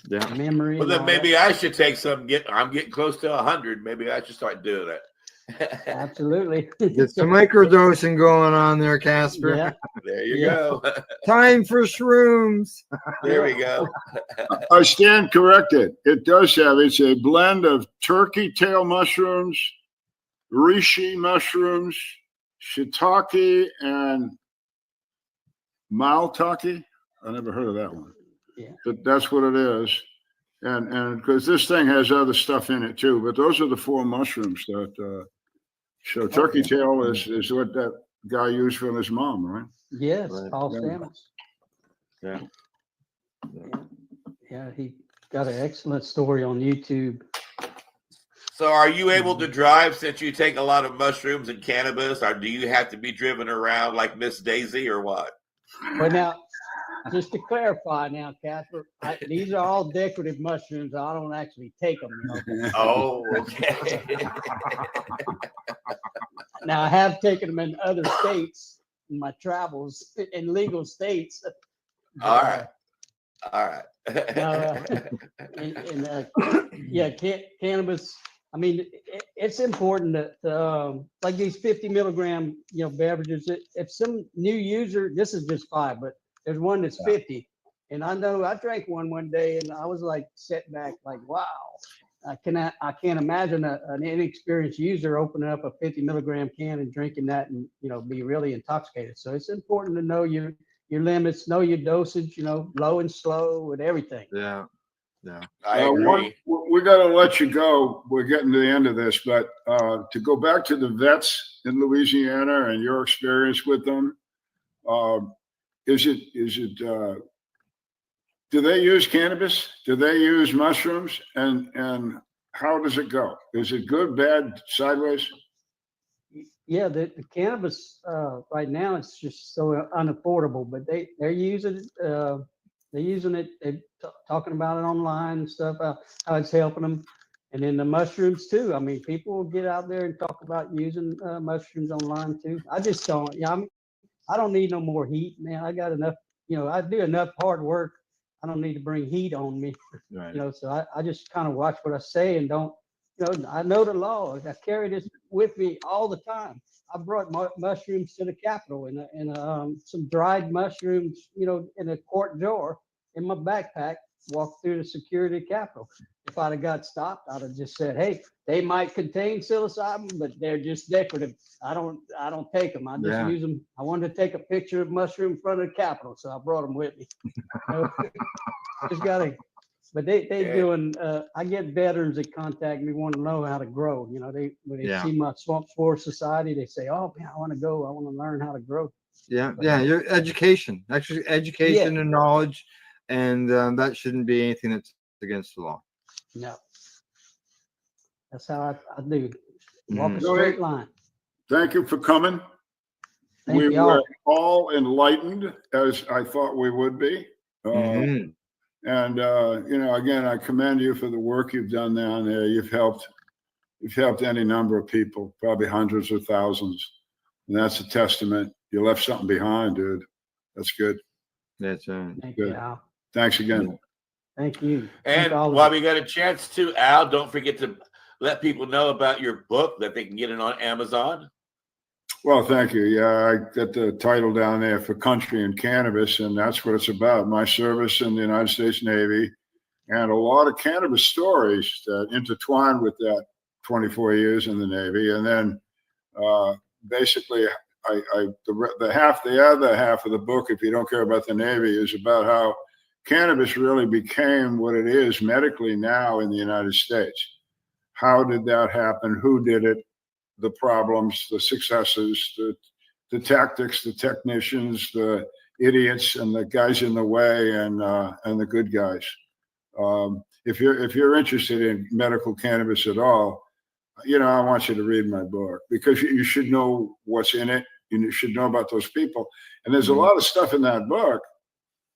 yeah, memory. Well, then maybe I should take some. I'm getting close to 100. Maybe I should start doing that. Absolutely. Get some microdosing going on there, Casper. Yeah. There you go. Time for shrooms. There we go. I stand corrected. It's a blend of turkey tail mushrooms, reishi mushrooms, shiitake, and maitake. I never heard of that one. Yeah. But that's what it is. And because this thing has other stuff in it too, but those are the 4 mushrooms that so turkey tail is what that guy used from his mom, right? Yes, Right. Paul Yeah. Stamets. Yeah. Yeah, he got an excellent story on YouTube. So are you able to drive since you take a lot of mushrooms and cannabis, or do you have to be driven around like Miss Daisy or what? But now, just to clarify now, Casper, these are all decorative mushrooms. I don't actually take them. Oh, okay. Now, I have taken them in other states in my travels, in legal states. All right. All right. Yeah, cannabis. I mean, it's important that like these 50 milligram, beverages. If some new user, this is just 5, but there's one that's 50, and I know I drank one day, and I was like set back, like, wow. I can't imagine an inexperienced user opening up a 50 milligram can and drinking that and be really intoxicated. So it's important to know your limits, know your dosage, low and slow and everything. Yeah. Yeah. I agree. We got to let you go. We're getting to the end of this, but to go back to the vets in Louisiana and your experience with them, is it do they use cannabis? Do they use mushrooms? And how does it go? Is it good, bad, sideways? Yeah, the cannabis right now it's just so unaffordable, but they're using it. They're using it. They're talking about it online and stuff. How it's helping them, and then the mushrooms too. I mean, people will get out there and talk about using mushrooms online too. I just don't. Yeah, I don't need no more heat, man. I got enough. I do enough hard work. I don't need to bring heat on me. Right. So I just kind of watch what I say and don't. I know the law. I carry this with me all the time. I brought mushrooms to the Capitol and some dried mushrooms, in a quart jar in my backpack. Walked through the security Capitol. If I'd have got stopped, I'd have just said, "Hey, they might contain psilocybin, but they're just decorative. I don't take them. I just use them. I wanted to take a picture of mushroom in front of the Capitol, so I brought them with me." Just gotta. But they doing. I get veterans that contact me want to know how to grow. When they see my Swamp Spore Society, they say, "Oh man, I want to go. I want to learn how to grow." Yeah, your education, actually, education and knowledge, and that shouldn't be anything that's against the law. No, that's how I do. Walk a straight line. Thank you for coming. Thank We y'all. were all enlightened, as I thought we would be. And again, I commend you for the work you've done down there. You've helped any number of people, probably hundreds of thousands, and that's a testament. You left something behind, dude. That's good. That's right. Thank Good. you, Al. Thanks again. Thank you. And while we got a chance to, Al, don't forget to let people know about your book that they can get it on Amazon. Well, thank you. Yeah, I got the title down there for Country and Cannabis, and that's what it's about. My service in the United States Navy and a lot of cannabis stories that intertwine with that 24 years in the Navy. And then basically, the other half of the book, if you don't care about the Navy, is about how cannabis really became what it is medically now in the United States. How did that happen? Who did it? The problems, the successes, the tactics, the technicians, the idiots, and the guys in the way, and the good guys. If you're interested in medical cannabis at all, I want you to read my book, because you should know what's in it. You should know about those people, and there's a lot of stuff in that book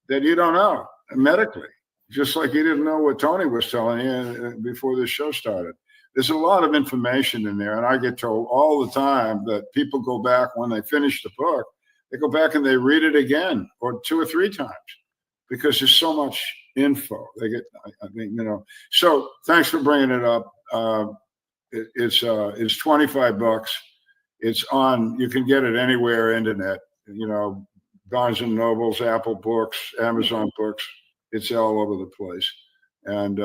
that you don't know medically, just like you didn't know what Tony was telling you before this show started. There's a lot of information in there, and I get told all the time that people go back when they finish the book, they go back and they read it again, or 2 or 3 times, because there's so much info. So thanks for bringing it up. It's $25. It's on. You can get it anywhere internet. Barnes and Nobles, Apple Books, Amazon Books. It's all over the place, and.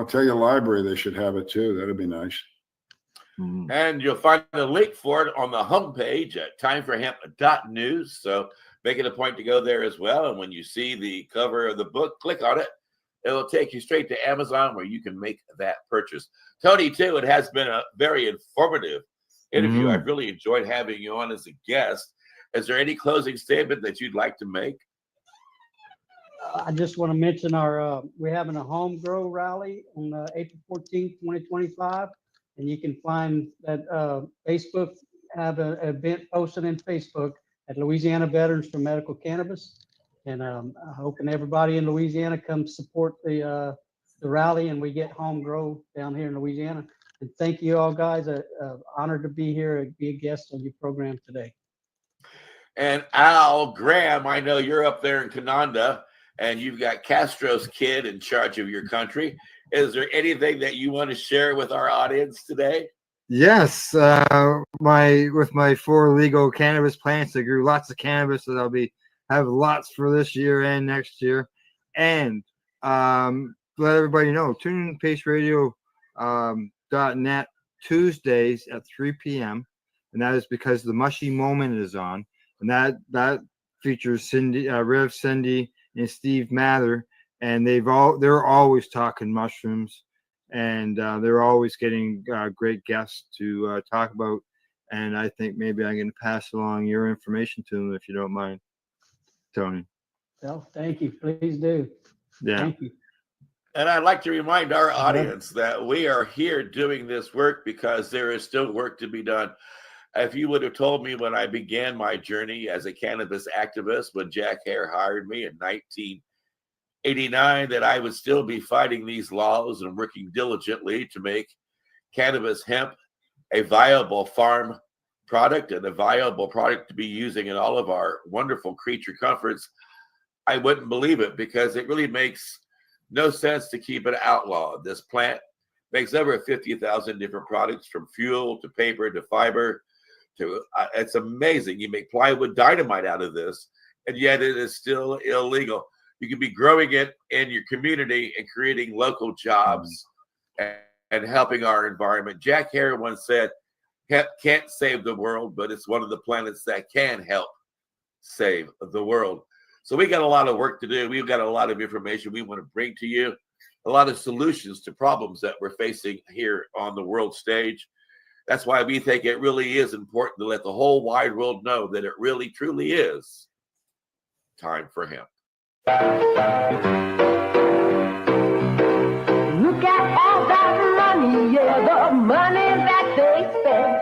Tell your library they should have it too. That'd be nice. And you'll find the link for it on the homepage at timeforhemp.news. So make it a point to go there as well. And when you see the cover of the book, click on it. It'll take you straight to Amazon where you can make that purchase. Tony, too, it has been a very informative interview. I've really enjoyed having you on as a guest. Is there any closing statement that you'd like to make? I just want to mention we're having a home grow rally on April 14th, 2025. And you can find that Facebook, have an event posted in Facebook at Louisiana Veterans for Medical Cannabis. And I'm hoping everybody in Louisiana comes support the rally, and we get home grow down here in Louisiana. And thank you all guys. Honored to be here and be a guest on your program today. And Al Graham, I know you're up there in Cananda, and you've got Castro's kid in charge of your country. Is there anything that you want to share with our audience today? Yes, with my 4 legal cannabis plants, I grew lots of cannabis that I'll have lots for this year and next year. And let everybody know, tune in to paceradio.net Tuesdays at 3 p.m. And that is because the Mushy Moment is on. And that features Rev Cindy and Steve Mather. And they're always talking mushrooms. And they're always getting great guests to talk about. And I think maybe I can pass along your information to them if you don't mind, Tony. Well, thank you. Please do. Yeah. Thank you. And I'd like to remind our audience that we are here doing this work because there is still work to be done. If you would have told me when I began my journey as a cannabis activist, when Jack Hare hired me in 1989, that I would still be fighting these laws and working diligently to make cannabis hemp a viable farm product and a viable product to be using in all of our wonderful creature comforts, I wouldn't believe it, because it really makes no sense to keep it outlawed. This plant makes over 50,000 different products, from fuel to paper to fiber to it's amazing. You make plywood dynamite out of this, and yet it is still illegal. You can be growing it in your community and creating local jobs and helping our environment. Jack Hare once said, hemp can't save the world, but it's one of the planets that can help save the world. So we got a lot of work to do. We've got a lot of information we want to bring to you, a lot of solutions to problems that we're facing here on the world stage. That's why we think it really is important to let the whole wide world know that it really, truly is time for hemp. Look at all that money, yeah, the money that they spend.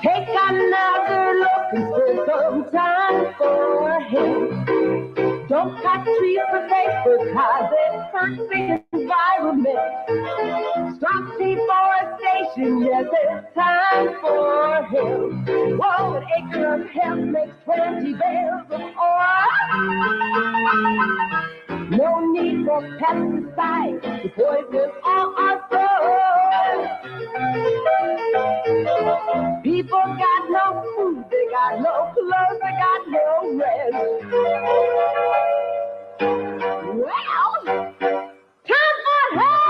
Take another look and spend some time for him. Don't cut trees for paper, cause it hurts the environment. Stop deforestation, yes, it's time for him. Whoa, an acre of hemp makes 20 bales of oil. No need for pesticides to poison all our soil. People got no food, they got no clothes, they got no rest. Well, time for help!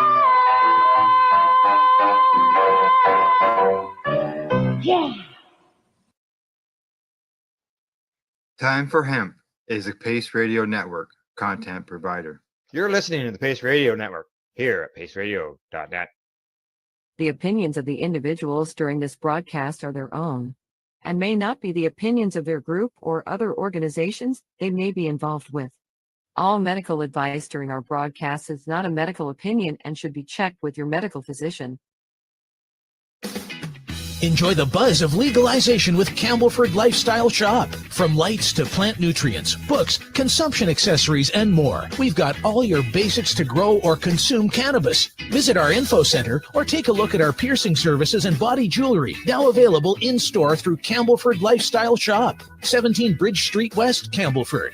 Yeah. Time for Hemp is a Pace Radio Network content provider. You're listening to the Pace Radio Network here at paceradio.net. The opinions of the individuals during this broadcast are their own and may not be the opinions of their group or other organizations they may be involved with. All medical advice during our broadcast is not a medical opinion and should be checked with your medical physician. Enjoy the buzz of legalization with Campbellford Lifestyle Shop. From lights to plant nutrients, books, consumption accessories, and more, we've got all your basics to grow or consume cannabis. Visit our info center or take a look at our piercing services and body jewelry, now available in-store through Campbellford Lifestyle Shop, 17 Bridge Street West, Campbellford.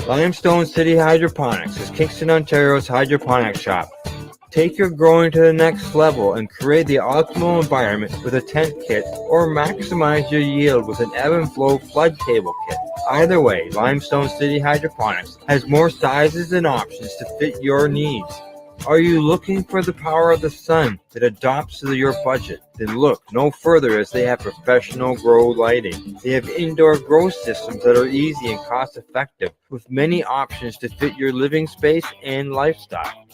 Limestone City Hydroponics is Kingston, Ontario's hydroponics shop. Take your growing to the next level and create the optimal environment with a tent kit, or maximize your yield with an ebb and flow flood table kit. Either way, Limestone City Hydroponics has more sizes and options to fit your needs. Are you looking for the power of the sun that adapts to your budget? Then look no further, as they have professional grow lighting. They have indoor grow systems that are easy and cost effective, with many options to fit your living space and lifestyle.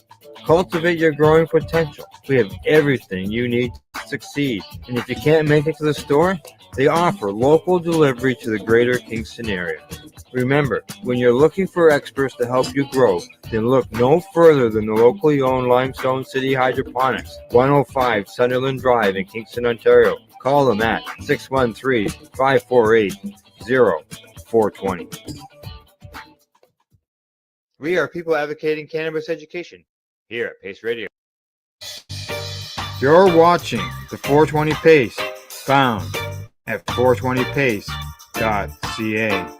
Cultivate your growing potential. We have everything you need to succeed. And if you can't make it to the store, they offer local delivery to the greater Kingston area. Remember, when you're looking for experts to help you grow, then look no further than the locally owned Limestone City Hydroponics, 105 Sunderland Drive in Kingston, Ontario. Call them at 613-548-0420. We are people advocating cannabis education here at Pace Radio. You're watching the 420 Pace, found at 420pace.ca.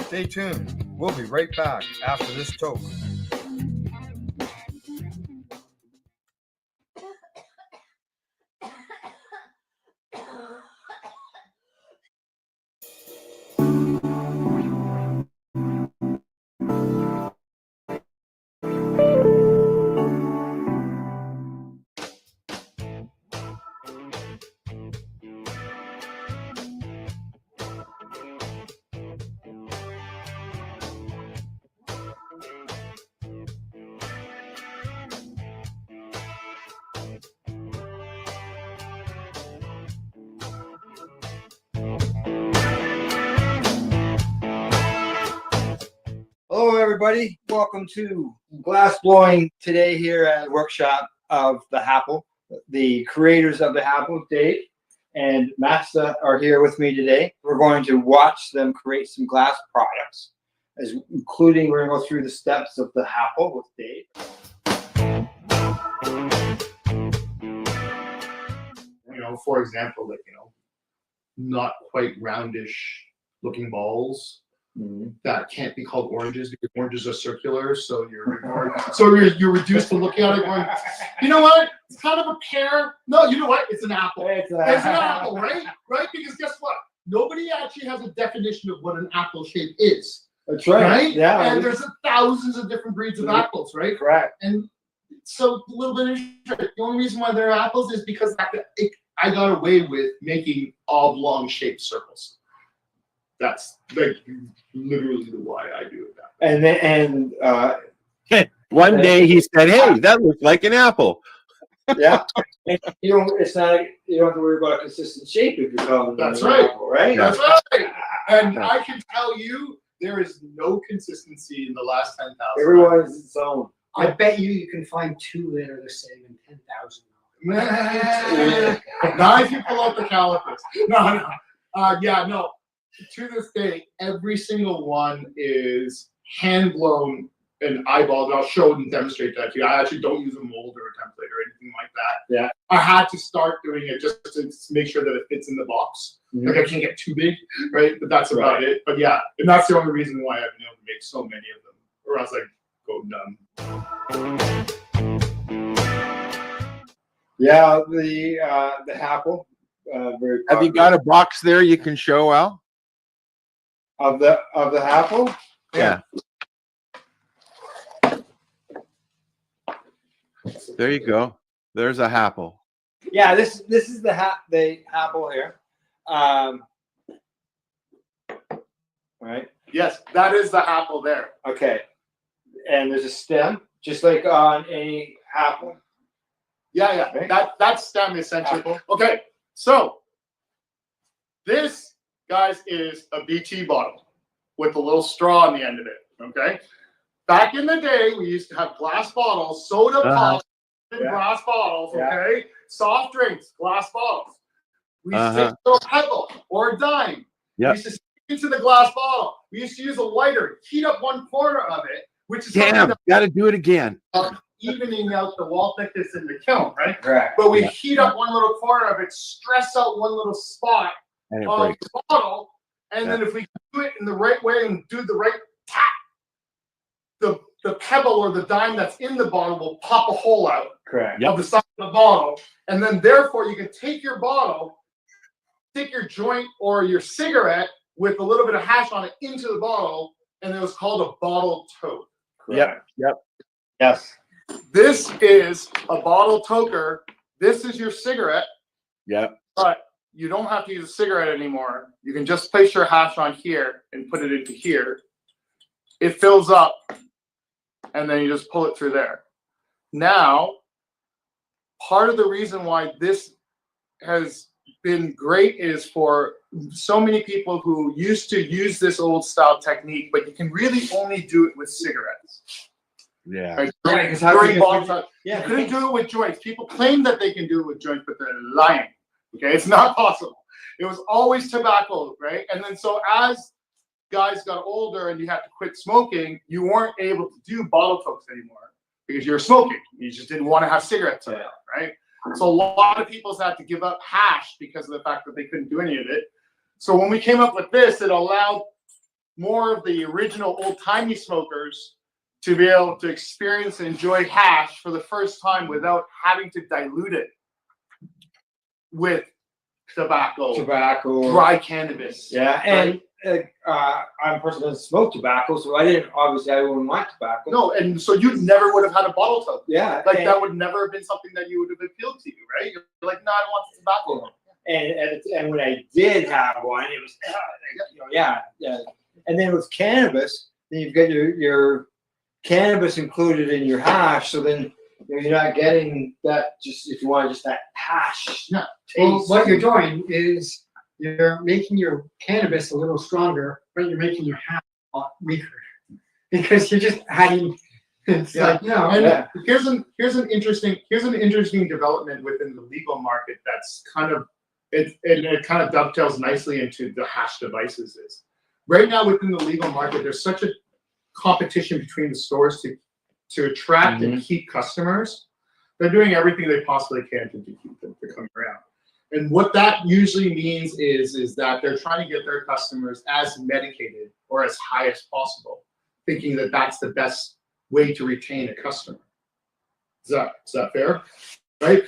Stay tuned. We'll be right back after this toke. Hello, everybody. Welcome to glass blowing today here at the workshop of the Happle. The creators of the Happle, Dave and Master, are here with me today. We're going to watch them create some glass products, including we're going to go through the steps of the Happle with Dave. You know, for example, like, you know, not quite roundish looking balls. That can't be called oranges because oranges are circular, so you're reduced to looking at it going, you know what? It's kind of a pear. No, you know what? It's an apple. It's an apple, right? Right? Because guess what? Nobody actually has a definition of what an apple shape is. That's right. Right? Yeah. And there's thousands of different breeds of apples, right? Correct. And so a little bit interesting. The only reason why they're apples is because I got away with making oblong shaped circles. That's like literally the why I do it that way. One day he said, "Hey, that looks like an apple." Yeah. You don't have to worry about a consistent shape if you're calling That's an right. apple, right? That's right. And I can tell you, there is no consistency in the last 10,000. Everyone is its own. I bet you can find two that are the same in 10,000. Not if you pull out the calipers. No. No. To this day, every single one is hand blown and eyeballed. I'll show and demonstrate that to you. I actually don't use a mold or a template or anything like that. Yeah. I had to start doing it just to make sure that it fits in the box. Mm-hmm. Like I can't get too big, right? But that's about it. But yeah, and that's the only reason why I've been able to make so many of them, or else I go numb. Yeah, the Happle. Very Have you got a box there you can show, Al? Of the Happle? Yeah. There you go. There's a Happle. Yeah, this is the Happle here. Right. Yes, that is the apple there. Okay. And there's a stem, just like on a apple. Yeah. Right? That stem essentially. Okay, so this, guys, is a BT bottle with a little straw on the end of it. Okay. Back in the day, we used to have glass bottles, soda pop in glass bottles. Okay. Soft drinks, glass bottles. We used to take a little pebble or a dime. We used to stick into the glass bottle. We used to use a lighter, heat up one corner of it, which is got to do it again. Evening out the wall thickness in the kiln, right? Correct. But we heat up one little corner of it, stress out one little spot of the bottle, and then if we do it in the right way and do the right tap, the pebble or the dime that's in the bottle will pop a hole out of the side of the bottle, and then therefore you can take your bottle, stick your joint or your cigarette with a little bit of hash on it into the bottle, and it was called a bottle toke. Yep. Yes. This is a bottle toker. This is your cigarette. Yep. But you don't have to use a cigarette anymore. You can just place your hash on here and put it into here. It fills up, and then you just pull it through there. Now, part of the reason why this has been great is for so many people who used to use this old style technique, but you can really only do it with cigarettes. Yeah. Right? Right, 'cause how During can bottle you- time, yeah, you couldn't do it with joints. People claim that they can do it with joints, but they're lying. Okay, it's not possible. It was always tobacco, right? And then so as guys got older and you had to quit smoking, you weren't able to do bottle tokes anymore because you were smoking. You just didn't want to have cigarettes around, right? So a lot of people had to give up hash because of the fact that they couldn't do any of it. So when we came up with this, it allowed more of the original old-timey smokers to be able to experience and enjoy hash for the first time without having to dilute it with tobacco, dry cannabis. Yeah, and I'm a person that doesn't smoke tobacco, so I wouldn't like tobacco. No, and so you never would have had a bottle toke. Yeah, like that would never have been something that you would have appealed to you, right? You're like, no, I don't want tobacco. And when I did have one, it was yeah. And then with cannabis, then you've got your cannabis included in your hash, so then you're not getting that. Just if you want just that hash taste. Well, what you're doing is you're making your cannabis a little stronger, but you're making your hash a lot weaker because you're just adding. It's like no. And here's an interesting development within the legal market that's kind of it kind of dovetails nicely into the hash devices. Is right now within the legal market, there's such a competition between the stores to attract and keep customers. They're doing everything they possibly can to keep them to come around. And what that usually means is that they're trying to get their customers as medicated or as high as possible, thinking that that's the best way to retain a customer. Is that fair? Right?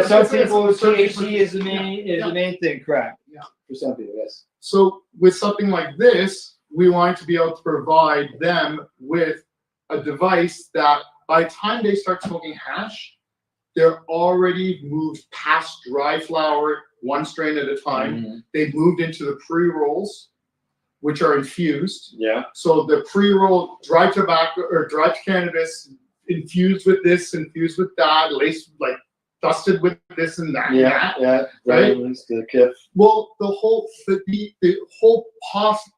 Some people THC is the main thing, correct? Yeah. For some people, yes. So with something like this, we want to be able to provide them with a device that by the time they start smoking hash, they're already moved past dry flower, one strain at a time. They've moved into the pre-rolls, which are infused. Yeah. So the pre-roll dry tobacco or dry cannabis infused with this, infused with that, laced like dusted with this and that. Right. The kit. Well, the whole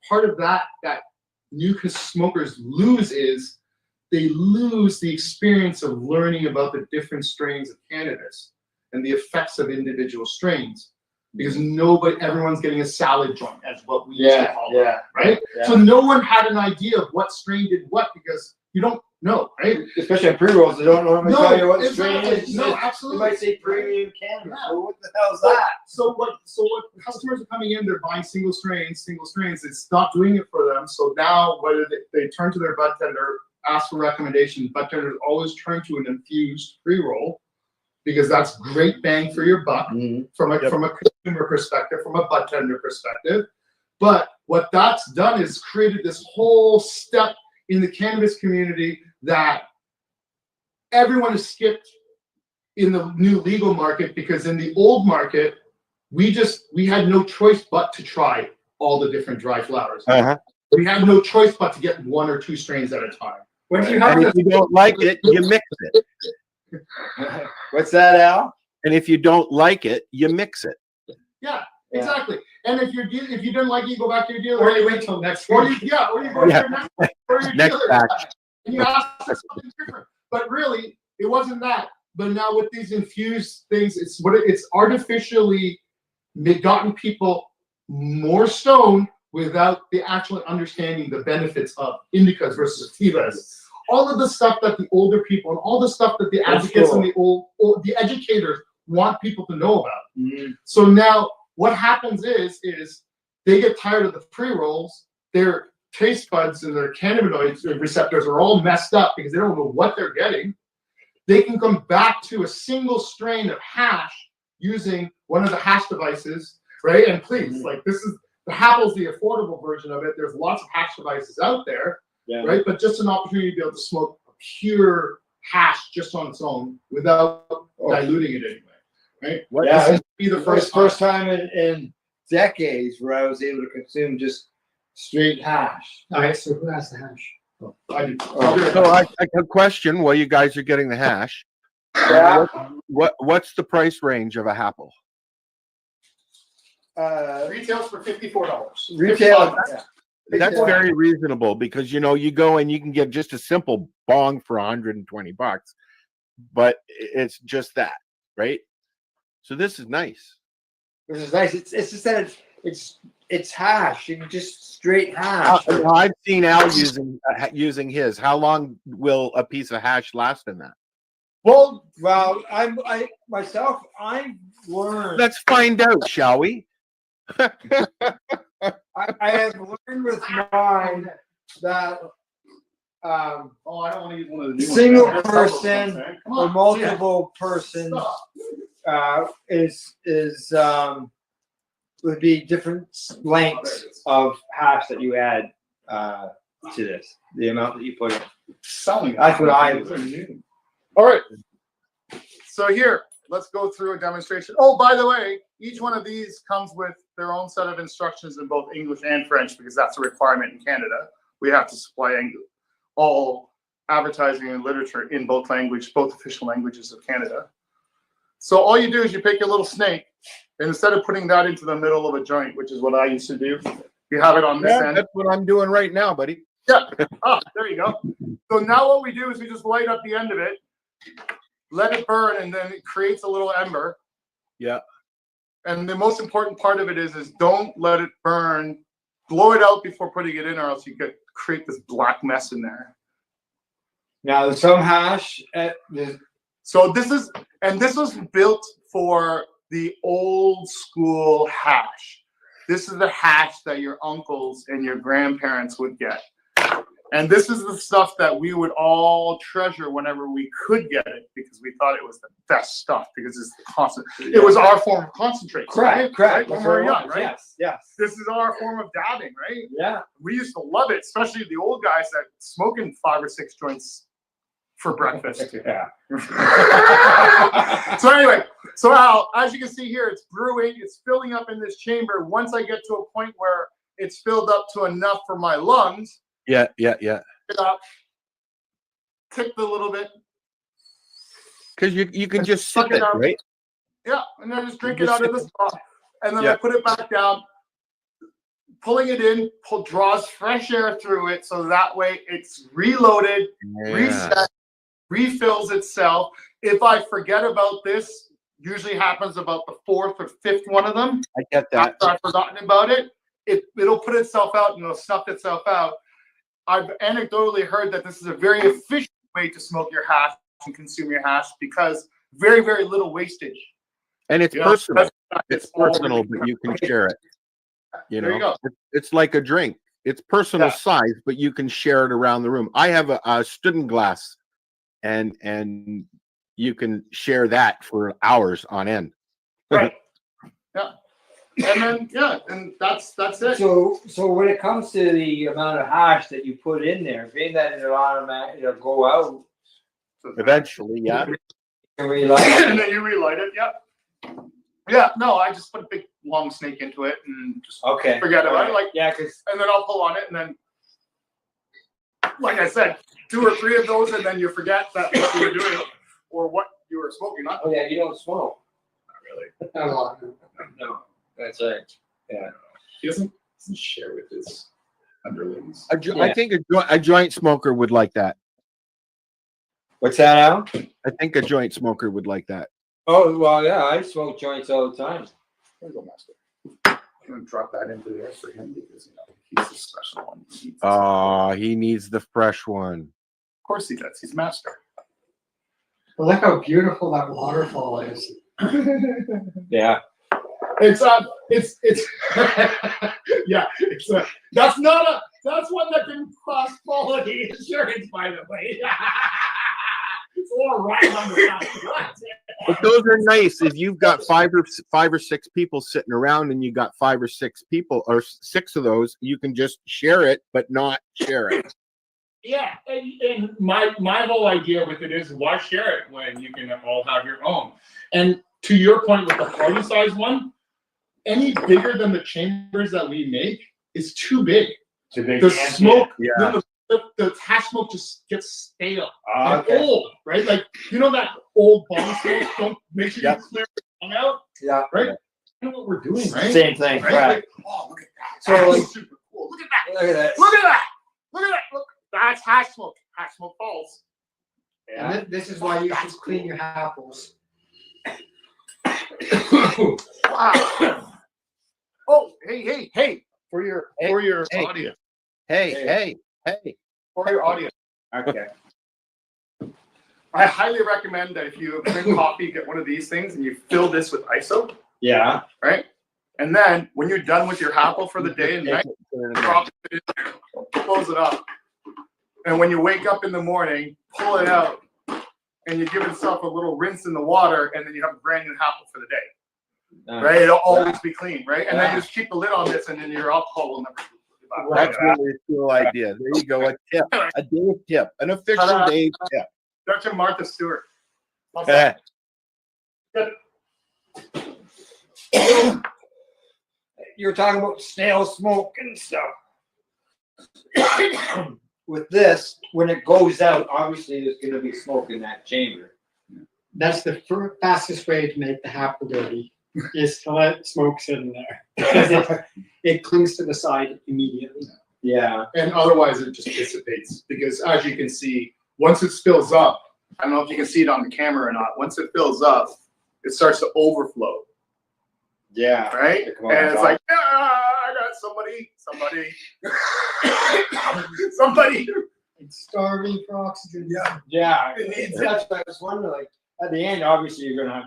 part of that new smokers lose is they lose the experience of learning about the different strains of cannabis and the effects of individual strains. Because everyone's getting a salad joint, as what we used to call it, right? Yeah. So no one had an idea of what strain did what because you don't know, right? Especially on pre-rolls, they don't normally tell you what the strain exactly. is. No, absolutely. You might say premium cannabis. Yeah. Well, what the hell is that? So what customers are coming in, they're buying single strains. It's not doing it for them. So now whether they turn to their bud tender, ask for recommendations, bud tenders always turn to an infused pre-roll because that's great bang for your buck from a consumer perspective, from a bud tender perspective. But what that's done is created this whole step in the cannabis community that everyone has skipped in the new legal market because in the old market, we had no choice but to try all the different dry flowers. We had no choice but to get one or two strains at a time. And if you don't like it, you mix it. What's that, Al? And if you don't like it, you mix it. Yeah, exactly. And if you didn't like it, you go back to your dealer. Or you wait till next week. Or you go to your Next dealer. batch. And you ask for something different. But really, it wasn't that. But now with these infused things, it's artificially gotten people more stoned without the actual understanding the benefits of indicas versus sativas. All of the stuff that the older people and all the stuff that the advocates and the educators want people to know about. So now what happens is they get tired of the pre-rolls, their taste buds and their cannabinoid receptors are all messed up because they don't know what they're getting. They can come back to a single strain of hash using one of the hash devices, right? And please, like this is the Happle's the affordable version of it. There's lots of hash devices out there. right? But just an opportunity to be able to smoke pure hash just on its own without diluting it anyway, right? Yeah, This would be the first time in decades where I was able to consume just straight hash. All right, so who has the hash? I do. So I a question while you guys are getting the hash. Yeah. What's the price range of a Happle? Retails for $54. Retail. That's very reasonable because you go and you can get just a simple bong for $120, but it's just that, right? So this is nice. This is nice. It's just that it's hash. You can just straight hash. I've seen Al using his. How long will a piece of hash last in that? Well, I myself, I've learned. Let's find out, shall we? I have learned with mine that I don't want to use one of the new single ones. person or multiple persons would be different lengths of hash that you add to this. The amount that you put in. That's what I learned. All right. So here, let's go through a demonstration. Oh, by the way, each one of these comes with their own set of instructions in both English and French because that's a requirement in Canada. We have to supply all advertising and literature in both official languages of Canada. So all you do is you pick your little snake, and instead of putting that into the middle of a joint, which is what I used to do, you have it on this end. That's what I'm doing right now, buddy. Yeah. Oh, there you go. So now what we do is we just light up the end of it, let it burn, and then it creates a little ember. Yeah. And the most important part of it is don't let it burn. Blow it out before putting it in, or else you could create this black mess in there. Now, some hash. So this was built for the old school hash. This is the hash that your uncles and your grandparents would get. And this is the stuff that we would all treasure whenever we could get it because we thought it was the best stuff because it's constant. It was our form of concentrate. Correct. Right? When we were young, right? Yes. This is our form of dabbing, right? Yeah. We used to love it, especially the old guys that smoking 5 or 6 joints for breakfast. Yeah. So anyway, Al, as you can see here, it's brewing, it's filling up in this chamber. Once I get to a point where it's filled up to enough for my lungs, Yeah. it up, tick a little bit. Because you can just suck sip it, out. right? Yeah, and then just drink Just it out of sip the straw. And then Yeah. I put it back down, pulling it in, draws fresh air through it, so that way it's reloaded, reset, refills itself. If I forget about this, usually happens about the 4th or 5th one of them. I get that. After I've forgotten about it, it'll put itself out and it'll snuff itself out. I've anecdotally heard that this is a very efficient way to smoke your hash and consume your hash because very, very little wastage. And it's You know, personal. it's It's all personal, really- but you can share it. There you go. It's like a drink. It's personal Yeah. size, but you can share it around the room. I have a student glass, and you can share that for hours on end. Right. Yeah. And then and that's it. So when it comes to the amount of hash that you put in there, being that it'll go out Eventually, yeah. and relight And then you relight it. Yep. Yeah. No, I just put a big long snake into it and just forget about it. Like and then I'll pull on it and then, like I said, 2 or 3 of those, and then you forget that what you were doing or what you were smoking. Not. Oh yeah, you don't smoke. Not really. No, that's right. Yeah. He doesn't share with his underlings. I think a joint smoker would like that. What's that, Al? I think a joint smoker would like that. Oh well, yeah, I smoke joints all the time. There you go, Master. I'm gonna drop that into there for him because he's a special one. He needs the fresh one. Of course he does. He's master. But look how beautiful that waterfall is. Yeah. It's yeah. That's one that didn't cross quality insurance, by the way. It's all right on the top. But those are nice. If you've got five or six people sitting around and you got 5 or 6 people or 6 of those, you can just share it, but not share it. Yeah, and my whole idea with it is why share it when you can all have your own. And to your point with the party size one, any bigger than the chambers that we make is too big. Too big. The smoke, Yeah. the hash smoke just gets stale and old, right? Like that old bomb smoke. Don't make sure you clear the tongue out. Yeah. Right. You know what we're doing, right? Same thing. Right. Like, oh, look at that. So, That's super cool. Look at that. Look at that. Look at that. Look at that. Look. That's hash smoke. Hash smoke falls. Yeah. And this is why you should clean your apples. Wow. Oh, hey. For your audience. Hey. For your audience. Okay. I highly recommend that if you drink coffee, get one of these things and you fill this with ISO. Yeah. Right? And then when you're done with your apple for the day and night, drop it in there, close it up. And when you wake up in the morning, pull it out and you give yourself a little rinse in the water, and then you have a brand new apple for the day. Right? It'll always be clean, right? And then you just keep the lid on this, and then your alcohol will never be. That's really a cool idea. There you go. A tip. A Dave tip. An official Dave tip. Dr. Martha Stewart. You were talking about stale smoke and stuff. With this, when it goes out, obviously there's going to be smoke in that chamber. That's the fastest way to make the apple dirty, is to let smoke sit in there. Because it clings to the side immediately. Yeah. And otherwise it just dissipates. Because as you can see, once it spills up, I don't know if you can see it on the camera or not, once it fills up, it starts to overflow. Yeah. Right? And it's like, I got somebody. It's starving for oxygen. Yeah. That's what I was wondering. Like, at the end, obviously, you're going to have,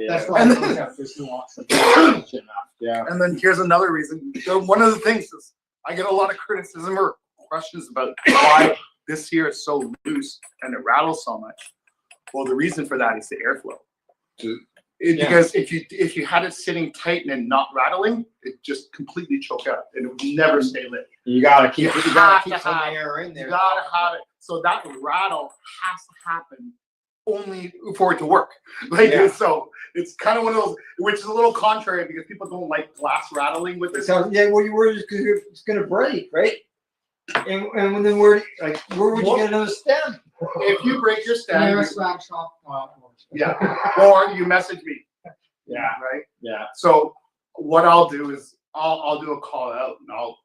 That's why I have there's no oxygen. Yeah. And then here's another reason. So one of the things is I get a lot of criticism or questions about why this here is so loose and it rattles so much. Well, the reason for that is the airflow. Because if you had it sitting tight and not rattling, it just completely choke out and it would never stay lit. You gotta keep some air in there. You gotta have it. So that rattle has to happen only for it to work. So it's kind of one of those, which is a little contrary because people don't like glass rattling with this. So well, you were just because it's gonna break, right? And then where would you get another stem? If you break your stem, yeah. Or you message me. Yeah. Right. Yeah. So what I'll do is I'll do a call out and I'll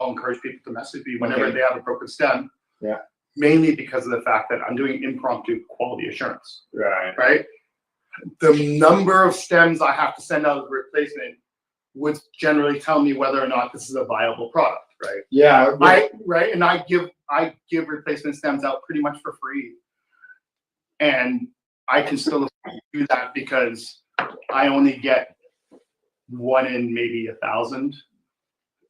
encourage people to message me whenever they have a broken stem. Yeah. Mainly because of the fact that I'm doing impromptu quality assurance. Right. Right. The number of stems I have to send out as a replacement would generally tell me whether or not this is a viable product. Right. Yeah. Right. And I give replacement stems out pretty much for free. And I can still do that because I only get one in maybe 1,000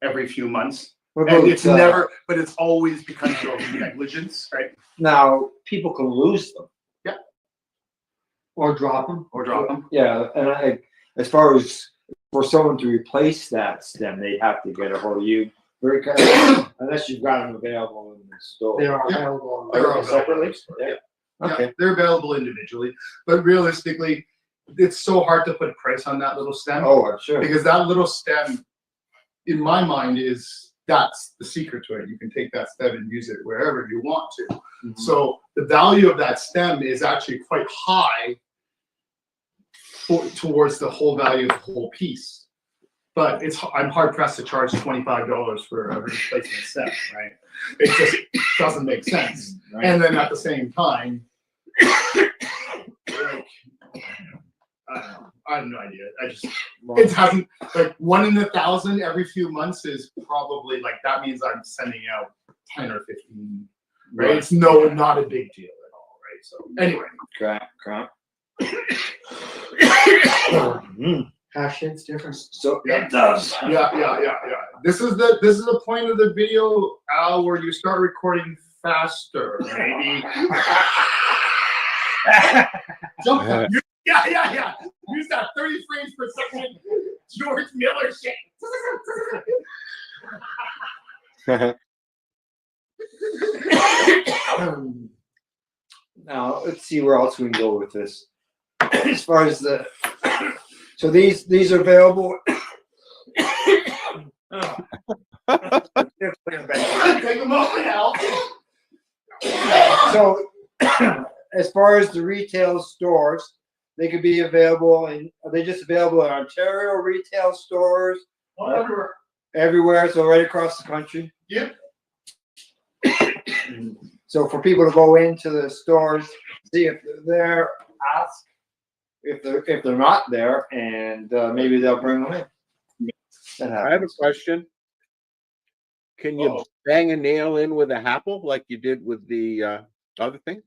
every few months. And it's never, but it's always because of negligence, right? Now people can lose them. Yeah. Or drop them. Yeah, and as far as for someone to replace that stem, they have to get a hold of you. Very kind of, unless you've got them available in the store. They are available. Separately. Yeah. Okay. Yeah, they're available individually, but realistically, it's so hard to put a price on that little stem. Oh, I'm sure. Because that little stem, in my mind, that's the secret to it. You can take that stem and use it wherever you want to. Mm-hmm. So the value of that stem is actually quite high towards the whole value of the whole piece. But I'm hard pressed to charge $25 for a replacement stem, right? It just doesn't make sense. Right. And then at the same time, I have no idea. It hasn't, like 1 in 1,000 every few months is probably like, that means I'm sending out 10 or 15, right? It's not a big deal at all, right? So anyway. Crap. Passion's different. So it does. Yeah. This is the point of the video, Al, where you start recording faster, maybe. Jump. Yeah. Use that 30 frames per second George Miller shit. Now let's see where else we can go with this. As far as the, so these are available. Take them off now. So, as far as the retail stores, they could be available, and are they just available in Ontario retail stores? Everywhere. Everywhere, so right across the country. Yep. So for people to go into the stores, see if they're there, ask if they're not there, and maybe they'll bring them in. I have a question. Can you bang a nail in with a apple like you did with the other thing?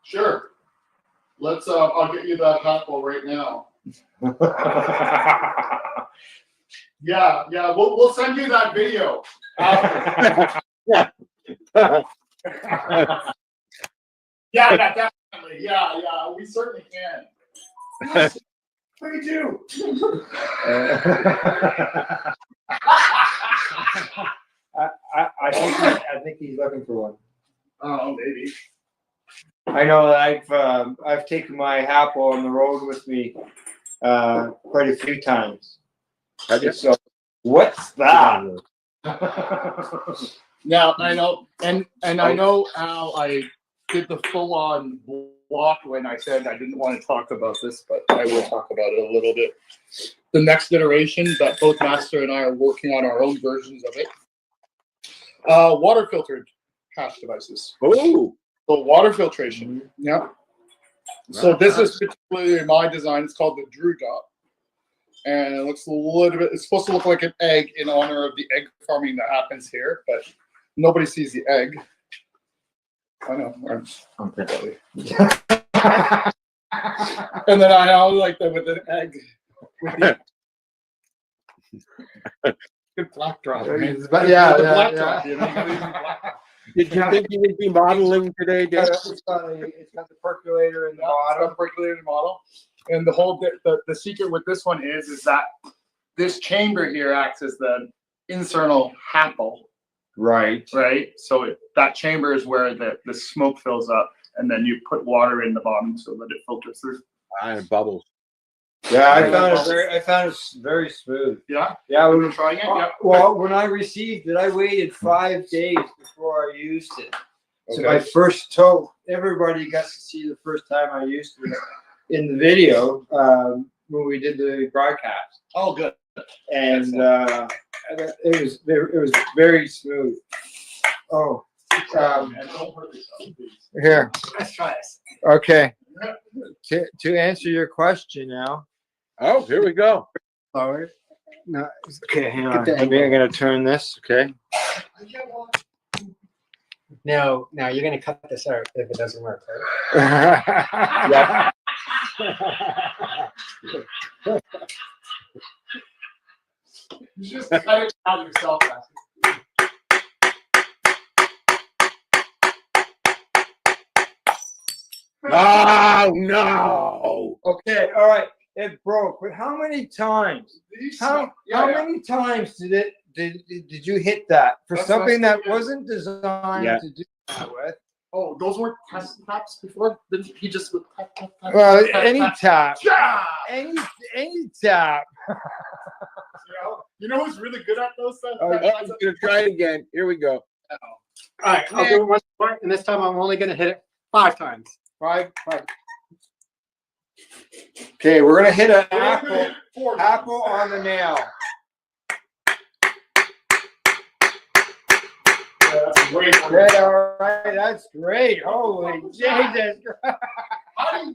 Sure. Let's. I'll get you that apple right now. Yeah. We'll send you that video. Yeah, definitely. Yeah. We certainly can. Yes, we do. I think he's looking for one. Oh, maybe. I know that I've taken my apple on the road with me quite a few times. So what's that? Now I know, and I know how I did the full-on block when I said I didn't want to talk about this, but I will talk about it a little bit. The next iteration that both Master and I are working on our own versions of it. Water filtered hash devices. Oh, so water filtration. Yeah. So this is particularly my design. It's called the Drew Dot. And it looks a little bit, it's supposed to look like an egg in honor of the egg farming that happens here, but nobody sees the egg. I know. I'm pretty. And then I like that with an egg. With the good black drop. Yeah. Did you think you would be modeling today, Dave? It's got the percolator in the bottom. It's got a percolator model. And the whole the secret with this one is that this chamber here acts as the internal happle. Right. So that chamber is where the smoke fills up, and then you put water in the bottom so that it filters through. And bubbles. Yeah, I found it very smooth. Yeah. Yeah, we were trying it. Yeah. Well, when I received it, I waited 5 days before I used it. So my first toke, everybody got to see the first time I used it in the video when we did the broadcast. Oh, good. And it was very smooth. Oh, here. Let's try this. Okay. To answer your question now. Oh, here we go. Oh, no. Okay, hang on. Get the I'm going to turn this. Okay. Now you're gonna cut this out if it doesn't work, right? Yeah. You just cut it out yourself. Oh no! Okay, all right. It broke, but how many times? How many times did you hit that for something that wasn't designed to do that with? Oh, those weren't test taps before? Didn't he just would tap, tap, tap, Well, tap, any tap. tap. Yeah! Any tap. You know who's really good at those things? I'm gonna try it again. Here we go. All right, I'll do it once more, and this time I'm only gonna hit it 5 times. Five. Okay, we're gonna hit an apple on the nail. That's great. Okay, all right, that's great. Holy Jesus! How do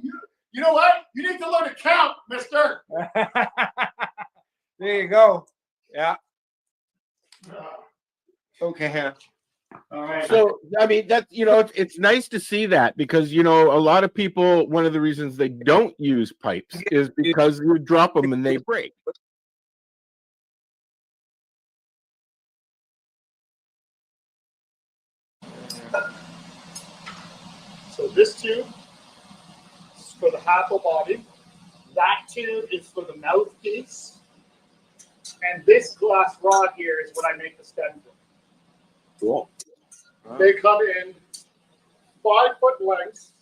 you know what? You need to learn to count, mister. There you go. Yeah. Okay. All right. So I mean that's it's nice to see that because a lot of people, one of the reasons they don't use pipes is because you drop them and they break. So this tube is for the apple body. That tube is for the mouthpiece. And this glass rod here is what I make the stem from. Cool. They come in 5-foot lengths,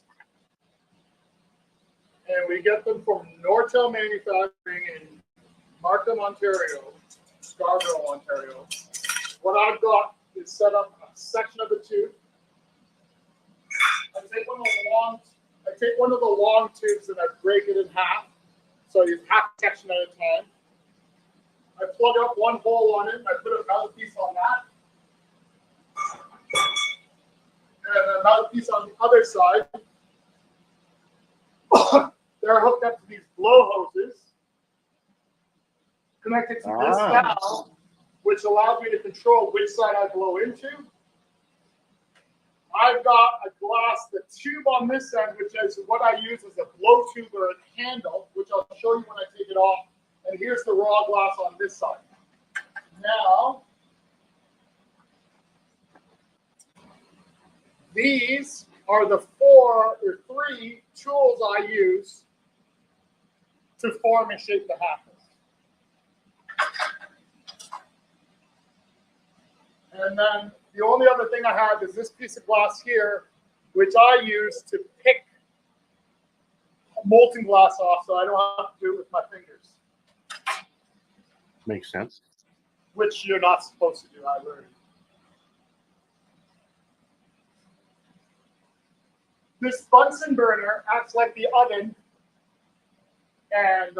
and we get them from Nortel Manufacturing in Markham, Ontario, Scarborough, Ontario. What I've got is set up a section of the tube. I take one of the long tubes and I break it in half. So I use half a section at a time. I plug up one hole on it and I put a mouthpiece on that. And a mouthpiece on the other side. They're hooked up to these blow hoses connected to this valve, which allows me to control which side I blow into. I've got a glass, the tube on this end, which is what I use as a blow tube or a handle, which I'll show you when I take it off. And here's the raw glass on this side. Now, these are the 4 or 3 tools I use to form and shape the handles. And then the only other thing I have is this piece of glass here, which I use to pick molten glass off so I don't have to do it with my fingers. Makes sense. Which you're not supposed to do, I learned. This Bunsen burner acts like the oven, and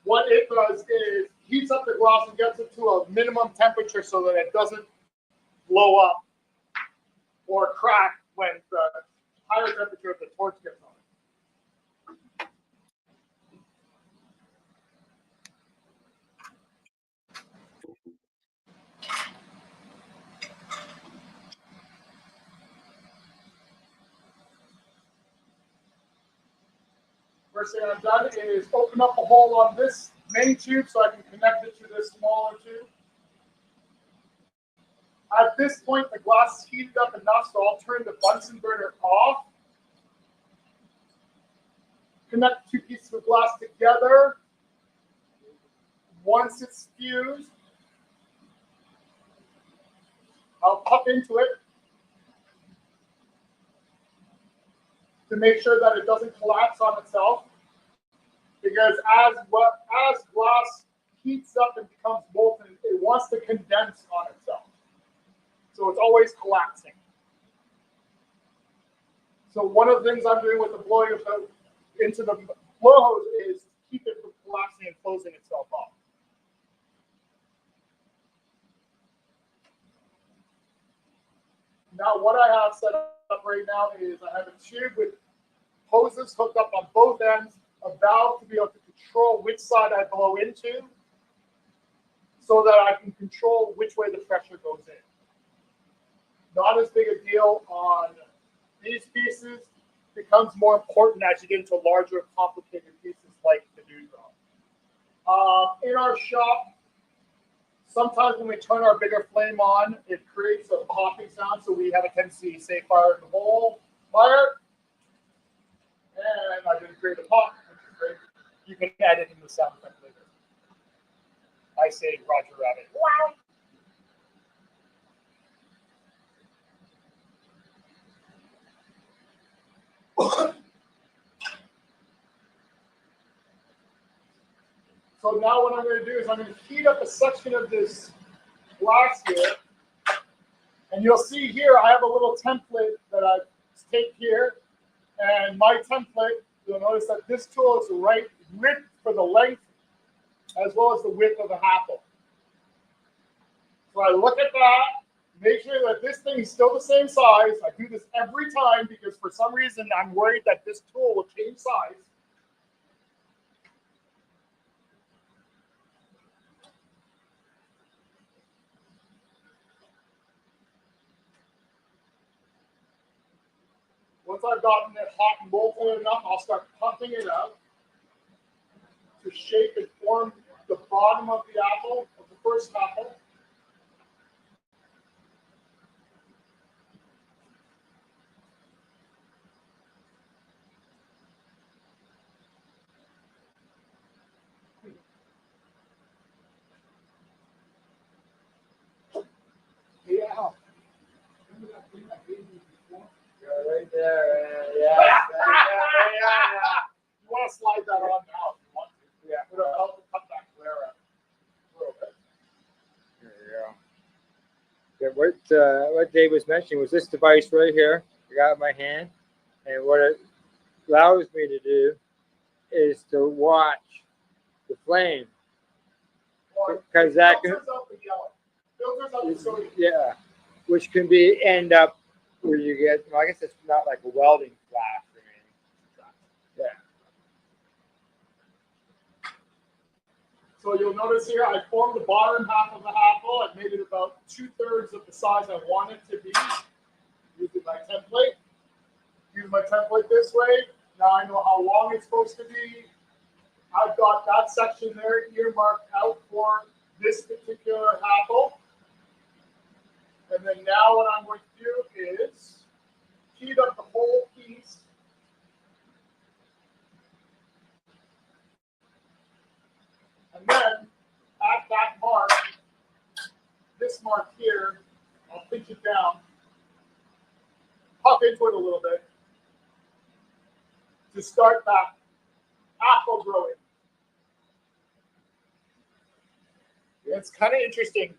what it does is heats up the glass and gets it to a minimum temperature so that it doesn't blow up or crack when the higher temperature of the torch gets on it. First thing I've done is open up a hole on this main tube so I can connect it to this smaller tube. At this point, the glass is heated up enough, so I'll turn the Bunsen burner off. Connect 2 pieces of glass together. Once it's fused, I'll pop into it to make sure that it doesn't collapse on itself. Because as glass heats up and becomes molten, it wants to condense on itself. So it's always collapsing. So one of the things I'm doing with the blowing into the blow hose is keep it from collapsing and closing itself off. Now what I have set up right now is I have a tube with hoses hooked up on both ends, a valve to be able to control which side I blow into so that I can control which way the pressure goes in. Not as big a deal on these pieces. Becomes more important as you get into larger, complicated pieces like the dewdrop. In our shop, sometimes when we turn our bigger flame on, it creates a popping sound, so we have a tendency to say fire in the hole, fire. And I didn't create a pop, which is great. You can add it in the sound effect later. I say Roger Rabbit. Wow. So now what I'm going to do is I'm going to heat up a section of this glass here. And you'll see here I have a little template that I've taped here. And my template, you'll notice that this tool is the right width for the length as well as the width of the handle. So I look at that, make sure that this thing is still the same size. I do this every time because for some reason I'm worried that this tool will change size. Once I've gotten it hot and molten enough, I'll start pumping it out to shape and form the bottom of the apple, of the first apple. Yeah. that on now if you want to. Yeah. It'll help to cut that glare out a little bit. There you go. Yeah, what Dave was mentioning was this device right here. I got it in my hand, and what it allows me to do is to watch the flame, because that can, Filters out the yellow. Filters out the sodium. yeah, which can be end up where you get. Well, I guess it's not like a welding flash or anything. Yeah. So you'll notice here, I formed the bottom half of the apple. I made it about 2/3 of the size I want it to be. Using my template. Use my template this way. Now I know how long it's supposed to be. I've got that section there earmarked out for this particular apple. And then now what I'm going to do is heat up the whole piece. And then at that mark, this mark here, I'll pinch it down, pop into it a little bit to start that apple growing. It's kind of interesting.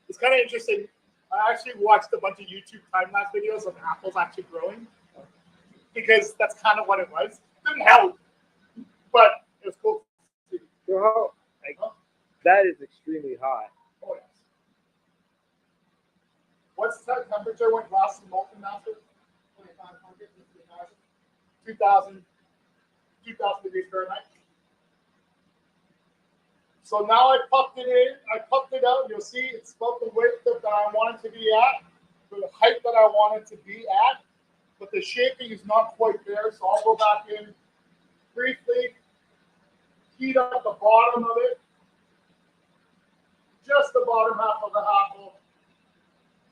It's kind of interesting. I actually watched a bunch of YouTube time-lapse videos of apples actually growing because that's kind of what it was. It didn't help, but it was cool. So how, like, that is extremely hot. Oh, yes. What's the temperature when glass is molten master? 2,500, 2,000 degrees Fahrenheit. So now I puffed it in, I puffed it out, and you'll see it's about the width that I want it to be at, for the height that I want it to be at, but the shaping is not quite there, so I'll go back in briefly, heat up the bottom of it, just the bottom half of the apple.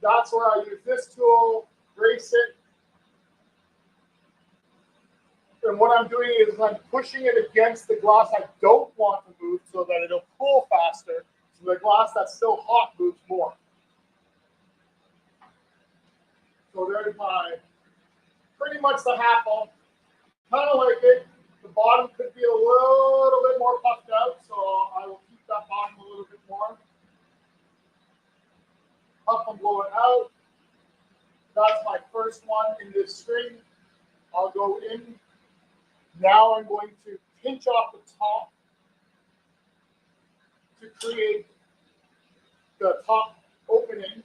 That's where I use this tool, brace it. And what I'm doing is I'm pushing it against the glass I don't want to move so that it'll cool faster. So the glass that's still hot moves more. So there's my, pretty much the apple. Kind of like it. The bottom could be a little bit more puffed out, so I will keep that bottom a little bit more. Puff and blow it out. That's my first one in this string. I'll go in. Now I'm going to pinch off the top to create the top opening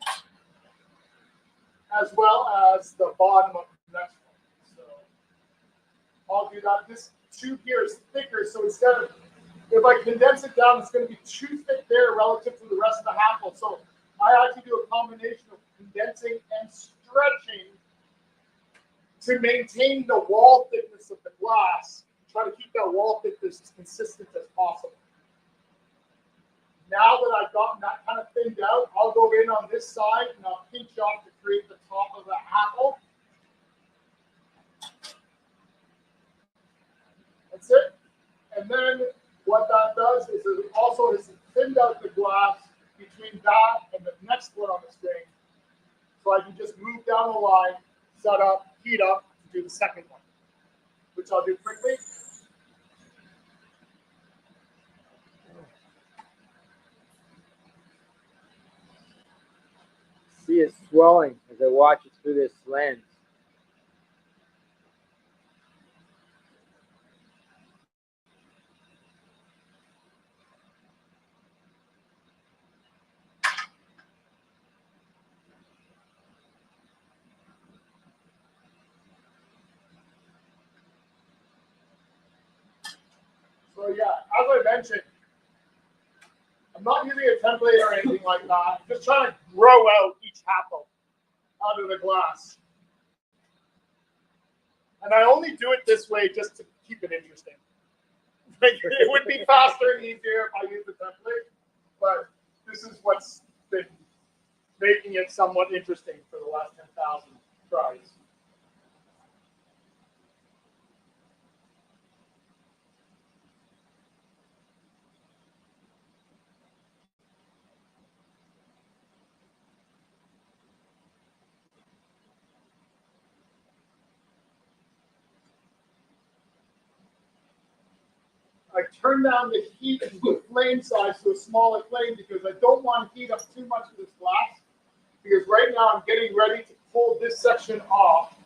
as well as the bottom of the next one. So I'll do that. This tube here is thicker, so instead of, if I condense it down, it's going to be too thick there relative to the rest of the apple. So I actually do a combination of condensing and stretching to maintain the wall thickness of the glass. Try to keep that wall thickness as consistent as possible. Now that I've gotten that kind of thinned out, I'll go in on this side and I'll pinch off to create the top of the apple. That's it. And then what that does is it also has thinned out the glass between that and the next one on the string. So I can just move down the line, set up, heat up, to do the second one, which I'll do quickly. See it swelling as I watch it through this lens. So yeah, as I mentioned, I'm not using a template or anything like that. I'm just trying to grow out each apple out of the glass. And I only do it this way just to keep it interesting. Like, it would be faster and easier if I used the template, but this is what's been making it somewhat interesting for the last 10,000 tries. I turn down the heat and the flame size to a smaller flame because I don't want to heat up too much of this glass. Because right now I'm getting ready to pull this section off.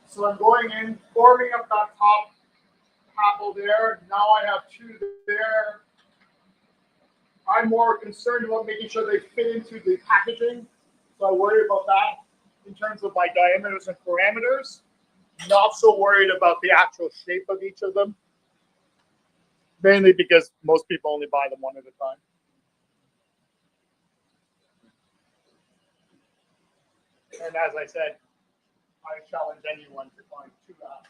So I'm going in, forming up that top apple there. Now I have two there. I'm more concerned about making sure they fit into the packaging. So I worry about that in terms of my diameters and parameters. Not so worried about the actual shape of each of them. Mainly because most people only buy them one at a time. And as I said, I challenge anyone to find two apples.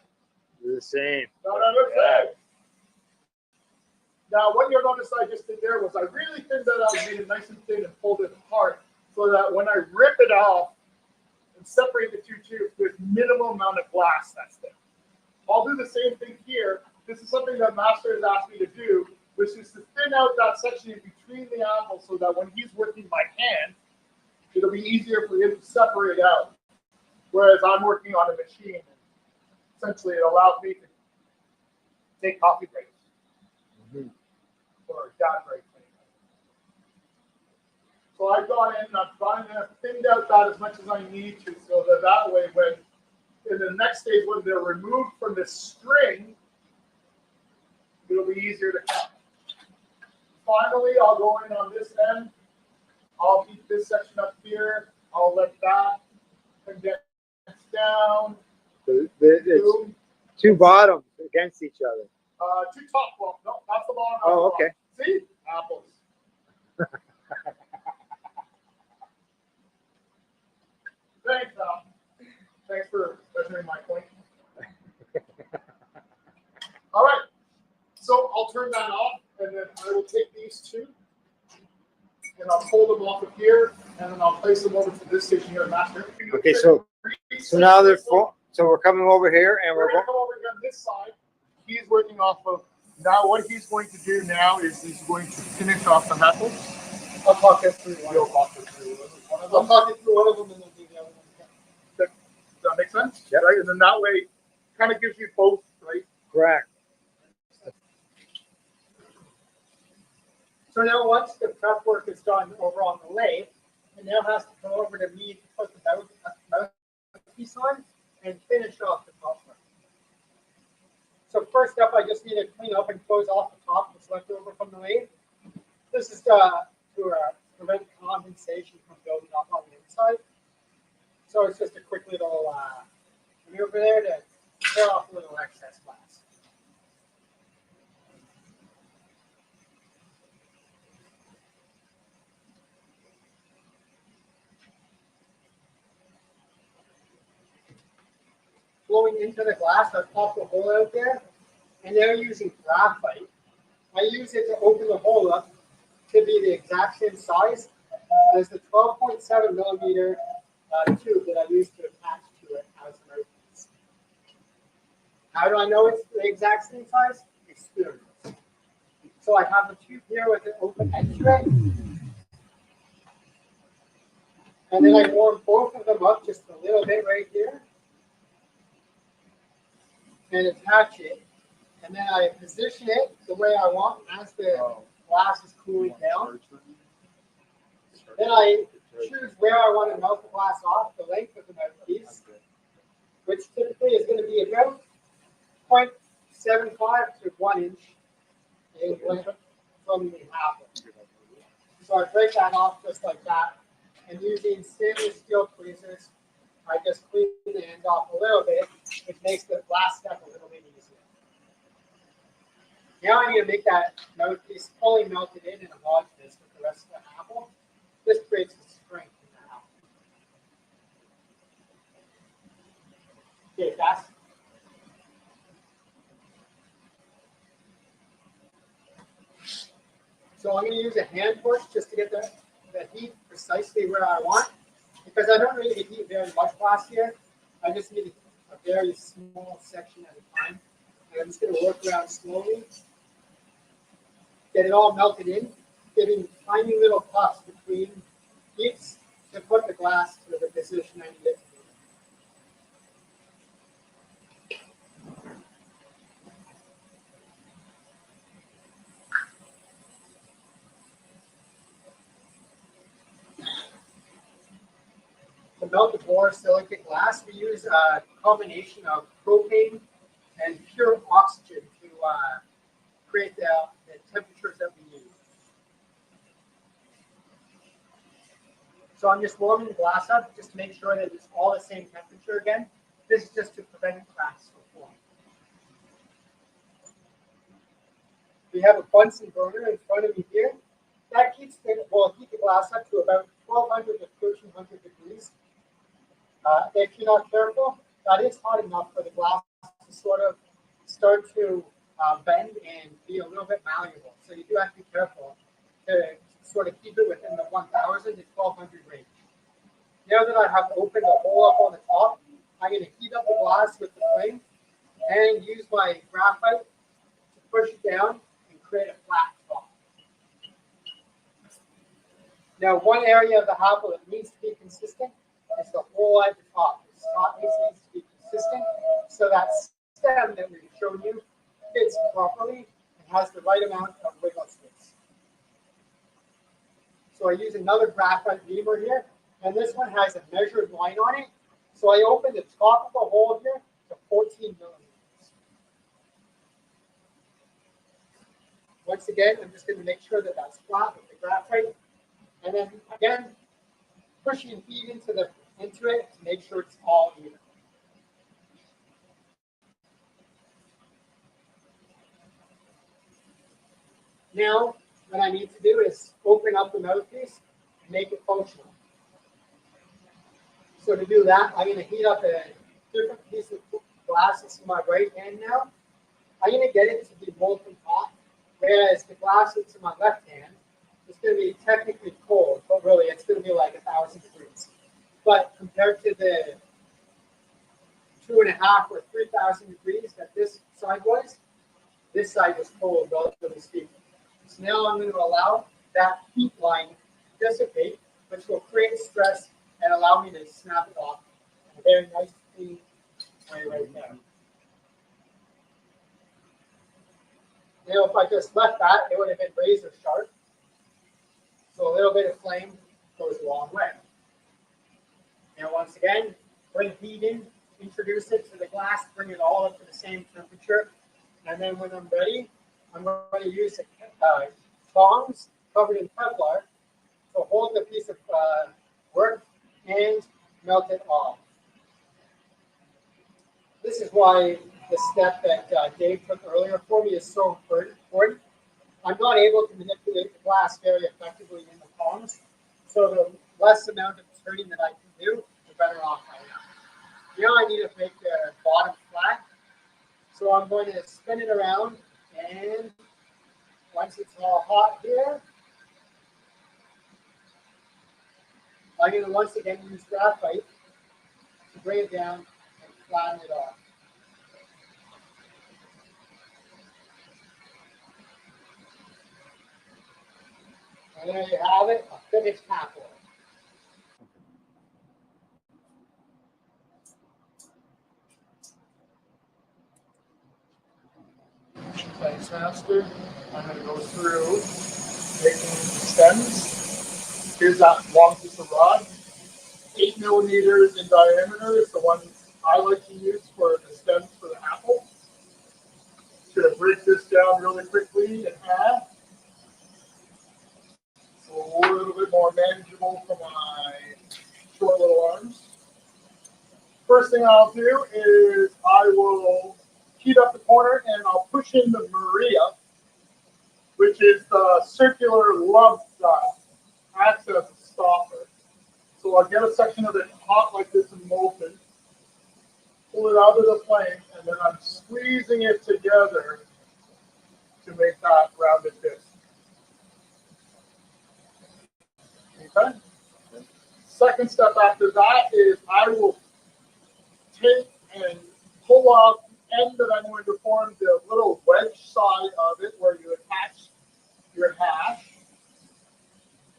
They're the same. No, look there. Now, what you'll notice I just did there was I really thinned that out, made it nice and thin, and pulled it apart so that when I rip it off and separate the two tubes, there's minimal amount of glass that's there. I'll do the same thing here. This is something that Master has asked me to do, which is to thin out that section in between the apples so that when he's working by hand, it'll be easier for him to separate out. Whereas I'm working on a machine, and essentially it allows me to take coffee breaks or dad breaks. So I've gone in and I've thinned out that as much as I need to, so that way when in the next stage when they're removed from the string, it'll be easier to cut. Finally, I'll go in on this end. I'll heat this section up here. I'll let that condense down. It's two bottoms against each other. Two top. Well, no, that's the bottom. Oh, okay. See? Apples. Thanks, Al. Thanks for measuring my point. All right. So I'll turn that off, and then I will take these two, and I'll pull them off of here, and then I'll place them over to this station here at Master. Okay, so now they're full. So we're coming over here, and We're we're going to come over here on this side. He's working off of, now what he's going to do now is he's going to finish off the apples. I'll talk it through one. You'll talk it through one of them. I'll talk it through one of them and then do the other one. Does that make sense? Yeah. Right? And then that way, kind of gives you both, right? correct. So now once the prep work is done over on the lathe, it now has to come over to me to put the mouthpiece on and finish off the top work. So first up, I just need to clean up and close off the top that's left over from the lathe. This is to prevent condensation from building up on the inside. So it's just a quick little maneuver there to tear off a little excess glass. Flowing into the glass, I pop the hole out there, and they're using graphite. I use it to open the hole up to be the exact same size as the 12.7 millimeter tube that I used to attach to it as an mouthpiece. How do I know it's the exact same size? Experience. So I have the tube here with an open edge to it. And then I warm both of them up just a little bit right here. And attach it. And then I position it the way I want as the glass is cooling down. Then I choose where I want to melt the glass off, the length of the mouthpiece, which typically is going to be about 0.75 to 1 inch in length from the apple. So I break that off just like that. And using stainless steel tweezers, I just clean the end off a little bit, which makes the last step a little bit easier. Now I need to make that mouthpiece fully melted in and homogenious with the rest of the apple. This creates the strength in the apple. Okay, fast. So I'm going to use a hand push just to get the heat precisely where I want. Because I don't really heat very much glass here. I just need a very small section at a time. And I'm just going to work around slowly. Get it all melted in, getting tiny little puffs between heats to put the glass to the position I need it to be. To melt the borosilicate glass, we use a combination of propane and pure oxygen to create the temperatures that we need. So I'm just warming the glass up just to make sure that it's all the same temperature again. This is just to prevent cracks from forming. We have a Bunsen burner in front of me here. That keeps will heat the glass up to about 1200 to 1300 degrees. If you're not careful, that is hot enough for the glass to sort of start to bend and be a little bit malleable. So you do have to be careful to sort of keep it within the 1000 to 1200 range. Now that I have opened the hole up on the top, I'm going to heat up the glass with the flame and use my graphite to push it down and create a flat top. Now, one area of the apple that needs to be consistent is the hole at the top. The top needs to be consistent so that stem that we've shown you fits properly and has the right amount of wiggle space. So I use another graphite reamer here, and this one has a measured line on it. So I open the top of the hole here to 14 millimeters. Once again, I'm just going to make sure that that's flat with the graphite. And then again, pushing heat into it to make sure it's all even. Now, what I need to do is open up the mouthpiece and make it functional. So to do that, I'm going to heat up a different piece of glass. It's in my right hand now. I'm going to get it to be molten hot, whereas the glass that's in my left hand is going to be technically cold, but really it's going to be like 1000 degrees. But compared to the 2.5 or 3000 degrees that this side was cold, relatively speaking. So now I'm going to allow that heat line to dissipate, which will create stress and allow me to snap it off in a very nice, clean way right there. Now, if I just left that, it would have been razor sharp. So a little bit of flame goes a long way. Now, once again, bring heat in, introduce it to the glass, bring it all up to the same temperature. And then when I'm ready, I'm going to use tongs covered in Kevlar to hold the piece of work and melt it off. This is why the step that Dave took earlier for me is so important. I'm not able to manipulate the glass very effectively in the tongs, so the less amount of turning that I can do, the better off I am. Now I need to make the bottom flat, so I'm going to spin it around, and once it's all hot here, I'm going to once again use graphite to bring it down and flatten it off. And there you have it, a finished apple. Place master. I'm going to go through making the stems. Here's that long piece of rod. 8 millimeters in diameter is the one I like to use for the stems for the apple. Just going to break this down really quickly in half. So a little bit more manageable for my short little arms. First thing I'll do is I will heat up the corner and I'll push in the Maria, which is the circular lump that acts as a stopper. So I'll get a section of it hot like this and molten, pull it out of the flame, and then I'm squeezing it together to make that rounded disc. Okay. Second step after that is I will take and pull off the end that I'm going to form the little wedge side of it where you attach your hash.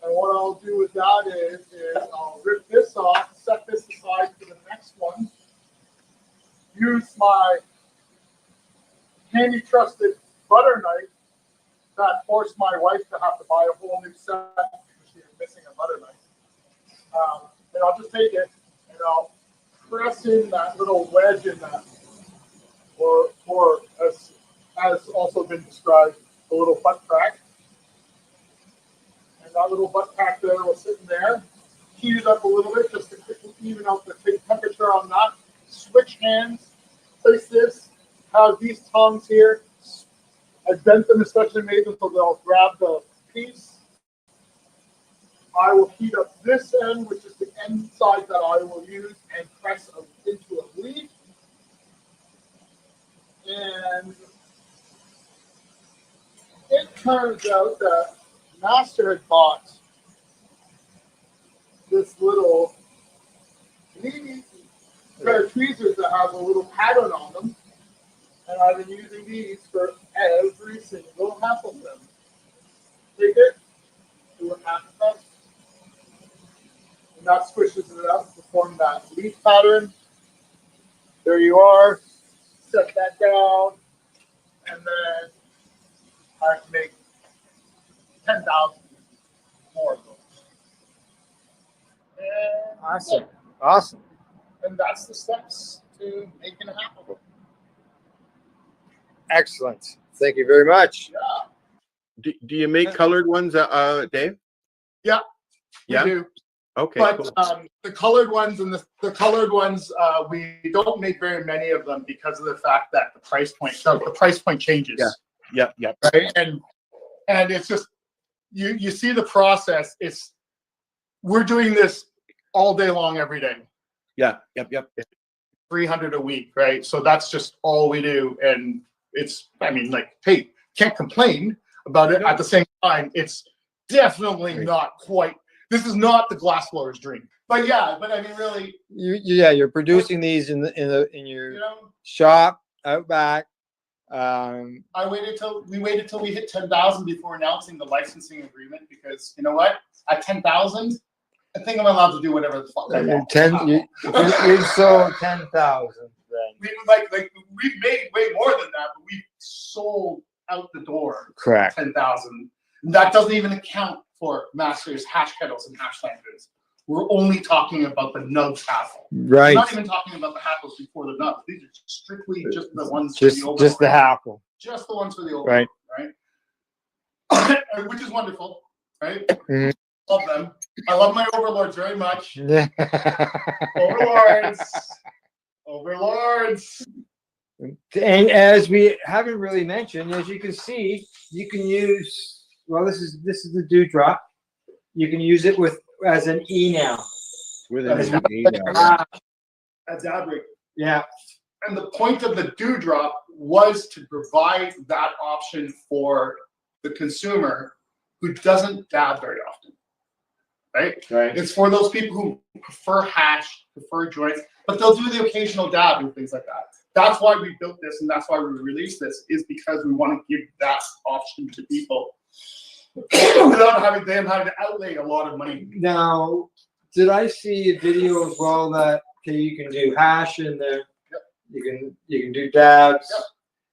And what I'll do with that is I'll rip this off, set this aside for the next one, use my handy trusted butter knife that forced my wife to have to buy a whole new set because she was missing a butter knife. And I'll just take it, and I'll press in that little wedge in that, or as also been described, a little butt crack. And that little butt crack there was sitting there. Heat it up a little bit just to quickly even out the temperature on that. Switch hands, place this, have these tongs here. I bent them, especially made them so they'll grab the piece. I will heat up this end, which is the end side that I will use, and press into a leaf. And it turns out that Master had bought this little neat pair of tweezers that have a little pattern on them. And I've been using these for every single half of them. Take it, do a half a cup, and that squishes it up to form that leaf pattern. There you are. Set that down, and then I can make 10,000 more of those. And Awesome. Awesome. And that's the steps to making a half of them. Excellent. Thank you very much. Yeah. Do you make colored ones, Dave? Yeah. Yeah. We do. Okay. But Cool. the colored ones and the colored ones, we don't make very many of them because of the fact that the price point changes. Yeah. Yeah. Right. And it's just you see the process. We're doing this all day long, every day. Yeah. Yep. 300 a week, right? So that's just all we do, and hey, can't complain about it. At the same time, it's definitely not quite. This is not the glassblower's dream, but I mean, really, You're producing these in your shop out back. we waited till we hit 10,000 before announcing the licensing agreement, because you know what? At 10,000, I think I'm allowed to do whatever the fuck I want. You sold 10,000. We've made way more than that, but we've sold out the door. Correct. 10,000. That doesn't even account for Masters, hash kettles, and hash lanterns. We're only talking about the nugs hassle. Right. We're not even talking about the hassles before the nugs. These are strictly just the ones Just for the the hackle. Just the ones for the overlord, right? Which is wonderful, right? Mhm. Love them. I love my overlords very much. Yeah. Overlords. And as we haven't really mentioned, as you can see, you can use, this is the dewdrop. You can use it as an E now. With an E now. A dab rig. Yeah. And the point of the dewdrop was to provide that option for the consumer who doesn't dab very often. Right? It's for those people who prefer hash, prefer joints, but they'll do the occasional dab and things like that. That's why we built this, and that's why we released this, is because we want to give that option to people without them having to outlay a lot of money. Now, did I see a video as well that you can do hash in there? Yep. You can do dabs. Yep.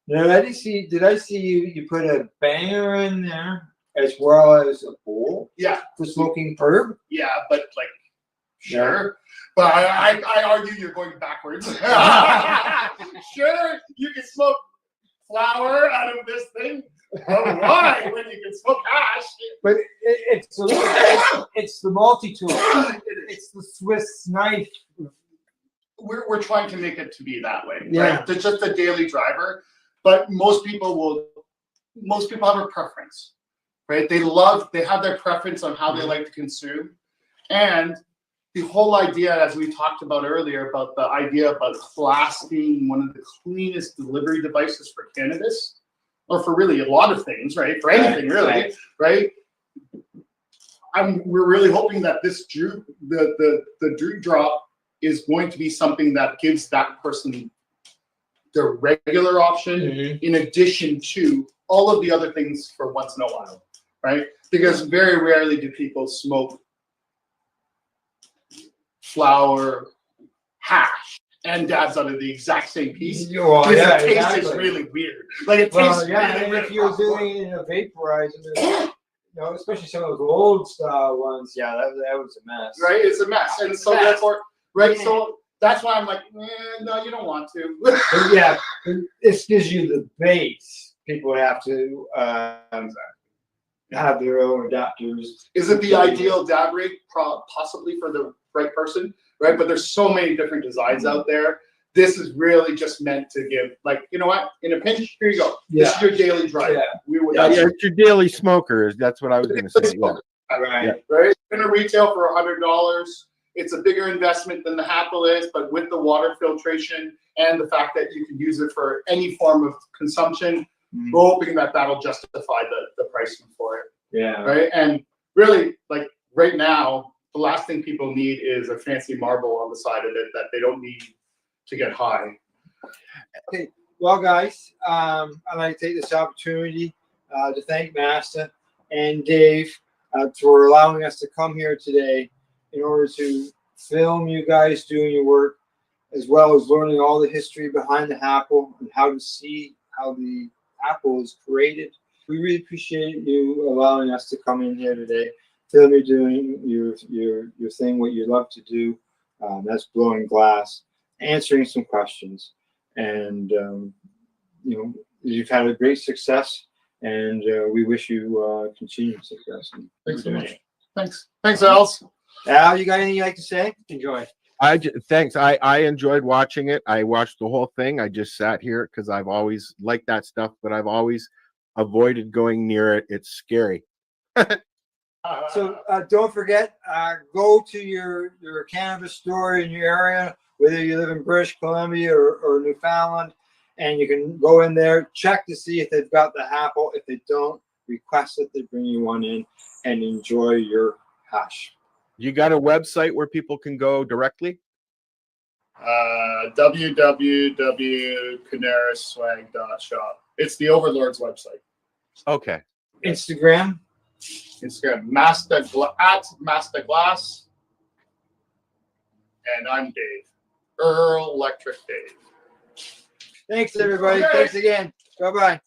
Now, did I see you put a banger in there as well as a bowl? Yeah. For smoking herb? Yeah, but sure. But I argue you're going backwards. Sure, you can smoke flour out of this thing. But why when you can smoke hash? But it's the multi-tool. It's the Swiss knife. We're trying to make it to be that way. Yeah. Right? It's just a daily driver. But most people have a preference. Right? They have their preference on how they like to consume. And the whole idea, as we talked about earlier, about the idea about glass being one of the cleanest delivery devices for cannabis, or for really a lot of things, right? For anything, really, right? We're really hoping that this the Drew drop is going to be something that gives that person the regular option in addition to all of the other things for once in a while, right? Because very rarely do people smoke flour, hash, and dabs out of the exact same piece. Well, the yeah, taste exactly. is really weird. It tastes really and weird. if you're doing it in a vaporizer, especially some of those old style ones, that was a mess. Right, it's a mess, and so therefore right? So that's why I'm like, no, you don't want to. Yeah, this gives you the base. People have to have their own adapters. Is it the ideal dab rig? Possibly for the right person, right? But there's so many different designs out there. This is really just meant to give, like, you know what? In a pinch, here you go. This is your daily drive. It's your daily smoker. That's what I was going to say. Yeah. Right. It's going to retail for $100. It's a bigger investment than the Happel is, but with the water filtration and the fact that you can use it for any form of consumption, we're hoping that that'll justify the pricing for it. Yeah. Right. And really, like right now, the last thing people need is a fancy marble on the side of it that they don't need to get high. Okay. Well, guys, I'd like to take this opportunity to thank Master and Dave for allowing us to come here today in order to film you guys doing your work, as well as learning all the history behind the Happel and how to see how the Happel is created. We really appreciate you allowing us to come in here today, film you doing your thing, what you love to do. That's blowing glass, answering some questions, and you know, you've had a great success, and we wish you continued success. Thanks so much. Thanks, Als. Al, you got anything you'd like to say? Enjoy. Thanks. I enjoyed watching it. I watched the whole thing. I just sat here because I've always liked that stuff, but I've always avoided going near it. It's scary. So don't forget, go to your cannabis store in your area, whether you live in British Columbia or Newfoundland, and you can go in there, check to see if they've got the Happel. If they don't, request that they bring you one in and enjoy your hash. You got a website where people can go directly? www.canarisswag.shop. It's the Overlord's website. Okay. Instagram, Masterglass, and I'm Dave, Earl Electric Dave. Thanks, everybody. Okay. Thanks again. Bye-bye. Bye.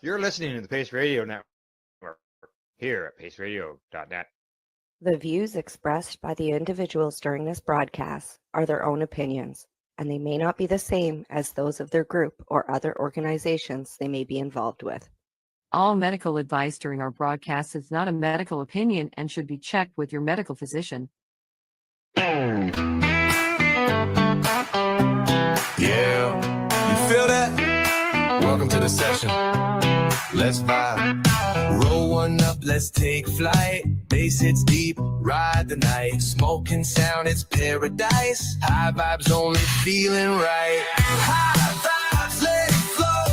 You're listening to the Pace Radio Network here at paceradio.net. The views expressed by the individuals during this broadcast are their own opinions, and they may not be the same as those of their group or other organizations they may be involved with. All medical advice during our broadcast is not a medical opinion and should be checked with your medical physician. Yeah, you feel that? Welcome to the session. Let's vibe. Roll one up, let's take flight. Bass hits deep, ride the night. Smoking sound, it's paradise. High vibes only feeling right. High vibes, let it flow.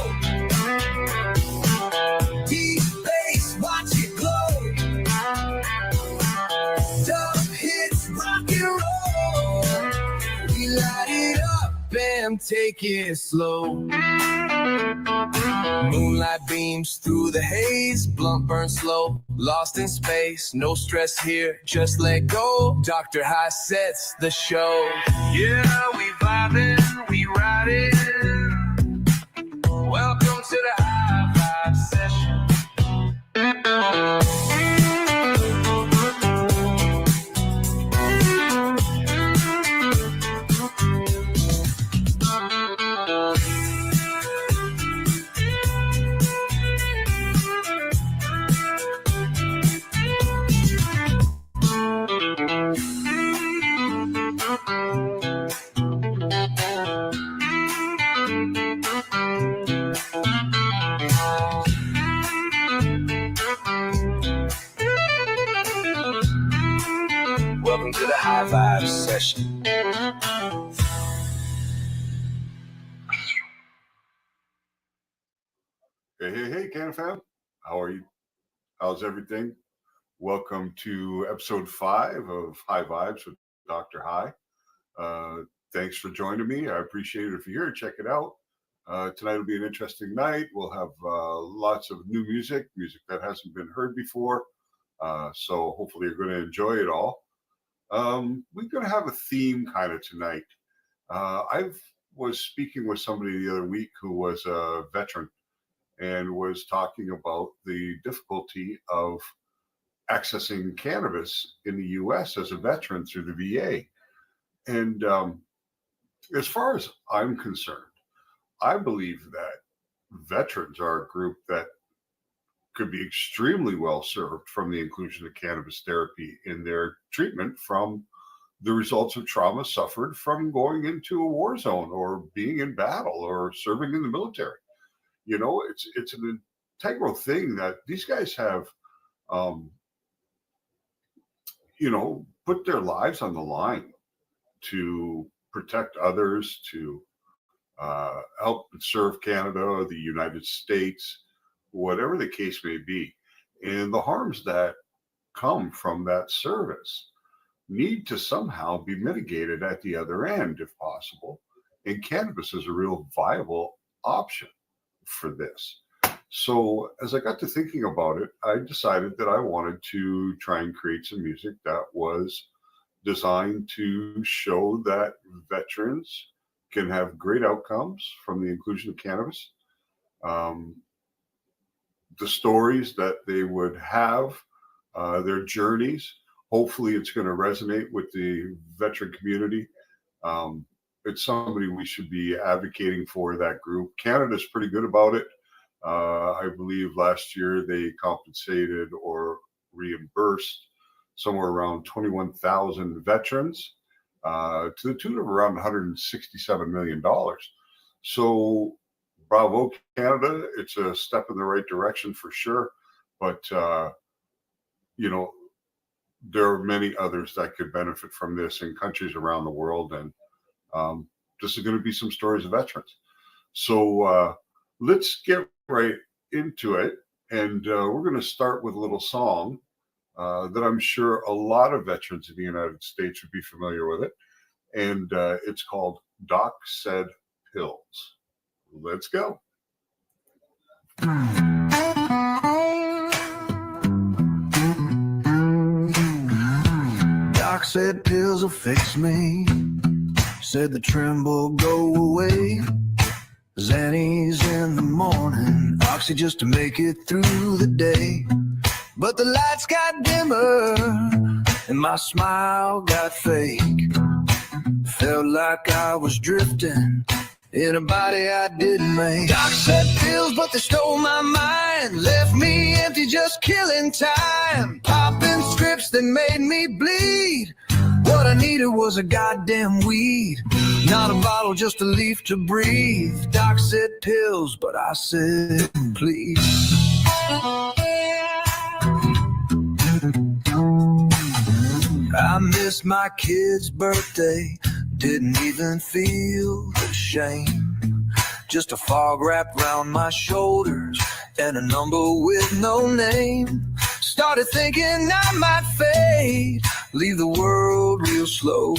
Deep bass, watch it glow. Dub hits, rock and roll. We light it up and take it slow. Moonlight beams through the haze, blunt burn slow, lost in space, no stress here, just let go. Dr. High sets the show. Yeah, we vibing, we riding. Welcome to the High Vibe Session. Welcome to the High Vibe Session. Hey, Canna fam. How are you? How's everything? Welcome to episode 5 of High Vibes with Dr. High. Thanks for joining me. I appreciate it. If you're here, check it out. Tonight will be an interesting night. We'll have lots of new music that hasn't been heard before. So hopefully you're going to enjoy it all. We're going to have a theme kind of tonight. I was speaking with somebody the other week who was a veteran and was talking about the difficulty of accessing cannabis in the U.S. as a veteran through the VA. And as far as I'm concerned, I believe that veterans are a group that could be extremely well served from the inclusion of cannabis therapy in their treatment from the results of trauma suffered from going into a war zone or being in battle or serving in the military. You know, it's an integral thing that these guys have, put their lives on the line to protect others, to help serve Canada or the United States, whatever the case may be. And the harms that come from that service need to somehow be mitigated at the other end, if possible. And cannabis is a real viable option for this. So as I got to thinking about it, I decided that I wanted to try and create some music that was designed to show that veterans can have great outcomes from the inclusion of cannabis. The stories that they would have, their journeys, hopefully it's going to resonate with the veteran community. It's somebody we should be advocating for, that group. Canada's pretty good about it. I believe last year they compensated or reimbursed somewhere around 21,000 veterans to the tune of around $167 million. So bravo, Canada. It's a step in the right direction for sure. But, there are many others that could benefit from this in countries around the world. And this is going to be some stories of veterans. So let's get right into it. And we're going to start with a little song that I'm sure a lot of veterans in the United States would be familiar with it. And it's called Doc Said Pills. Let's go. Doc said pills will fix me. Said the tremble go away. Xannies in the morning, oxy just to make it through the day. But the lights got dimmer and my smile got fake. Felt like I was drifting in a body I didn't make. Doc said pills, but they stole my mind. Left me empty, just killing time. Popping strips that made me bleed. What I needed was a goddamn weed. Not a bottle, just a leaf to breathe. Doc said pills, but I said please. I missed my kid's birthday. Didn't even feel the shame. Just a fog wrapped around my shoulders and a number with no name. Started thinking I might fade, leave the world real slow,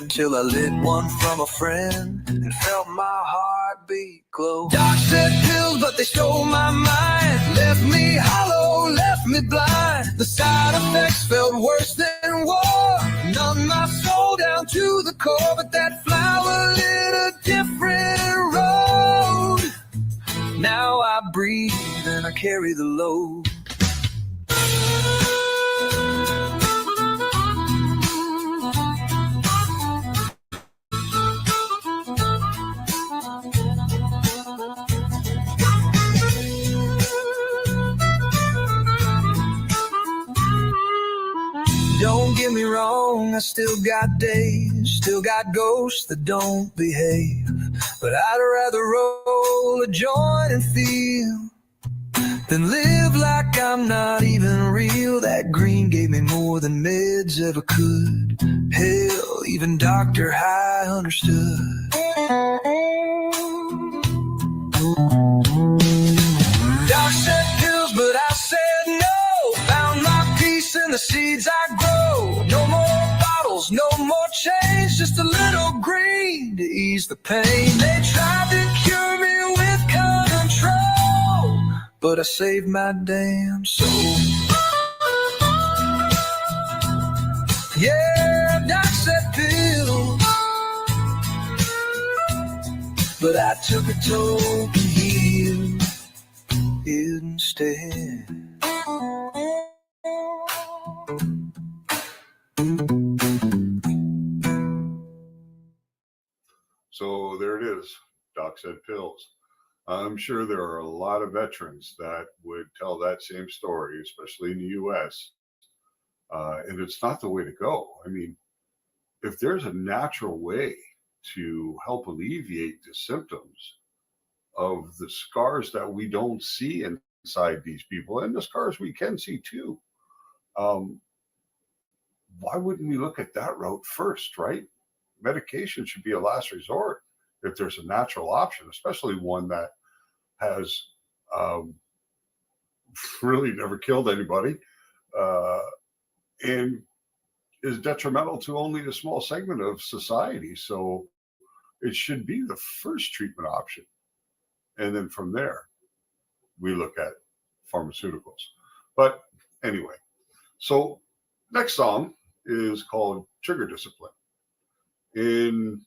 till I lit one from a friend and felt my heartbeat glow. Doc said pills, but they stole my mind. Left me hollow, left me blind. The side effects felt worse than war. Numbed my soul down to the core, but that flower lit a different road. Now I breathe and I carry the load. Don't get me wrong, I still got days, still got ghosts that don't behave. But I'd rather roll a joint and feel than live like I'm not even real. That green gave me more than meds ever could. Hell, even Dr. High understood. Doc said pills, but I said no. Found my peace in the seeds I grow. No more bottles, no more change, just a little green to ease the pain. They tried to cure me with control, but I saved my damn soul. Yeah, Doc said pills, but I took a toke and healed instead. So there it is. Doc said pills. I'm sure there are a lot of veterans that would tell that same story, especially in the U.S. And it's not the way to go. I mean, if there's a natural way to help alleviate the symptoms of the scars that we don't see inside these people, and the scars we can see too, why wouldn't we look at that route first, right? Medication should be a last resort if there's a natural option, especially one that has really never killed anybody and is detrimental to only a small segment of society. So it should be the first treatment option. And then from there, we look at pharmaceuticals. But anyway, so next song is called Trigger Discipline. In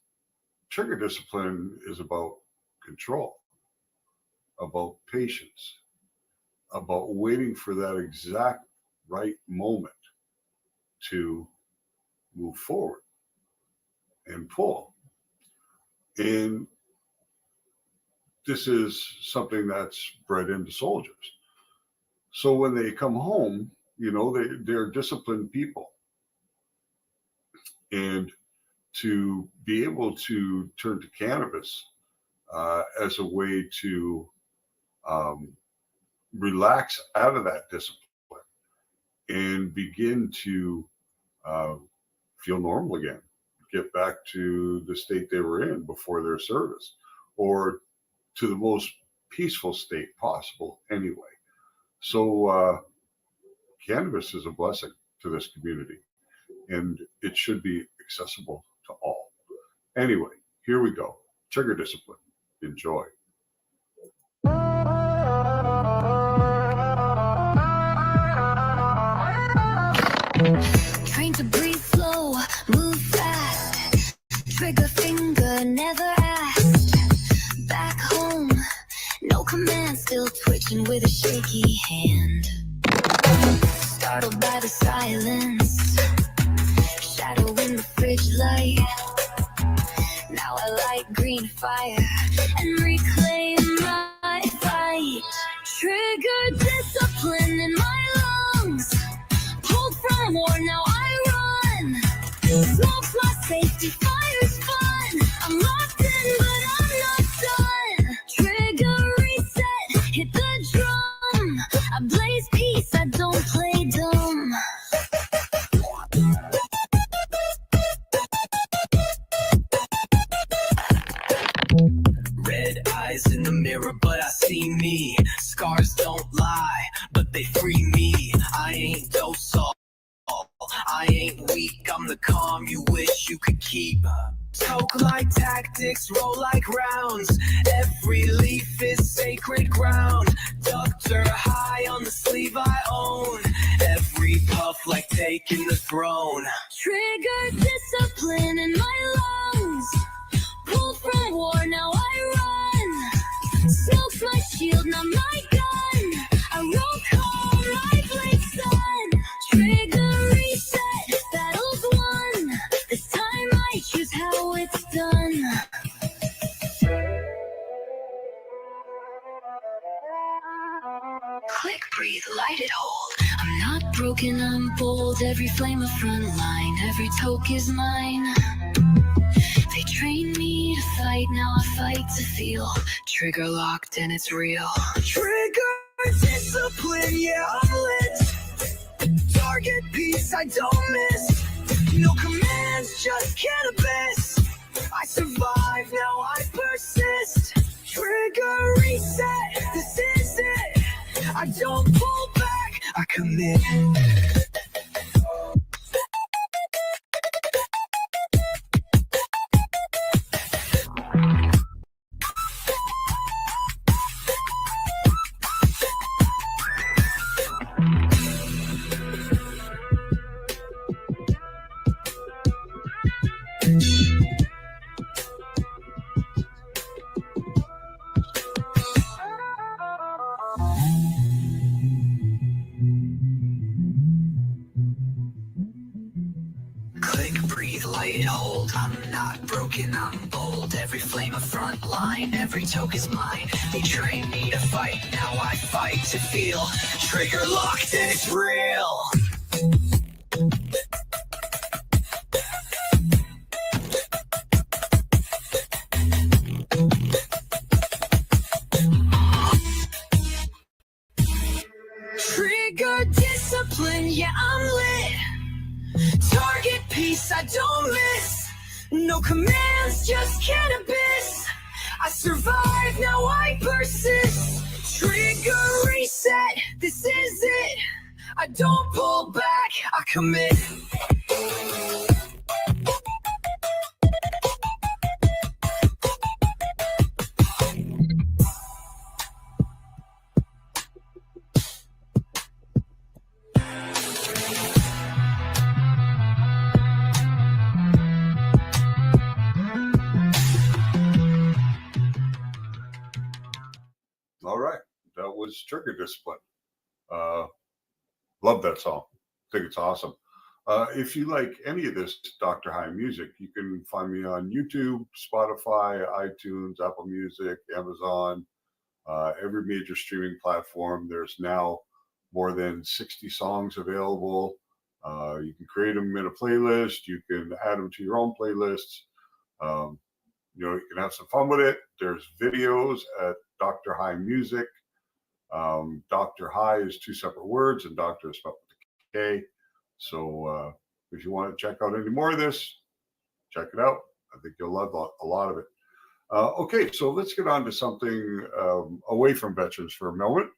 trigger discipline is about control, about patience, about waiting for that exact right moment to move forward and pull. And this is something that's bred into soldiers. So when they come home, you know, they're disciplined people. And to be able to turn to cannabis as a way to relax out of that discipline and begin to feel normal again, get back to the state they were in before their service, or to the most peaceful state possible anyway. So cannabis is a blessing to this community, and it should be accessible to all. Anyway, here we go. Trigger discipline. Enjoy. Train to breathe slow, move fast. Trigger finger, never asked. Back home, no command, still twitching with a shaky hand. Startled by the silence, fridge light. Now I light green fire and reclaim my fight. Trigger discipline in my lungs. Pulled from war, now I run. Smoke's my safety, fire's fun. I'm locked in, but I'm not done. Trigger reset, hit the drum. I blaze peace, I don't play dumb. Red eyes in the mirror, but I see me. Scars don't lie, but they free me. I ain't docile, I ain't weak. I'm the calm you wish you could keep. Toke like tactics, roll like rounds. Every leaf is sacred ground. Doctor high on the sleeve I own. Every puff like taking the throne. Trigger discipline in my lungs. Pulled from war, now I run. Smoke's my shield, not my gun. I roll calm, I blade sun. Trigger reset, battle's won. This time I choose how it's done. Click, breathe, light it, hold. I'm not broken, I'm bold. Every flame a front line, every toke is mine. They train me to fight, now I fight to feel. Trigger locked and it's real. Trigger discipline, yeah, I'm lit. Target piece, I don't miss. No commands, just cannabis. I survive, now I persist. Trigger reset, this is it. I don't pull back, I commit. Click, breathe, light, hold. I'm not broken, I'm bold. Every flame a front line, every toke is mine. They train me to fight, now I fight to feel. Trigger locked and it's real. Trigger discipline, yeah, I'm lit. Target piece, I don't miss. No commands, just cannabis. I survive, now I persist. Trigger reset, this is it. I don't pull back, I commit. All right. That was Trigger Discipline. Love that song. Think it's awesome. If you like any of this Dr. High music, you can find me on YouTube, Spotify, iTunes, Apple Music, Amazon, every major streaming platform. There's now more than 60 songs available. You can create them in a playlist. You can add them to your own playlists. You know, you can have some fun with it. There's videos at Dr. High Music. Dr. High is two separate words, and Doctor is spelled with a K. So if you want to check out any more of this, check it out. I think you'll love a lot of it. Okay, so let's get on to something away from veterans for a moment.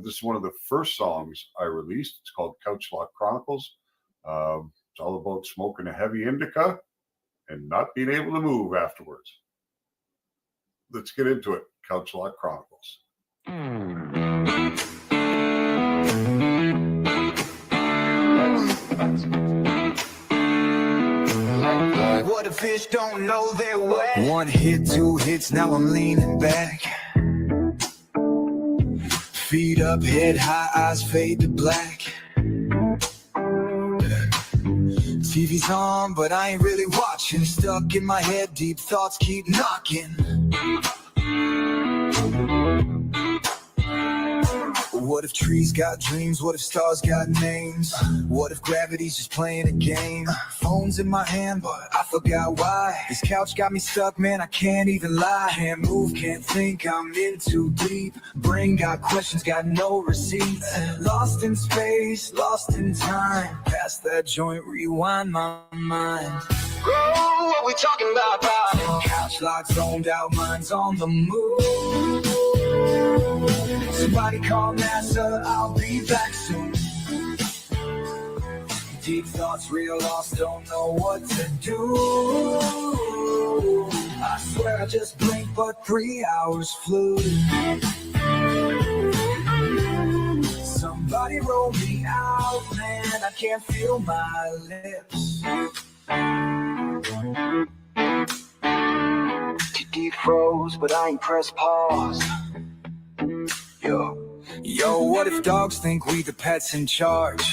This is one of the first songs I released. It's called Couch Lock Chronicles. It's all about smoking a heavy indica and not being able to move afterwards. Let's get into it. Couch Lock Chronicles. What a fish don't know they're wet. One hit, two hits, now I'm leaning back. Feet up, head high, eyes fade to black. TV's on, but I ain't really watching. Stuck in my head, deep thoughts keep knocking. What if trees got dreams? What if stars got names? What if gravity's just playing a game? Phone's in my hand, but I forgot why. This couch got me stuck, man, I can't even lie. Can't move, can't think, I'm in too deep. Brain got questions, got no receipts. Lost in space, lost in time. Past that joint, rewind my mind. Bro, what we talking about? Couch locked, zoned out, mind's on the move. Somebody call NASA, I'll be back soon. Deep thoughts, real lost, don't know what to do. I swear I just blinked, but 3 hours flew. Somebody roll me out, man, I can't feel my lips. Deep froze, but I ain't pressed pause. Yo, what if dogs think we the pets in charge?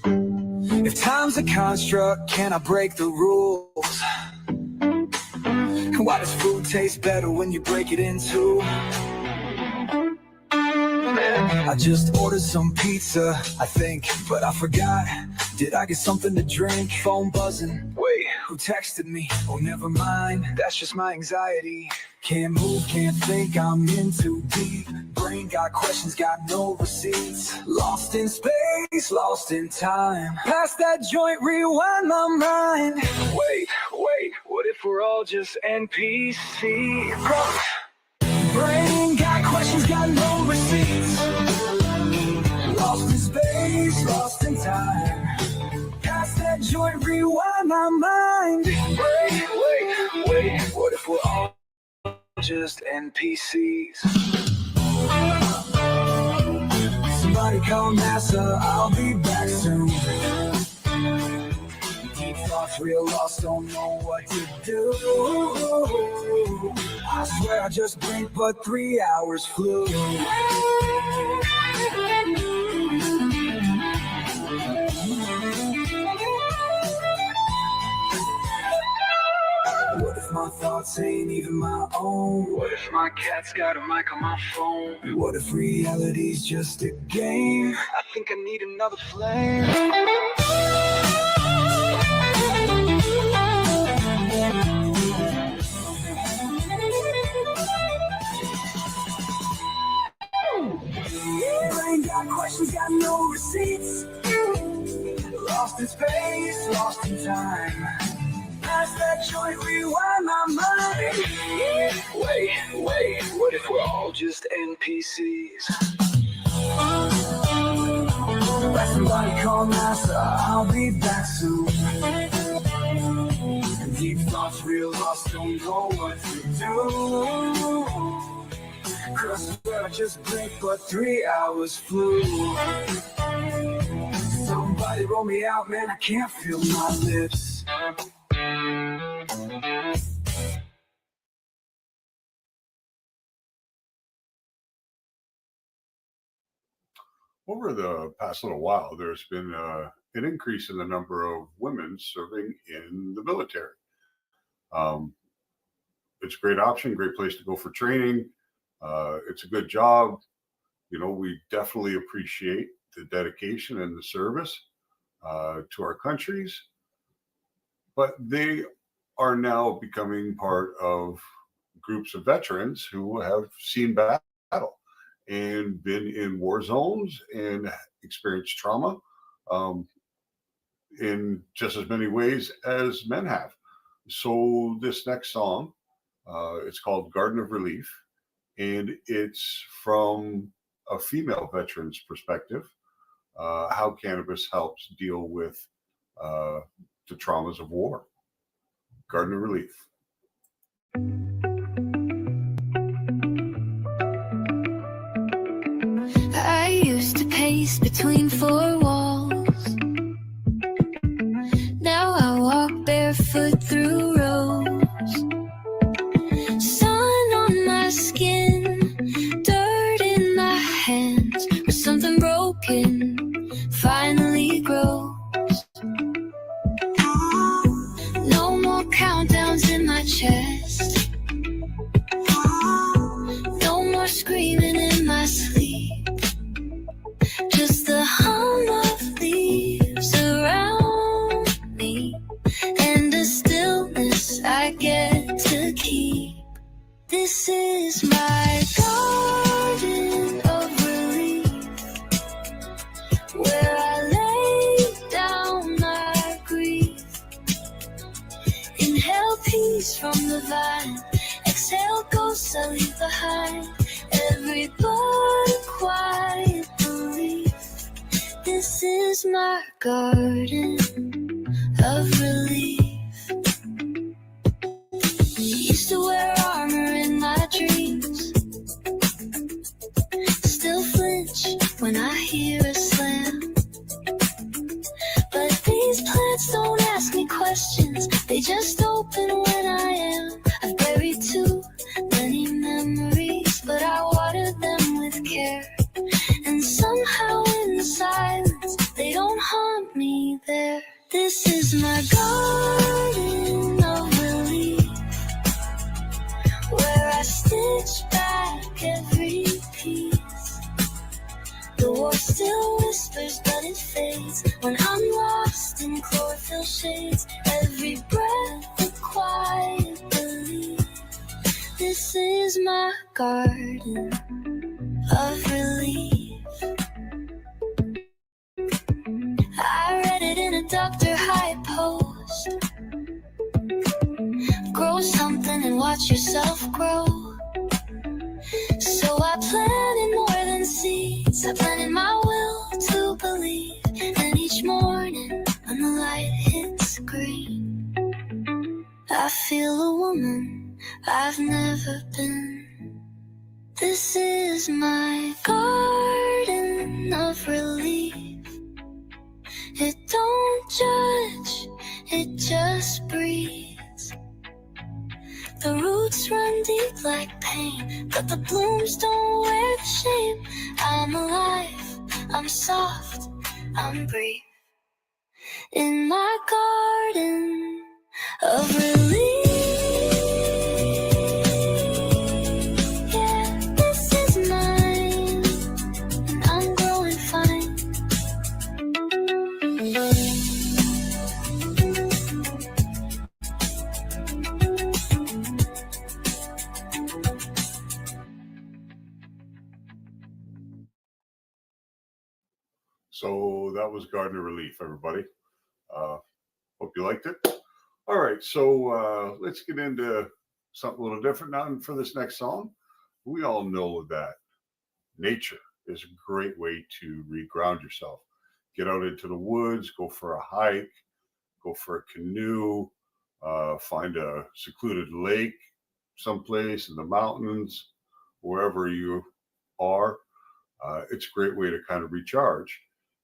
If time's a construct, can I break the rules? Why does food taste better when you break it in two? I just ordered some pizza, I think, but I forgot. Did I get something to drink? Phone buzzing. Wait, who texted me? Oh, never mind, that's just my anxiety. Can't move, can't think, I'm in too deep. Brain got questions, got no receipts. Lost in space, lost in time. Past that joint, rewind my mind. Wait, what if we're all just NPCs? Brain got questions, got no receipts. Lost in space, lost in time. Past that joint, rewind my mind. Wait, what if we're all just NPCs? Somebody call NASA, I'll be back soon. Deep thoughts, real lost, don't know what to do. I swear I just blinked, but 3 hours flew. What if my thoughts ain't even my own? What if my cat's got a mic on my phone? What if reality's just a game? I think I need another flame. Brain got questions, got no receipts. Lost in space, lost in time. Past that joint, rewind my mind. Wait, what if we're all just NPCs? Let somebody call NASA, I'll be back soon. Deep thoughts, real lost, don't know what to do. Cause I just blinked, but 3 hours flew. Somebody roll me out, man, I can't feel my lips. Over the past little while, there's been an increase in the number of women serving in the military. It's a great option, great place to go for training. It's a good job. You know, we definitely appreciate the dedication and the service to our countries, but they are now becoming part of groups of veterans who have seen battle and been in war zones and experienced trauma in just as many ways as men have. So this next song, it's called Garden of Relief, and it's from a female veteran's perspective, how cannabis helps deal with the traumas of war. Garden of Relief. I used to pace between four walls. Now I walk barefoot through rows. Sun on my skin, dirt in my hands, where something broken finally grows. to keep. This is my garden of relief, where I lay down my grief. Inhale peace from the vine, exhale ghosts I leave behind. Every but quiet belief. This is my garden of relief. Used to wear armor in my dreams, still flinch when I hear a slam. But these plants don't ask me questions, they just open when I am. I've buried too many memories, but I water them with care. And somehow in the silence, they don't haunt me there. This is my garden of relief, where I stitch back every piece. The war still whispers, but it fades when I'm lost in chlorophyll shades. Every breath a quiet belief. This is my garden of relief. I read it in a Dr. Hyde post. Grow something and watch yourself grow. So I planted more than seeds. I planted my will to believe. And each morning when the light hits green, I feel a woman I've never been. This is my garden of relief. It don't judge, it just breathes. The roots run deep like pain, but the blooms don't wear the shame. I'm alive, I'm soft, I'm brave. In my garden of relief. Yeah, this is mine, and I'm growing fine. So that was Garden of Relief, everybody. Hope you liked it. All right, so let's get into something a little different now. And for this next song, we all know that nature is a great way to reground yourself. Get out into the woods, go for a hike, go for a canoe, find a secluded lake someplace in the mountains, wherever you are. It's a great way to kind of recharge.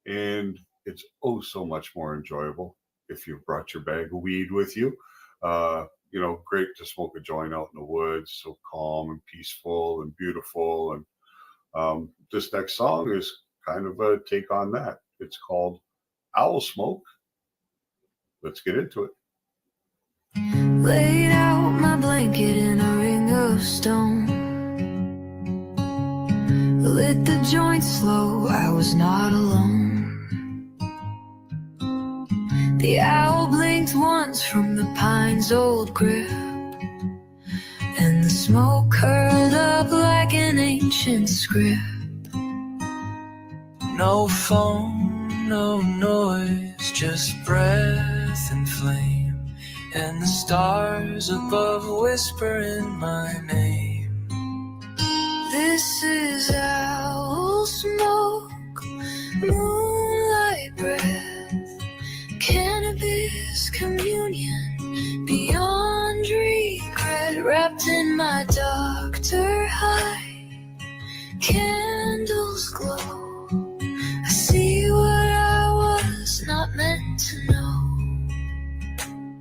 And it's oh so much more enjoyable if you've brought your bag of weed with you. You know, great to smoke a joint out in the woods, so calm and peaceful and beautiful. And this next song is kind of a take on that. It's called Owl Smoke. Let's get into it. Laid out my blanket in a ring of stone. Lit the joint slow, I was not alone. The owl blinked once from the pine's old grip, and the smoke curled up like an ancient script. No phone, no noise, just breath and flame, and the stars above whispering my name. This is owl smoke, moonlight breath, cannabis communion, beyond regret, wrapped in my doctor hide, candles glow. I see what I was not meant to know.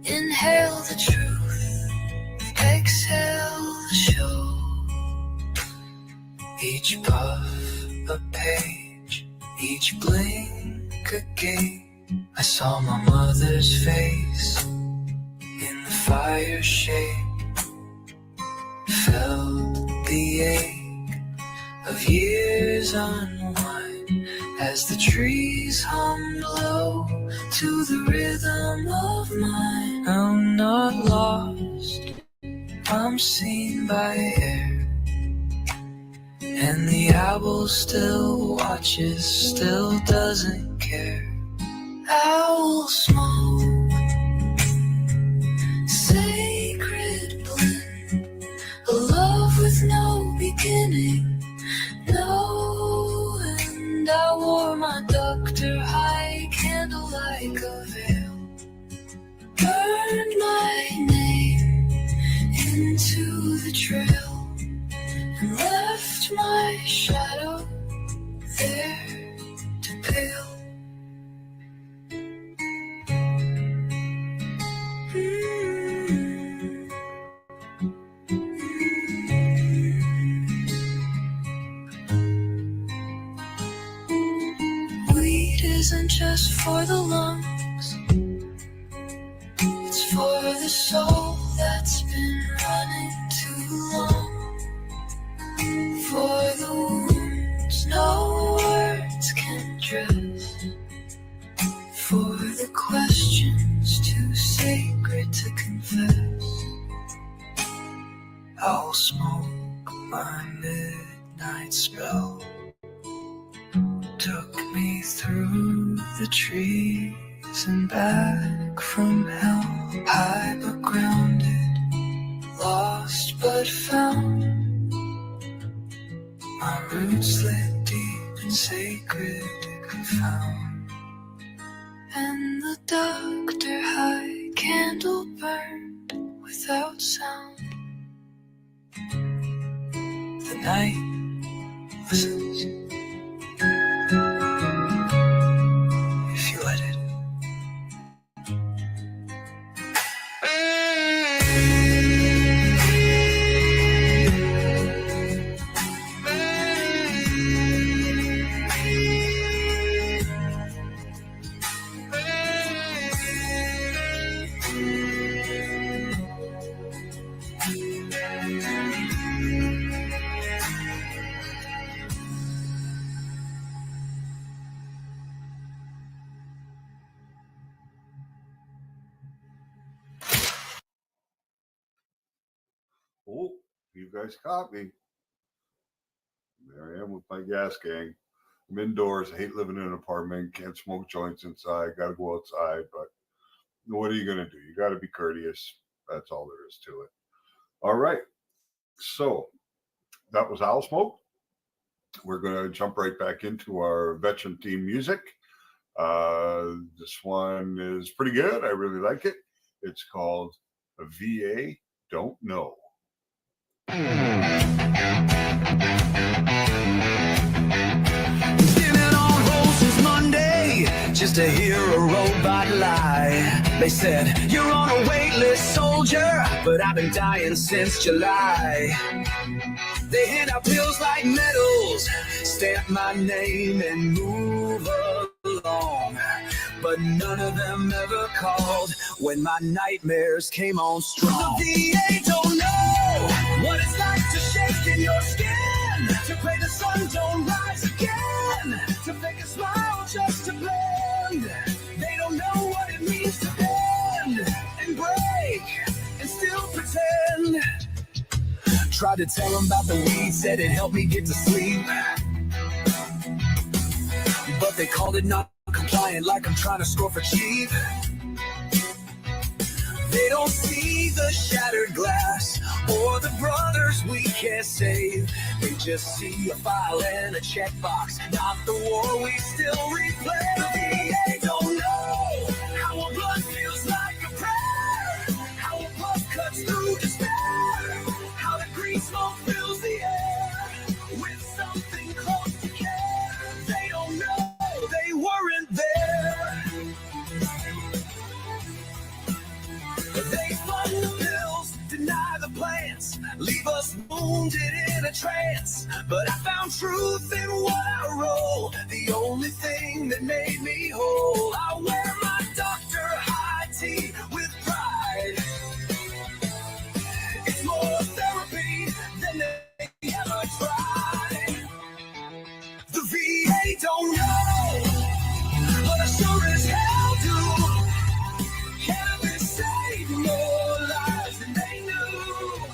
Inhale the truth, exhale the show. Each puff a page, each blink a gate. I saw my mother's face in the fire shape, felt the ache of years unwind as the trees hummed low to the rhythm of mine. I'm not lost, I'm seen by air, and the owl still watches, still doesn't care. Owl smoke, sacred blend, a love with no beginning, no end. I wore my Dr. High candle like a veil, burned my name into the trail, and left my shadow there to pale. Weed isn't just for the lungs, it's for the soul that's been running too long. For the wounds no words can dress, for the questions too sacred to confess. I'll smoke my midnight spell, took me through the trees and back from hell. High but grounded, lost but found, my roots lit deep and sacred confound. And the Dr. High candle burned without sound. The night listens if you let it. Oh, you guys caught me. There I am with my gas gang. I'm indoors. I hate living in an apartment. Can't smoke joints inside. Got to go outside. But what are you going to do? You got to be courteous. That's all there is to it. All right. So that was Owl Smoke. We're going to jump right back into our veteran theme music. This one is pretty good. I really like it. It's called A VA Don't Know. Just to hear a robot lie. They said, you're on a wait list, soldier, but I've been dying since July. They hand out pills like medals, stamp my name and move along. But none of them ever called when my nightmares came on strong. The VA don't know what it's like to shake in your skin, to pray the sun don't rise again, to fake a smile just to blend. They don't know what it means to bend and break and still pretend. Tried to tell them about the weed, said it helped me get to sleep, but they called it not compliant, like I'm trying to score for cheap. They don't see the shattered glass or the brothers we can't save. They just see a file and a checkbox, not the war we still replay. The VA don't know how a blood feels like a prayer, how a puff cuts through despair, how the green smoke fills the air with something close to care. They don't know, they weren't there. They fund the pills, deny the plants, leave us wounded in a trance. But I found truth in what I roll, the only thing that made me whole. I wear my Dr. High tee with pride. It's more therapy than they ever tried. The VA don't know, but I sure as hell do. Cannabis saved more lives than they knew.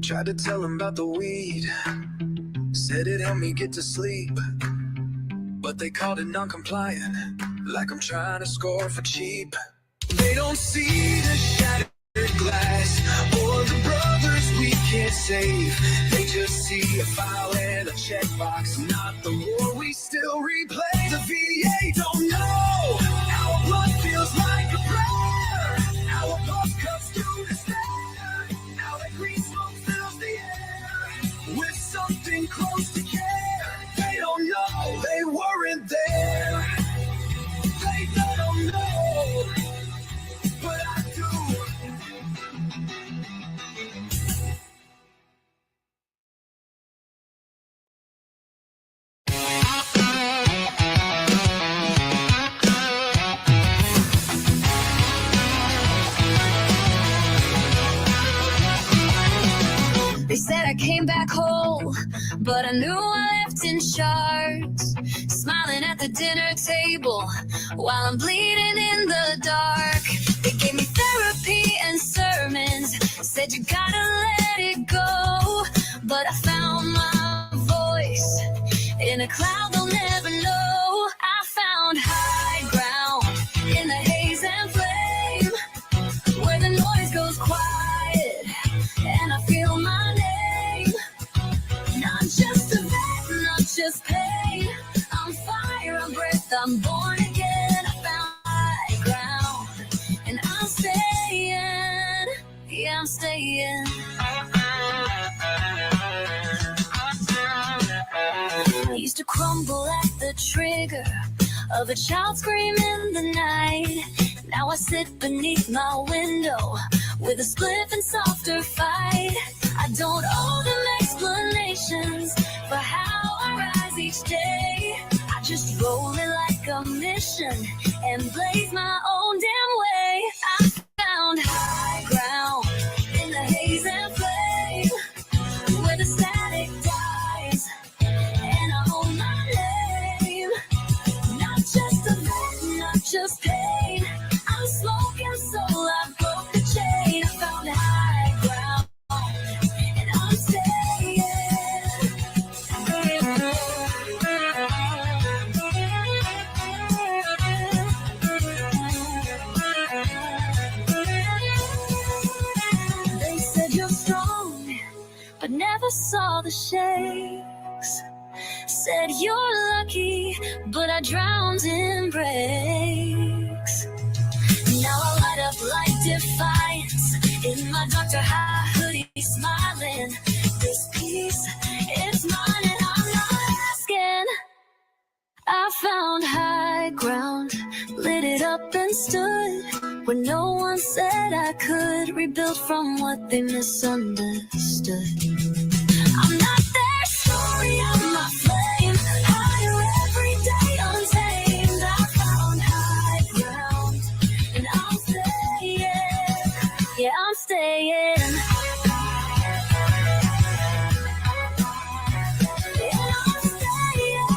Tried to tell him about the weed, said it helped me get to sleep, but they called it non-compliant, like I'm trying to score for cheap. They don't see the shattered glass or the brothers we can't save. They just see a file and a checkbox, not the war we still replay. The VA don't know our blood feels like a prayer, our blood cuts through despair, now that green smoke fills the air with something close to care. They don't know they weren't there. They don't know, but I do. They said I came back whole, but I knew I left in shards. Smiling at the dinner table while I'm bleeding in the dark. They gave me therapy and sermons, said you gotta let it go. But I found my voice in a cloud they'll never know. I found high ground in the haze and flame, where the noise goes quiet and I feel my name. Not just a vet, not just pain. I'm fire, I'm breath, I'm born again. I found high ground and I'm staying. Yeah, I'm staying. I used to crumble at the trigger of a child scream in the night. Now I sit beneath my window with a spliff and softer fight. I don't owe them explanations for how I rise each day. I just roll it like a mission and blaze my own damn way. I found high ground in the haze and flame, where the static dies and I hold my name. Not just a vet, not just pain. I'm smoking soul, I broke the chain. I found high ground and I'm staying. They said you're strong, but never saw the shakes. Said you're lucky, but I drowned in breaks. Now I light up like defiance in my Dr. High hoodie, smiling. This piece, it's mine and I'm not asking. I found high ground, lit it up and stood where no one said I could. Rebuild from what they misunderstood. I'm not their story, I'm my flame. Higher every day, untamed. I found high ground and I'm staying. Yeah, I'm staying. Yeah, I'm staying.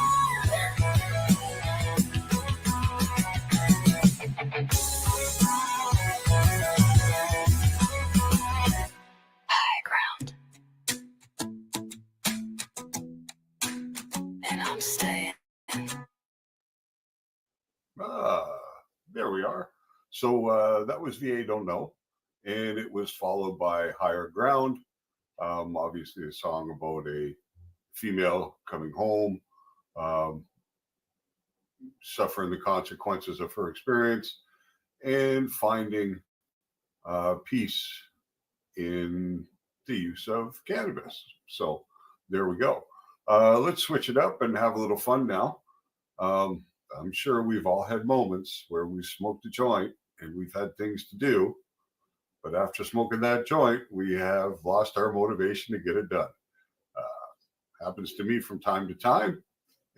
High ground. And I'm staying. There we are. So that was VA Don't Know, and it was followed by Higher Ground. Obviously, a song about a female coming home, suffering the consequences of her experience, and finding peace in the use of cannabis. So there we go. Let's switch it up and have a little fun now. I'm sure we've all had moments where we smoked a joint and we've had things to do, but after smoking that joint, we have lost our motivation to get it done. Happens to me from time to time,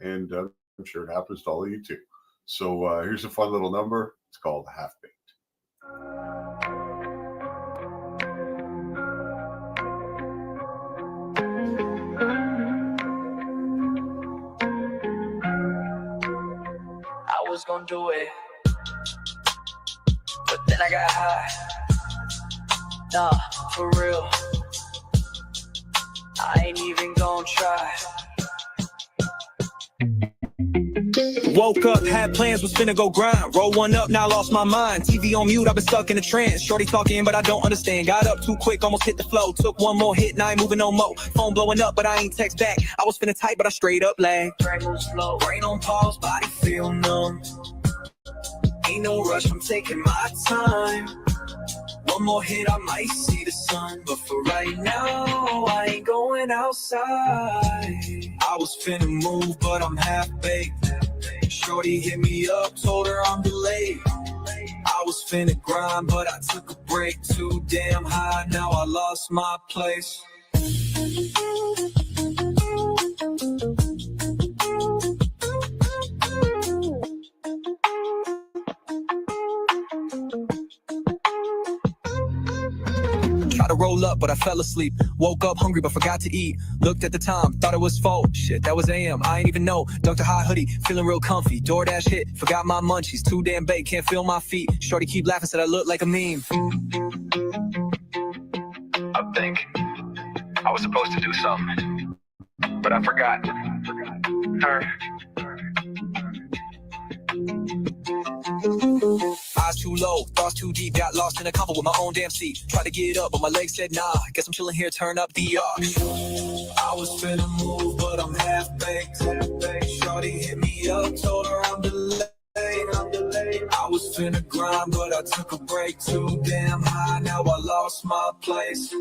and I'm sure it happens to all of you too. So here's a fun little number. It's called Half Baked. I was gonna do it, but then I got high. Nah, for real. I ain't even gonna try. Woke up, had plans, was finna go grind. Roll one up, now lost my mind. TV on mute, I've been stuck in a trance. Shorty talking, but I don't understand. Got up too quick, almost hit the flow. Took one more hit, now I ain't moving no more. Phone blowing up, but I ain't text back. I was finna type, but I straight up lagged. Brain moves slow, brain on pause, body feel numb. Ain't no rush, I'm taking my time. One more hit, I might see the sun. But for right now, I ain't going outside. I was finna move, but I'm half-baked. Shorty hit me up, told her I'm delayed. I was finna grind, but I took a break. Too damn high, now I lost my place. Tried to roll up, but I fell asleep. Woke up hungry, but forgot to eat. Looked at the time, thought it was 4. Shit, that was AM, I ain't even know. Dunked a high hoodie, feeling real comfy. DoorDash hit, forgot my munchies. Too damn baked, can't feel my feet. Shorty keep laughing, said I look like a meme. I think I was supposed to do something, but I forgot. Eyes too low, thoughts too deep, got lost in a convo with my own damn seat. Tried to get up, but my legs said nah. Guess I'm chilling here, turn up the I was finna move, but I'm half-baked. Shorty hit me up, told her I'm delayed. I was finna grind, but I took a break. Too damn high, now I lost my place.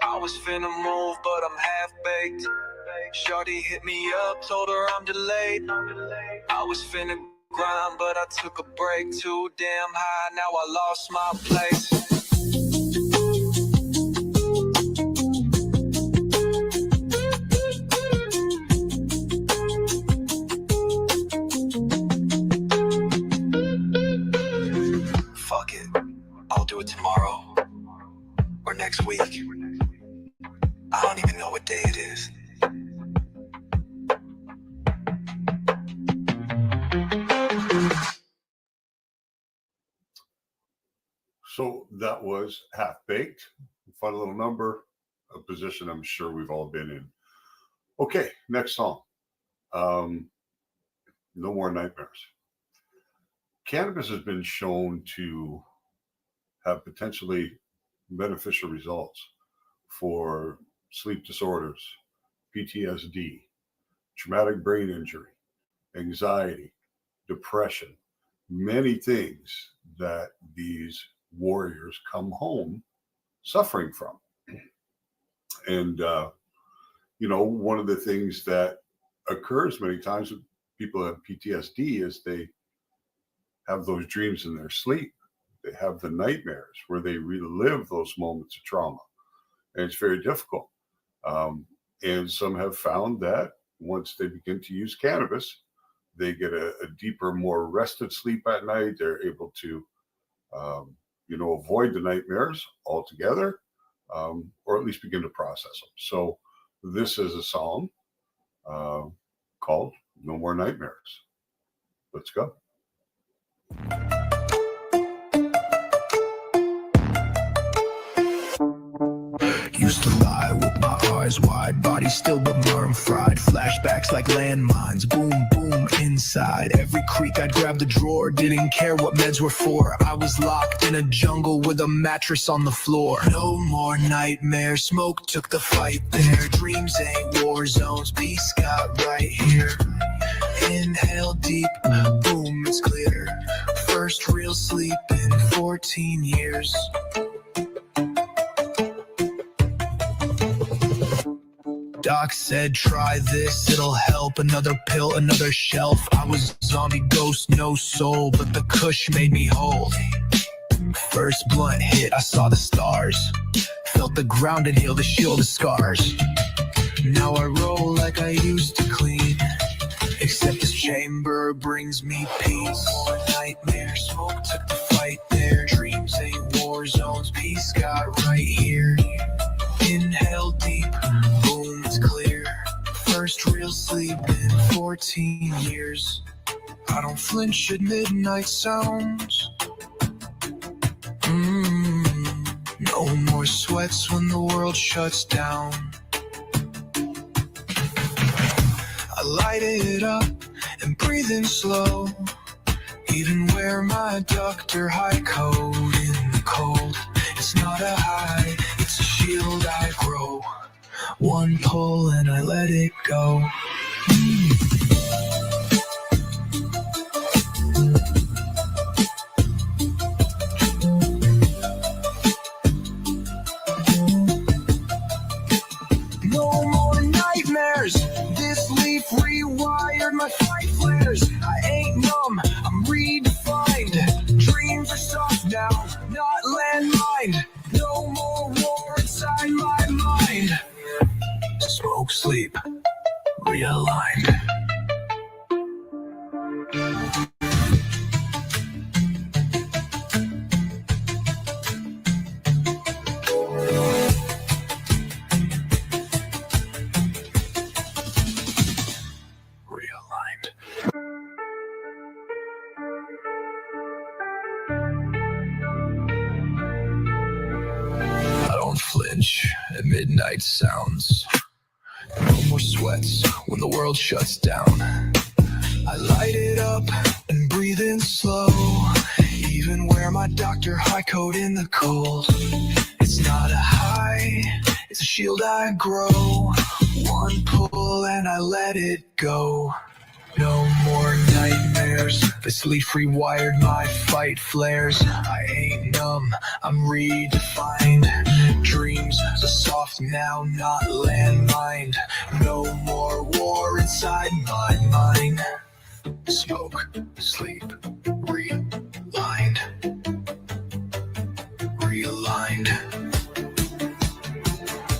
I was finna move, but I'm half-baked. Shorty hit me up, told her I'm delayed. I was finna grind, but I took a break. Too damn high, now I lost my place. Fuck it, I'll do it tomorrow or next week. I don't even know what day it is. So that was Half Baked. Fun little number, a position I'm sure we've all been in. Okay, next song. No More Nightmares. Cannabis has been shown to have potentially beneficial results for sleep disorders, PTSD, traumatic brain injury, anxiety, depression, many things that these warriors come home suffering from. And, one of the things that occurs many times with people who have PTSD is they have those dreams in their sleep. They have the nightmares where they relive those moments of trauma. And it's very difficult. And some have found that once they begin to use cannabis, they get a deeper, more rested sleep at night. They're able to, avoid the nightmares altogether, or at least begin to process them. So this is a song called No More Nightmares. Let's go. Used to lie with my eyes wide, body still but worm fried. Flashbacks like landmines, boom, boom, inside. Every creak I'd grab the drawer, didn't care what meds were for. I was locked in a jungle with a mattress on the floor. No more nightmares, smoke took the fight there. Dreams ain't war zones, peace got right here. Inhale deep, boom, it's clear. First real sleep in 14 years. Doc said, try this, it'll help. Another pill, another shelf. I was zombie ghost, no soul, but the kush made me whole. First blunt hit, I saw the stars. Felt the ground inhale to shield the scars. Now I roll like I used to clean. Except this chamber brings me peace. Nightmare, smoke took the fight there. Dreams ain't war zones, peace got right here. Inhale deep, boom, it's clear. First real sleep in 14 years. I don't flinch at midnight sounds. No more sweats when the world shuts down. I light it up and breathe in slow. Even wear my Dr. High coat in the cold. It's not a high, it's a shield I grow. One pull and I let it go. No more nightmares. This leaf rewired my fight flares. I ain't numb, I'm redefined. Dreams are soft now, not landmine. No more war inside my mind. Smoke, sleep, realigned. I don't flinch at midnight sounds. No more sweats when the world shuts down. I light it up and breathe in slow. Even wear my Dr. High coat in the cold. It's not a high, it's a shield I grow. One pull and I let it go. No more nightmares. This leaf rewired my fight flares. I ain't numb, I'm redefined. Dreams are soft now, not landmine. No more war inside my mind. Smoke, sleep, realigned. Realigned.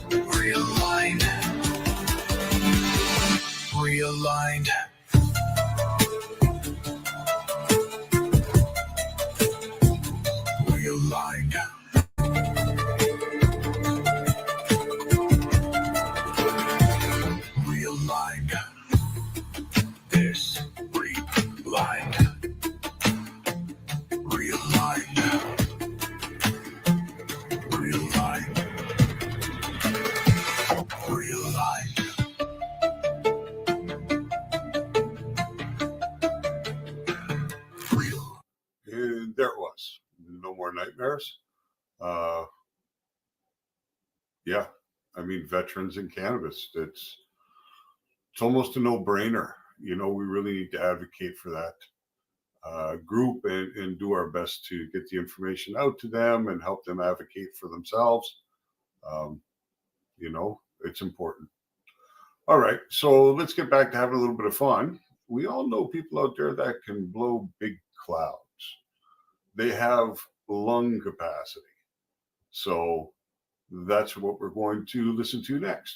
Realigned. Realigned. Realigned. Realigned. This realigned. Realigned. Realigned. Realigned. And there it was. No more nightmares. Yeah, I mean, veterans in cannabis. It's almost a no-brainer. You know, we really need to advocate for that group and do our best to get the information out to them and help them advocate for themselves. You know, it's important. All right, so let's get back to having a little bit of fun. We all know people out there that can blow big clouds. They have lung capacity. So that's what we're going to listen to next,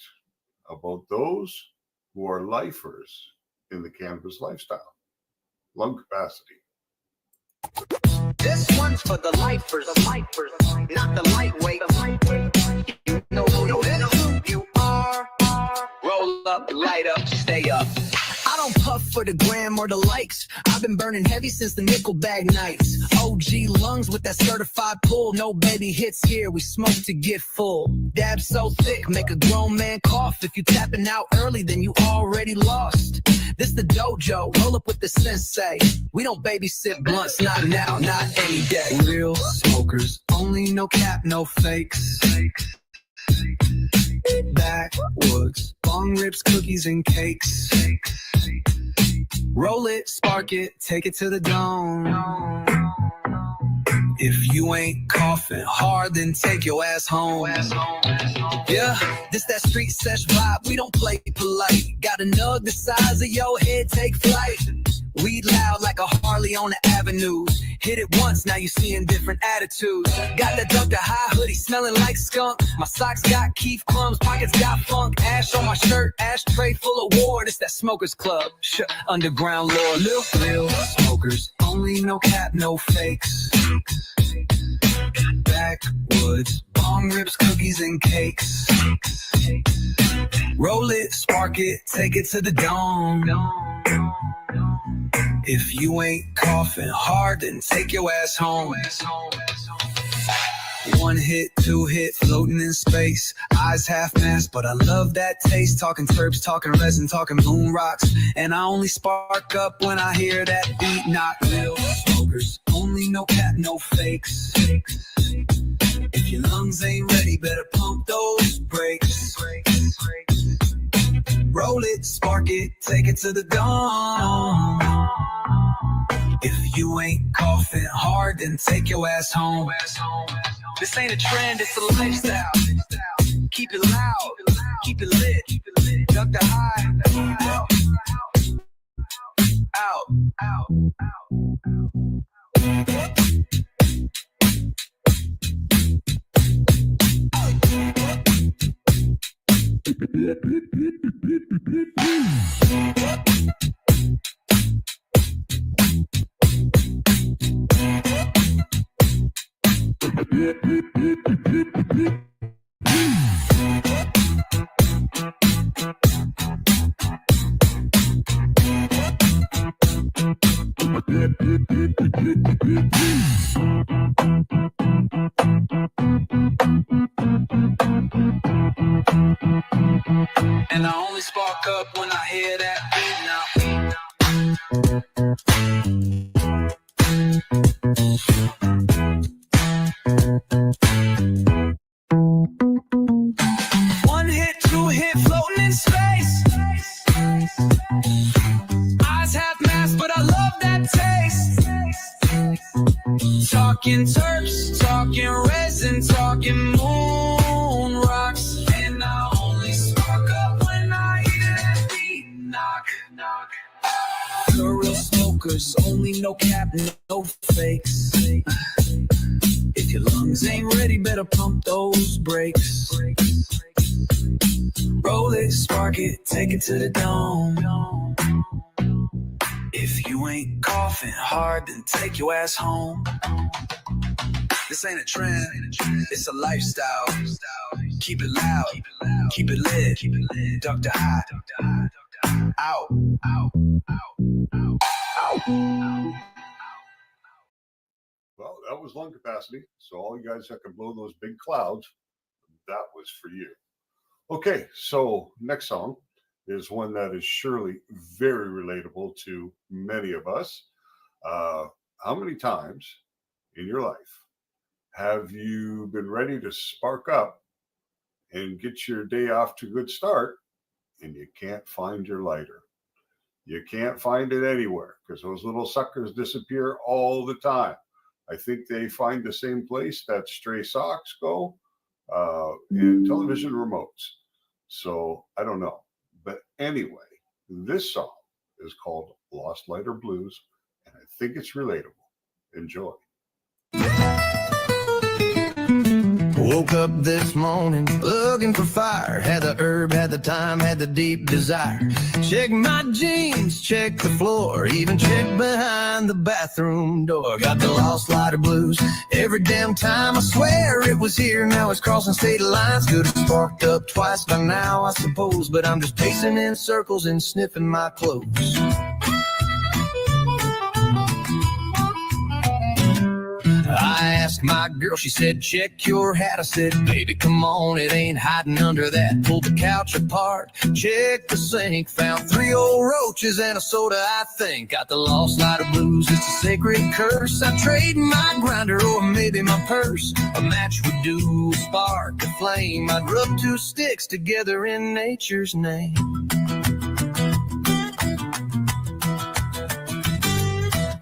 about those who are lifers in the cannabis lifestyle. Lung capacity. This one's for the lifers, not the lightweight. You know who you are. Roll up, light up, stay up. I don't puff for the gram or the likes. I've been burning heavy since the nickel bag nights. OG lungs with that certified pull. No baby hits here, we smoke to get full. Dab so thick, make a grown man cough. If you tapping out early, then you already lost. This the dojo, roll up with the sensei. We don't babysit blunts, not now, not any day. Real smokers, only no cap, no fakes. Backwoods, bong rips, cookies, and cakes. Roll it, spark it, take it to the dome. If you ain't coughing hard, then take your ass home. Yeah, this that street sesh vibe, we don't play polite. Got a nug the size of your head, take flight. Weed loud like a Harley on the avenue. Hit it once, now you seeing different attitudes. Got that Dr. High hoodie smelling like skunk. My socks got Keith crumbs, pockets got funk. Ash on my shirt, ashtray full of ward. It's that smokers club, underground lord. Real smokers, only no cap, no fakes. Backwoods, bong rips, cookies, and cakes. Roll it, spark it, take it to the dawn. If you ain't coughing hard, then take your ass home. One hit, two hit, floating in space. Eyes half masked, but I love that taste. Talking terps, talking resin, talking moon rocks. And I only spark up when I hear that beat. Not real smokers, only no cap, no fakes. If your lungs ain't ready, better pump those brakes. Roll it, spark it, take it to the dawn. If you ain't coughing hard, then take your ass home. This ain't a trend, it's a lifestyle. Keep it loud, keep it lit. Duck the high, out. And I only spark up when I hear that beat now. One hit, two hit, floating in space. Eyes half masked, but I love that taste. Talking terps, talking resin, talking moon rocks. And I only spark up when I hear that beat knock. For real smokers, only no cap, no fakes. If your lungs ain't ready, better pump those brakes. Roll it, spark it, take it to the dawn. If you ain't coughing hard, then take your ass home. This ain't a trend, it's a lifestyle. Keep it loud, keep it lit. Duck the high, out. Well, that was lung capacity. So all you guys that can blow those big clouds, that was for you. Okay, so next song is one that is surely very relatable to many of us. How many times in your life have you been ready to spark up and get your day off to a good start and you can't find your lighter? You can't find it anywhere because those little suckers disappear all the time. I think they find the same place that stray socks go in television remotes. So I don't know. But anyway, this song is called Lost Lighter Blues, and I think it's relatable. Enjoy. Woke up this morning looking for fire. Had the herb, had the time, had the deep desire. Check my jeans, check the floor, even check behind the bathroom door. Got the lost lighter blues every damn time. I swear it was here, now it's crossing state lines. Could have sparked up twice by now, I suppose, but I'm just pacing in circles and sniffing my clothes. I asked my girl, she said, check your hat. I said, baby, come on, it ain't hiding under that. Pulled the couch apart, checked the sink, found 3 old roaches and a soda, I think. Got the lost lighter blues, it's a sacred curse. I trade my grinder or maybe my purse. A match would do, a spark, a flame. I'd rub 2 sticks together in nature's name.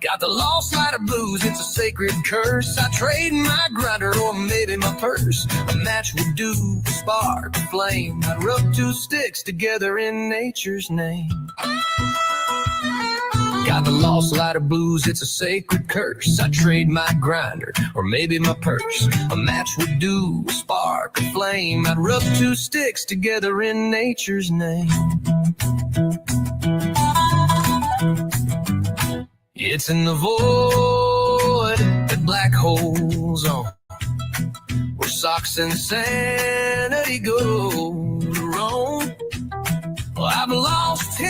Got the lost lighter blues, it's a sacred curse. I trade my grinder or maybe my purse. A match would do, a spark, a flame. I'd rub 2 sticks together in nature's name. Got the lost lighter blues, it's a sacred curse. I trade my grinder or maybe my purse. A match would do, a spark, a flame. I'd rub 2 sticks together in nature's name. It's in the void that black holes on, where socks and sanity go to roam. I've lost 10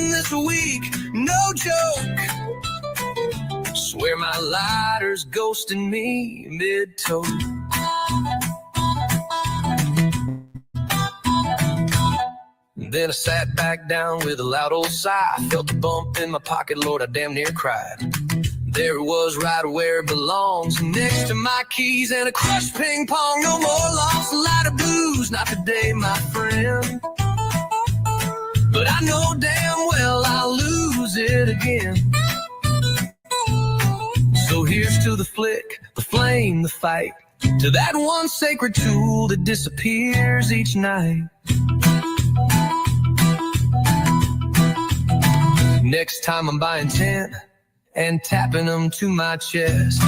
this week, no joke. Swear my lighter's ghosting me mid-toke. Then I sat back down with a loud old sigh. Felt a bump in my pocket, Lord, I damn near cried. There it was, right where it belongs, next to my keys and a crushed ping pong. No more lost light of blues, not today, my friend. But I know damn well I'll lose it again. So here's to the flick, the flame, the fight, to that one sacred tool that disappears each night. Next time I'm buying 10 and tapping them to my chest.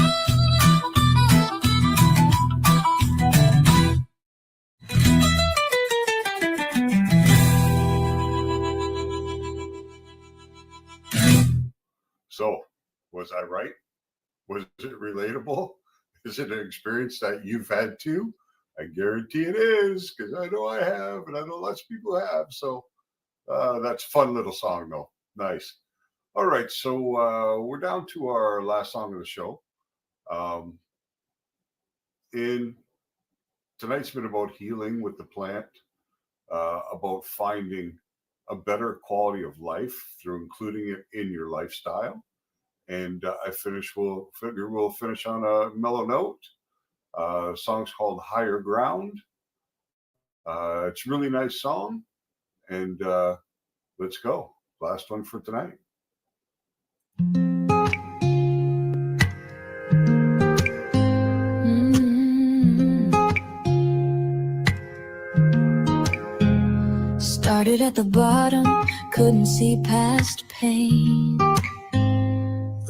So, was I right? Was it relatable? Is it an experience that you've had too? I guarantee it is, because I know I have, and I know lots of people have. So that's a fun little song, though. Nice. All right, so we're down to our last song of the show. Tonight's been about healing with the plant, about finding a better quality of life through including it in your lifestyle. And we'll finish on a mellow note. The song's called Higher Ground. It's a really nice song. And let's go. Last one for tonight. Started at the bottom, couldn't see past pain.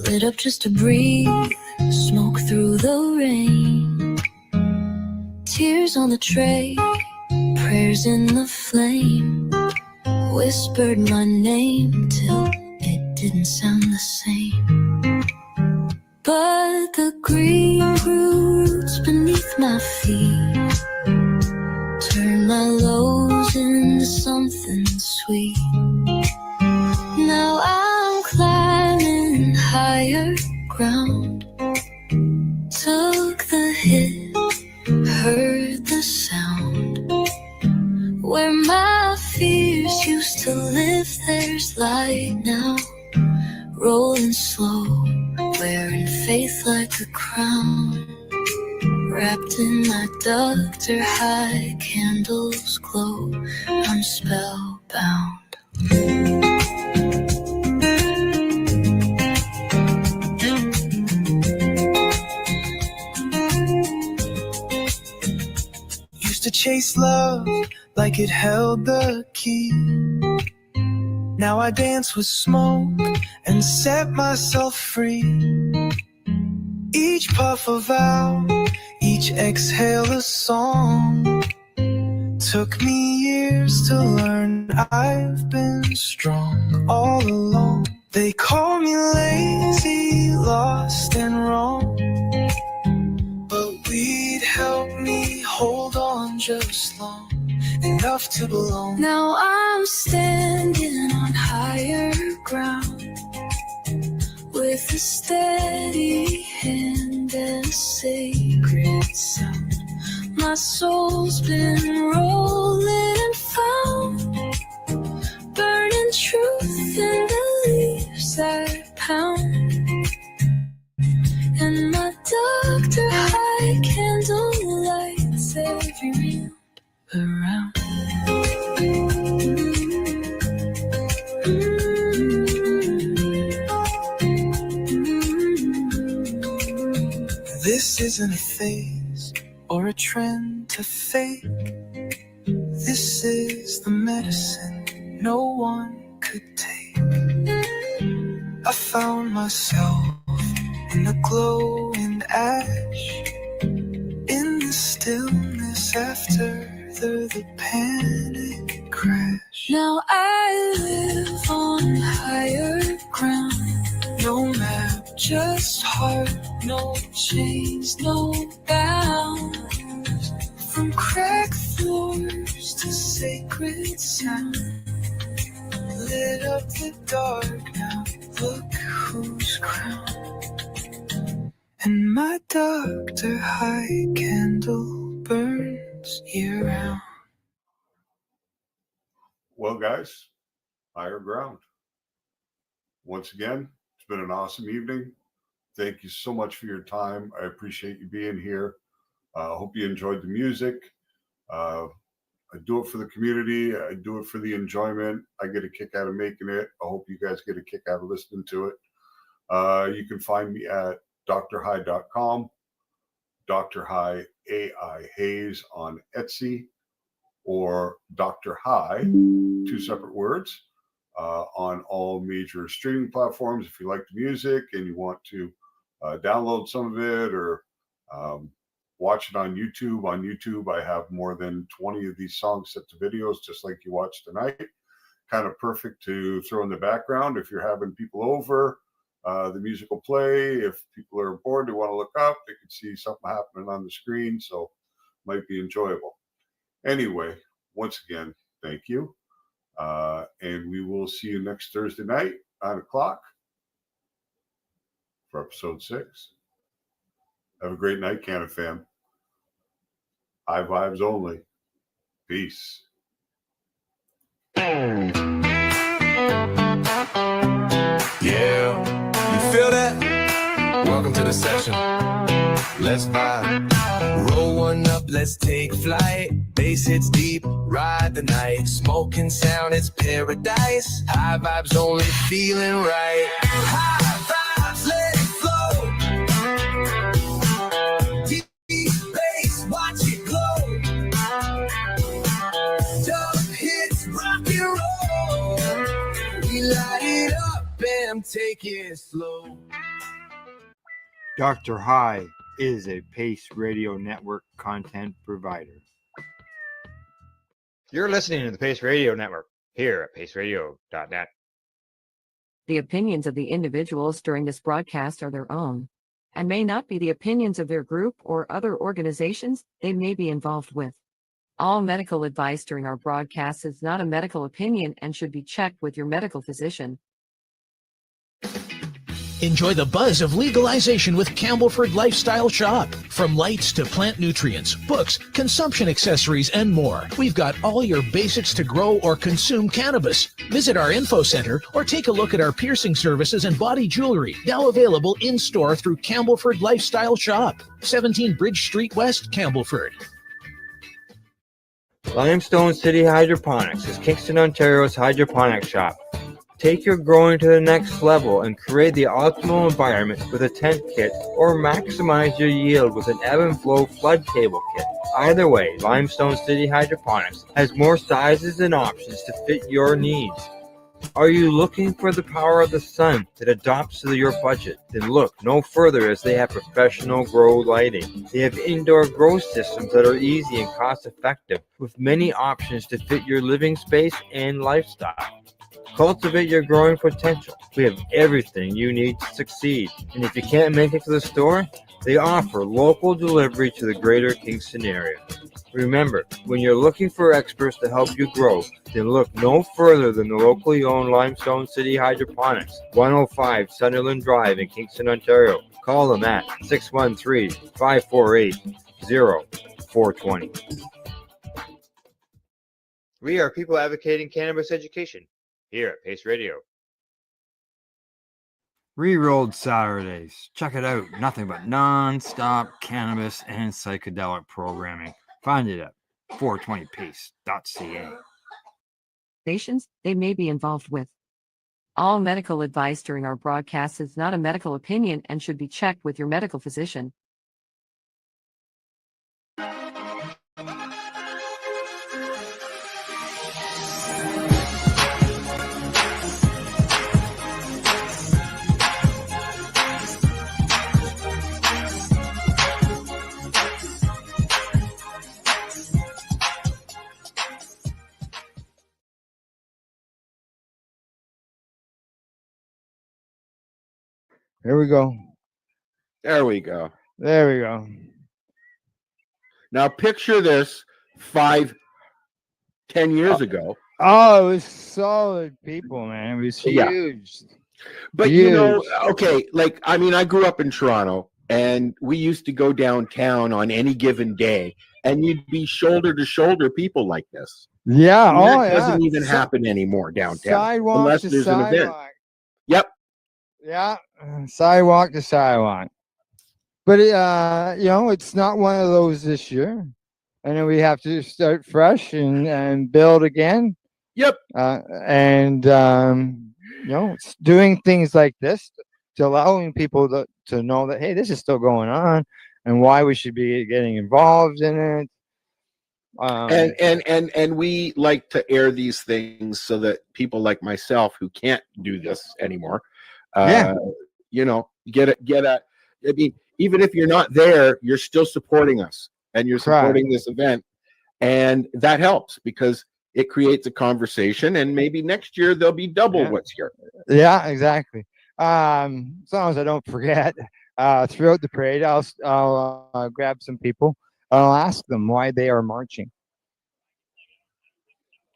Lit up just to breathe, smoke through the rain. Tears on the tray, prayers in the flame. Whispered my name till it didn't sound the same. But the green grew roots beneath my feet. Turned my lows into something sweet. Now I'm climbing higher ground. Took the hit, heard the sound. Where my fears used to live, there's light now. Rolling slow, wearing faith like a crown. Wrapped in my Dr. High, candles glow, I'm spellbound. Used to chase love like it held the key. Now I dance with smoke and set myself free. Each puff a vow, each exhale a song. Took me years to learn I've been strong all along. They call me lazy, lost and wrong, but we'd help me hold on just long enough to belong. Now I'm standing on higher ground, with a steady hand and a sacred sound. My soul's been rolling and found, burning truth in the leaves that pound. And my Dr. High candle lights every round around. This isn't a phase or a trend to fake. This is the medicine no one could take. I found myself in the glow and ash, in the stillness after the panic crash. Now I live on higher ground. No map, just heart, no chains, no bounds. From cracked floors to sacred sound, lit up the dark now. Look who's crowned. And my Dr. High candle burns year round. Well, guys, higher ground. Once again, it's been an awesome evening. Thank you so much for your time. I appreciate you being here. I hope you enjoyed the music. I do it for the community. I do it for the enjoyment. I get a kick out of making it. I hope you guys get a kick out of listening to it. You can find me at drhigh.com, Dr. High AI Hayes on Etsy, or Dr. High, two separate words, on all major streaming platforms. If you like the music and you want to download some of it or watch it on YouTube, I have more than 20 of these songs set to videos, just like you watched tonight. Kind of perfect to throw in the background if you're having people over. The music will play. If people are bored, they want to look up, they can see something happening on the screen, so might be enjoyable. Anyway, once again, thank you. And we will see you next Thursday night, 9 o'clock, for episode 6. Have a great night, Canna fam. High vibes only. Peace. Yeah, you feel that? Welcome to the session. Let's vibe. Roll one up, let's take flight. Bass hits deep, ride the night. Smoke and sound, it's paradise. High vibes only, feeling right. High vibes, let it flow. Deep bass, watch it glow. Dub hits, rock and roll. We light it up and take it slow. Dr. High is a Pace Radio Network content provider. You're listening to the Pace Radio Network here at paceradio.net. The opinions of the individuals during this broadcast are their own and may not be the opinions of their group or other organizations they may be involved with. All medical advice during our broadcast is not a medical opinion and should be checked with your medical physician. Enjoy the buzz of legalization with Campbellford Lifestyle Shop. From lights to plant nutrients, books, consumption accessories, and more, we've got all your basics to grow or consume cannabis. Visit our info center or take a look at our piercing services and body jewelry, now available in-store through Campbellford Lifestyle Shop, 17 Bridge Street West, Campbellford. Limestone City Hydroponics is Kingston, Ontario's hydroponic shop. Take your growing to the next level and create the optimal environment with a tent kit, or maximize your yield with an ebb and flow flood table kit. Either way, Limestone City Hydroponics has more sizes and options to fit your needs. Are you looking for the power of the sun that adapts to your budget? Then look no further, as they have professional grow lighting. They have indoor grow systems that are easy and cost effective, with many options to fit your living space and lifestyle. Cultivate your growing potential. We have everything you need to succeed. And if you can't make it to the store, they offer local delivery to the greater Kingston area. Remember, when you're looking for experts to help you grow, then look no further than the locally owned Limestone City Hydroponics, 105 Sunderland Drive in Kingston, Ontario. Call them at 613-548-0420. We are people advocating cannabis education here at Pace Radio. Rerolled Saturdays. Check it out. Nothing but non-stop cannabis and psychedelic programming. Find it at 420pace.ca. Stations they may be involved with. All medical advice during our broadcast is not a medical opinion and should be checked with your medical physician. Here we go. There we go. There we go. Now picture this 10 years ago. Oh, it was solid people, man. It was Yeah. huge. But Huge. okay, like I mean, I grew up in Toronto, and we used to go downtown on any given day, and you'd be shoulder to shoulder people like this. Yeah. And Oh, that yeah. doesn't even happen anymore downtown, Sidewalk unless to there's an event. sidewalk. Yep. Yeah. Sidewalk to sidewalk. But it's not one of those this year. And then we have to start fresh and build again. Yep. It's doing things like this to allowing people to know that, hey, this is still going on and why we should be getting involved in it. And we like to air these things so that people like myself who can't do this anymore, get a. I mean, even if you're not there, you're still supporting us and you're supporting this event, and that helps because it creates a conversation, and maybe next year there'll be double what's here. Yeah, exactly. As long as I don't forget, throughout the parade, I'll grab some people. I'll ask them why they are marching.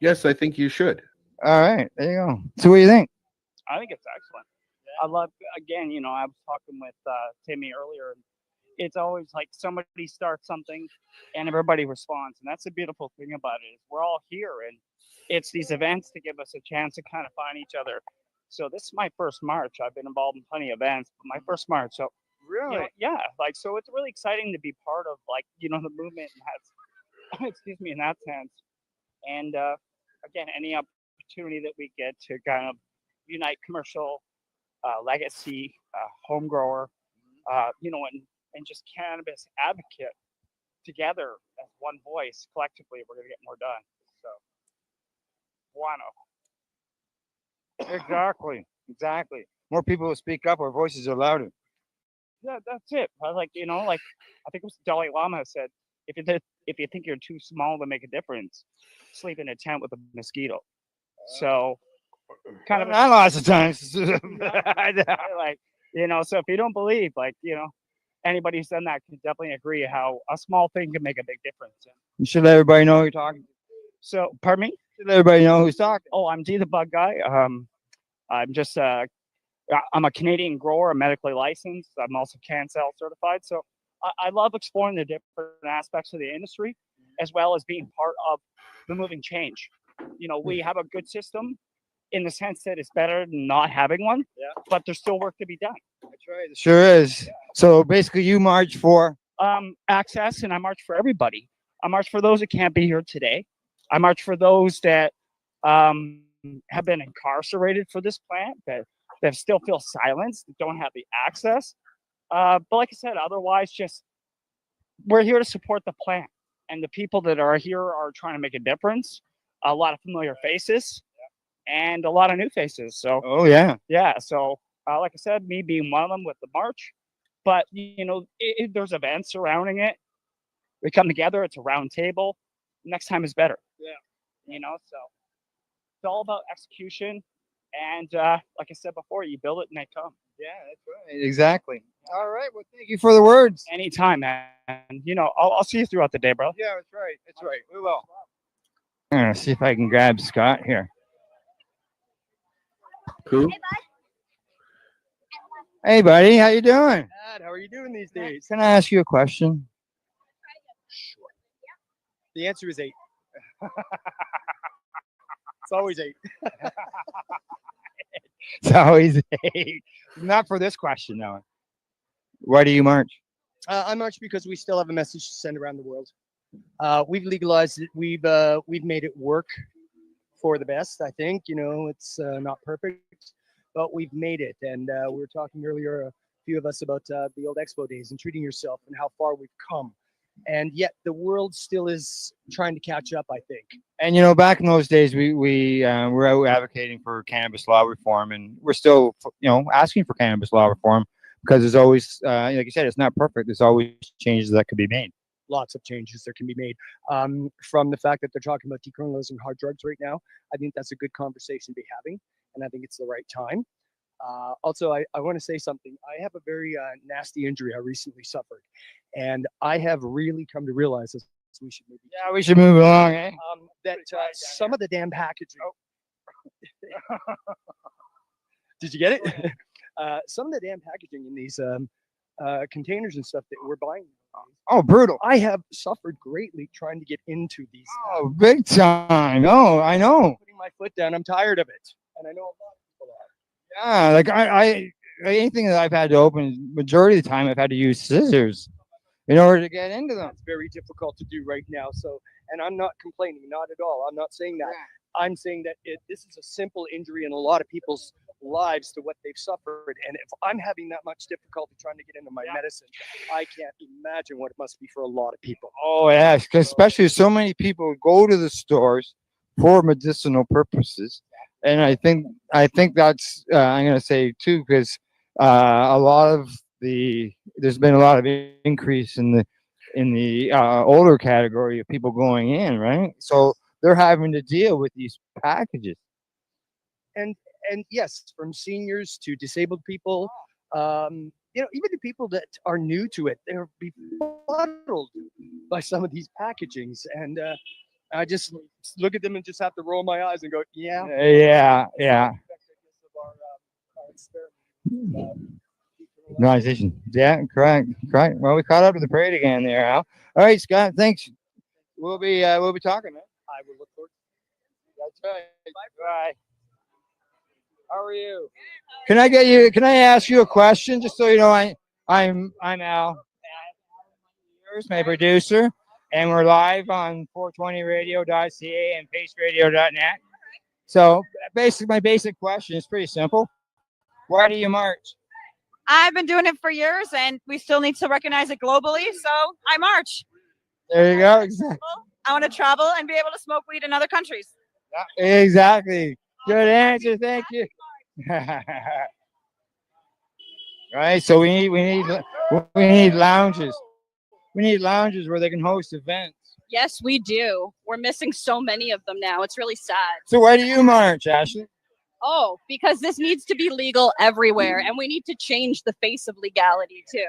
Yes, I think you should. All right, there you go. So, what do you think? I think it's excellent. I love, again, I was talking with Timmy earlier. And it's always like somebody starts something and everybody responds. And that's the beautiful thing about it is we're all here. And it's these events to give us a chance to kind of find each other. So this is my first march. I've been involved in plenty of events, but my first march. So really, so it's really exciting to be part of the movement and has, excuse me, in that sense. And again, any opportunity that we get to kind of unite commercial, legacy, home grower, and just cannabis advocate together as one voice collectively, we're gonna get more done. So, Exactly. More people will speak up. Our voices are louder. Yeah, that's it. I I think it was Dalai Lama said, if you think you're too small to make a difference, sleep in a tent with a mosquito. So, kind of not lots of times. So if you don't believe, anybody who's done that can definitely agree how a small thing can make a big difference. You should let everybody know who you're talking to. So, pardon me? Should let everybody know who's talking. Oh, I'm D the Bug Guy. I'm just I'm a Canadian grower, I'm medically licensed. I'm also CanSal certified. So I love exploring the different aspects of the industry, as well as being part of the moving change. We have a good system in the sense that it's better than not having one. Yeah. But there's still work to be done. That's right. Sure is. Yeah. So basically, you march for access, and I march for everybody. I march for those that can't be here today. I march for those that have been incarcerated for this plant, that still feel silenced, that don't have the access. But like I said, otherwise, just we're here to support the plant, and the people that are here are trying to make a difference. A lot of familiar faces, and a lot of new faces. So, yeah. So, like I said, me being one of them with the march, but there's events surrounding it. We come together. It's a round table. Next time is better. Yeah. So it's all about execution. And like I said before, you build it and they come. Yeah, that's right. Exactly. All right. Well, thank you for the words. Anytime, man. I'll see you throughout the day, bro. Yeah, that's right. That's right. We will. I'm gonna see if I can grab Scott here. Cool. Hey, buddy. How you doing? Dad, how are you doing these days? Can I ask you a question? Sure. The answer is 8. It's always 8. It's always 8. Not for this question, though. Why do you march? I march because we still have a message to send around the world. We've legalized it. We've made it work for the best. I think it's not perfect, but we've made it. And we were talking earlier, a few of us, about the old expo days and treating yourself and how far we've come. And yet the world still is trying to catch up, I think. And back in those days, we were out advocating for cannabis law reform, and we're still asking for cannabis law reform because there's always, like you said, it's not perfect. There's always changes that could be made. Lots of changes that can be made. From the fact that they're talking about decriminalizing hard drugs right now, I think that's a good conversation to be having, and I think it's the right time. Also, I want to say something. I have a very nasty injury I recently suffered, and I have really come to realize as we should maybe. Yeah, we should move along, eh? That some of the damn packaging. Did you get it? Some of the damn packaging in these containers and stuff that we're buying. Oh, brutal. I have suffered greatly trying to get into these. Oh, big time. Oh, I know. Putting my foot down. I'm tired of it, and I know a lot of people are. Yeah, like I anything that I've had to open, majority of the time I've had to use scissors in order to get into them. It's very difficult to do right now. So, and I'm not complaining, not at all. I'm not saying that. I'm saying that this is a simple injury in a lot of people's lives to what they've suffered. And if I'm having that much difficulty trying to get into my medicine, I can't imagine what it must be for a lot of people. Oh, yes, 'cause especially so many people go to the stores for medicinal purposes, and I think that's I'm going to say too, because a lot of there's been a lot of increase in the older category of people going in, right? So they're having to deal with these packages. And yes, from seniors to disabled people, even the people that are new to it, they're befuddled by some of these packagings. And I just look at them and just have to roll my eyes and go, yeah. Yeah. Organization. Yeah, correct. Well, we caught up to the parade again there, Al. All right, Scott. Thanks. We'll be talking, man. I will look forward. That's right. Bye. How are you? Can I ask you a question, just so you know? I'm Al. Here's my producer, and we're live on 420radio.ca and paceradio.net. So basically, my basic question is pretty simple. Why do you march? I've been doing it for years, and we still need to recognize it globally. So I march. There you go. Exactly. I want to travel and be able to smoke weed in other countries. Exactly. Good answer. Thank you. Right. So we need lounges. We need lounges where they can host events. Yes, we do. We're missing so many of them now. It's really sad. So why do you march, Ashley? Oh, because this needs to be legal everywhere, and we need to change the face of legality too.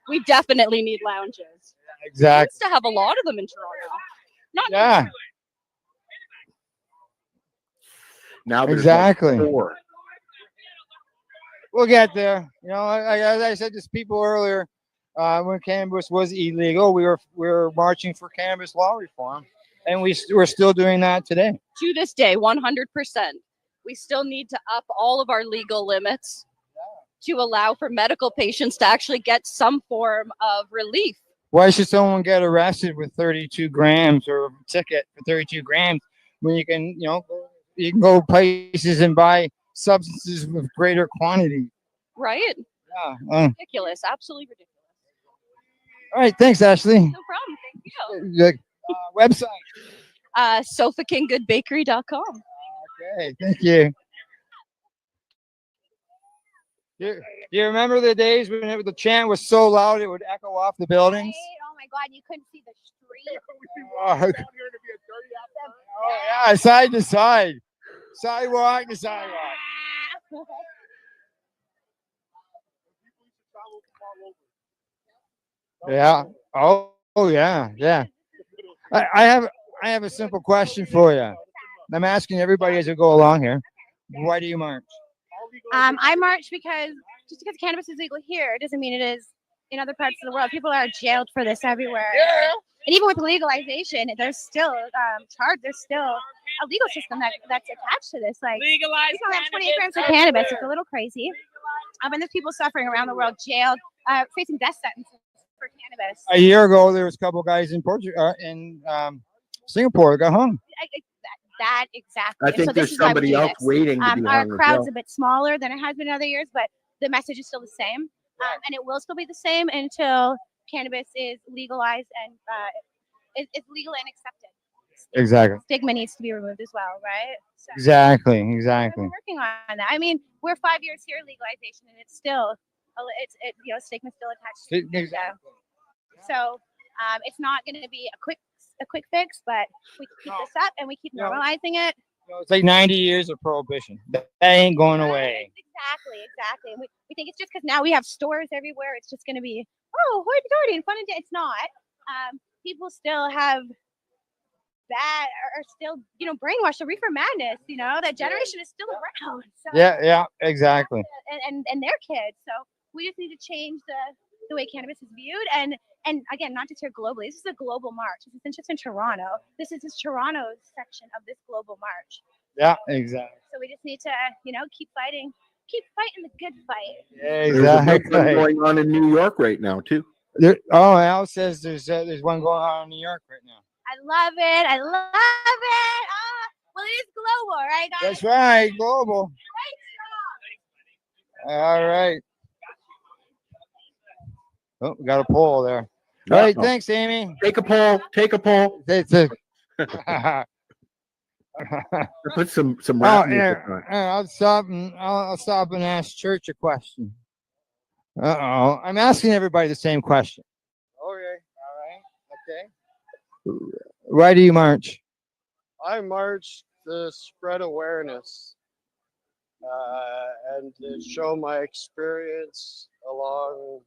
We definitely need lounges. Exactly. We used to have a lot of them in Toronto. Not Yeah. Now there's exactly. like 4. We'll get there. You know, as I said to people earlier, when cannabis was illegal, we were marching for cannabis law reform, and we're still doing that today. To this day, 100%. We still need to up all of our legal limits to allow for medical patients to actually get some form of relief. Why should someone get arrested with 32 grams or a ticket for 32 grams when you can go places and buy substances with greater quantity? Right? Yeah. Ridiculous. Absolutely ridiculous. All right. Thanks, Ashley. No problem. Thank you. Website. SofaKingGoodBakery.com. Okay. Thank you. Do you remember the days when the chant was so loud it would echo off the buildings? Oh my God, you couldn't see the street. Oh, yeah, side to side, sidewalk to sidewalk. Yeah. Oh, yeah. I have a simple question for you. I'm asking everybody as we go along here. Why do you march? I march because just because cannabis is legal here, it doesn't mean it is in other parts of the world. People are jailed for this everywhere. Yeah. And even with legalization, there's still there's still a legal system that's attached to this. Like legalize we can have 28 grams of cannabis. It's a little crazy. And there's people suffering around the world, jailed, facing death sentences for cannabis. A year ago, there was a couple guys in Singapore that got hung. That exactly. I think there's somebody else waiting to be Our hung as crowd's well. a bit smaller than it has been in other years, but the message is still the same, and it will still be the same until cannabis is legalized and it's legal and accepted. Exactly. Stigma needs to be removed as well, right? So Exactly. we're working on that. I mean, we're 5 years here legalization, and it's still stigma still attached to it. Exactly. So it's not going to be a quick fix, but we keep this up and we keep normalizing it. It's like 90 years of prohibition. That ain't going away. Exactly. And we think it's just because now we have stores everywhere. It's just going to be, oh, hoity-toity and fun and day. It's not. people still have bad are still, brainwashed. The reefer madness, that generation is still around. So, Yeah, exactly. and their kids. So we just need to change the way cannabis is viewed. And again, not just here globally. This is a global march. This isn't just in Toronto. This is just Toronto's section of this global march. Yeah, exactly. So we just need to, keep fighting the good fight. There's a big Exactly. one going on in New York right now too. Al says there's one going on in New York right now. I love it. I love it. Well, it is global, right, guys? That's right, global. All right. Oh, we got a poll there. All right, thanks, Amy. Take a poll. Take a poll. Put some rap music on. I'll stop and ask Church a question. I'm asking everybody the same question. Okay. All right. Okay. Why do you march? I march to spread awareness and to show my experience along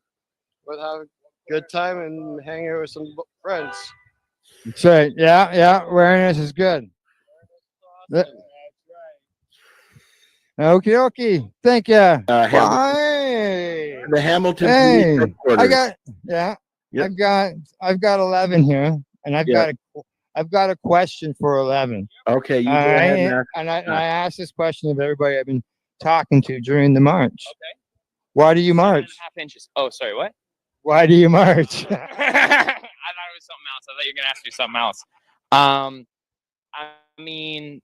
with having a good time and hanging out with some friends. That's right. Yeah. Awareness is good. Okay. Thank you. Bye. The Hamilton Police Hey, Headquarters. I've got 11 here, and I've got a question for 11. Okay, you go All ahead right? and ask. And I asked this question of everybody I've been talking to during the march. Okay. Why do you march? 7.5 inches. Oh, sorry, what? Why do you march? I thought it was something else. I thought you were gonna ask me something else. I mean,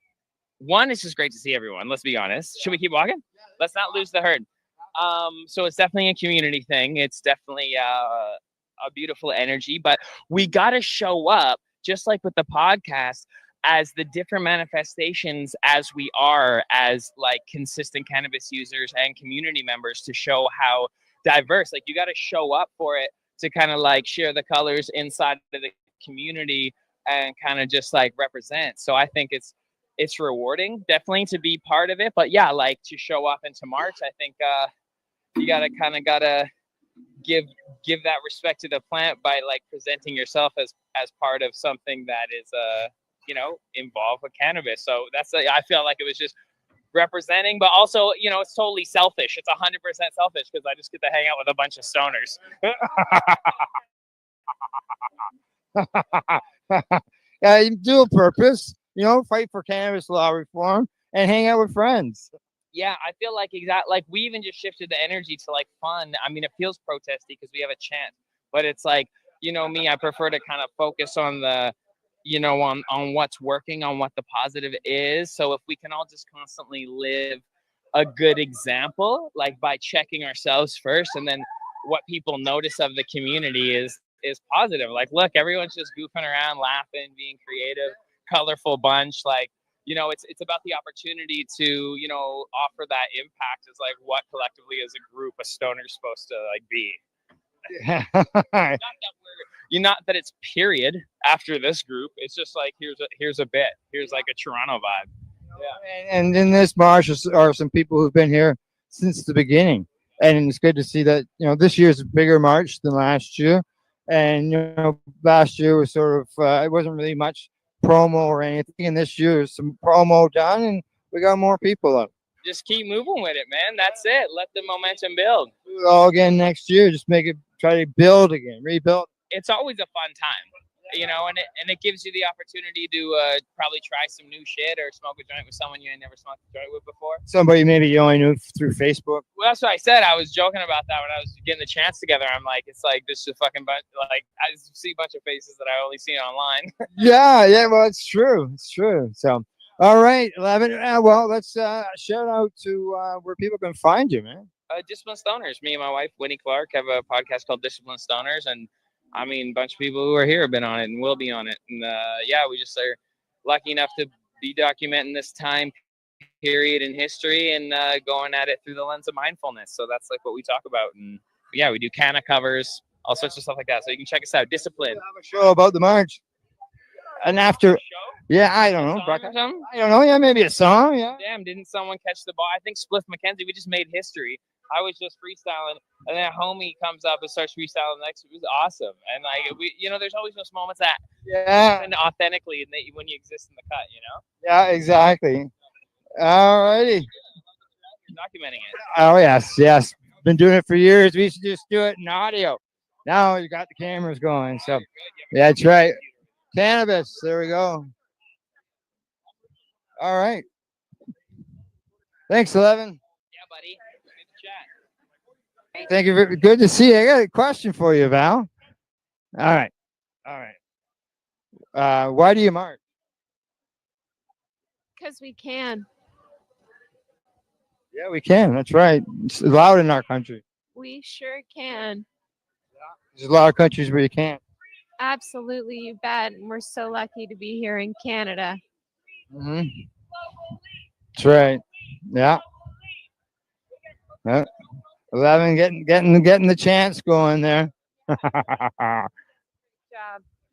one, it's just great to see everyone. Let's be honest. Should we keep walking? Let's not lose the herd. So it's definitely a community thing. It's definitely a beautiful energy, but we got to show up, just like with the podcast, as the different manifestations as we are as like consistent cannabis users and community members, to show how diverse. Like, you got to show up for it to kind of like share the colors inside of the community and kind of just like represent. So I think it's rewarding, definitely, to be part of it. But yeah, like, to show up and to march, I think you gotta give that respect to the plant by like presenting yourself as part of something that is involved with cannabis. So I feel like it was just representing, but also, it's totally selfish. It's 100% selfish because I just get to hang out with a bunch of stoners. Yeah, you do a purpose, fight for cannabis law reform and hang out with friends. Yeah, I feel like we even just shifted the energy to like fun. I mean, it feels protesty because we have a chant, but it's like, me, I prefer to kind of focus on the, on what's working, on what the positive is. So if we can all just constantly live a good example, like by checking ourselves first, and then what people notice of the community is positive. Like, look, everyone's just goofing around, laughing, being creative, colorful bunch. Like, it's about the opportunity to, offer that impact as like what collectively as a group a stoner's supposed to like be. Not that it's period after this group. It's just like, here's a bit. Here's like a Toronto vibe. Yeah. And in this march are some people who've been here since the beginning. And it's good to see that, this year's a bigger march than last year. And, last year was sort of, it wasn't really much promo or anything. And this year is some promo done and we got more people up. Just keep moving with it, man. That's it. Let the momentum build. Do it all again next year. Just try to build again, rebuild. It's always a fun time, and it gives you the opportunity to probably try some new shit or smoke a joint with someone you ain't never smoked a joint with before. Somebody maybe you only knew through Facebook. Well, that's what I said. I was joking about that when I was getting the chance together. I'm like, it's like this is a fucking bunch. Like, I see a bunch of faces that I only see online. Yeah. Well, it's true. It's true. So, all right, 11. Well, let's shout out to where people can find you, man. Disciplined Stoners. Me and my wife, Winnie Clark, have a podcast called Disciplined Stoners, and I mean, a bunch of people who are here have been on it and will be on it. And we just are lucky enough to be documenting this time period in history and going at it through the lens of mindfulness. So that's like what we talk about. And yeah, we do canna covers, all sorts of stuff like that. So you can check us out. Discipline. Have a show about the march. And after, I don't know. I don't know. Yeah, maybe a song. Yeah. Damn, didn't someone catch the ball? I think Spliff McKenzie. We just made history. I was just freestyling, and then a homie comes up and starts freestyling next. It was awesome, and like there's always those moments that happen authentically, and when you exist in the cut, Yeah, exactly. All righty. you're documenting it. Oh yes. Been doing it for years. We used to just do it in audio. Now you got the cameras going. So yeah, that's right. Cannabis. There we go. All right. Thanks, 11. Yeah, buddy. Good chat. Thank you. Good to see you. I got a question for you, Val. All right. Why do you march? Because we can. Yeah, we can. That's right. It's allowed in our country. We sure can. There's a lot of countries where you can't. Absolutely, you bet. And we're so lucky to be here in Canada. Hmm. That's right. Yeah. 11 getting the chance going there. Job.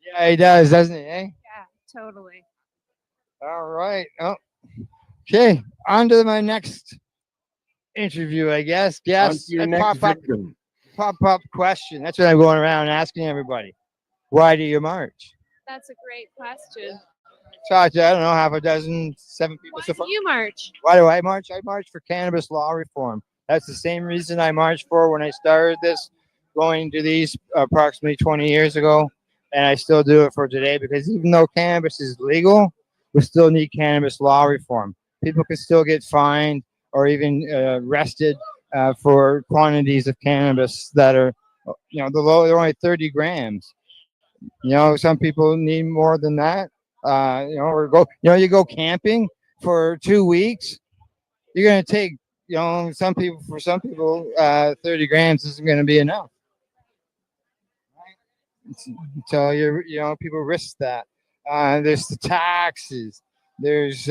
Yeah, he does, doesn't he? Eh? Yeah, totally. All right. Oh, okay. On to my next interview, I guess. Yes. On to your next victim. Pop up question. That's what I'm going around asking everybody. Why do you march? That's a great question. Talked to, I don't know, half a dozen, 7 people Why so far. do you march? Why do I march? I march for cannabis law reform. That's the same reason I marched for when I started this, going to these approximately 20 years ago. And I still do it for today because even though cannabis is legal, we still need cannabis law reform. People can still get fined or even arrested for quantities of cannabis that are, they're only 30 grams. Some people need more than that. Or you go camping for 2 weeks. You're going to take, for some people, 30 grams isn't going to be enough. So people risk that. There's the taxes. There's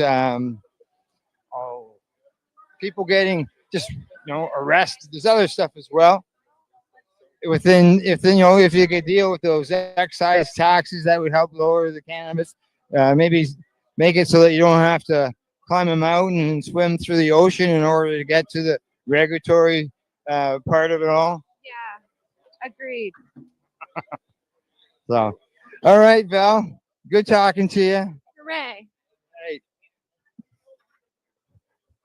people getting just arrested. There's other stuff as well. If you could deal with those excise taxes, that would help lower the cannabis. Maybe make it so that you don't have to climb a mountain and swim through the ocean in order to get to the regulatory part of it all. Yeah, agreed. So, all right, Val. Good talking to you. Hooray.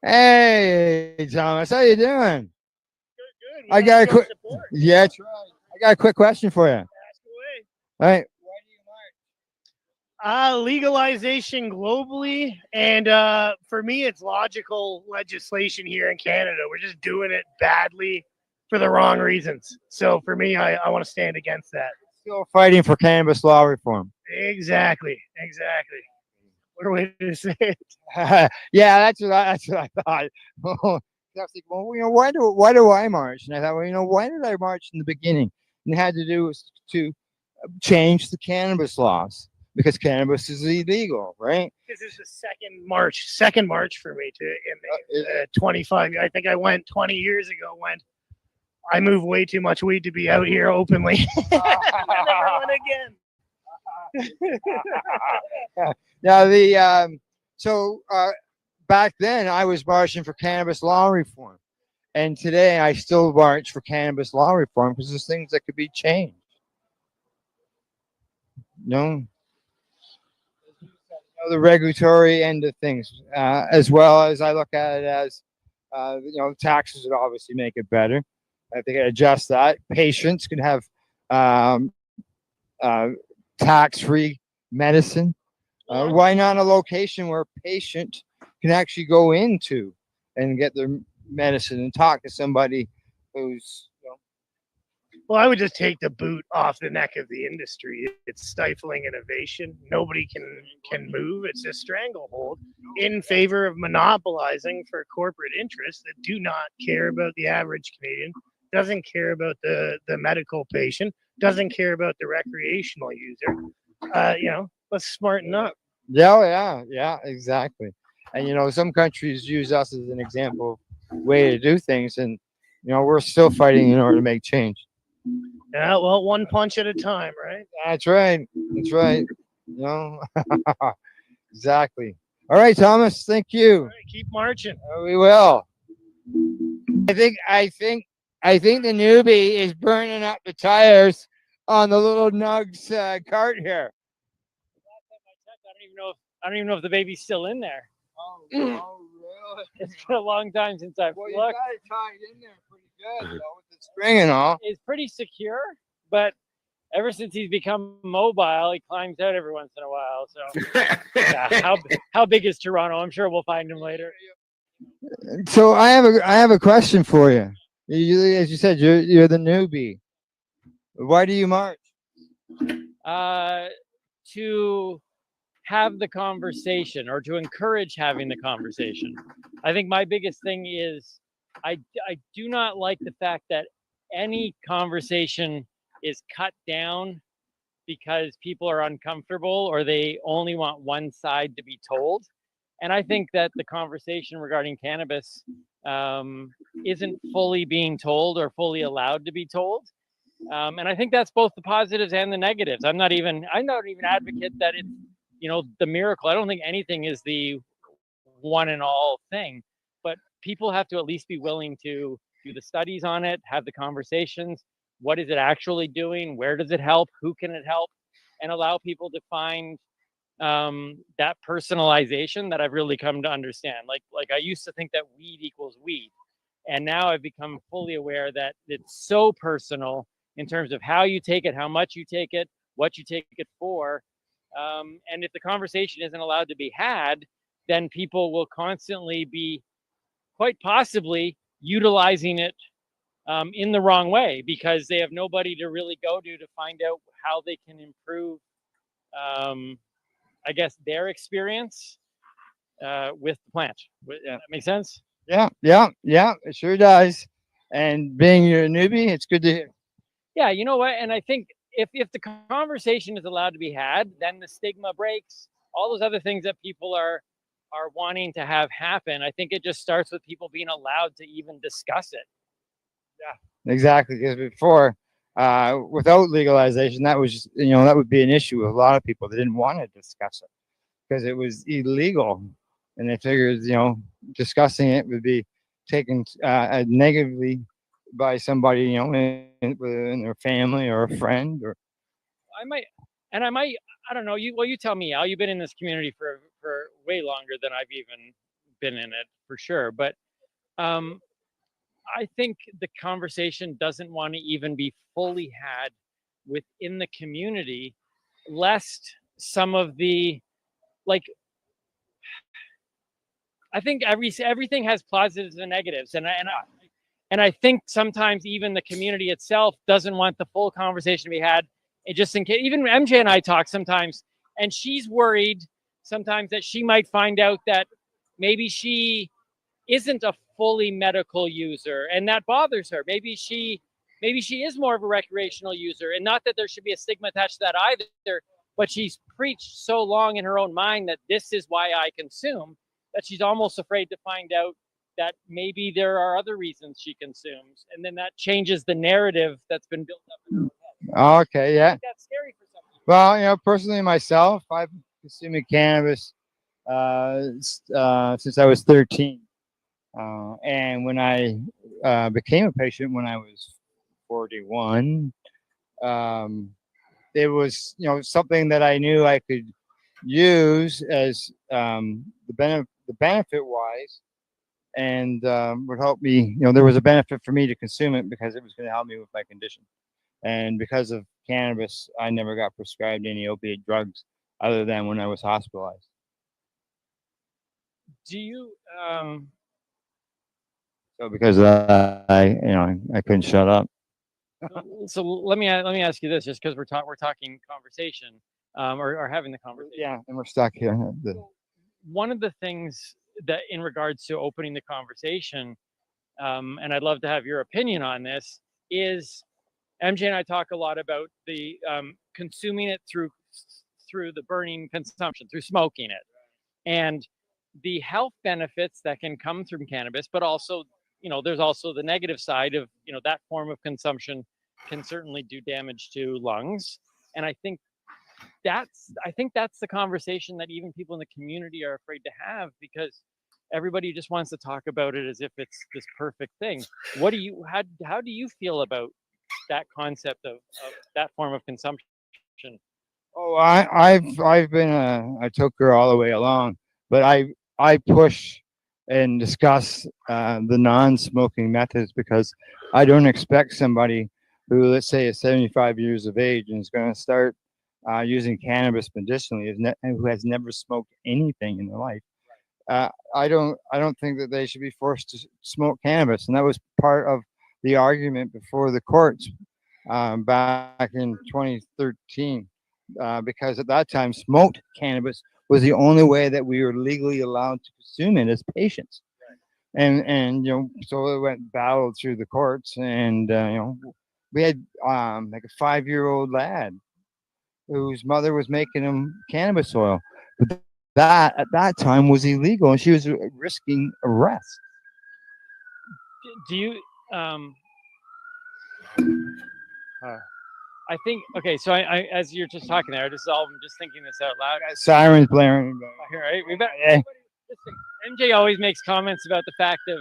Hey, Thomas, how you doing? Good. I got a quick. Yeah, that's right. I got a quick question for you. Ask away. All right. Legalization globally, and for me, it's logical legislation here in Canada. We're just doing it badly for the wrong reasons. So for me, I want to stand against that. Still fighting for cannabis law reform. Exactly. What a way to say it. Yeah, that's what I thought. I was like, well, why do I march? And I thought, well, why did I march in the beginning? And it had to do with to change the cannabis laws because cannabis is illegal, right? This is the second march for me in 25. I think I went 20 years ago when I moved way too much weed to be out here openly. I never went again. Now back then I was marching for cannabis law reform, and today I still march for cannabis law reform because there's things that could be changed. The regulatory end of things, as well as I look at it as, taxes would obviously make it better. I think I adjust that. Patients can have tax-free medicine. Why not a location where a patient can actually go into and get their medicine and talk to somebody who's, Well, I would just take the boot off the neck of the industry. It's stifling innovation. Nobody can move. It's a stranglehold in favor of monopolizing for corporate interests that do not care about the average Canadian, doesn't care about the medical patient, doesn't care about the recreational user. Let's smarten up. Yeah, exactly. And some countries use us as an example of way to do things, and we're still fighting in order to make change. Yeah, well, one punch at a time, right? That's right. Exactly. All right, Thomas. Thank you. All right, keep marching. We will. I think the newbie is burning up the tires on the little Nugs cart here. I don't even know if the baby's still in there. Oh, really? It's been a long time since I've Well, you looked. got it tied in there pretty good, though, with the string and all. It's pretty secure, but ever since he's become mobile, he climbs out every once in a while. So, yeah, how big is Toronto? I'm sure we'll find him later. So I have a question for you. As you said, you're the newbie. Why do you march? To have the conversation or to encourage having the conversation. I think my biggest thing is I do not like the fact that any conversation is cut down because people are uncomfortable or they only want one side to be told. And I think that the conversation regarding cannabis isn't fully being told or fully allowed to be told. And I think that's both the positives and the negatives. I'm not even advocate that it's, the miracle. I don't think anything is the one and all thing, but people have to at least be willing to do the studies on it, have the conversations. What is it actually doing? Where does it help? Who can it help? And allow people to find that personalization that I've really come to understand. Like I used to think that weed equals weed, and now I've become fully aware that it's so personal in terms of how you take it, how much you take it, what you take it for. And if the conversation isn't allowed to be had, then people will constantly be quite possibly utilizing it in the wrong way because they have nobody to really go to find out how they can improve, I guess, their experience with the plant. That makes sense? Yeah, it sure does. And being you're a newbie, it's good to hear. Yeah, you know what? And I think if the conversation is allowed to be had, then the stigma breaks. All those other things that people are wanting to have happen. I think it just starts with people being allowed to even discuss it. Yeah, exactly. Because before, without legalization, that was that would be an issue with a lot of people. They didn't want to discuss it because it was illegal, and they figured discussing it would be taken negatively by somebody within their family or a friend or. I don't know. You tell me, Al. You've been in this community for way longer than I've even been in it, for sure. But I think the conversation doesn't want to even be fully had within the community, lest some of the I think everything has positives and negatives, and I think sometimes even the community itself doesn't want the full conversation to be had. It just in case, even MJ and I talk sometimes, and she's worried sometimes that she might find out that maybe she isn't a fully medical user, and that bothers her. Maybe she is more of a recreational user, and not that there should be a stigma attached to that either. But she's preached so long in her own mind that this is why I consume, that she's almost afraid to find out that maybe there are other reasons she consumes, and then that changes the narrative that's been built up in her head. Okay, yeah. That's scary for some people. Well, personally myself, I've been consuming cannabis since I was 13. And when I became a patient when I was 41, it was something that I knew I could use as the benefit wise, and would help me. There was a benefit for me to consume it because it was going to help me with my condition. And because of cannabis, I never got prescribed any opiate drugs other than when I was hospitalized. Do you? So because of that, I couldn't shut up. So let me ask you this, just because we're talking conversation, or having the conversation. Yeah, and we're stuck here. One of the things that, in regards to opening the conversation, and I'd love to have your opinion on this, is MJ and I talk a lot about the consuming it through the burning consumption, through smoking it, and the health benefits that can come from cannabis, but also, there's also the negative side of, that form of consumption can certainly do damage to lungs. And I think that's the conversation that even people in the community are afraid to have, because everybody just wants to talk about it as if it's this perfect thing. How do you feel about that concept of that form of consumption? Oh, I've been a toker all the way along, but I push and discuss the non-smoking methods because I don't expect somebody who, let's say, is 75 years of age and is going to start using cannabis medicinally, who has never smoked anything in their life. I don't think that they should be forced to smoke cannabis, and that was part of the argument before the courts back in 2013, because at that time smoked cannabis was the only way that we were legally allowed to consume it as patients. And so it went battled through the courts, and we had like a 5-year-old lad whose mother was making him cannabis oil, but that at that time was illegal, and she was risking arrest. Do you I think so I as you're just talking there, I'm just thinking this out loud. Sirens blaring. Right, MJ always makes comments about the fact of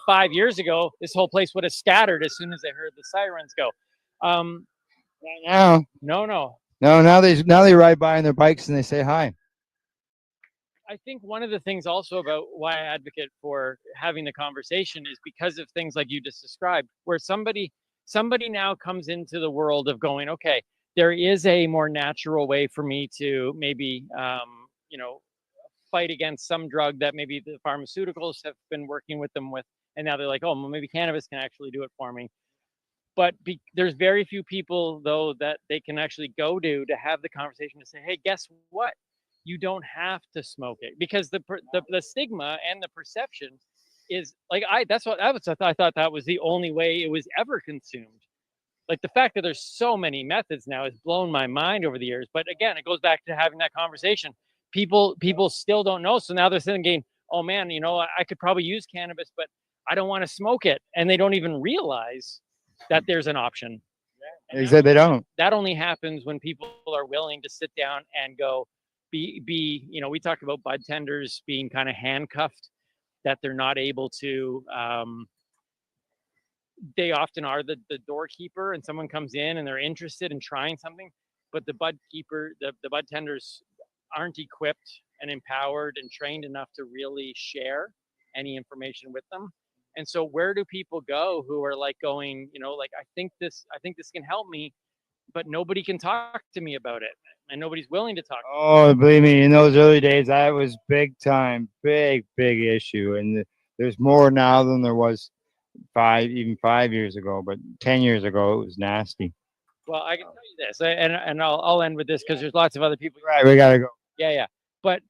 5 years ago this whole place would have scattered as soon as they heard the sirens go. Now no. Now they ride by on their bikes and they say hi. I think one of the things also about why I advocate for having the conversation is because of things like you just described, where somebody now comes into the world of going, okay, there is a more natural way for me to maybe, fight against some drug that maybe the pharmaceuticals have been working with them with. And now they're like, oh, well, maybe cannabis can actually do it for me. But there's very few people, though, that they can actually go to have the conversation to say, hey, guess what? You don't have to smoke it, because the stigma and the perception is like, I thought that was the only way it was ever consumed. Like the fact that there's so many methods now has blown my mind over the years. But again, it goes back to having that conversation. People still don't know. So now they're thinking, oh man, I could probably use cannabis, but I don't want to smoke it. And they don't even realize that there's an option. They said they don't. That only happens when people are willing to sit down and go, we talk about bud tenders being kind of handcuffed, that they're not able to, they often are the doorkeeper, and someone comes in and they're interested in trying something, but the bud tenders aren't equipped and empowered and trained enough to really share any information with them. And so where do people go who are like going, I think this can help me, but nobody can talk to me about it, and nobody's willing to talk to me. Oh, believe me, in those early days, that was big time, big issue. And there's more now than there was 5 years ago, but 10 years ago, it was nasty. Well, I can tell you this, and I'll end with this because there's lots of other people. Right, we gotta go. Yeah. But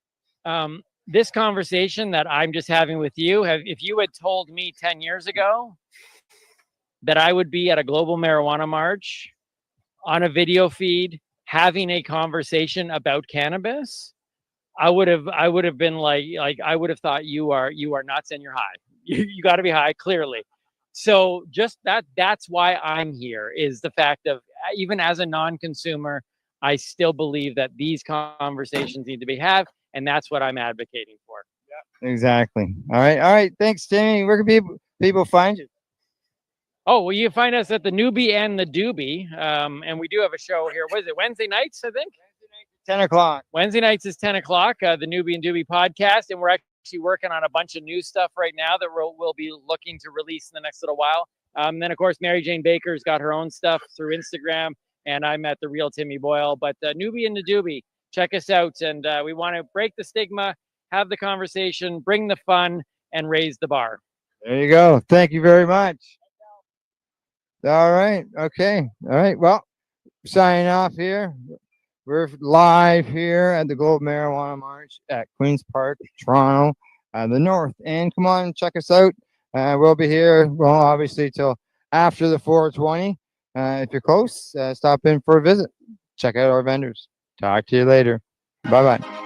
this conversation that I'm just having with you, if you had told me 10 years ago that I would be at a global marijuana march on a video feed having a conversation about cannabis, I would have been like I would have thought you are nuts and you're high. You got to be high, clearly. So just that's why I'm here, is the fact of, even as a non-consumer, I still believe that these conversations need to be had, and that's what I'm advocating for. Exactly. All right. Thanks, Timmy. Where can people find you? Oh, well, you find us at the Newbie and the Doobie, and we do have a show here. What is it, Wednesday nights, I think? 10 o'clock. Wednesday nights is 10 o'clock, the Newbie and Doobie podcast, and we're actually working on a bunch of new stuff right now that we'll be looking to release in the next little while. Then, of course, Mary Jane Baker's got her own stuff through Instagram, and I'm at The Real Timmy Boyle. But Newbie and the Doobie, check us out, and we want to break the stigma, have the conversation, bring the fun, and raise the bar. There you go. Thank you very much. All right. Okay. All right. Well, signing off here. We're live here at the Global Marijuana March at Queen's Park, Toronto, the North. And come on, check us out. We'll be here, well, obviously, till after the 420. If you're close, stop in for a visit. Check out our vendors. Talk to you later. Bye-bye.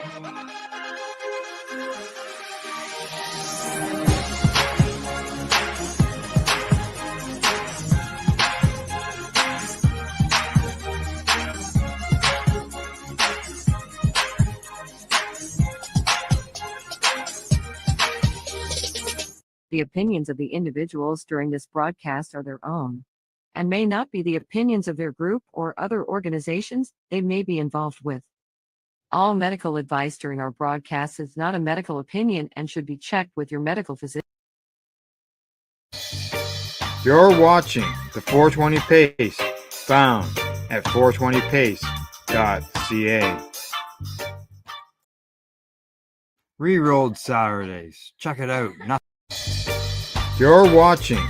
The opinions of the individuals during this broadcast are their own and may not be the opinions of their group or other organizations they may be involved with. All medical advice during our broadcast is not a medical opinion and should be checked with your medical physician. You're watching the 420 Pace, found at 420pace.ca. Rerolled Saturdays. Check it out. You're watching